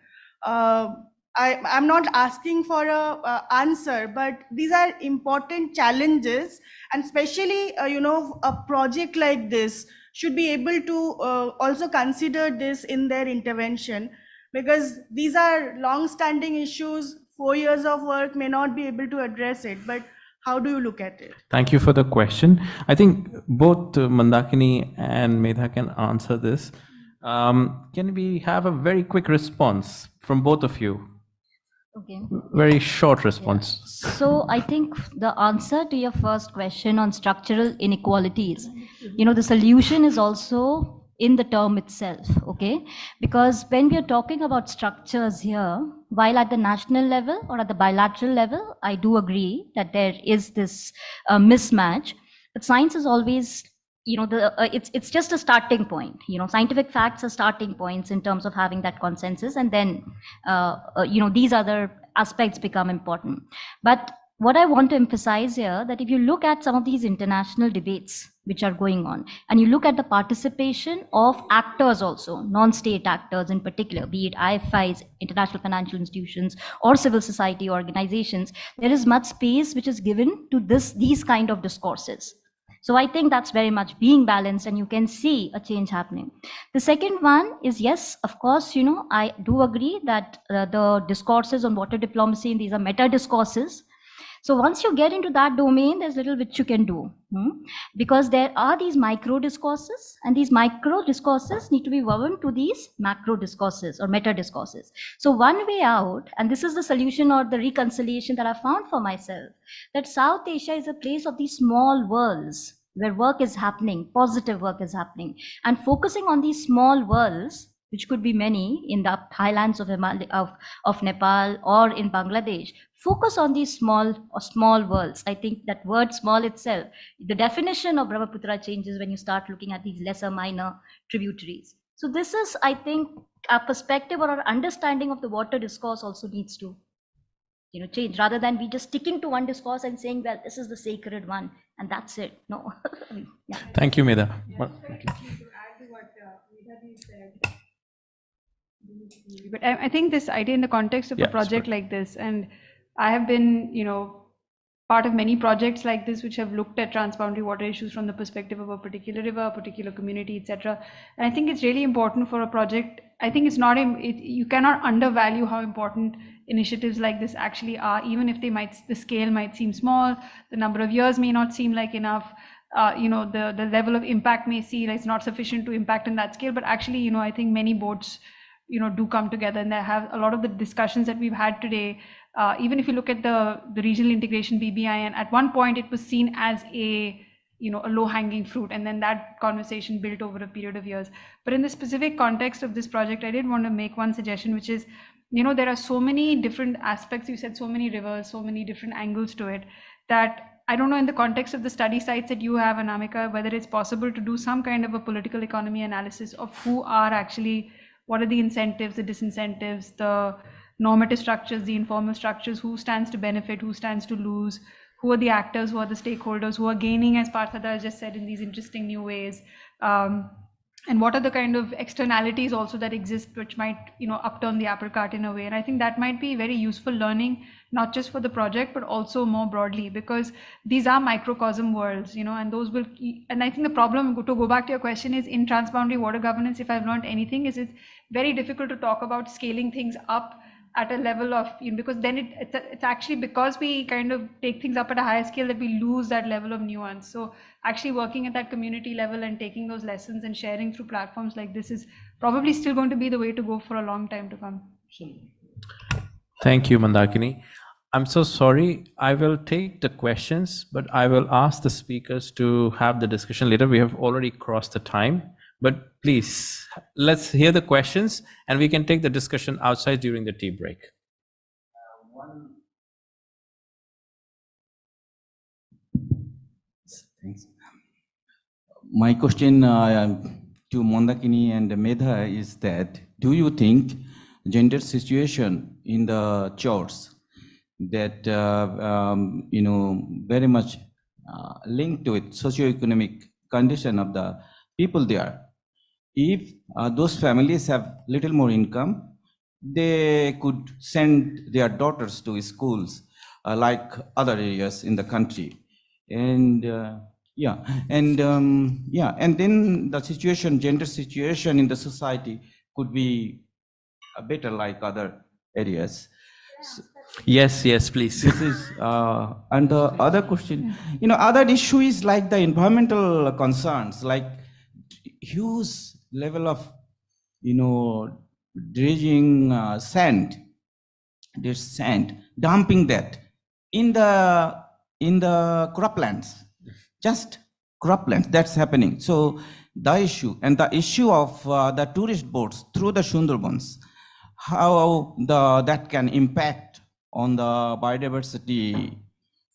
I'm not asking for a answer, but these are important challenges, and especially, a project like this should be able to also consider this in their intervention, because these are long-standing issues. 4 years of work may not be able to address it, but how do you look at it?
Thank you for the question. I think both Mandakini and Medha can answer this. Can we have a very quick response from both of you?
Okay.
Very short response.
So I think the answer to your first question on structural inequalities, the solution is also in the term itself, okay? Because when we are talking about structures here, while at the national level or at the bilateral level, I do agree that there is this mismatch, but science is always, it's just a starting point. Scientific facts are starting points in terms of having that consensus, and then, these other aspects become important. But what I want to emphasize here, that if you look at some of these international debates which are going on, and you look at the participation of actors also, non-state actors in particular, be it IFIs, international financial institutions, or civil society organizations, there is much space which is given to these kind of discourses. So I think that's very much being balanced, and you can see a change happening. The second one is, yes, of course, I do agree that the discourses on water diplomacy, these are meta discourses. So once you get into that domain, there's little which you can do, because there are these micro discourses, and these micro discourses need to be woven to these macro discourses or meta discourses. So one way out, and this is the solution or the reconciliation that I found for myself, that South Asia is a place of these small worlds where work is happening, positive work is happening, and focusing on these small worlds, which could be many in the highlands of Nepal or in Bangladesh. Focus on these small worlds. I think that word small itself, the definition of Brahmaputra changes when you start looking at these lesser minor tributaries. So this is, I think, a perspective or our understanding of the water discourse also needs to change, rather than we just sticking to one discourse and saying, well, this is the sacred one and that's it. No. Yeah.
Thank you, Medha.
But I think this idea in the context of a project like this, and I have been, part of many projects like this which have looked at transboundary water issues from the perspective of a particular river, a particular community, etc. And I think it's really important for a project. I think it's not, you cannot undervalue how important initiatives like this actually are, even if the scale might seem small, the number of years may not seem like enough. The level of impact may seem like it's not sufficient to impact in that scale, but actually, I think many boats do come together, and they have a lot of the discussions that we've had today. Even if you look at the regional integration BBI, and at one point it was seen as a low-hanging fruit, and then that conversation built over a period of years. But in the specific context of this project, I did want to make one suggestion, which is, there are so many different aspects. You said so many rivers, so many different angles to it, that I don't know, in the context of the study sites that you have, Anamika, whether it's possible to do some kind of a political economy analysis of what are the incentives, the disincentives, the normative structures, the informal structures, who stands to benefit, who stands to lose, who are the actors, who are the stakeholders, who are gaining, as Parthada just said, in these interesting new ways. And what are the kind of externalities also that exist, which might, upturn the apple cart in a way. And I think that might be very useful learning, not just for the project, but also more broadly, because these are microcosm worlds, and those will, and I think the problem, to go back to your question, is in transboundary water governance, if I've learned anything, is it's very difficult to talk about scaling things up at a level of, because then it's actually because we kind of take things up at a higher scale that we lose that level of nuance. So actually working at that community level and taking those lessons and sharing through platforms like this is probably still going to be the way to go for a long time to come.
Thank you, Mandakini. I'm so sorry. I will take the questions, but I will ask the speakers to have the discussion later. We have already crossed the time. But please, let's hear the questions, and we can take the discussion outside during the tea break.
Thanks. My question to Mandakini and Medha is that, do you think gender situation in the church that, very much linked to it, socioeconomic condition of the people there? If those families have little more income, they could send their daughters to schools like other areas in the country. And and then the situation, gender situation in the society could be better like other areas. So,
yes, please.
This is, and the other question, other issue is like the environmental concerns, like huge level of, dredging sand, dumping that in the croplands, just croplands, that's happening. So the issue of the tourist boats through the Sundarbans, how that can impact on the biodiversity,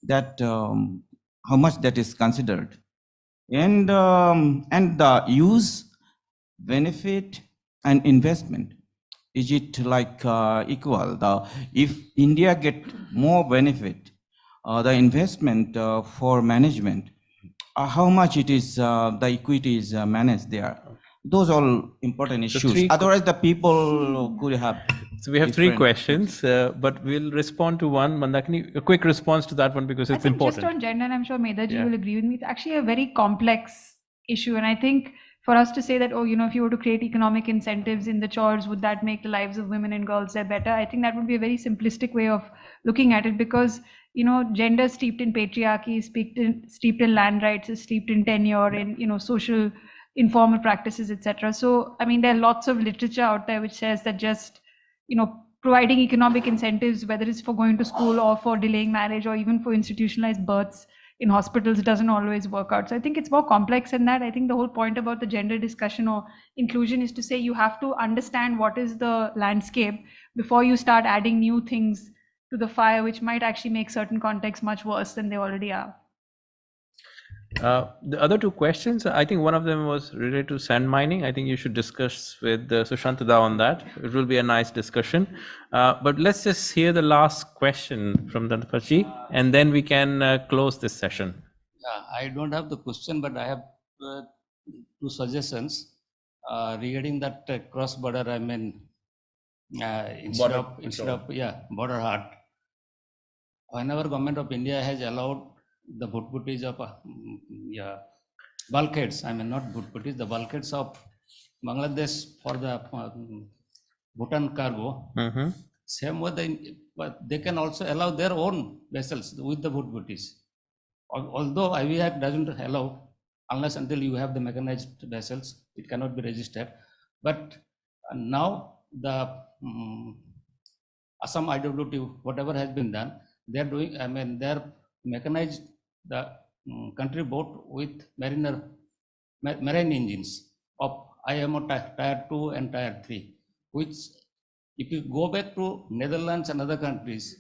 that how much that is considered, and the use, benefit, and investment, is it like equal? If India get more benefit, the investment for management, how much it is, the equity is managed there? Those all important issues. Otherwise, the people could have
So we have three
different.
questions, but we'll respond to one. Mandakini, a quick response to that one because
I
it's
think
important.
just on gender, and I'm sure Medhaji
Yeah.
will agree with me, it's actually a very complex issue. And I think for us to say that, oh, if you were to create economic incentives in the chores, would that make the lives of women and girls there better? I think that would be a very simplistic way of looking at it because, gender is steeped in patriarchy, is steeped in land rights, is steeped in tenure, in, social informal practices, etc. So, I mean, there are lots of literature out there which says that just, providing economic incentives, whether it's for going to school or for delaying marriage or even for institutionalized births in hospitals, doesn't always work out. So I think it's more complex than that. I think the whole point about the gender discussion or inclusion is to say you have to understand what is the landscape before you start adding new things to the fire, which might actually make certain contexts much worse than they already are.
The other two questions, I think one of them was related to sand mining. I think you should discuss with Sushanta on that. It will be a nice discussion. But let's just hear the last question from Dantapatji, and then we can close this session.
I don't have the question, but I have two suggestions regarding that cross-border. I mean, instead of border hut. Whenever government of India has allowed the butputis of bulkheads, I mean not butputis, the bulkheads of Bangladesh for the Bhutan cargo. Same way, they can also allow their own vessels with the butputis. Although IVAC doesn't allow, unless until you have the mechanized vessels, it cannot be registered. But now the Assam IWT, whatever has been done, they're doing, I mean, they're mechanized the country boat with marine engines of IMO Tier 2 and Tier 3, which if you go back to Netherlands and other countries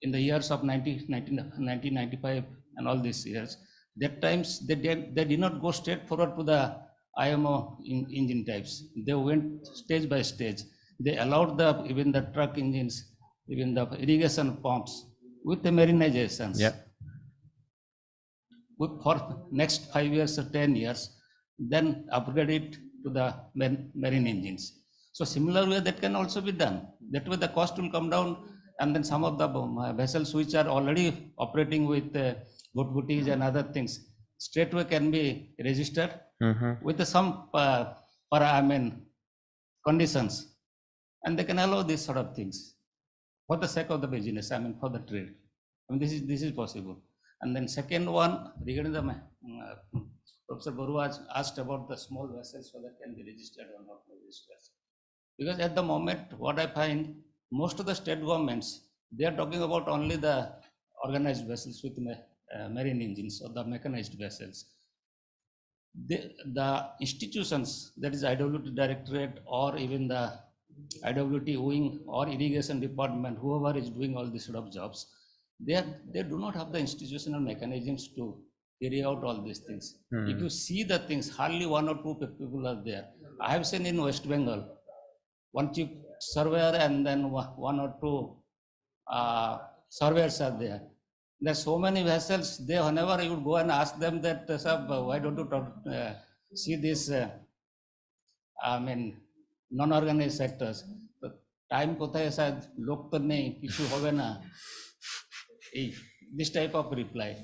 in the years of 1995 and all these years, that times they did not go straight forward to the IMO engine types. They went stage by stage. They allowed even the truck engines, even the irrigation pumps with the marinizations.
Yeah.
For next 5 years or 10 years, then upgrade it to the marine engines. So similar way that can also be done. That way the cost will come down, and then some of the vessels which are already operating with butputis and other things straightway can be registered with some conditions, and they can allow these sort of things for the sake of the business. I mean for the trade. I mean this is possible. And then second one, regarding the Professor Baru asked about the small vessels, whether can be registered or not registered. Because at the moment, what I find, most of the state governments, they are talking about only the organized vessels with marine engines or the mechanized vessels. The institutions, that is IWT Directorate or even the IWT wing or irrigation department, whoever is doing all these sort of jobs, they do not have the institutional mechanisms to carry out all these things. If you see the things, hardly 1 or 2 people are there. I have seen in West Bengal, one chief surveyor and then 1 or 2 surveyors are there. There's so many vessels. Whenever you would go and ask them that, why don't you see this, non-organized sectors? Time kothay sad log to nahi, kichu hobe na. This type of reply.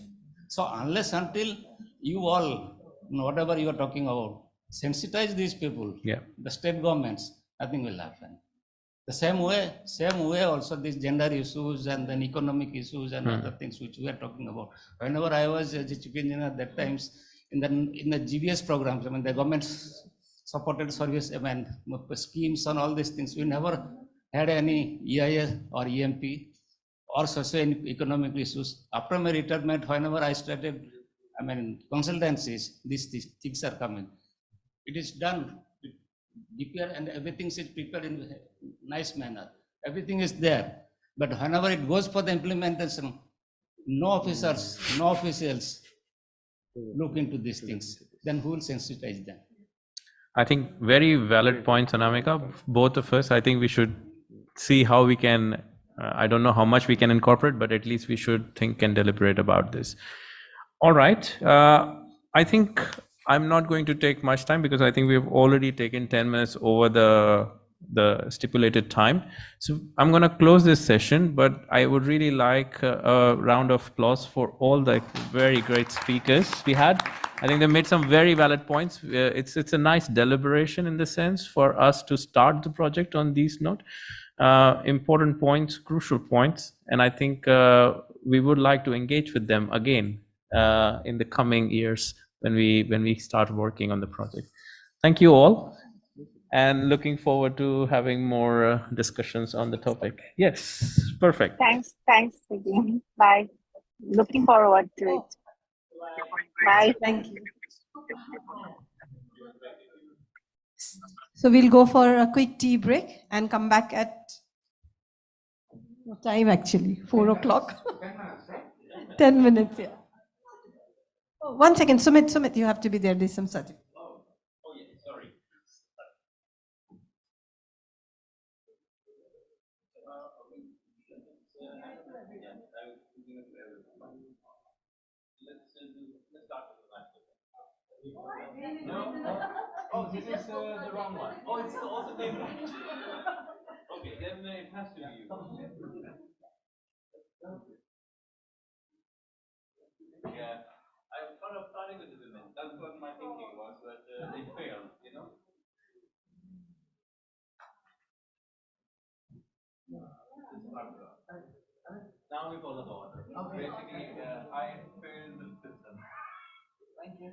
So unless until you all, whatever you are talking about, sensitize these people, the state governments, nothing will happen. The same way also these gender issues and then economic issues and other things which we are talking about. Whenever I was a chief engineer at that times, in the GBS programs, I mean the government supported service, I mean schemes and all these things, we never had any EIS or EMP or socio-economic issues. After my retirement, whenever I started, I mean consultancies, these things are coming. It is done. DPR and everything is prepared in a nice manner. Everything is there. But whenever it goes for the implementation, no officers, no officials look into these things. Then who will sensitize them?
I think very valid points, Anamika. Both of us, I think we should see how we can, I don't know how much we can incorporate, but at least we should think and deliberate about this. All right. I think I'm not going to take much time because I think we've already taken 10 minutes over the the stipulated time. So I'm going to close this session, but I would really like a round of applause for all the very great speakers we had. I think they made some very valid points. It's a nice deliberation in the sense for us to start the project on these note. Important points, crucial points, and I think we would like to engage with them again in the coming years when we start working on the project. Thank you all, and looking forward to having more discussions on the topic. Yes, perfect.
Thanks again. Bye. Looking forward to it. Bye.
Thank you. So we'll go for a quick tea break and come back at what time actually? 4 o'clock? 10 minutes, yeah. Oh, 1 second, Sumit, you have to be there. There's some certificate.
Oh, this is the wrong one. Oh, it's also the one. Okay, then it has to be you. Yeah, I thought of starting with the women. That's what my thinking was, but it failed, you know. Now we follow the order. Basically, I failed the system. Thank you.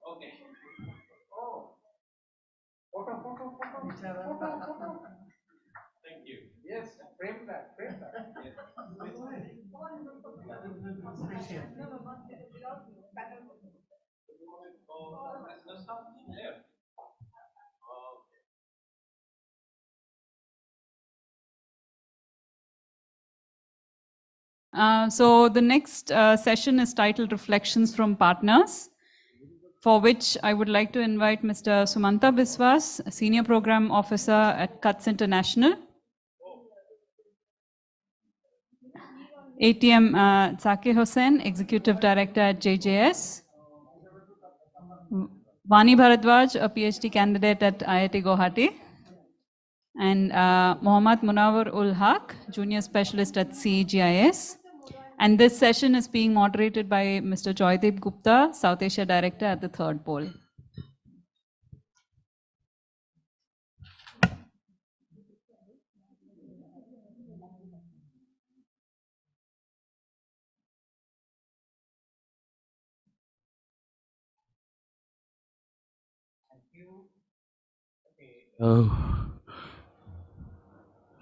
Okay. Thank you. Yes, frame that. Yes.
So the next session is titled Reflections from Partners, for which I would like to invite Mr. Sumanta Biswas, Senior Program Officer at CUTS International, ATM Zakir Hussain, Executive Director at JJS, Vani Bharadwaj, a PhD candidate at IIT Guwahati, and Mohammad Munawar ul Haq, Junior Specialist at CGIS. And this session is being moderated by Mr. Joydeep Gupta, South Asia Director at the Third Pole.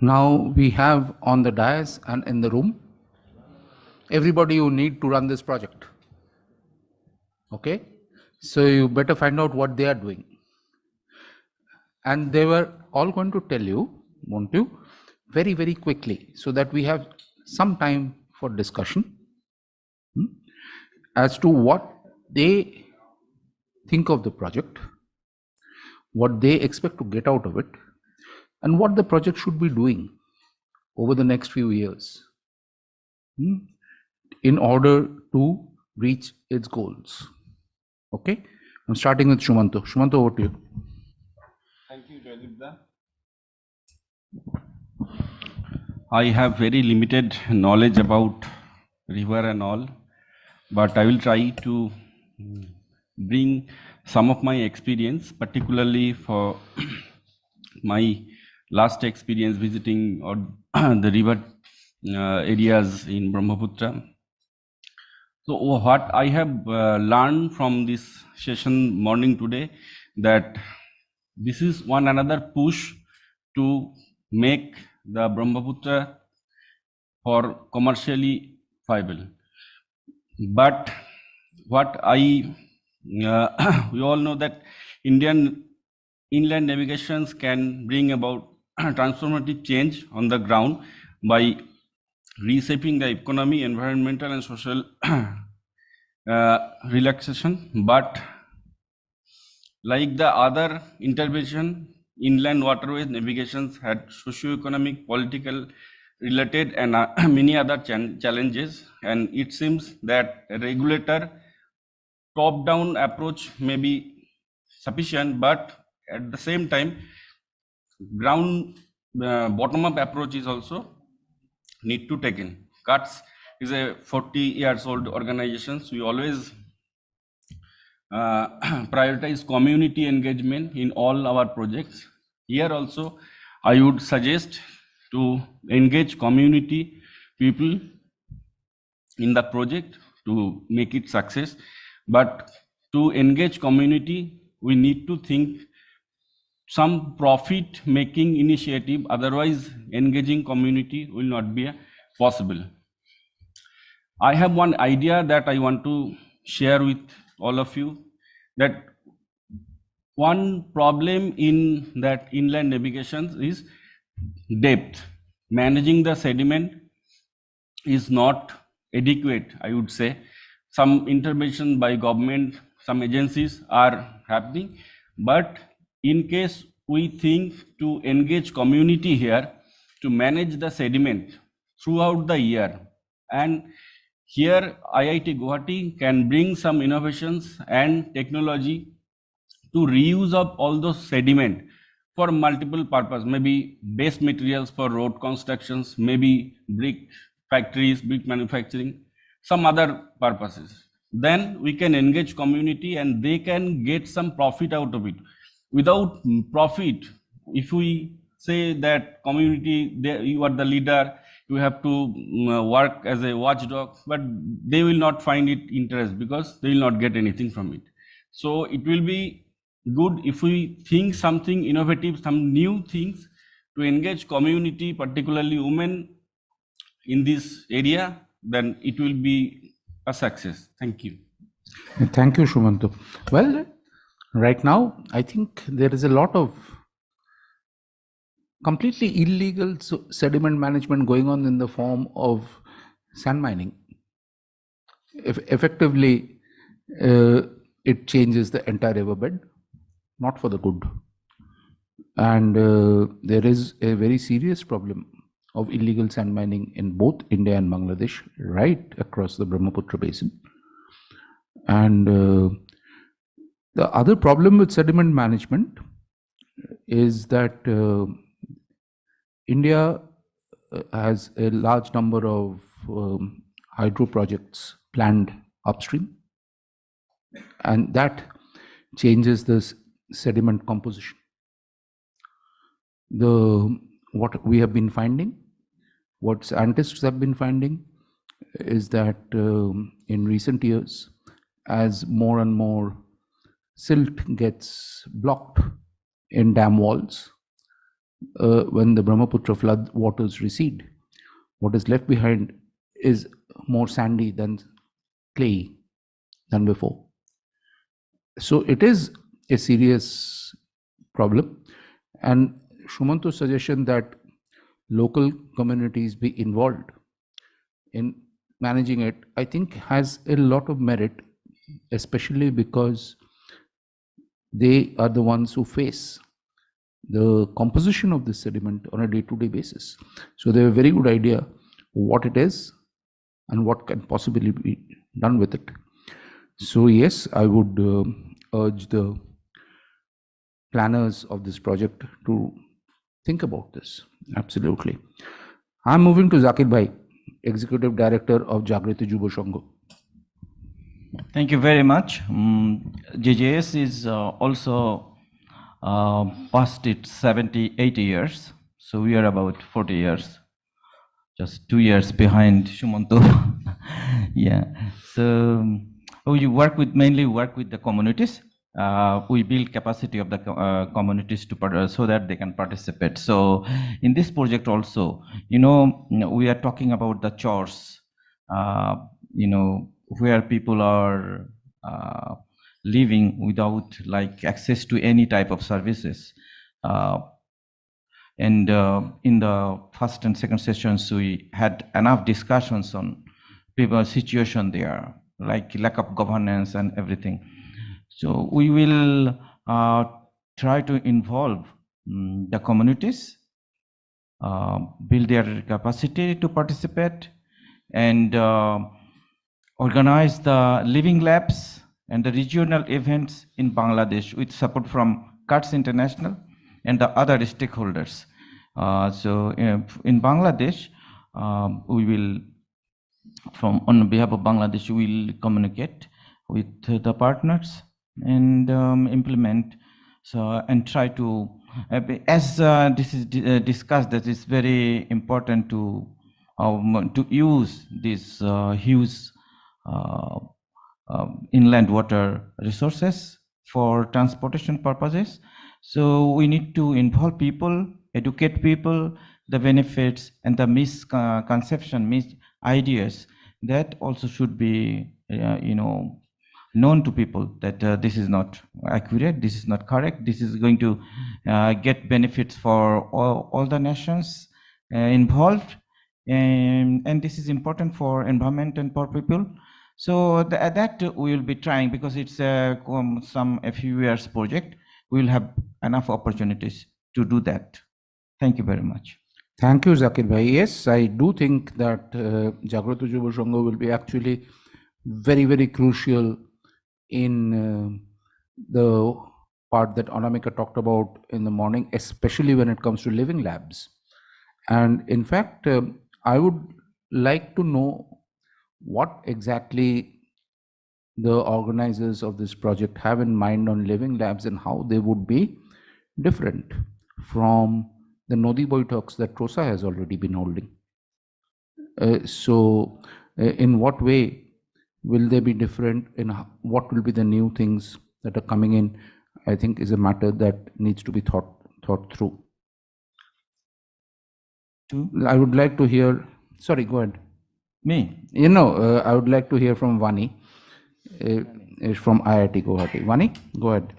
Now we have on the dais and in the room everybody you need to run this project. Okay? So you better find out what they are doing. And they were all going to tell you, won't you, very, very quickly, so that we have some time for discussion as to what they think of the project, what they expect to get out of it, and what the project should be doing over the next few years in order to reach its goals. Okay? I'm starting with Shumanto. Shumanto, over to you.
Thank you, Joydeep. I have very limited knowledge about river and all, but I will try to bring some of my experience, particularly for my last experience visiting the river areas in Brahmaputra. So what I have learned from this session morning today, that this is one another push to make the Brahmaputra for commercially viable. But what we all know that Indian inland navigations can bring about
transformative change on the ground by reshaping the economy, environmental and social relaxation. But like the other intervention, inland waterways navigations had socio-economic, political related and many other challenges, and it seems that a regulator top-down approach may be sufficient, but at the same time ground bottom-up approach is also need to take in. CUTS is a 40 years old organization, so we always prioritize community engagement in all our projects. Here also I would suggest to engage community people in the project to make it success. But to engage community, we need to think some profit making initiative, otherwise engaging community will not be possible. I have one idea that I want to share with all of you, that one problem in that inland navigation is depth. Managing the sediment is not adequate, I would say. Some intervention by government, some agencies are happening, but in case we think to engage community here to manage the sediment throughout the year, and here IIT Guwahati can bring some innovations and technology to reuse of all those sediment for multiple purpose, maybe base materials for road constructions, maybe brick factories, brick manufacturing, some other purposes. Then we can engage community and they can get some profit out of it. Without profit, if we say that community, you are the leader, you have to work as a watchdog, but they will not find it interest because they will not get anything from it. So it will be good if we think something innovative, some new things to engage community, particularly women in this area, then it will be a success. Thank you.
Thank you, Shumanto. Well, right now, I think there is a lot of completely illegal sediment management going on in the form of sand mining. Effectively, it changes the entire riverbed, not for the good. And there is a very serious problem of illegal sand mining in both India and Bangladesh, right across the Brahmaputra Basin. And the other problem with sediment management is that India has a large number of hydro projects planned upstream, and that changes the sediment composition. What we have been finding, what scientists have been finding, is that in recent years, as more and more silt gets blocked in dam walls, when the Brahmaputra flood waters recede, what is left behind is more sandy than clayey than before. So it is a serious problem, and Shumanto's suggestion that local communities be involved in managing it, I think has a lot of merit, especially because they are the ones who face the composition of the sediment on a day-to-day basis. So they have a very good idea what it is and what can possibly be done with it. So yes, I would urge the planners of this project to think about this. Absolutely. I'm moving to Zakir Bhai, Executive Director of Jagriti Yuva Sangh.
Thank you very much. JJS is also past its 70, 80 years. So we are about 40 years, just 2 years behind Shumanto. Yeah. So we mainly work with the communities. We build capacity of the communities to so that they can participate. So in this project also, we are talking about the chores, where people are living without like access to any type of services.
And in the first and second sessions, we had enough discussions on people's situation there, like lack of governance and everything. So we will try to involve the communities, build their capacity to participate, and organize the living labs and the regional events in Bangladesh with support from CATS International and the other stakeholders. So in Bangladesh, we will, on behalf of Bangladesh, we will communicate with the partners and implement. So and try to, as this is discussed, that it's very important to use this huge inland water resources for transportation purposes. So we need to involve people, educate people, the benefits and the misconception, ideas that also should be, known to people that this is not accurate, this is not correct, this is going to get benefits for all the nations involved, and this is important for environment and for people. So that we will be trying, because it's a few years project. We will have enough opportunities to do that. Thank you very much.
Thank you, Zakir Bhai. Yes, I do think that Jagrata Yuva Sangha will be actually very, very crucial in the part that Anamika talked about in the morning, especially when it comes to living labs. And in fact, I would like to know what exactly the organizers of this project have in mind on living labs and how they would be different from the Nodi Boy talks that TROSA has already been holding. So in what way will they be different, and what will be the new things that are coming in, I think is a matter that needs to be thought through. I would like to hear, sorry, go ahead.
Me?
I would like to hear from Vani, from IIT Guwahati. Vani, go ahead.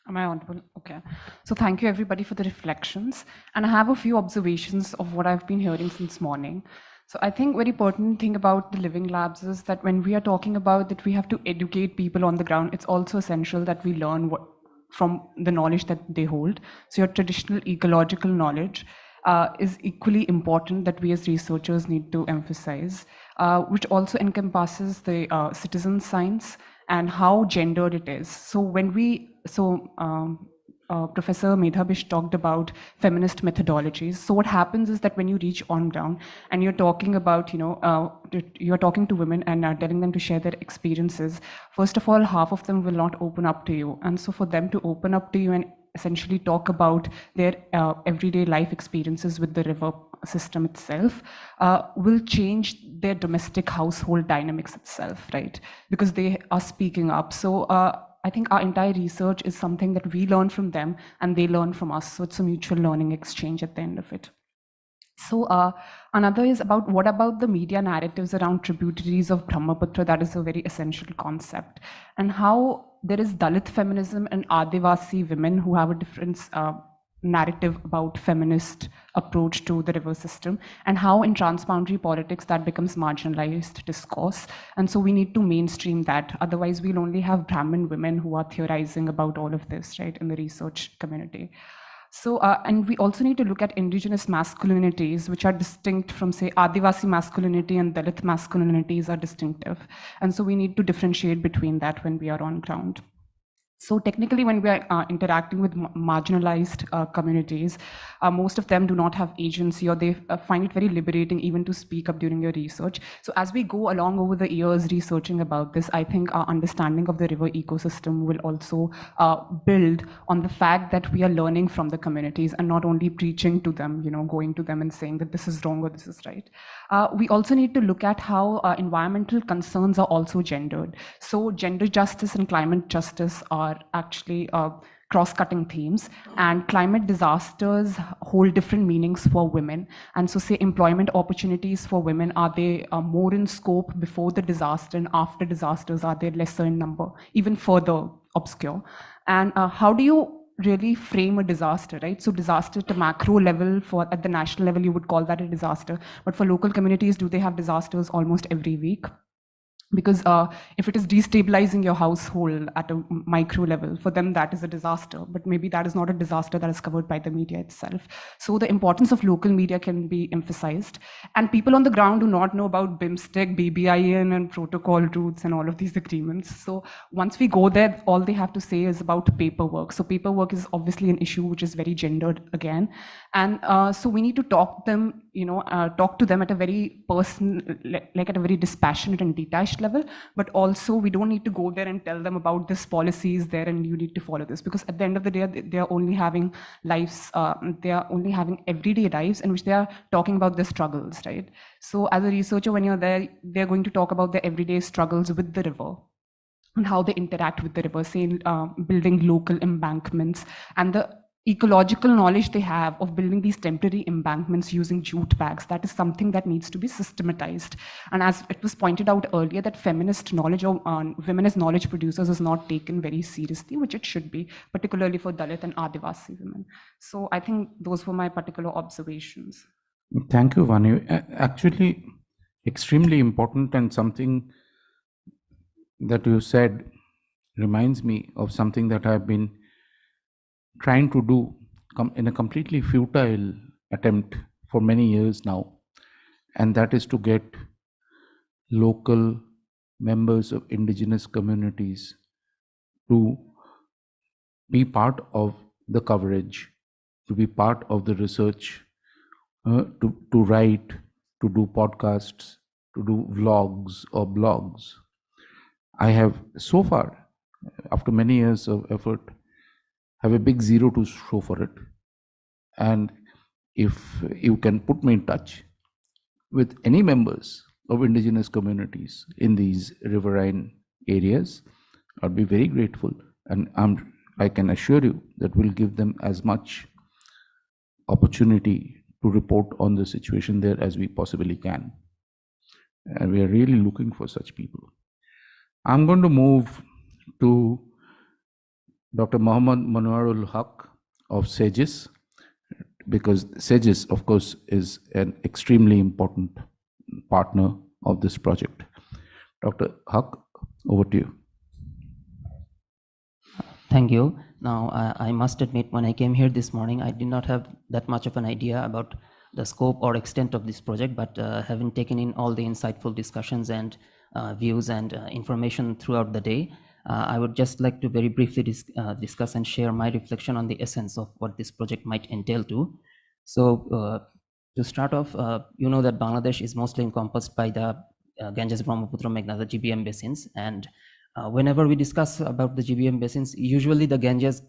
Am I audible? Okay. So thank you everybody for the reflections. And I have a few observations of what I've been hearing since morning. So I think very pertinent thing about the living labs is that when we are talking about that we have to educate people on the ground, it's also essential that we learn from the knowledge that they hold. So your traditional ecological knowledge is equally important that we as researchers need to emphasize, which also encompasses the citizen science and how gendered it is. So when Professor Medha Bish talked about feminist methodologies. So what happens is that when you reach on ground and you're talking about, you're talking to women and telling them to share their experiences, first of all, half of them will not open up to you. And so for them to open up to you and essentially talk about their everyday life experiences with the river system itself will change their domestic household dynamics itself, right? Because they are speaking up. So I think our entire research is something that we learn from them and they learn from us. So it's a mutual learning exchange at the end of it. So another is about what about the media narratives around tributaries of Brahmaputra? That is a very essential concept. And how there is Dalit feminism and Adivasi women who have a different narrative about feminist approach to the river system, and how in transboundary politics that becomes marginalized discourse. And so we need to mainstream that. Otherwise, we'll only have Brahmin women who are theorizing about all of this, right, in the research community. So, and we also need to look at indigenous masculinities, which are distinct from, say, Adivasi masculinity and Dalit masculinities are distinctive. And so we need to differentiate between that when we are on ground. So technically, when we are interacting with marginalized communities, most of them do not have agency, or they find it very liberating even to speak up during your research. So as we go along over the years researching about this, I think our understanding of the river ecosystem will also build on the fact that we are learning from the communities and not only preaching to them, going to them and saying that this is wrong or this is right. We also need to look at how environmental concerns are also gendered. So gender justice and climate justice are actually cross-cutting themes, and climate disasters hold different meanings for women. And so say employment opportunities for women, are they more in scope before the disaster, and after disasters are they lesser in number, even further obscure? And how do you really frame a disaster, right? So disaster at a macro level, for at the national level, you would call that a disaster. But for local communities, do they have disasters almost every week? Because if it is destabilizing your household at a micro level, for them that is a disaster, but maybe that is not a disaster that is covered by the media itself. So the importance of local media can be emphasized. And people on the ground do not know about BIMSTEC, BBIN, and protocol routes and all of these agreements. So once we go there, all they have to say is about paperwork. So paperwork is obviously an issue which is very gendered again. And so we need to talk them, talk to them at a very like at a very dispassionate and detached level, but also we don't need to go there and tell them about this policy is there and you need to follow this, because at the end of the day, they are only having lives, they are only having everyday lives in which they are talking about their struggles, right? So as a researcher, when you're there, they're going to talk about their everyday struggles with the river and how they interact with the river, say building local embankments, and the ecological knowledge they have of building these temporary embankments using jute bags. That is something that needs to be systematized. And as it was pointed out earlier, that feminist knowledge of women as knowledge producers is not taken very seriously, which it should be, particularly for Dalit and Adivasi women. So I think those were my particular observations.
Thank you, Vani. Actually, extremely important, and something that you said reminds me of something that I've been trying to do in a completely futile attempt for many years now, and that is to get local members of indigenous communities to be part of the coverage, to be part of the research, to write, to do podcasts, to do vlogs or blogs. I have so far, after many years of effort, have a big zero to show for it. And if you can put me in touch with any members of indigenous communities in these riverine areas, I'd be very grateful. And I can assure you that we'll give them as much opportunity to report on the situation there as we possibly can. And we are really looking for such people. I'm going to move to Dr. Mohammad Manwarul Haq of SEGIS, because SEGIS, of course, is an extremely important partner of this project. Dr. Haq, over to you.
Thank you. Now, I must admit, when I came here this morning, I did not have that much of an idea about the scope or extent of this project, but having taken in all the insightful discussions and views and information throughout the day, I would just like to very briefly discuss and share my reflection on the essence of what this project might entail to. So to start off, you know that Bangladesh is mostly encompassed by the Ganges, Brahmaputra, Meghna, the GBM basins. And whenever we discuss about the GBM basins, usually the Ganges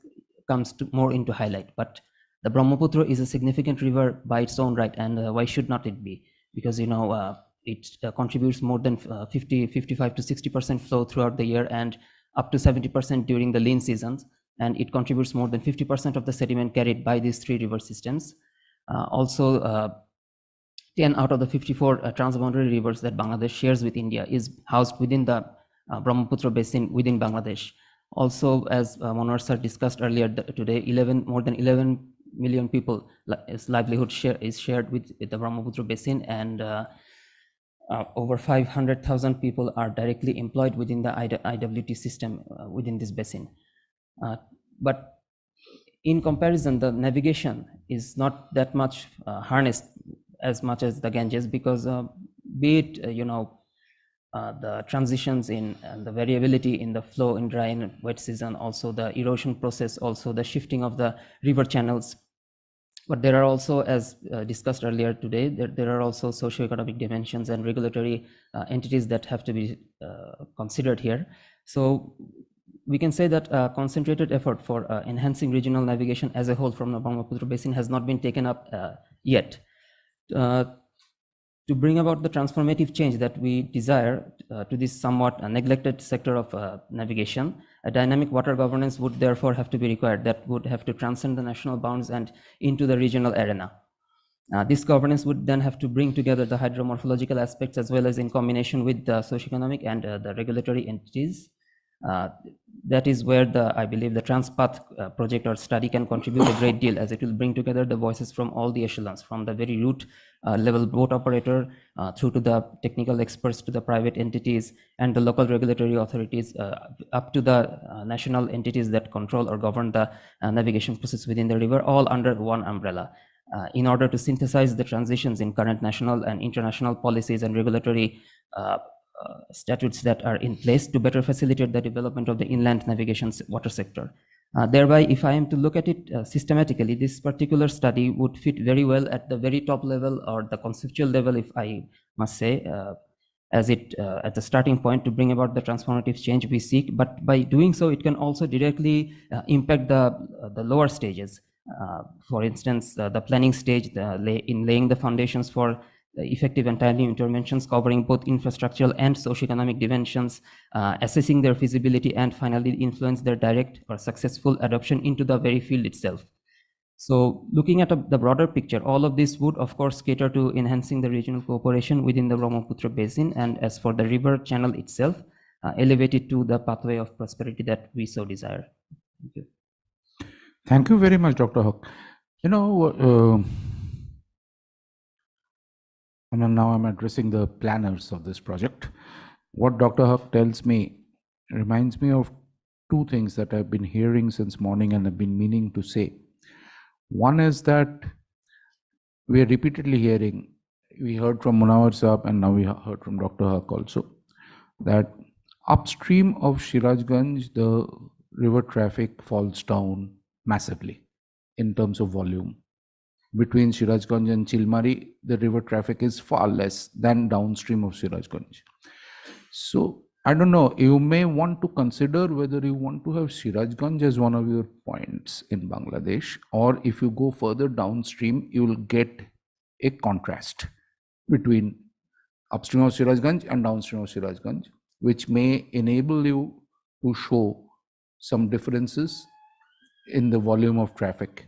comes more into highlight. But the Brahmaputra is a significant river by its own right. And why should not it be? Because, you know, it contributes more than 55 to 60% flow throughout the year, and up to 70% during the lean seasons, and it contributes more than 50% of the sediment carried by these three river systems. Also, 10 out of the 54 transboundary rivers that Bangladesh shares with India is housed within the Brahmaputra Basin within Bangladesh. Also, as Manwar sir discussed earlier today, more than 11 million people livelihood is shared with the Brahmaputra Basin, and over 500,000 people are directly employed within the IWT system within this basin. But in comparison, the navigation is not that much harnessed as much as the Ganges, because be it, the transitions in and the variability in the flow in dry and wet season, also the erosion process, also the shifting of the river channels. But there are also, as discussed earlier today, there are also socioeconomic dimensions and regulatory entities that have to be considered here. So we can say that a concentrated effort for enhancing regional navigation as a whole from the Brahmaputra Basin has not been taken up yet. To bring about the transformative change that we desire to this somewhat neglected sector of navigation, a dynamic water governance would therefore have to be required that would have to transcend the national bounds and into the regional arena. This governance would then have to bring together the hydromorphological aspects as well as in combination with the socioeconomic and the regulatory entities. That is where I believe the Transpath project or study can contribute a great deal, as it will bring together the voices from all the echelons, from the very root level boat operator through to the technical experts, to the private entities and the local regulatory authorities, up to the national entities that control or govern the navigation process within the river, all under one umbrella. In order to synthesize the transitions in current national and international policies and regulatory statutes that are in place to better facilitate the development of the inland navigation water sector. Thereby, if I am to look at it systematically, this particular study would fit very well at the very top level or the conceptual level, if I must say, as it at the starting point to bring about the transformative change we seek. But by doing so, it can also directly impact the lower stages. For instance, the planning stage, in laying the foundations for effective and timely interventions covering both infrastructural and socioeconomic dimensions, assessing their feasibility, and finally influence their direct or successful adoption into the very field itself. So looking at the broader picture, all of this would of course cater to enhancing the regional cooperation within the Brahmaputra Basin, and as for the river channel itself, elevate it to the pathway of prosperity that we so desire. Thank you.
Thank you very much, Dr. Huck. And now I'm addressing the planners of this project. What Dr. Huck tells me reminds me of two things that I've been hearing since morning and have been meaning to say. One is that we are repeatedly hearing, we heard from Munawar Saab and now we heard from Dr. Huck also, that upstream of Shirajganj, the river traffic falls down massively in terms of volume. Between Shirajganj and Chilmari, the river traffic is far less than downstream of Shirajganj. So I don't know, you may want to consider whether you want to have Shirajganj as one of your points in Bangladesh, or if you go further downstream, you will get a contrast between upstream of Shirajganj and downstream of Shirajganj, which may enable you to show some differences in the volume of traffic.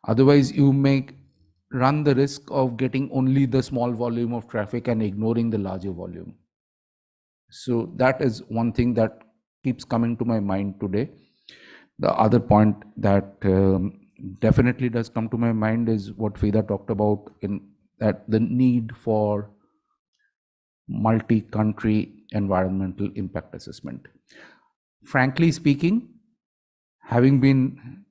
Otherwise, you may run the risk of getting only the small volume of traffic and ignoring the larger volume. So that is one thing that keeps coming to my mind today. The other point that definitely does come to my mind is what Fida talked about, in that the need for multi-country environmental impact assessment. Frankly speaking, having been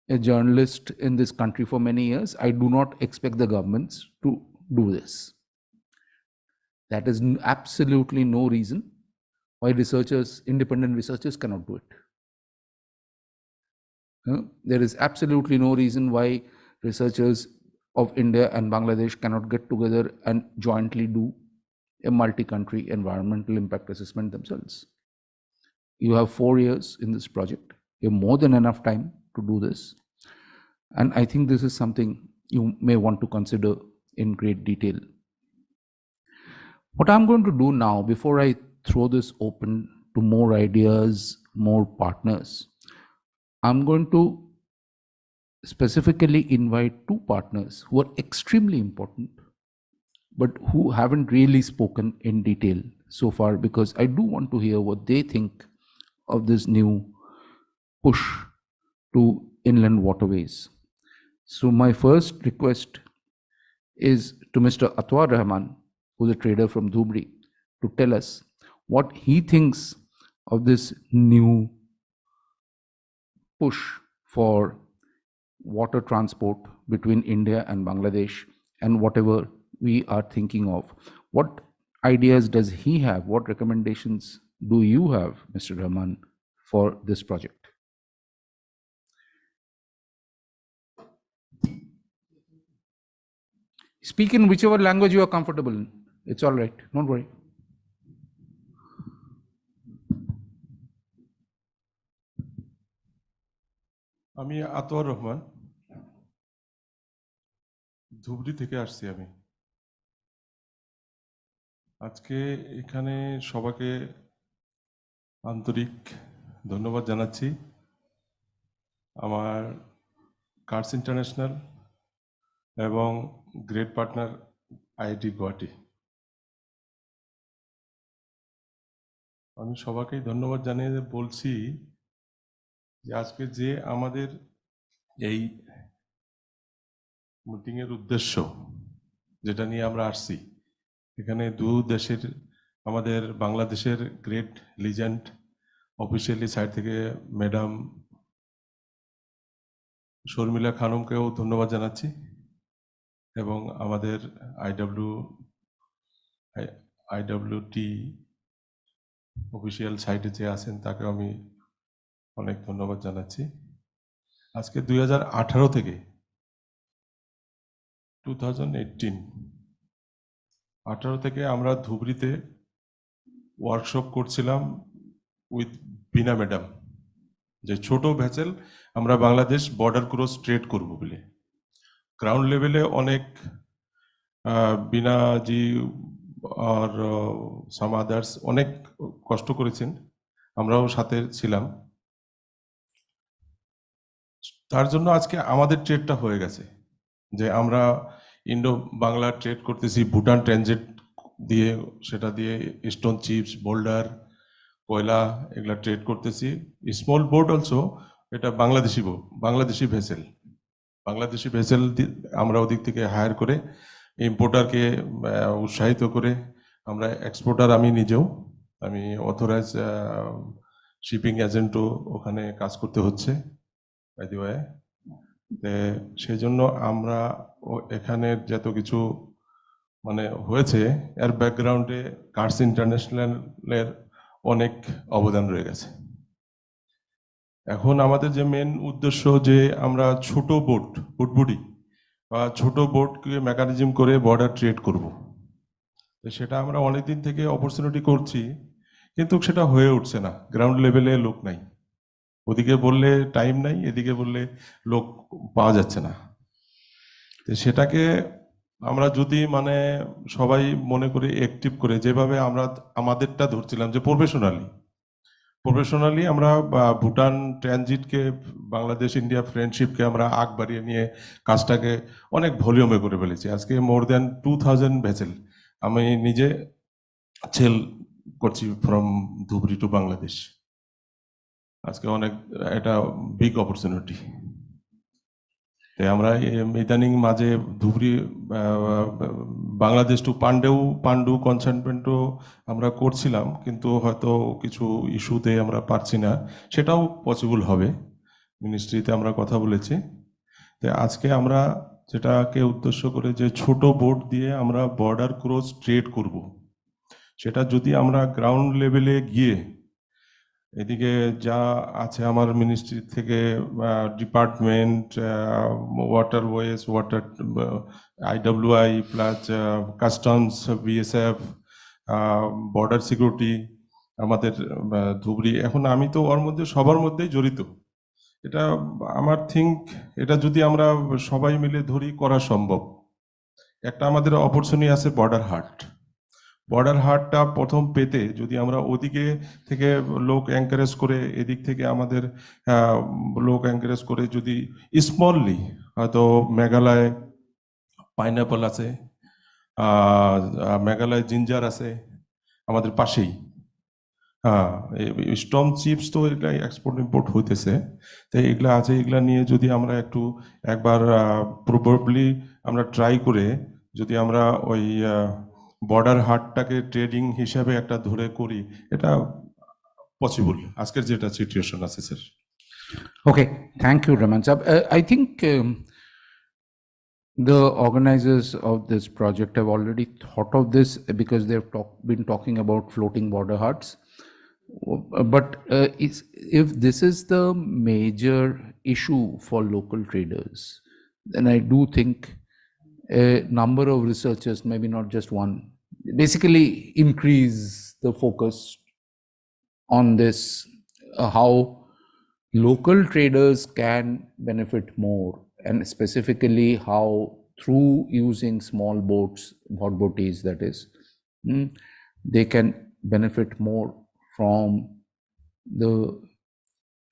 a journalist in this country for many years, I do not expect the governments to do this. That is absolutely no reason why independent researchers cannot do it. There is absolutely no reason why researchers of India and Bangladesh cannot get together and jointly do a multi-country environmental impact assessment themselves. You have 4 years in this project. You have more than enough time to do this. And I think this is something you may want to consider in great detail. What I'm going to do now, before I throw this open to more ideas, more partners, I'm going to specifically invite 2 partners who are extremely important, but who haven't really spoken in detail so far, because I do want to hear what they think of this new push to inland waterways. So my first request is to Mr. Atwar Rahman, who's a trader from Dhubri, to tell us what he thinks of this new push for water transport between India and Bangladesh, and whatever we are thinking of. What ideas does he have? What recommendations do you have, Mr. Rahman, for this project? Speak in whichever language you are comfortable in. It's all right. Don't worry.
আমি আতোয়ার রহমান, ধুবড়ি থেকে আসছি আমি। আজকে এখানে সবাইকে আন্তরিক ধন্যবাদ জানাচ্ছি। আমার কার্স ইন্টারন্যাশনাল এবং গ্রেট পার্টনার আইআইটি গুয়াহাটি। আমি সবাইকে ধন্যবাদ জানিয়ে বলছি যে আজকে যে আমাদের এই মিটিং এর উদ্দেশ্য যেটা নিয়ে আমরা আসছি, এখানে দু দেশের আমাদের বাংলাদেশের গ্রেট লিজেন্ড অফিসিয়ালি সাইড থেকে ম্যাডাম শর্মিলা খানমকেও ধন্যবাদ জানাচ্ছি এবং আমাদের আইডব্লিউটি অফিসিয়াল সাইটে যে আছেন তাকেও আমি অনেক ধন্যবাদ জানাচ্ছি। আজকে 2018 থেকে 2018 থেকে আমরা ধুবড়িতে ওয়ার্কশপ করছিলাম উইথ বিনা ম্যাডাম, যে ছোট ভেসেল আমরা বাংলাদেশ বর্ডার ক্রস ট্রেড করব বলে। গ্রাউন্ড লেভেলে অনেক বিনাজি আর সাম আদার্স অনেক কষ্ট করেছেন, আমরাও সাথে ছিলাম। তার জন্য আজকে আমাদের ট্রেডটা হয়ে গেছে, যে আমরা ইন্ডো বাংলা ট্রেড করতেছি ভুটান ট্রানজিট দিয়ে, সেটা দিয়ে স্টোন চিপস, বোল্ডার, কয়লা এগুলা ট্রেড করতেছি। স্মল বোট অলসো, এটা বাংলাদেশি ভেসেল আমরা ওদিক থেকে হায়ার করে ইম্পোর্টারকে উৎসাহিত করে আমরা এক্সপোর্টার, আমি নিজেও অথরাইজ শিপিং এজেন্টও ওখানে কাজ করতে হচ্ছে বাই দি ওয়ে। সেই জন্য আমরা এখানে যত কিছু মানে হয়েছে এর ব্যাকগ্রাউন্ডে কার্স ইন্টারন্যাশনালের অনেক অবদান রয়ে গেছে। এখন আমাদের যে মেন উদ্দেশ্য যে আমরা ছোট বুটবুটি বা ছোট বোটকে মেকানিজম করে বর্ডার ট্রেড করব, সেটা আমরা অনেকদিন থেকে অপরচুনিটি করছি, কিন্তু সেটা হয়ে উঠছে না। গ্রাউন্ড লেভেলে লোক নাই, ওদিকে বললে টাইম নাই, এদিকে বললে লোক পাওয়া যাচ্ছে না। তো সেটাকে আমরা যদি মানে সবাই মনে করে অ্যাক্টিভ করে, যেভাবে আমরা আমাদেরটা ধরছিলাম যে প্রফেশনালি আমরা ভুটান ট্রানজিটকে, বাংলাদেশ ইন্ডিয়া ফ্রেন্ডশিপকে আমরা আগ বাড়িয়ে নিয়ে কাজটাকে অনেক ভলিউমে করে ফেলেছি। আজকে মোর দ্যান 2000 ভেসেল আমি নিজে সেল করছি ফ্রম ধুবড়ি টু বাংলাদেশ। আজকে অনেক এটা বিগ অপরচুনিটি। তাই আমরা ইদানিং মাঝে ধুবড়ি বাংলাদেশ টু পান্ডু কনসাইনমেন্টও আমরা করছিলাম, কিন্তু হয়তো কিছু ইস্যুতে আমরা পারছি না, সেটাও পসিবল হবে। মিনিস্ট্রিতে আমরা কথা বলেছি। তাই আজকে আমরা যেটাকে উদ্দেশ্য করে যে ছোট বোট দিয়ে আমরা বর্ডার ক্রস ট্রেড করব, সেটা যদি আমরা গ্রাউন্ড লেভেলে গিয়ে এদিকে যা আছে আমার মিনিস্ট্রি থেকে department, waterways, IWAI plus customs, BSF, border security, আমাদের ধুবড়ি, এখন আমি তো ওর মধ্যে সবার মধ্যেই জড়িত। এটা আমার এটা যদি আমরা সবাই মিলে ধরি করা সম্ভব। একটা আমাদের অপরচুনিটি আছে বর্ডার হাটটা প্রথম পেতে যদি আমরা ওদিকে থেকে লোক এনকারেজ করে, এদিক থেকে আমাদের লোক এনকারেজ করে, যদি স্মললি হয়তো মেঘালয় পাইনাপল আছে, মেঘালয় জিঞ্জার আছে আমাদের পাশেই, স্টোন চিপস তো এগুলা এক্সপোর্ট ইম্পোর্ট হইতেছে, তাই এগুলা আছে, এগুলা নিয়ে যদি আমরা একবার প্রবাবলি আমরা ট্রাই করে যদি আমরা ওই বর্ডার হাটটাকে ট্রেডিং হিসাবে একটা ধরে করি, এটা পসিবল আজকের যেটা সিচুয়েশন আছে sir.
Okay, thank you, Raman Sahab. I think the organizers of this project have already thought of this because they've been talking about floating border huts. But if this is the major issue for local traders, then I do think a number of researchers, maybe not just one, basically increase the focus on this, how local traders can benefit more, and specifically how through using small boats, boaties that is, they can benefit more from the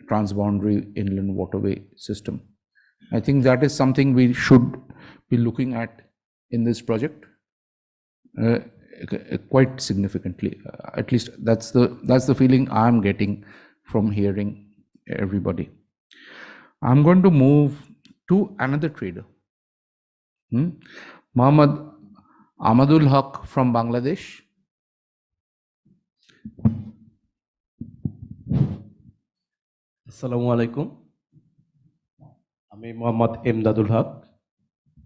transboundary inland waterway system. I think that is something we should be looking at in this project. quite significantly. At least that's the feeling I'm getting from hearing everybody. I'm going to move to another trader, Muhammad Amadul Haq from Bangladesh.
Assalamu alaikum. আমি মোহাম্মদ এমদাদুল হক,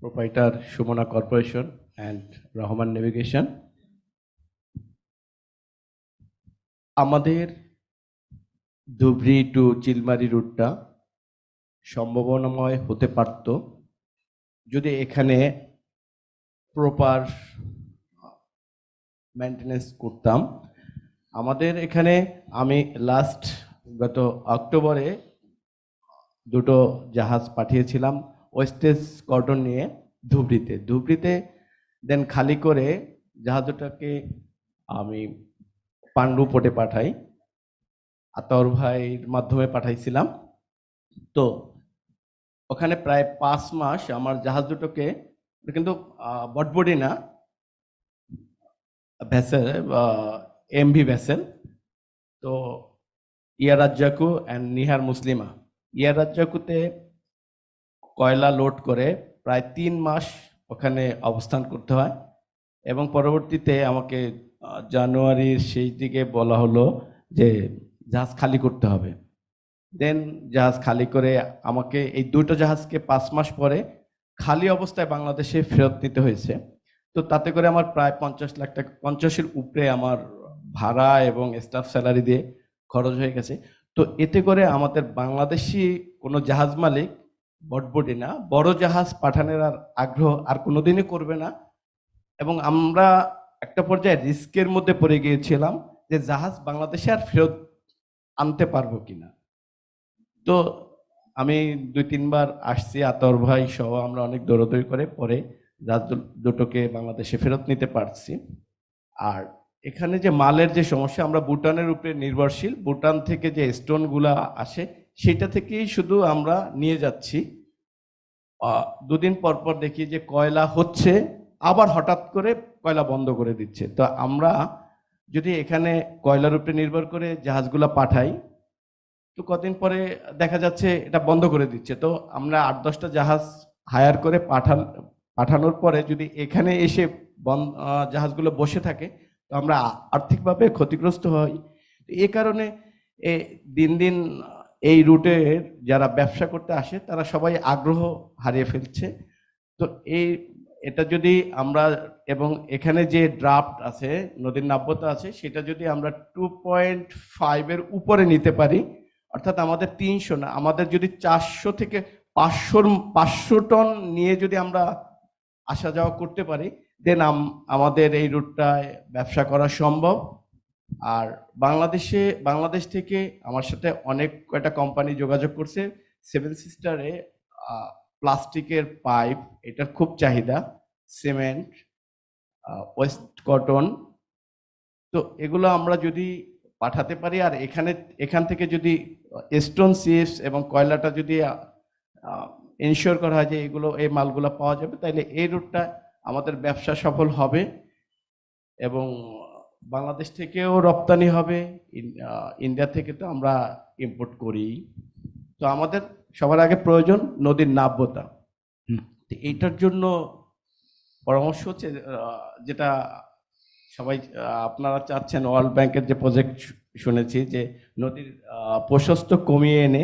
proprietor Shumona Corporation and Rahman Navigation. আমাদের Dhubri two Chilmari রুটটা সম্ভাবনাময় হতে পারত যদি এখানে proper maintenance করতাম। আমাদের এখানে আমি গত অক্টোবরে দুটো জাহাজ পাঠিয়েছিলাম ওয়েস্টেজ কর্ডন নিয়ে ধুবড়িতে দেন খালি করে জাহাজটাকে আমি পান্ডু পোর্টে পাঠাই, আতর ভাইয়ের মাধ্যমে পাঠাইছিলাম। তো ওখানে প্রায় 5 মাস আমার জাহাজ দুটোকে, কিন্তু বটবডি না, ভেসেল, এমভি ভেসেল, তো ইয়ারাজ্জাকু অ্যান্ড নিহার মুসলিমা। ইয়ারাজ্জাকুতে কয়লা লোড করে প্রায় 3 মাস ওখানে অবস্থান করতে হয় এবং পরবর্তীতে আমাকে জানুয়ারির শেষ দিকে বলা হলো যে জাহাজ খালি করতে হবে। দেন জাহাজ খালি করে আমাকে এই দুটো জাহাজকে 5 মাস পরে খালি অবস্থায় বাংলাদেশে ফেরত নিতে হয়েছে। তো তাতে করে আমার প্রায় 50 লাখ টাকা, 50-এর উপরে আমার ভাড়া এবং স্টাফ স্যালারি দিয়ে খরচ হয়ে গেছে। তো এতে করে আমাদের বাংলাদেশি কোনো জাহাজ মালিক বটবডি না, বড় জাহাজ পাঠানোর আর আগ্রহ আর কোনোদিনই করবে না। এবং আমরা একটা পর্যায়ে রিস্কের মধ্যে পড়ে গিয়েছিলাম যে জাহাজ বাংলাদেশে আর ফেরত আনতে পারবো কিনা। তো আমি 2-3 বার আসছি, আতর ভাই সহ আমরা অনেক দৌড়দৌড়ি করে পরে জাহাজ দুটোকে বাংলাদেশে ফেরত নিতে পারছি। আর এখানে যে মালের যে সমস্যা, আমরা ভুটানের উপরে নির্ভরশীল, ভুটান থেকে যে স্টোনগুলা আসে সেটা থেকেই শুধু আমরা নিয়ে যাচ্ছি। 2 দিন পর পর দেখি যে কয়লা হচ্ছে, আবার হঠাৎ করে কয়লা বন্ধ করে দিচ্ছে। তো আমরা যদি এখানে কয়লার উপরে নির্ভর করে জাহাজগুলা পাঠাই, তো কদিন পরে দেখা যাচ্ছে এটা বন্ধ করে দিচ্ছে। তো আমরা 8-10টা জাহাজ হায়ার করে পাঠানোর পরে যদি এখানে এসে জাহাজগুলো বসে থাকে, তো আমরা আর্থিকভাবে ক্ষতিগ্রস্ত হই। এই কারণে দিন দিন এই রুটের যারা ব্যবসা করতে আসে তারা সবাই আগ্রহ হারিয়ে ফেলছে। তো এটা যদি আমরা, এবং এখানে যে ড্রাফট আছে, নদীর নাব্যতা আছে, সেটা যদি আমরা 2.5-এর উপরে নিতে পারি, অর্থাৎ আমাদের 300 না, আমাদের যদি 400 থেকে 500 টন নিয়ে যদি আমরা আসা যাওয়া করতে পারি, দেন আমাদের এই রুটটায় ব্যবসা করা সম্ভব। আর বাংলাদেশ থেকে আমার সাথে অনেক কয়টা কোম্পানি যোগাযোগ করছে। 7 সিস্টারে প্লাস্টিকের পাইপ, এটার খুব চাহিদা, সিমেন্ট, ওয়েস্ট কটন, তো এগুলো আমরা যদি পাঠাতে পারি আর এখান থেকে যদি স্টোন চিপস এবং কয়লাটা যদি ইনশিওর করা হয় যে এই মালগুলো পাওয়া যাবে, তাহলে এই রুটটা আমাদের ব্যবসা সফল হবে এবং বাংলাদেশ থেকেও রপ্তানি হবে, ইন্ডিয়া থেকে তো আমরা ইম্পোর্ট করি। তো আমাদের সবার আগে প্রয়োজন নদীর নাব্যতা। এইটার জন্য পরামর্শ হচ্ছে যেটা সবাই আপনারা চাচ্ছেন, ওয়ার্ল্ড ব্যাংকের যে প্রজেক্ট শুনেছি যে নদীর প্রশস্ত কমিয়ে এনে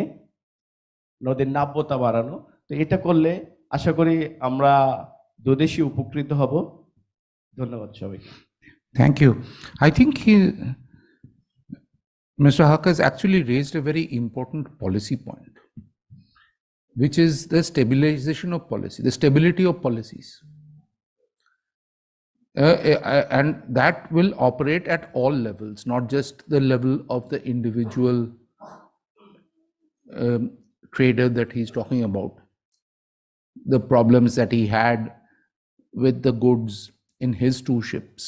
নদীর নাব্যতা বাড়ানো। তো এটা করলে আশা করি আমরা দুদেশী উপকৃত হব। ধন্যবাদ সবাইকে।
Thank you. I think Mr. Haq has actually raised a very important policy point, which is the stabilization of policy, the stability of policies. And that will operate at all levels, not just the level of the individual trader that he's talking about, the problems that he had with the goods in his 2 ships.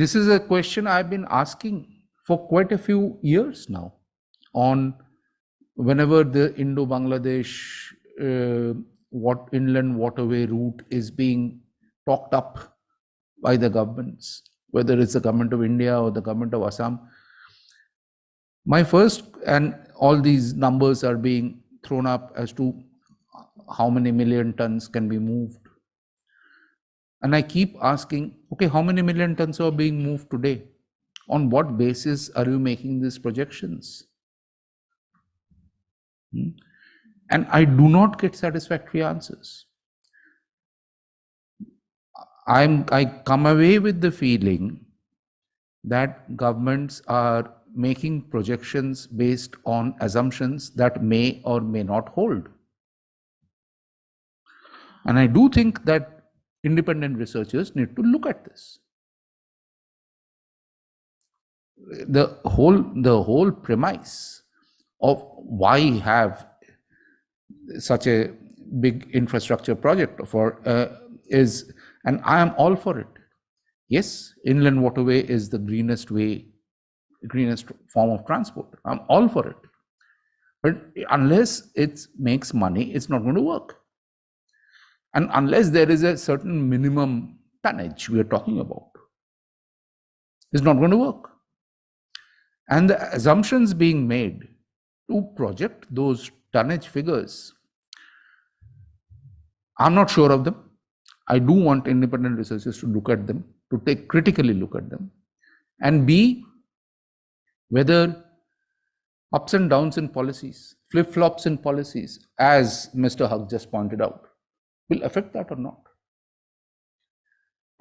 This is a question I've been asking for quite a few years now, on whenever the Indo-Bangladesh what inland waterway route is being talked up by the governments, whether it's the government of India or the government of Assam. My first, and all these numbers are being thrown up as to how many million tons can be moved. And I keep asking, okay, how many million tons are being moved today? On what basis are you making these projections? And I do not get satisfactory answers. I come away with the feeling that governments are making projections based on assumptions that may or may not hold. And I do think that independent researchers need to look at this. The whole premise of why have such a big infrastructure project for is, and I am all for it. Yes, inland waterway is the greenest form of transport. I'm all for it. But unless it makes money, it's not going to work. And unless there is a certain minimum tonnage we are talking about, it's not going to work. And the assumptions being made to project those tonnage figures, I'm not sure of them. I do want independent researchers to look at them, to critically look at them, and B, whether ups and downs in policies, flip-flops in policies, as Mr. Haq just pointed out, will affect that or not.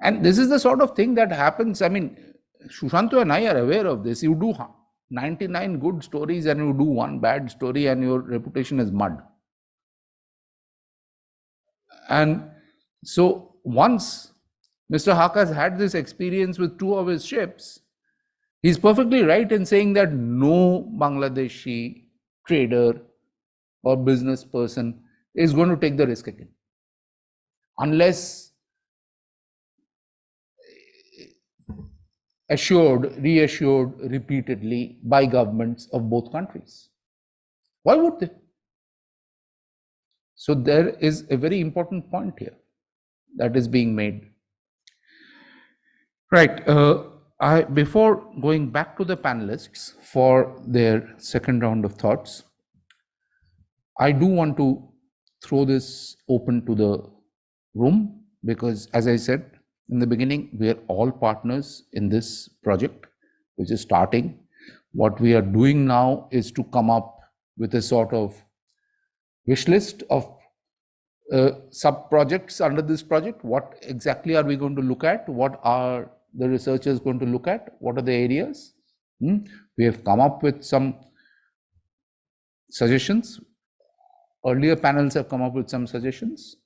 And this is the sort of thing that happens. I mean, Shushanto and I are aware of this. You do 99 good stories and you do one bad story and your reputation is mud. And so once Mr. Haq has had this experience with 2 of his ships, he's perfectly right in saying that no Bangladeshi trader or business person is going to take the risk again, unless reassured repeatedly by governments of both countries. Why would they? So there is a very important point here that is being made. Right. Before going back to the panelists for their second round of thoughts, I do want to throw this open to the room because, as I said in the beginning, we are all partners in this project, which is starting. What we are doing now is to come up with a sort of wish list of sub-projects under this project. What exactly are we going to look at? What are the researchers going to look at? What are the areas? We have come up with some suggestions. Earlier panels have come up with some suggestions.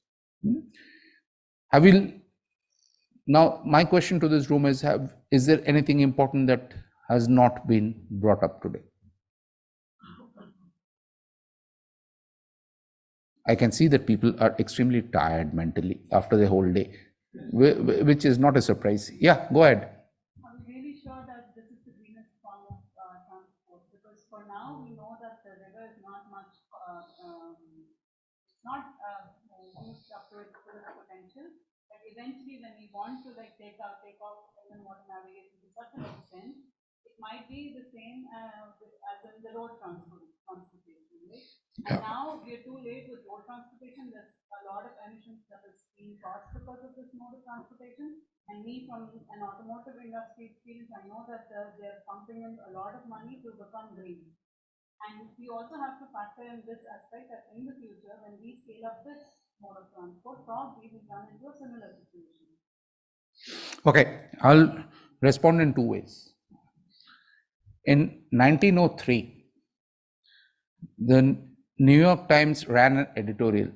Now, my question to this room is, is there anything important that has not been brought up today? I can see that people are extremely tired mentally after the whole day, which is not a surprise. Yeah, go ahead.
I'm really sure that this is the greenest form of transport, because for now we know that the river is not much, it's not used up to its full potential. But eventually, when we want to take off and water navigation to such an extent, it might be the same as in the road transportation, right? And now we are too late with road transportation. There's a lot of emissions that is being caused because of this mode of transportation. And me, from an automotive industry experience, I know that they're pumping in a lot of money to become green. And we also have to factor in this aspect that in the future, when we scale up this mode of transport, probably we run into a similar situation.
Okay, I'll respond in 2 ways. In 1903, the New York Times ran an editorial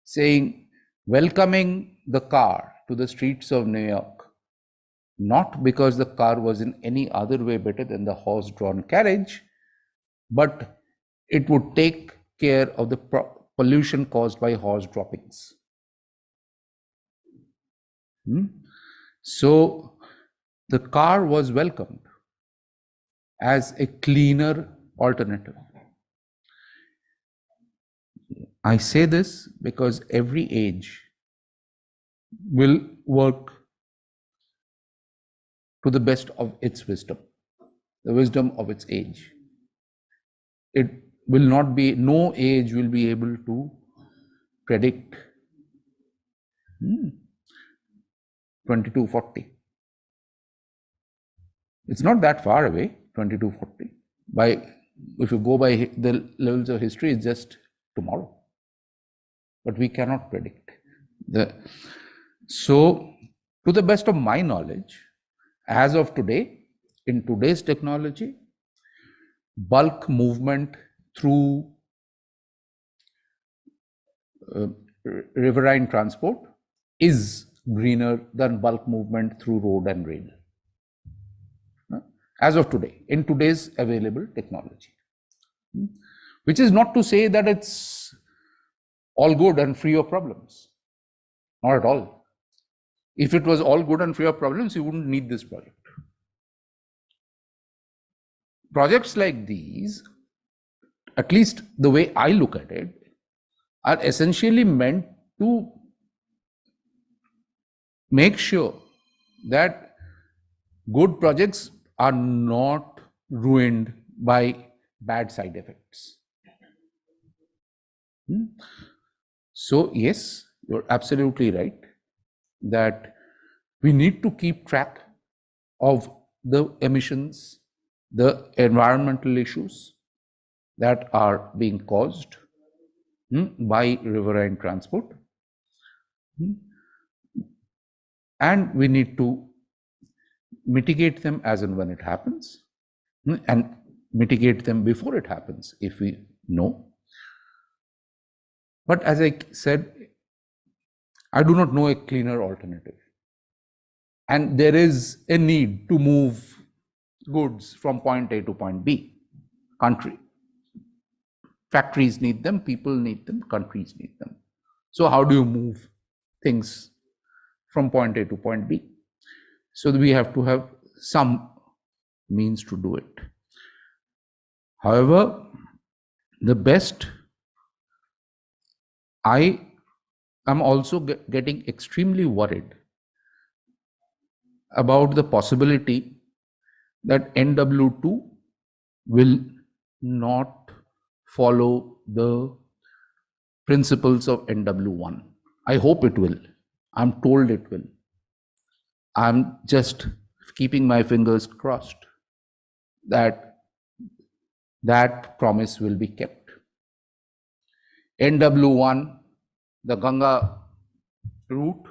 saying, welcoming the car to the streets of New York, not because the car was in any other way better than the horse-drawn carriage, but it would take care of the pollution caused by horse droppings. So the car was welcomed as a cleaner alternative. I say this because every age will work to the best of its wisdom, the wisdom of its age. It will not be, no age will be able to predict 2240. It's not that far away, 2240. If you go by the levels of history, it's just tomorrow. But we cannot predict. So, to the best of my knowledge, as of today, in today's technology, bulk movement through riverine transport is greener than bulk movement through road and rail. As of today, in today's available technology. Which is not to say that it's all good and free of problems. Not at all. If it was all good and free of problems, you wouldn't need this project. Projects like these, at least the way I look at it, are essentially meant to make sure that good projects are not ruined by bad side effects. So yes, you're absolutely right that we need to keep track of the emissions, the environmental issues that are being caused by riverine transport. And we need to mitigate them as and when it happens, and mitigate them before it happens if we know. But as I said, I do not know a cleaner alternative. And there is a need to move goods from point A to point B. Country. Factories need them, people need them, countries need them. So how do you move things from point A to point B? So we have to have some means to do it. However, the best, I am also getting extremely worried about the possibility that NW2 will not follow the principles of NW1. I hope it will. I'm told it will. I'm just keeping my fingers crossed that that promise will be kept. NW1, the Ganga route,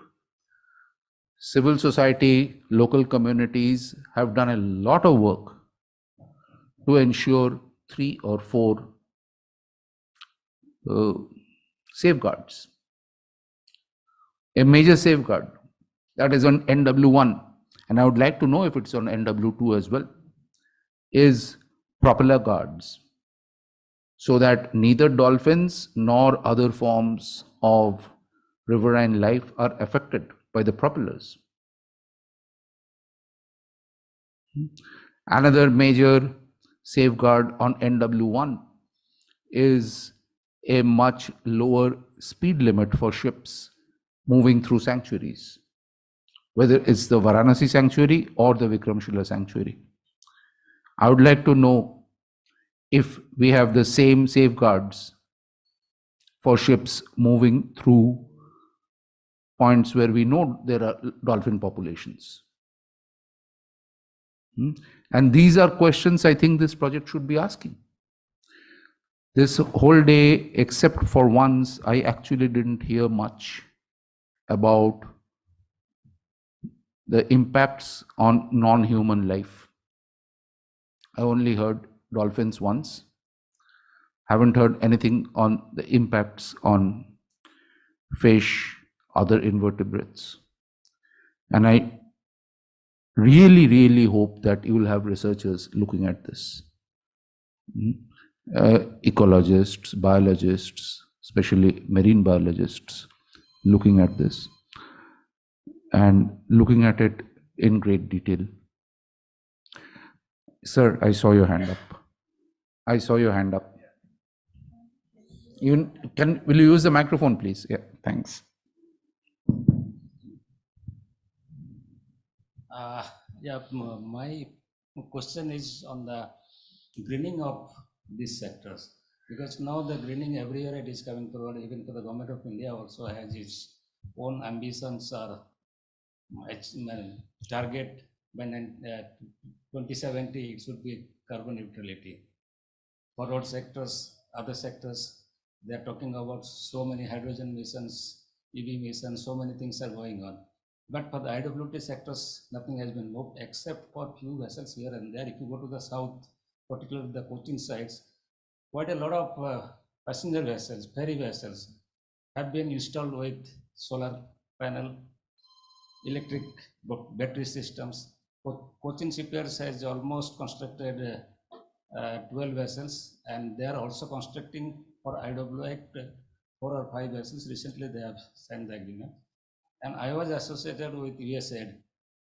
civil society, local communities have done a lot of work to ensure 3 or 4 safeguards. A major safeguard that is on NW1, and I would like to know if it's on NW2 as well, is propeller guards, so that neither dolphins nor other forms of riverine life are affected by the propellers. Another major safeguard on NW1 is a much lower speed limit for ships moving through sanctuaries, whether it's the Varanasi sanctuary or the Vikramshila sanctuary. I would like to know if we have the same safeguards for ships moving through points where we know there are dolphin populations. And these are questions I think this project should be asking. This whole day, except for once, I actually didn't hear much about the impacts on non-human life. I only heard dolphins once. Haven't heard anything on the impacts on fish, other invertebrates. And I really, really hope that you will have researchers looking at this. Ecologists, biologists, especially marine biologists, looking at this and looking at it in great detail. Sir, I saw your hand up. I saw your hand up. Will you use the microphone, please? Yeah, thanks.
My question is on the greening of these sectors, because now the greening every year it is coming forward. Even for the government of India also has its own ambitions or target. When 2070 it should be carbon neutrality. For road sectors, other sectors, they are talking about so many hydrogen missions, EV missions, so many things are going on. But for the IWT sectors, nothing has been moved except for few vessels here and there. If you go to the south, particularly the Cochin sides, quite a lot of passenger vessels, ferry vessels have been installed with solar panel, electric battery systems. Cochin shipyards has almost constructed 12 vessels, and they are also constructing for IWT 4 or 5 vessels. Recently, they have signed the agreement. And I was associated with USAID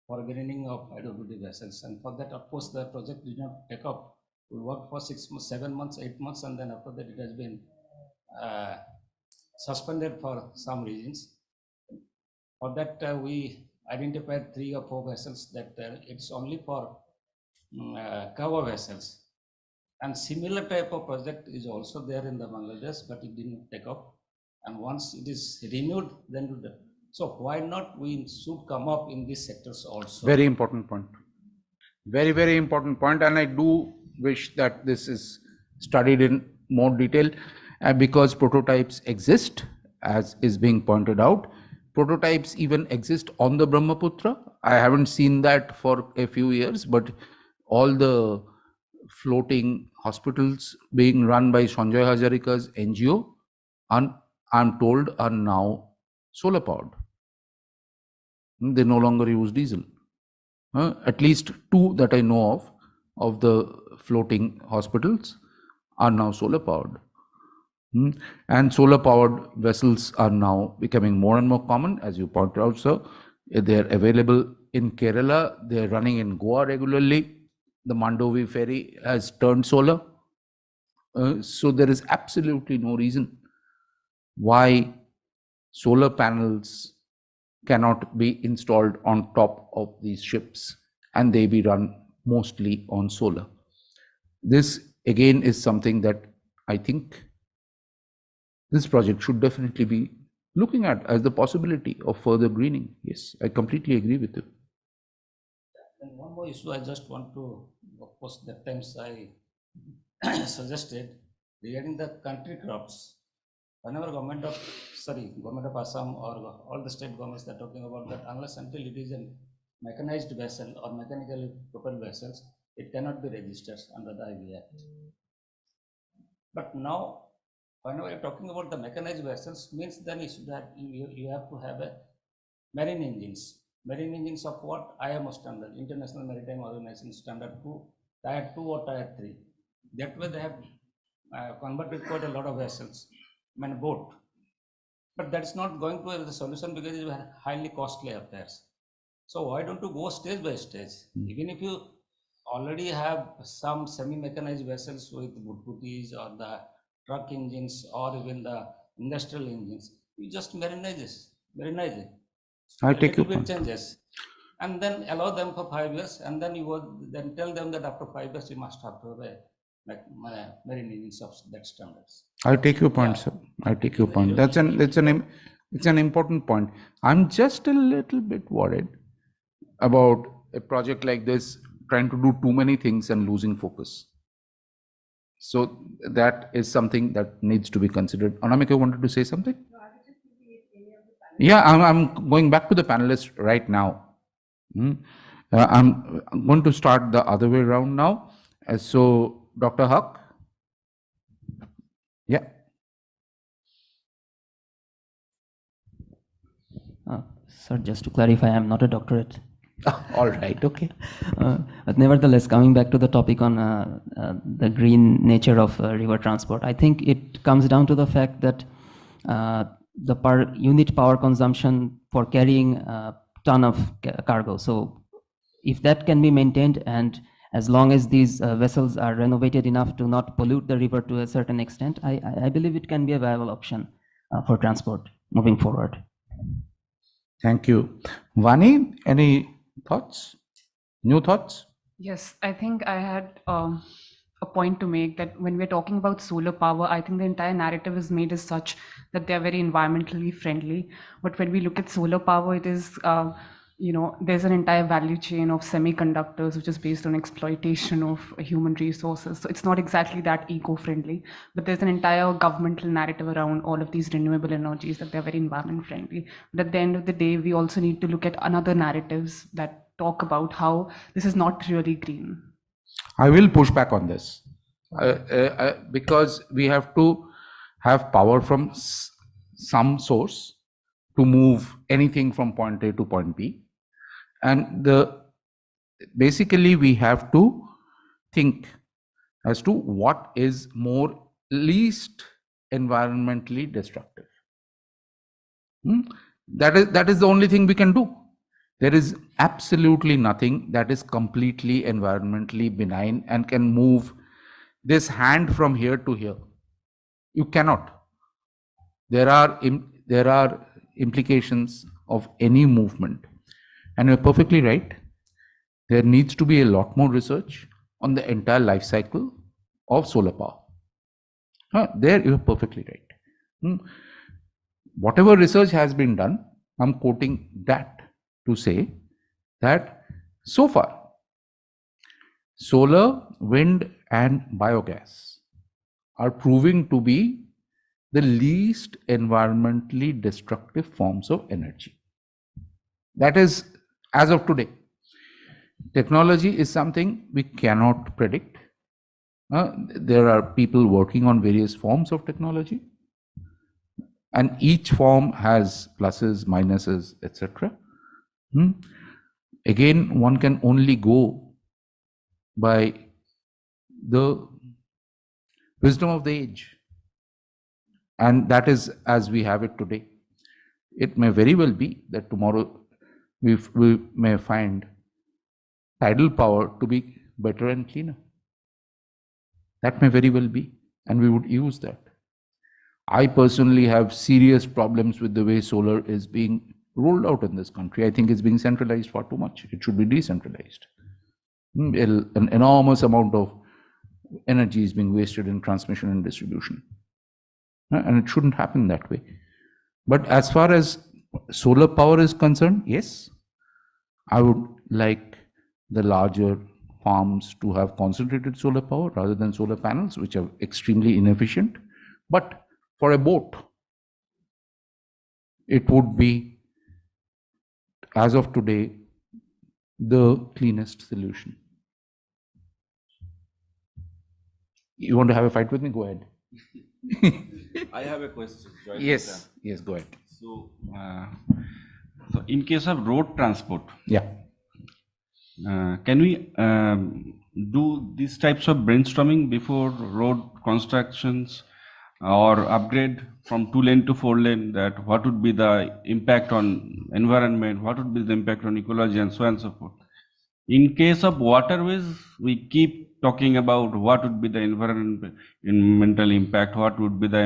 for greening of IWT vessels. And for that, of course, the project did not take up. We worked for 6 months, 7 months, 8 months, and then after that, it has been suspended for some reasons. For that, we identified 3 or 4 vessels that it's only for cargo vessels. And similar type of project is also there in the Bangladesh, but it didn't take up. And once it is renewed, then do that. So why not we should come up in these sectors also?
Very important point. Very, very important point. And I do wish that this is studied in more detail because prototypes exist, as is being pointed out. Prototypes even exist on the Brahmaputra. I haven't seen that for a few years, but all the floating hospitals being run by Sanjay Hazarika's NGO, I'm told, are now solar powered. They no longer use diesel. At least 2 that I know of the floating hospitals are now solar powered. And solar powered vessels are now becoming more and more common, as you pointed out, sir. They're available in Kerala, they're running in Goa regularly. The Mandovi ferry has turned solar. So there is absolutely no reason why solar panels cannot be installed on top of these ships and they be run mostly on solar. This again is something that I think this project should definitely be looking at as the possibility of further greening. Yes, I completely agree with you.
And one more issue I just want to, of course, that times I suggested regarding the country crops. Whenever government of Assam or all the state governments are talking about that, unless until it is a mechanized vessel or mechanically propelled vessels, it cannot be registered under the IB Act. But now, whenever you're talking about the mechanized vessels, means then you have to have a marine engines. Marine engines of what? IMO standard, International Maritime Organization standard 2, tier 2 or tier 3. That way they have converted quite a lot of vessels, boat. But that's not going to be the solution because it's highly costly affairs. So why don't you go stage by stage? Even if you already have some semi-mechanized vessels with butputis or the truck engines or even the industrial engines, you just marinize it.
I take your point.
Changes, and then allow them for 5 years, and then you then tell them that after 5 years you must have to have a marine engines of that standards.
I take your point, sir. I take your point. It's an important point. I'm just a little bit worried about a project like this trying to do too many things and losing focus. So that is something that needs to be considered. Anamika wanted to say something? Yeah, I'm going back to the panelists right now. I'm going to start the other way around now. So, Dr. Huck? Yeah.
Sir, just to clarify, I'm not a doctorate.
All right, okay.
But nevertheless, coming back to the topic on the green nature of river transport, I think it comes down to the fact that the per unit power consumption for carrying a ton of cargo. So if that can be maintained and as long as these vessels are renovated enough to not pollute the river to a certain extent, I believe it can be a viable option for transport moving forward.
Thank you. Vani, any thoughts? New thoughts?
Yes, I think I had a point to make that when we're talking about solar power, I think the entire narrative is made as such that they're very environmentally friendly. But when we look at solar power, it is, there's an entire value chain of semiconductors which is based on exploitation of human resources. So it's not exactly that eco-friendly, but there's an entire governmental narrative around all of these renewable energies that they're very environment friendly. But at the end of the day, we also need to look at another narratives that talk about how this is not really green.
I will push back on this because we have to have power from some source to move anything from point A to point B. And basically we have to think as to what is least environmentally destructive. That is the only thing we can do. There is absolutely nothing that is completely environmentally benign and can move this hand from here to here. You cannot. There are implications of any movement. And you're perfectly right. There needs to be a lot more research on the entire life cycle of solar power. There you're perfectly right. Whatever research has been done, I'm quoting that to say that so far, solar, wind, and biogas are proving to be the least environmentally destructive forms of energy. That is, as of today. Technology is something we cannot predict. There are people working on various forms of technology, and each form has pluses, minuses, etc. Again, one can only go by the wisdom of the age, and that is as we have it today. It may very well be that tomorrow we may find tidal power to be better and cleaner. That may very well be, and we would use that. I personally have serious problems with the way solar is being rolled out in this country. I think it's being centralized far too much. It should be decentralized. An enormous amount of energy is being wasted in transmission and distribution. And it shouldn't happen that way. But as far as solar power is concerned, yes, I would like the larger farms to have concentrated solar power rather than solar panels, which are extremely inefficient. But for a boat, it would be, as of today, the cleanest solution. You want to have a fight with me? Go ahead.
I have a question.
Yes, yes, go ahead.
So, so in case of road transport,
yeah,
can we do these types of brainstorming before road constructions or upgrade from 2-lane to 4-lane? That what would be the impact on environment? What would be the impact on ecology and so on and so forth? In case of waterways, we keep talking about what would be the environmental impact, what would be the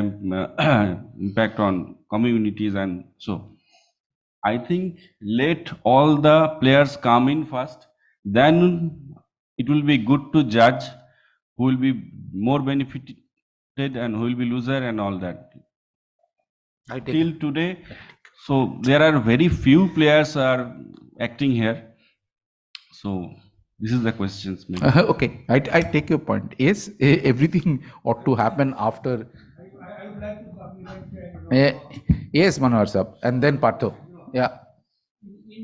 impact on communities, and so I think let all the players come in first, then it will be good to judge who will be more benefited and who will be loser and all that. Till today, so there are very few players are acting here. So this is the questions.
Okay, I take your point. Yes, everything ought to happen after.
I would like to supplement.
Yes, Manohar Sahab, and then Partho. Yeah.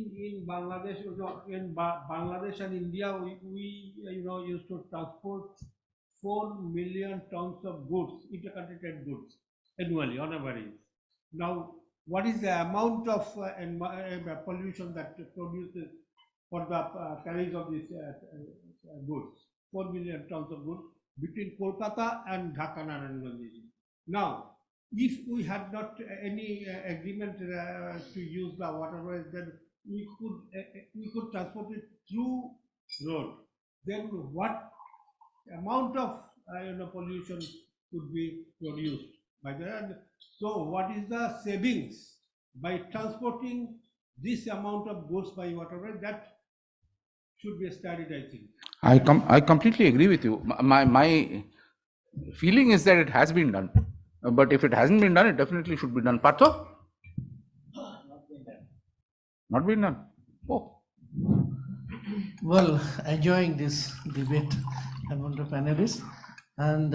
In Bangladesh and India, we used to transport 4 million tons of goods, intercountry trade goods, annually on average. Now, what is the amount of pollution that produces for the carriage of these goods? 4 million tons of goods between Kolkata and Dhaka Narayanganj. Now, if we had not any agreement to use the waterways, then we could transport it through road. then what amount of pollution could be produced by the, so what is the savings by transporting this amount of goods by waterway? That should be studied, I think.
I completely agree with you. My feeling is that it has been done, but if it hasn't been done, it definitely should be done. Partho? Not been done. Oh.
Well, enjoying this debate among the panelists, and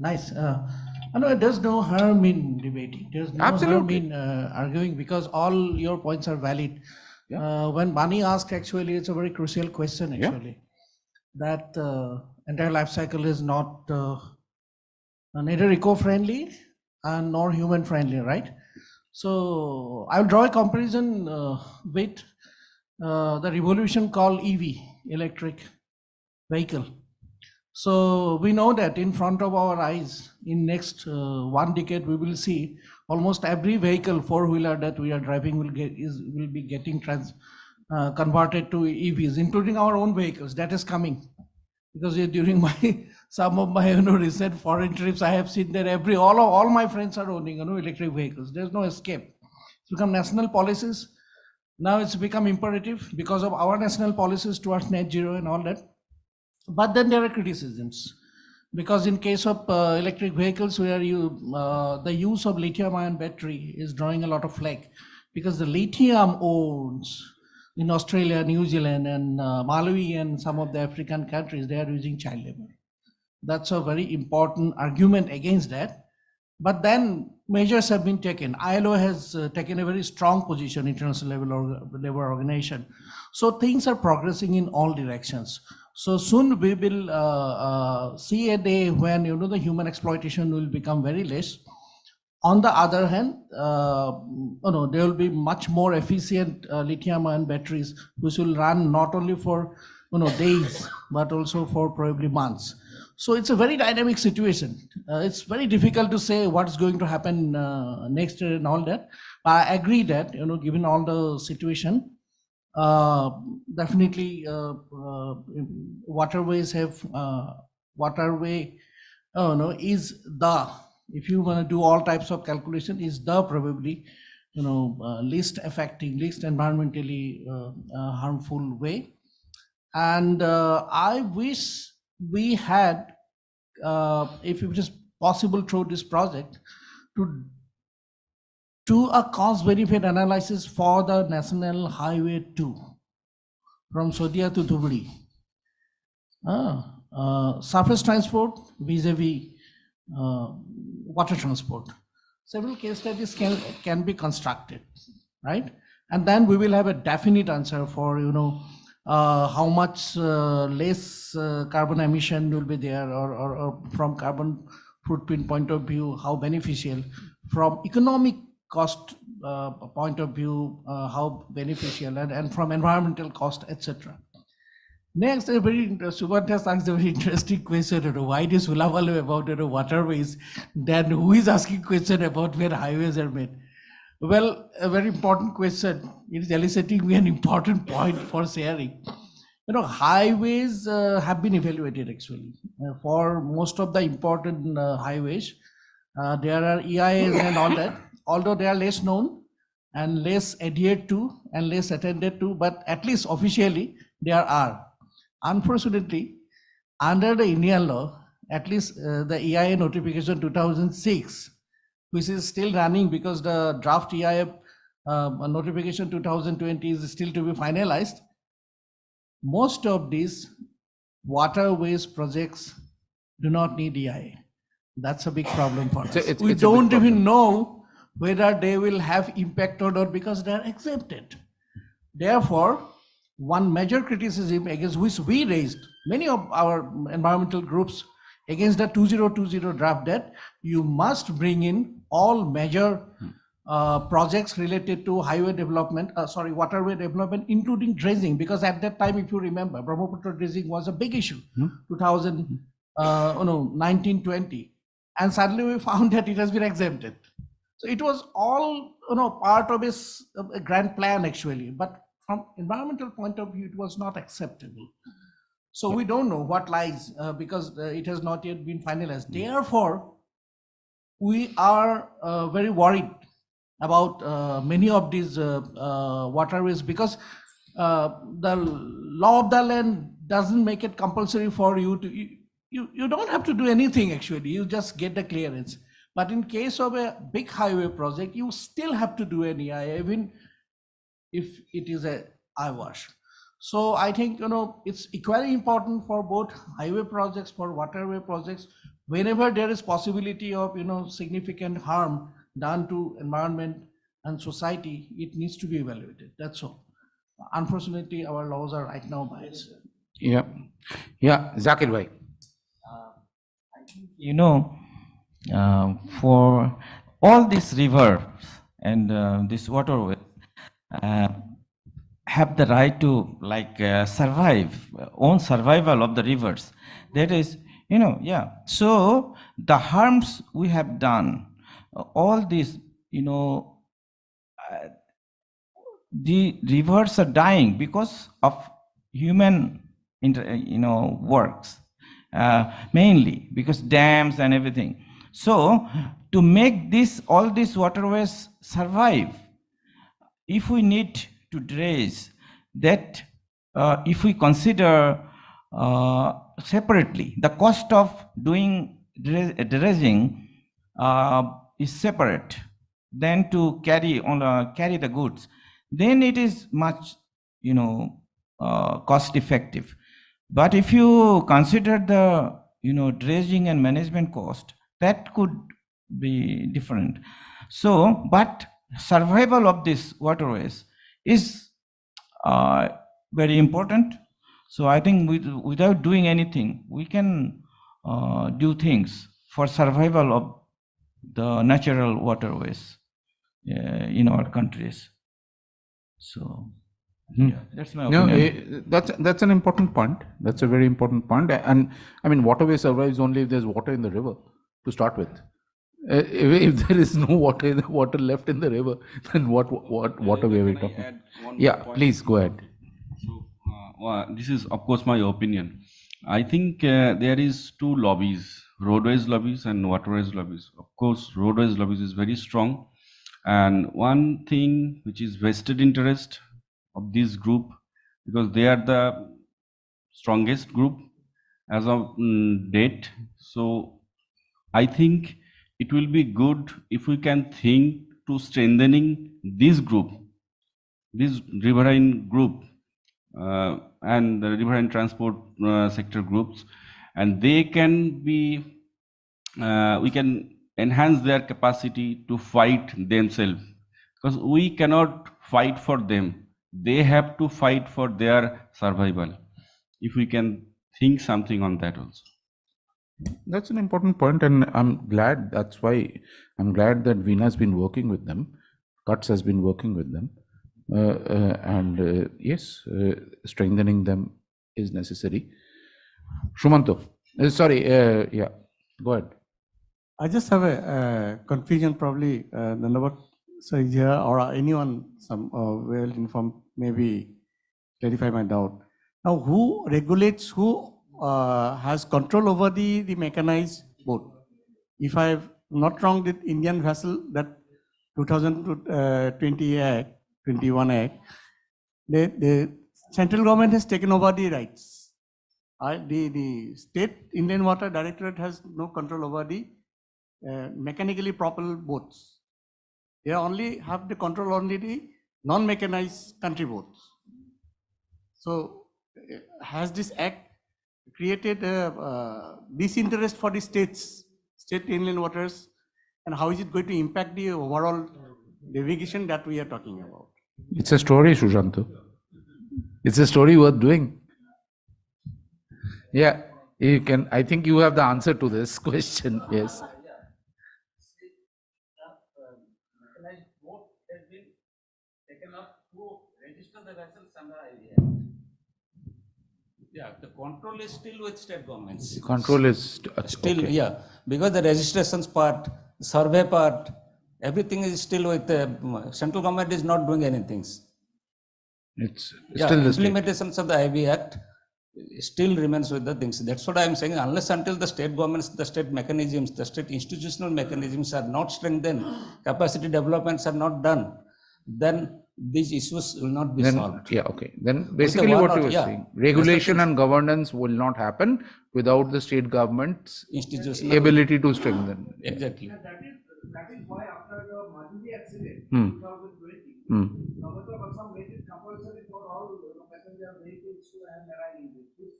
nice. I know there's no harm in debating. There's no harm in arguing, because all your points are valid. When Bani asked, actually, it's a very crucial question, actually. That entire life cycle is not neither eco-friendly and nor human-friendly, right? So I'll draw a comparison with the revolution called EV, electric vehicle. So we know that in front of our eyes, in next 1 decade, we will see almost every vehicle, four-wheeler that we are driving will be getting converted to EVs, including our own vehicles. That is coming, because during some of my recent foreign trips, I have seen that all my friends are owning electric vehicles. There's no escape. It's become national policies. Now it's become imperative because of our national policies towards net zero and all that. But then there are criticisms, because in case of electric vehicles, where the use of lithium-ion battery is drawing a lot of flack, because the lithium owns in Australia, New Zealand, and Malawi, and some of the African countries, they are using child labor. That's a very important argument against that. But then measures have been taken. ILO has taken a very strong position, International Labor Organization. So things are progressing in all directions. So soon we will see a day when the human exploitation will become very less. On the other hand, there will be much more efficient lithium-ion batteries, which will run not only for days, but also for probably months. So it's a very dynamic situation. It's very difficult to say what's going to happen next year and all that. I agree that given all the situation, definitely waterways have waterway is the, if you want to do all types of calculation, is the probably least affecting, least environmentally harmful way. And I wish we had, if it is possible through this project, to do a cost-benefit analysis for the National Highway 2 from Sodia to Dhubri. Surface transport vis-a-vis water transport. Several case studies can be constructed, right? And then we will have a definite answer for how much less carbon emission will be there, or from carbon footprint point of view, how beneficial, from economic cost point of view, how beneficial, and from environmental cost, etc. Next, Subhash has asked a very interesting question, why it is Sulavalu about waterways, then who is asking question about where highways are made? Well, a very important question. It is eliciting me an important point for sharing. Highways have been evaluated actually. For most of the important highways, there are EIAs and all that, although they are less known and less adhered to and less attended to, but at least officially there are. Unfortunately, under the Indian law, at least the EIA notification 2006, which is still running because the draft EIA notification 2020 is still to be finalized, most of these waterways projects do not need EIA. That's a big problem for us. We don't even know whether they will have impact or not, because they are exempted. Therefore, one major criticism against which we raised, many of our environmental groups, against the 2020 draft, that you must bring in all major projects related to highway development, waterway development, including dredging, because at that time, if you remember, Brahmaputra dredging was a big issue, 1920, and suddenly we found that it has been exempted. So it was all part of a grand plan actually, but from environmental point of view, it was not acceptable. So we don't know what lies because it has not yet been finalized. Therefore, we are very worried about many of these waterways because the law of the land doesn't make it compulsory for you to, you don't have to do anything actually, you just get the clearance. But in case of a big highway project, you still have to do an EIA, even if it is a eyewash. So I think, it's equally important for both highway projects, for waterway projects, whenever there is possibility of, significant harm done to environment and society, it needs to be evaluated. That's all. Unfortunately, our laws are right now biased.
Yeah. Zakir bhai.
For all this river and this waterway have the right to survive, own survival of the rivers. That is, So the harms we have done, all these, the rivers are dying because of human works, mainly because dams and everything. So to make all these waterways survive, if we need to dredge that, if we consider separately, the cost of doing dredging is separate than to carry the goods, then it is much cost effective. But if you consider the dredging and management cost, that could be different. So but survival of these waterways is very important. So I think without doing anything, we can do things for survival of the natural waterways in our countries. So that's my opinion.
That's an important point. That's a very important point. And I mean, waterway survives only if there's water in the river to start with. If there is no water left in the river, then what waterway are we talking? Yeah, please go ahead.
So this is of course my opinion. I think there is two lobbies, roadways lobbies and waterways lobbies. Of course, roadways lobbies is very strong. And one thing which is vested interest of this group, because they are the strongest group as of date. So I think it will be good if we can think to strengthening this group, this riverine group and the riverine transport sector groups, and they can be, we can enhance their capacity to fight themselves, because we cannot fight for them. They have to fight for their survival. If we can think something on that also.
That's an important point, and I'm glad. That's why I'm glad that Veena has been working with them. Cuts has been working with them, and yes, strengthening them is necessary. Shumanto, sorry, yeah, go ahead.
I just have a confusion, probably Dandavat sir is here or anyone, some well informed, maybe clarify my doubt. Now, who regulates, who has control over the mechanized boat? If I'm not wrong, the Indian vessel, that 2020 Act, 21 Act, the central government has taken over the rights. The state Indian Water Directorate has no control over the mechanically propelled boats. They only have the control only the non-mechanized country boats. So has this act created disinterest for the state inland waters, and how is it going to impact the overall navigation that we are talking about?
It's a story, Shushanto. It's a story worth doing. Yeah, you can. I think you have the answer to this question. Yes.
Yeah, the control is still with state governments.
Control is
still,
okay.
Yeah, because the registrations part, survey part, everything is still with the central government is not doing anything.
It's
Yeah,
still the state.
implementations of the IB Act, still remains with the things. That's what I am saying. Unless until the state governments, the state mechanisms, the state institutional mechanisms are not strengthened, capacity developments are not done, then these issues will not be solved.
Yeah, okay. Then basically what you were saying, regulation and governance will not happen without the state government's
institutional
ability to strengthen.
Exactly.
That is why after the Majuli accident,
Hmm.
2020,
Hmm.
Basin made it compulsory for all passenger vehicles to have marine engines,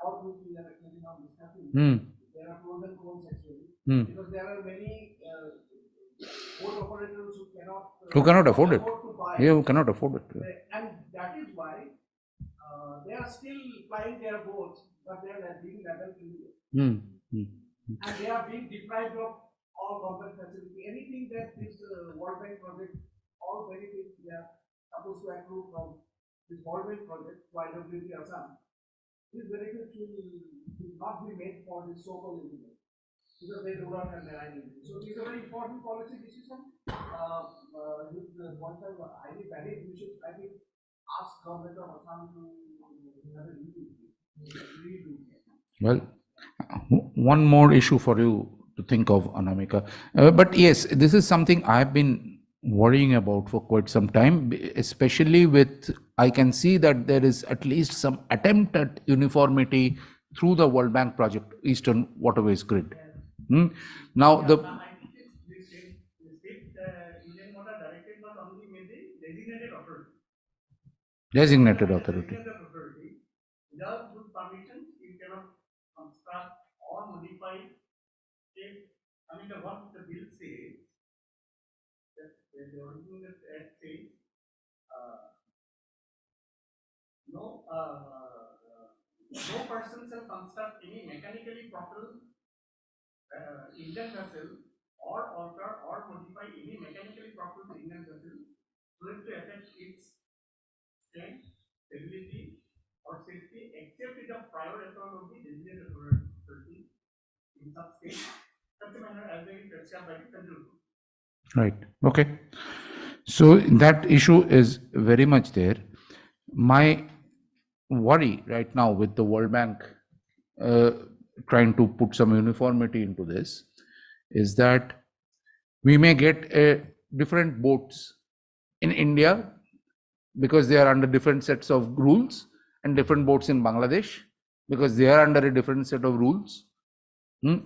about which we are actually now discussing. There are pros and cons actually, because there are many boat operators who cannot
afford it.
to buy.
Yeah, who cannot afford it.
And that is why they are still flying their boats, but they are being labeled illegal. And they are being deprived of all government facility. Anything that this World Bank project, all benefits they are supposed to accrue from this World Bank project, YWP Assam, these benefits will not be made for this so-called engineers, because they do not have their identity. So these are very important policy decisions. Once I highly valid, we should, I think, ask government of Assam to have a review.
Well, one more issue for you to think of, Anamika. But yes, this is something I've been worrying about for quite some time, especially with, I can see that there is at least some attempt at uniformity through the World Bank project, Eastern Waterways Grid. Now, the
Indian water directed not only with the designated authority.
designated authority.
Without good permission, you cannot construct or modify it. I mean, what the bill says, that the original act says, no person shall construct any mechanically propelled Indian vessel or alter or modify any mechanically propelled Indian vessel so as to affect its strength, stability, or safety, except in the prior approval of the designated authority in some state, such a manner as may be prescribed by the central government.
Right. Okay. So that issue is very much there. My worry right now with the World Bank trying to put some uniformity into this is that we may get different boats in India because they are under different sets of rules, and different boats in Bangladesh because they are under a different set of rules,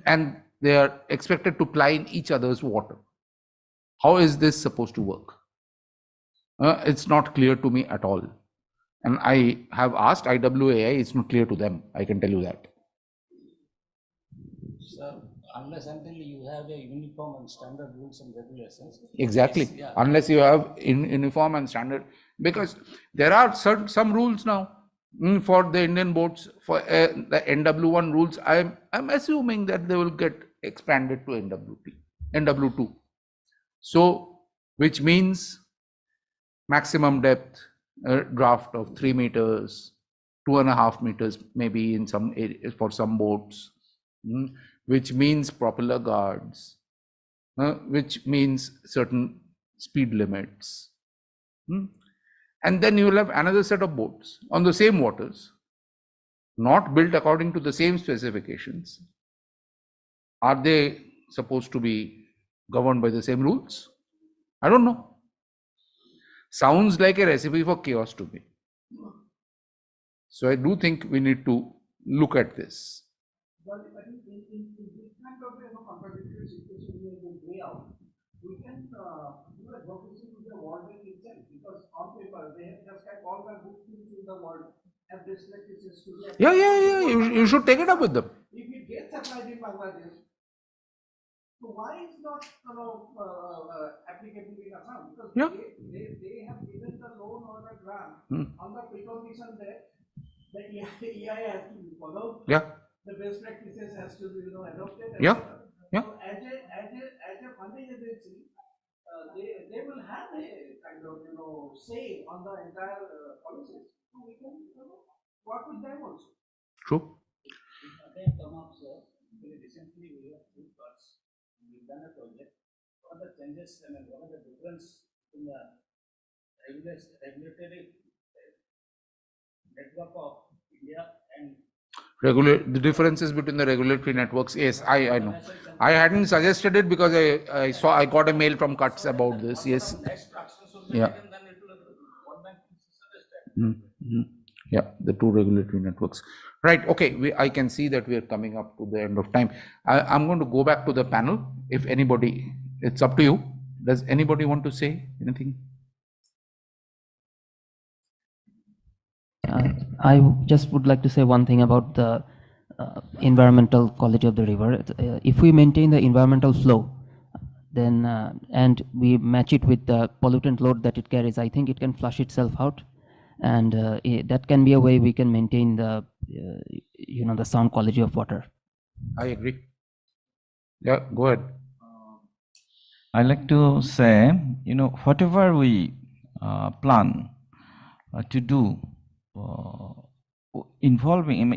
and they are expected to ply in each other's water. How is this supposed to work? It's not clear to me at all. And I have asked IWAI, it's not clear to them. I can tell you that.
So, unless until you have a uniform and standard rules and regulations.
Exactly. Yeah. Unless you have uniform and standard, because there are some rules now for the Indian boats, for the NW1 rules. I'm assuming that they will get expanded to NW2. So, which means maximum depth draft of 3 meters, 2.5 meters, maybe in some areas for some boats, which means propeller guards, which means certain speed limits. And then you will have another set of boats on the same waters, not built according to the same specifications. Are they supposed to be governed by the same rules? I don't know. Sounds like a recipe for chaos to me. So I do think we need to look at this.
Well, I think in this kind of contradictory situation we will play out, we can advocacy to the World Bank itself, because on paper they have just like all the good things in the world have this practices to the
Yeah. You should take it up with them.
If it gets applied in Bangladesh, so why is not applicable in Assam? Because they have given the loan or the grant on the precondition that the EIA has to be followed.
Yeah.
The best practices has to be adopted.
Yeah. Yeah.
So as a funding agency, they will have a kind of say on the entire policies. So we can work with them also.
True.
They have come up, sir. Very recently, we have two parts. We've done a project. What are the changes? I mean, what are the difference in the regulatory network of India
The differences between the regulatory networks. Yes, I know. I hadn't suggested it because I got a mail from Cuts about this. Yes. Yeah. Yeah, the two regulatory networks. Right. Okay. I can see that we are coming up to the end of time. I'm going to go back to the panel. If anybody, it's up to you. Does anybody want to say anything?
I just would like to say one thing about the environmental quality of the river. If we maintain the environmental flow, then and we match it with the pollutant load that it carries, I think it can flush itself out, and that can be a way we can maintain the the sound quality of water.
I agree. Yeah, go ahead.
I like to say, whatever we plan to do, involving,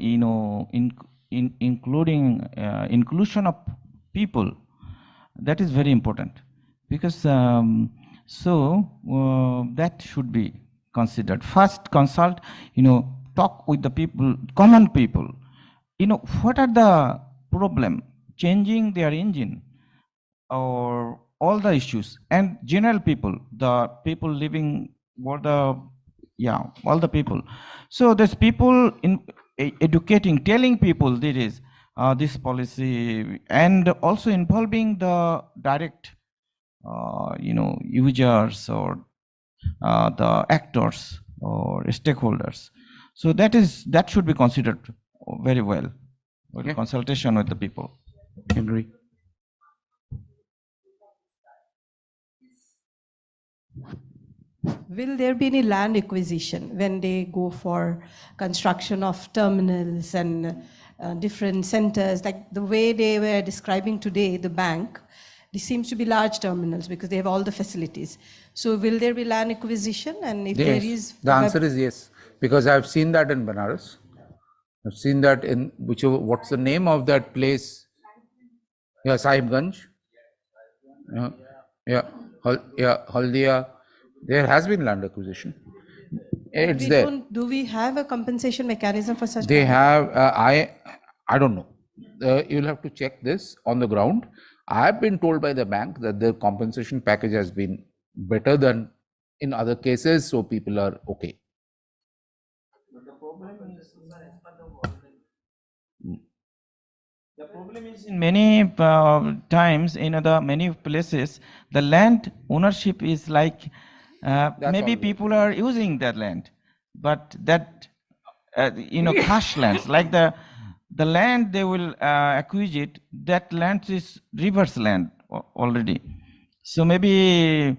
including inclusion of people, that is very important, because that should be considered. First, consult, talk with the people, common people. What are the problem? Changing their engine or all the issues, and general people, the people living, all the people. So there's people in educating, telling people there is this policy, and also involving the direct users or the actors or stakeholders. So that should be considered very well, with consultation with the people.
Agree.
Will there be any land acquisition when they go for construction of terminals and different centers, like the way they were describing today, the bank? This seems to be large terminals because they have all the facilities. So will there be land acquisition? And if there is,
the answer is yes, because I've seen that in Banaras. I've seen that in whichever, what's the name of that place? Yeah, Sahibganj. Haldia. There has been land acquisition. It's there.
Do we have a compensation mechanism for such?
They have. I don't know. You'll have to check this on the ground. I have been told by the bank that the compensation package has been better than in other cases, so people are okay.
The problem is in many times, the many places, the land ownership is like maybe people are using that land, but that cash lands, like the land they will acquire it, that land is reverse land already. So maybe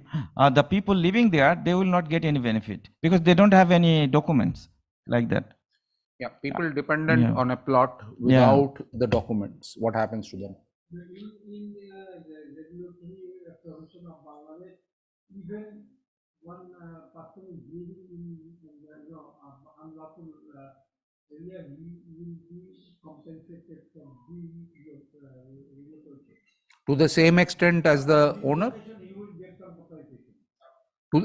the people living there, they will not get any benefit because they don't have any documents like that.
Yeah, people dependent on a plot without the documents. What happens to them?
In the regulatory provision of Bangladesh, even one person is living in unlawful area, he will be compensated from the regulatory.
To the same extent as the owner?
He will get some compensation.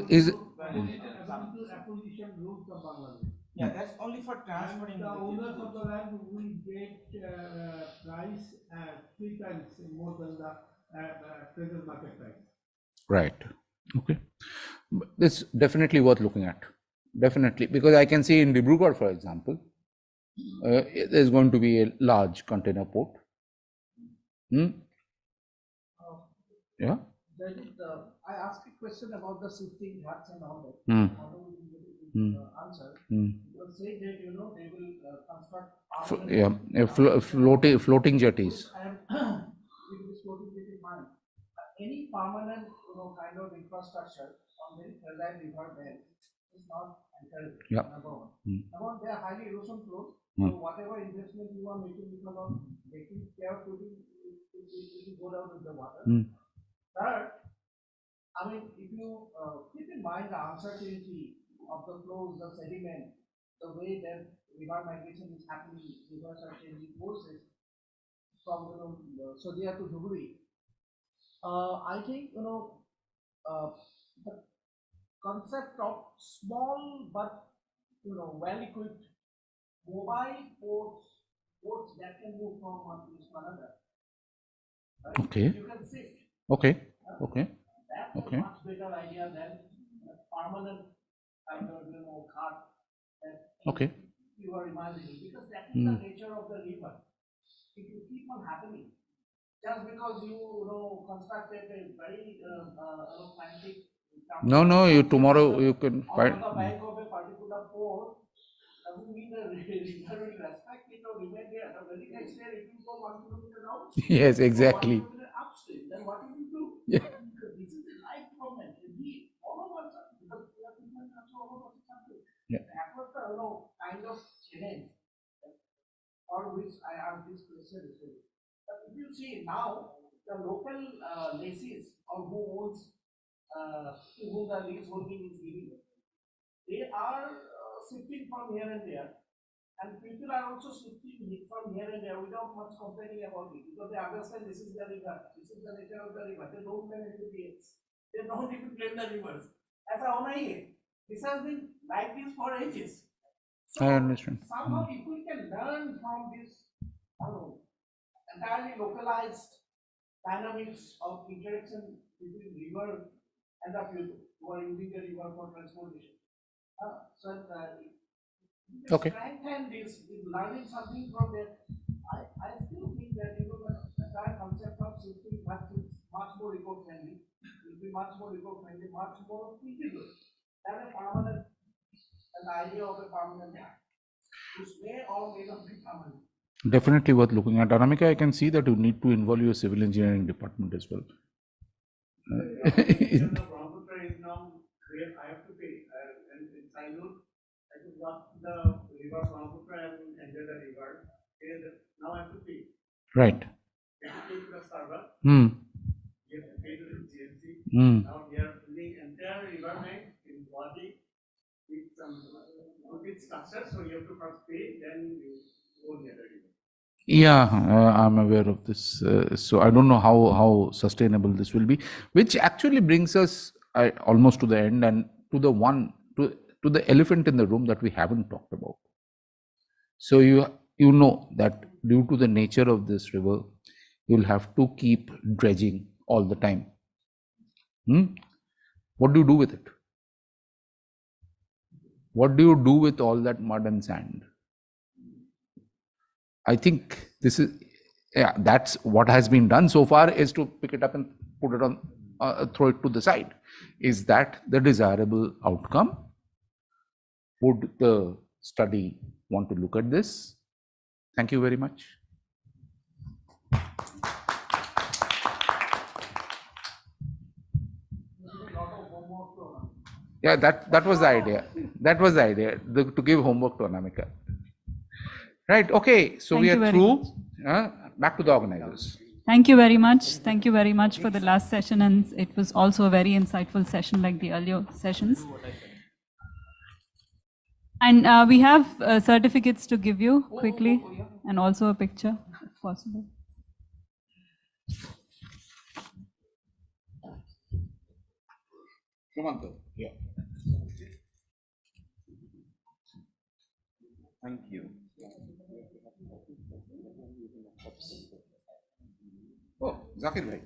Is
According to acquisition rules of Bangladesh.
Yeah, that's only for transferring.
The owners of the land will get price 3 times more than the present market price.
right. Okay. It's definitely worth looking at. Definitely, because I can see in Dibrugarh, for example, there's going to be a large container port. Yeah.
I asked a question about the shifting ghats and all that. Answer. You say that they will construct
Floating jetties.
And with this floating jetty in mind, any permanent kind of infrastructure on very fragile river bed is not encouraged.
Yeah.
Number one. Number one, they are highly erosion prone. So whatever investment you are making because of taking care of it will go down with the water. Third, if you keep in mind the uncertainty of the flows, the sediment, the way that river migration is happening, rivers are changing courses from Sodia to Dhubri. I think the concept of small but well-equipped mobile ports
boats that can move from one place to another. Right?
Okay.
You can shift.
Okay. Okay.
That's
Okay.
a much better idea than a permanent kind of cart that
Okay.
you are imagining, because that is the nature of the river. It will keep on happening. Just because you constructed a very romantic.
No, you tomorrow you can
On
find.
the bank of a particular port doesn't mean the river will respect it or remain there. The very next day it will go 1 kilometer downstream.
Yes,
or
exactly.
1 kilometer upstream. Then what will you do?
Yeah.
Because this is a life problem. All of us, because we are people also all of us something.
Yeah.
That was the kind of challenge for which I asked this question. But if you see now, the local lessees or who owns to whom the leaseholding is given, they are shifting from here and there, and people are also shifting from here and there without much complaining about it, because they understand this is the river, this is the nature of the river. They don't blame anybody else. They don't even blame the rivers. As a honaye, this has been like this for ages. So
I understand.
somehow, if we can learn from this entirely localized dynamics of interaction between river and the people who are using the river for transportation.
Okay.
Strengthen this, learning something from there. I still think that the entire concept of shifting much more eco-friendly will be much more eco-friendly, much more feasible than a permanent, an idea of a permanent act, which may or may not be permanent.
Definitely worth looking at. Anamika, I can see that you need to involve your civil engineering department as well.
Brahmaputra is now where I have to pay. And in childhood, I could walk the river Brahmaputra and enter the river. And now I have to pay.
Right.
You have to pay to the server.
Hmm.
You have to pay to the GMC.
Hmm.
Now we are building entire river bank in Guwahati with some good structure. So you have to first pay, then you go near the river.
Yeah, I'm aware of this. So I don't know how sustainable this will be, which actually brings us almost to the end and to the elephant in the room that we haven't talked about. So you know that due to the nature of this river, you'll have to keep dredging all the time. What do you do with it? What do you do with all that mud and sand? I think that's what has been done so far, is to pick it up and put it on, throw it to the side. Is that the desirable outcome? Would the study want to look at this? Thank you very much. Yeah, that was the idea. That was the idea, to give homework to Anamika. Right, okay, so
Thank
we
you
are
very
through. Back to the organizers.
Thank you very much. Thank you very much for the last session, and it was also a very insightful session like the earlier sessions. And we have certificates to give you quickly, and also a picture, if possible.
Yeah.
Thank you.
Oh, Zakir bhai.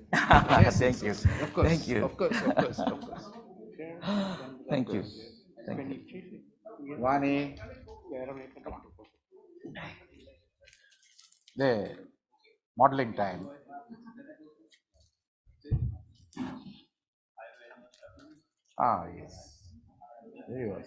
Yes, thank you.
Of course.
Thank you.
Of course.
Thank you. Thank you.
Vani. Come on. There. Modeling time. Ah, yes. There you are.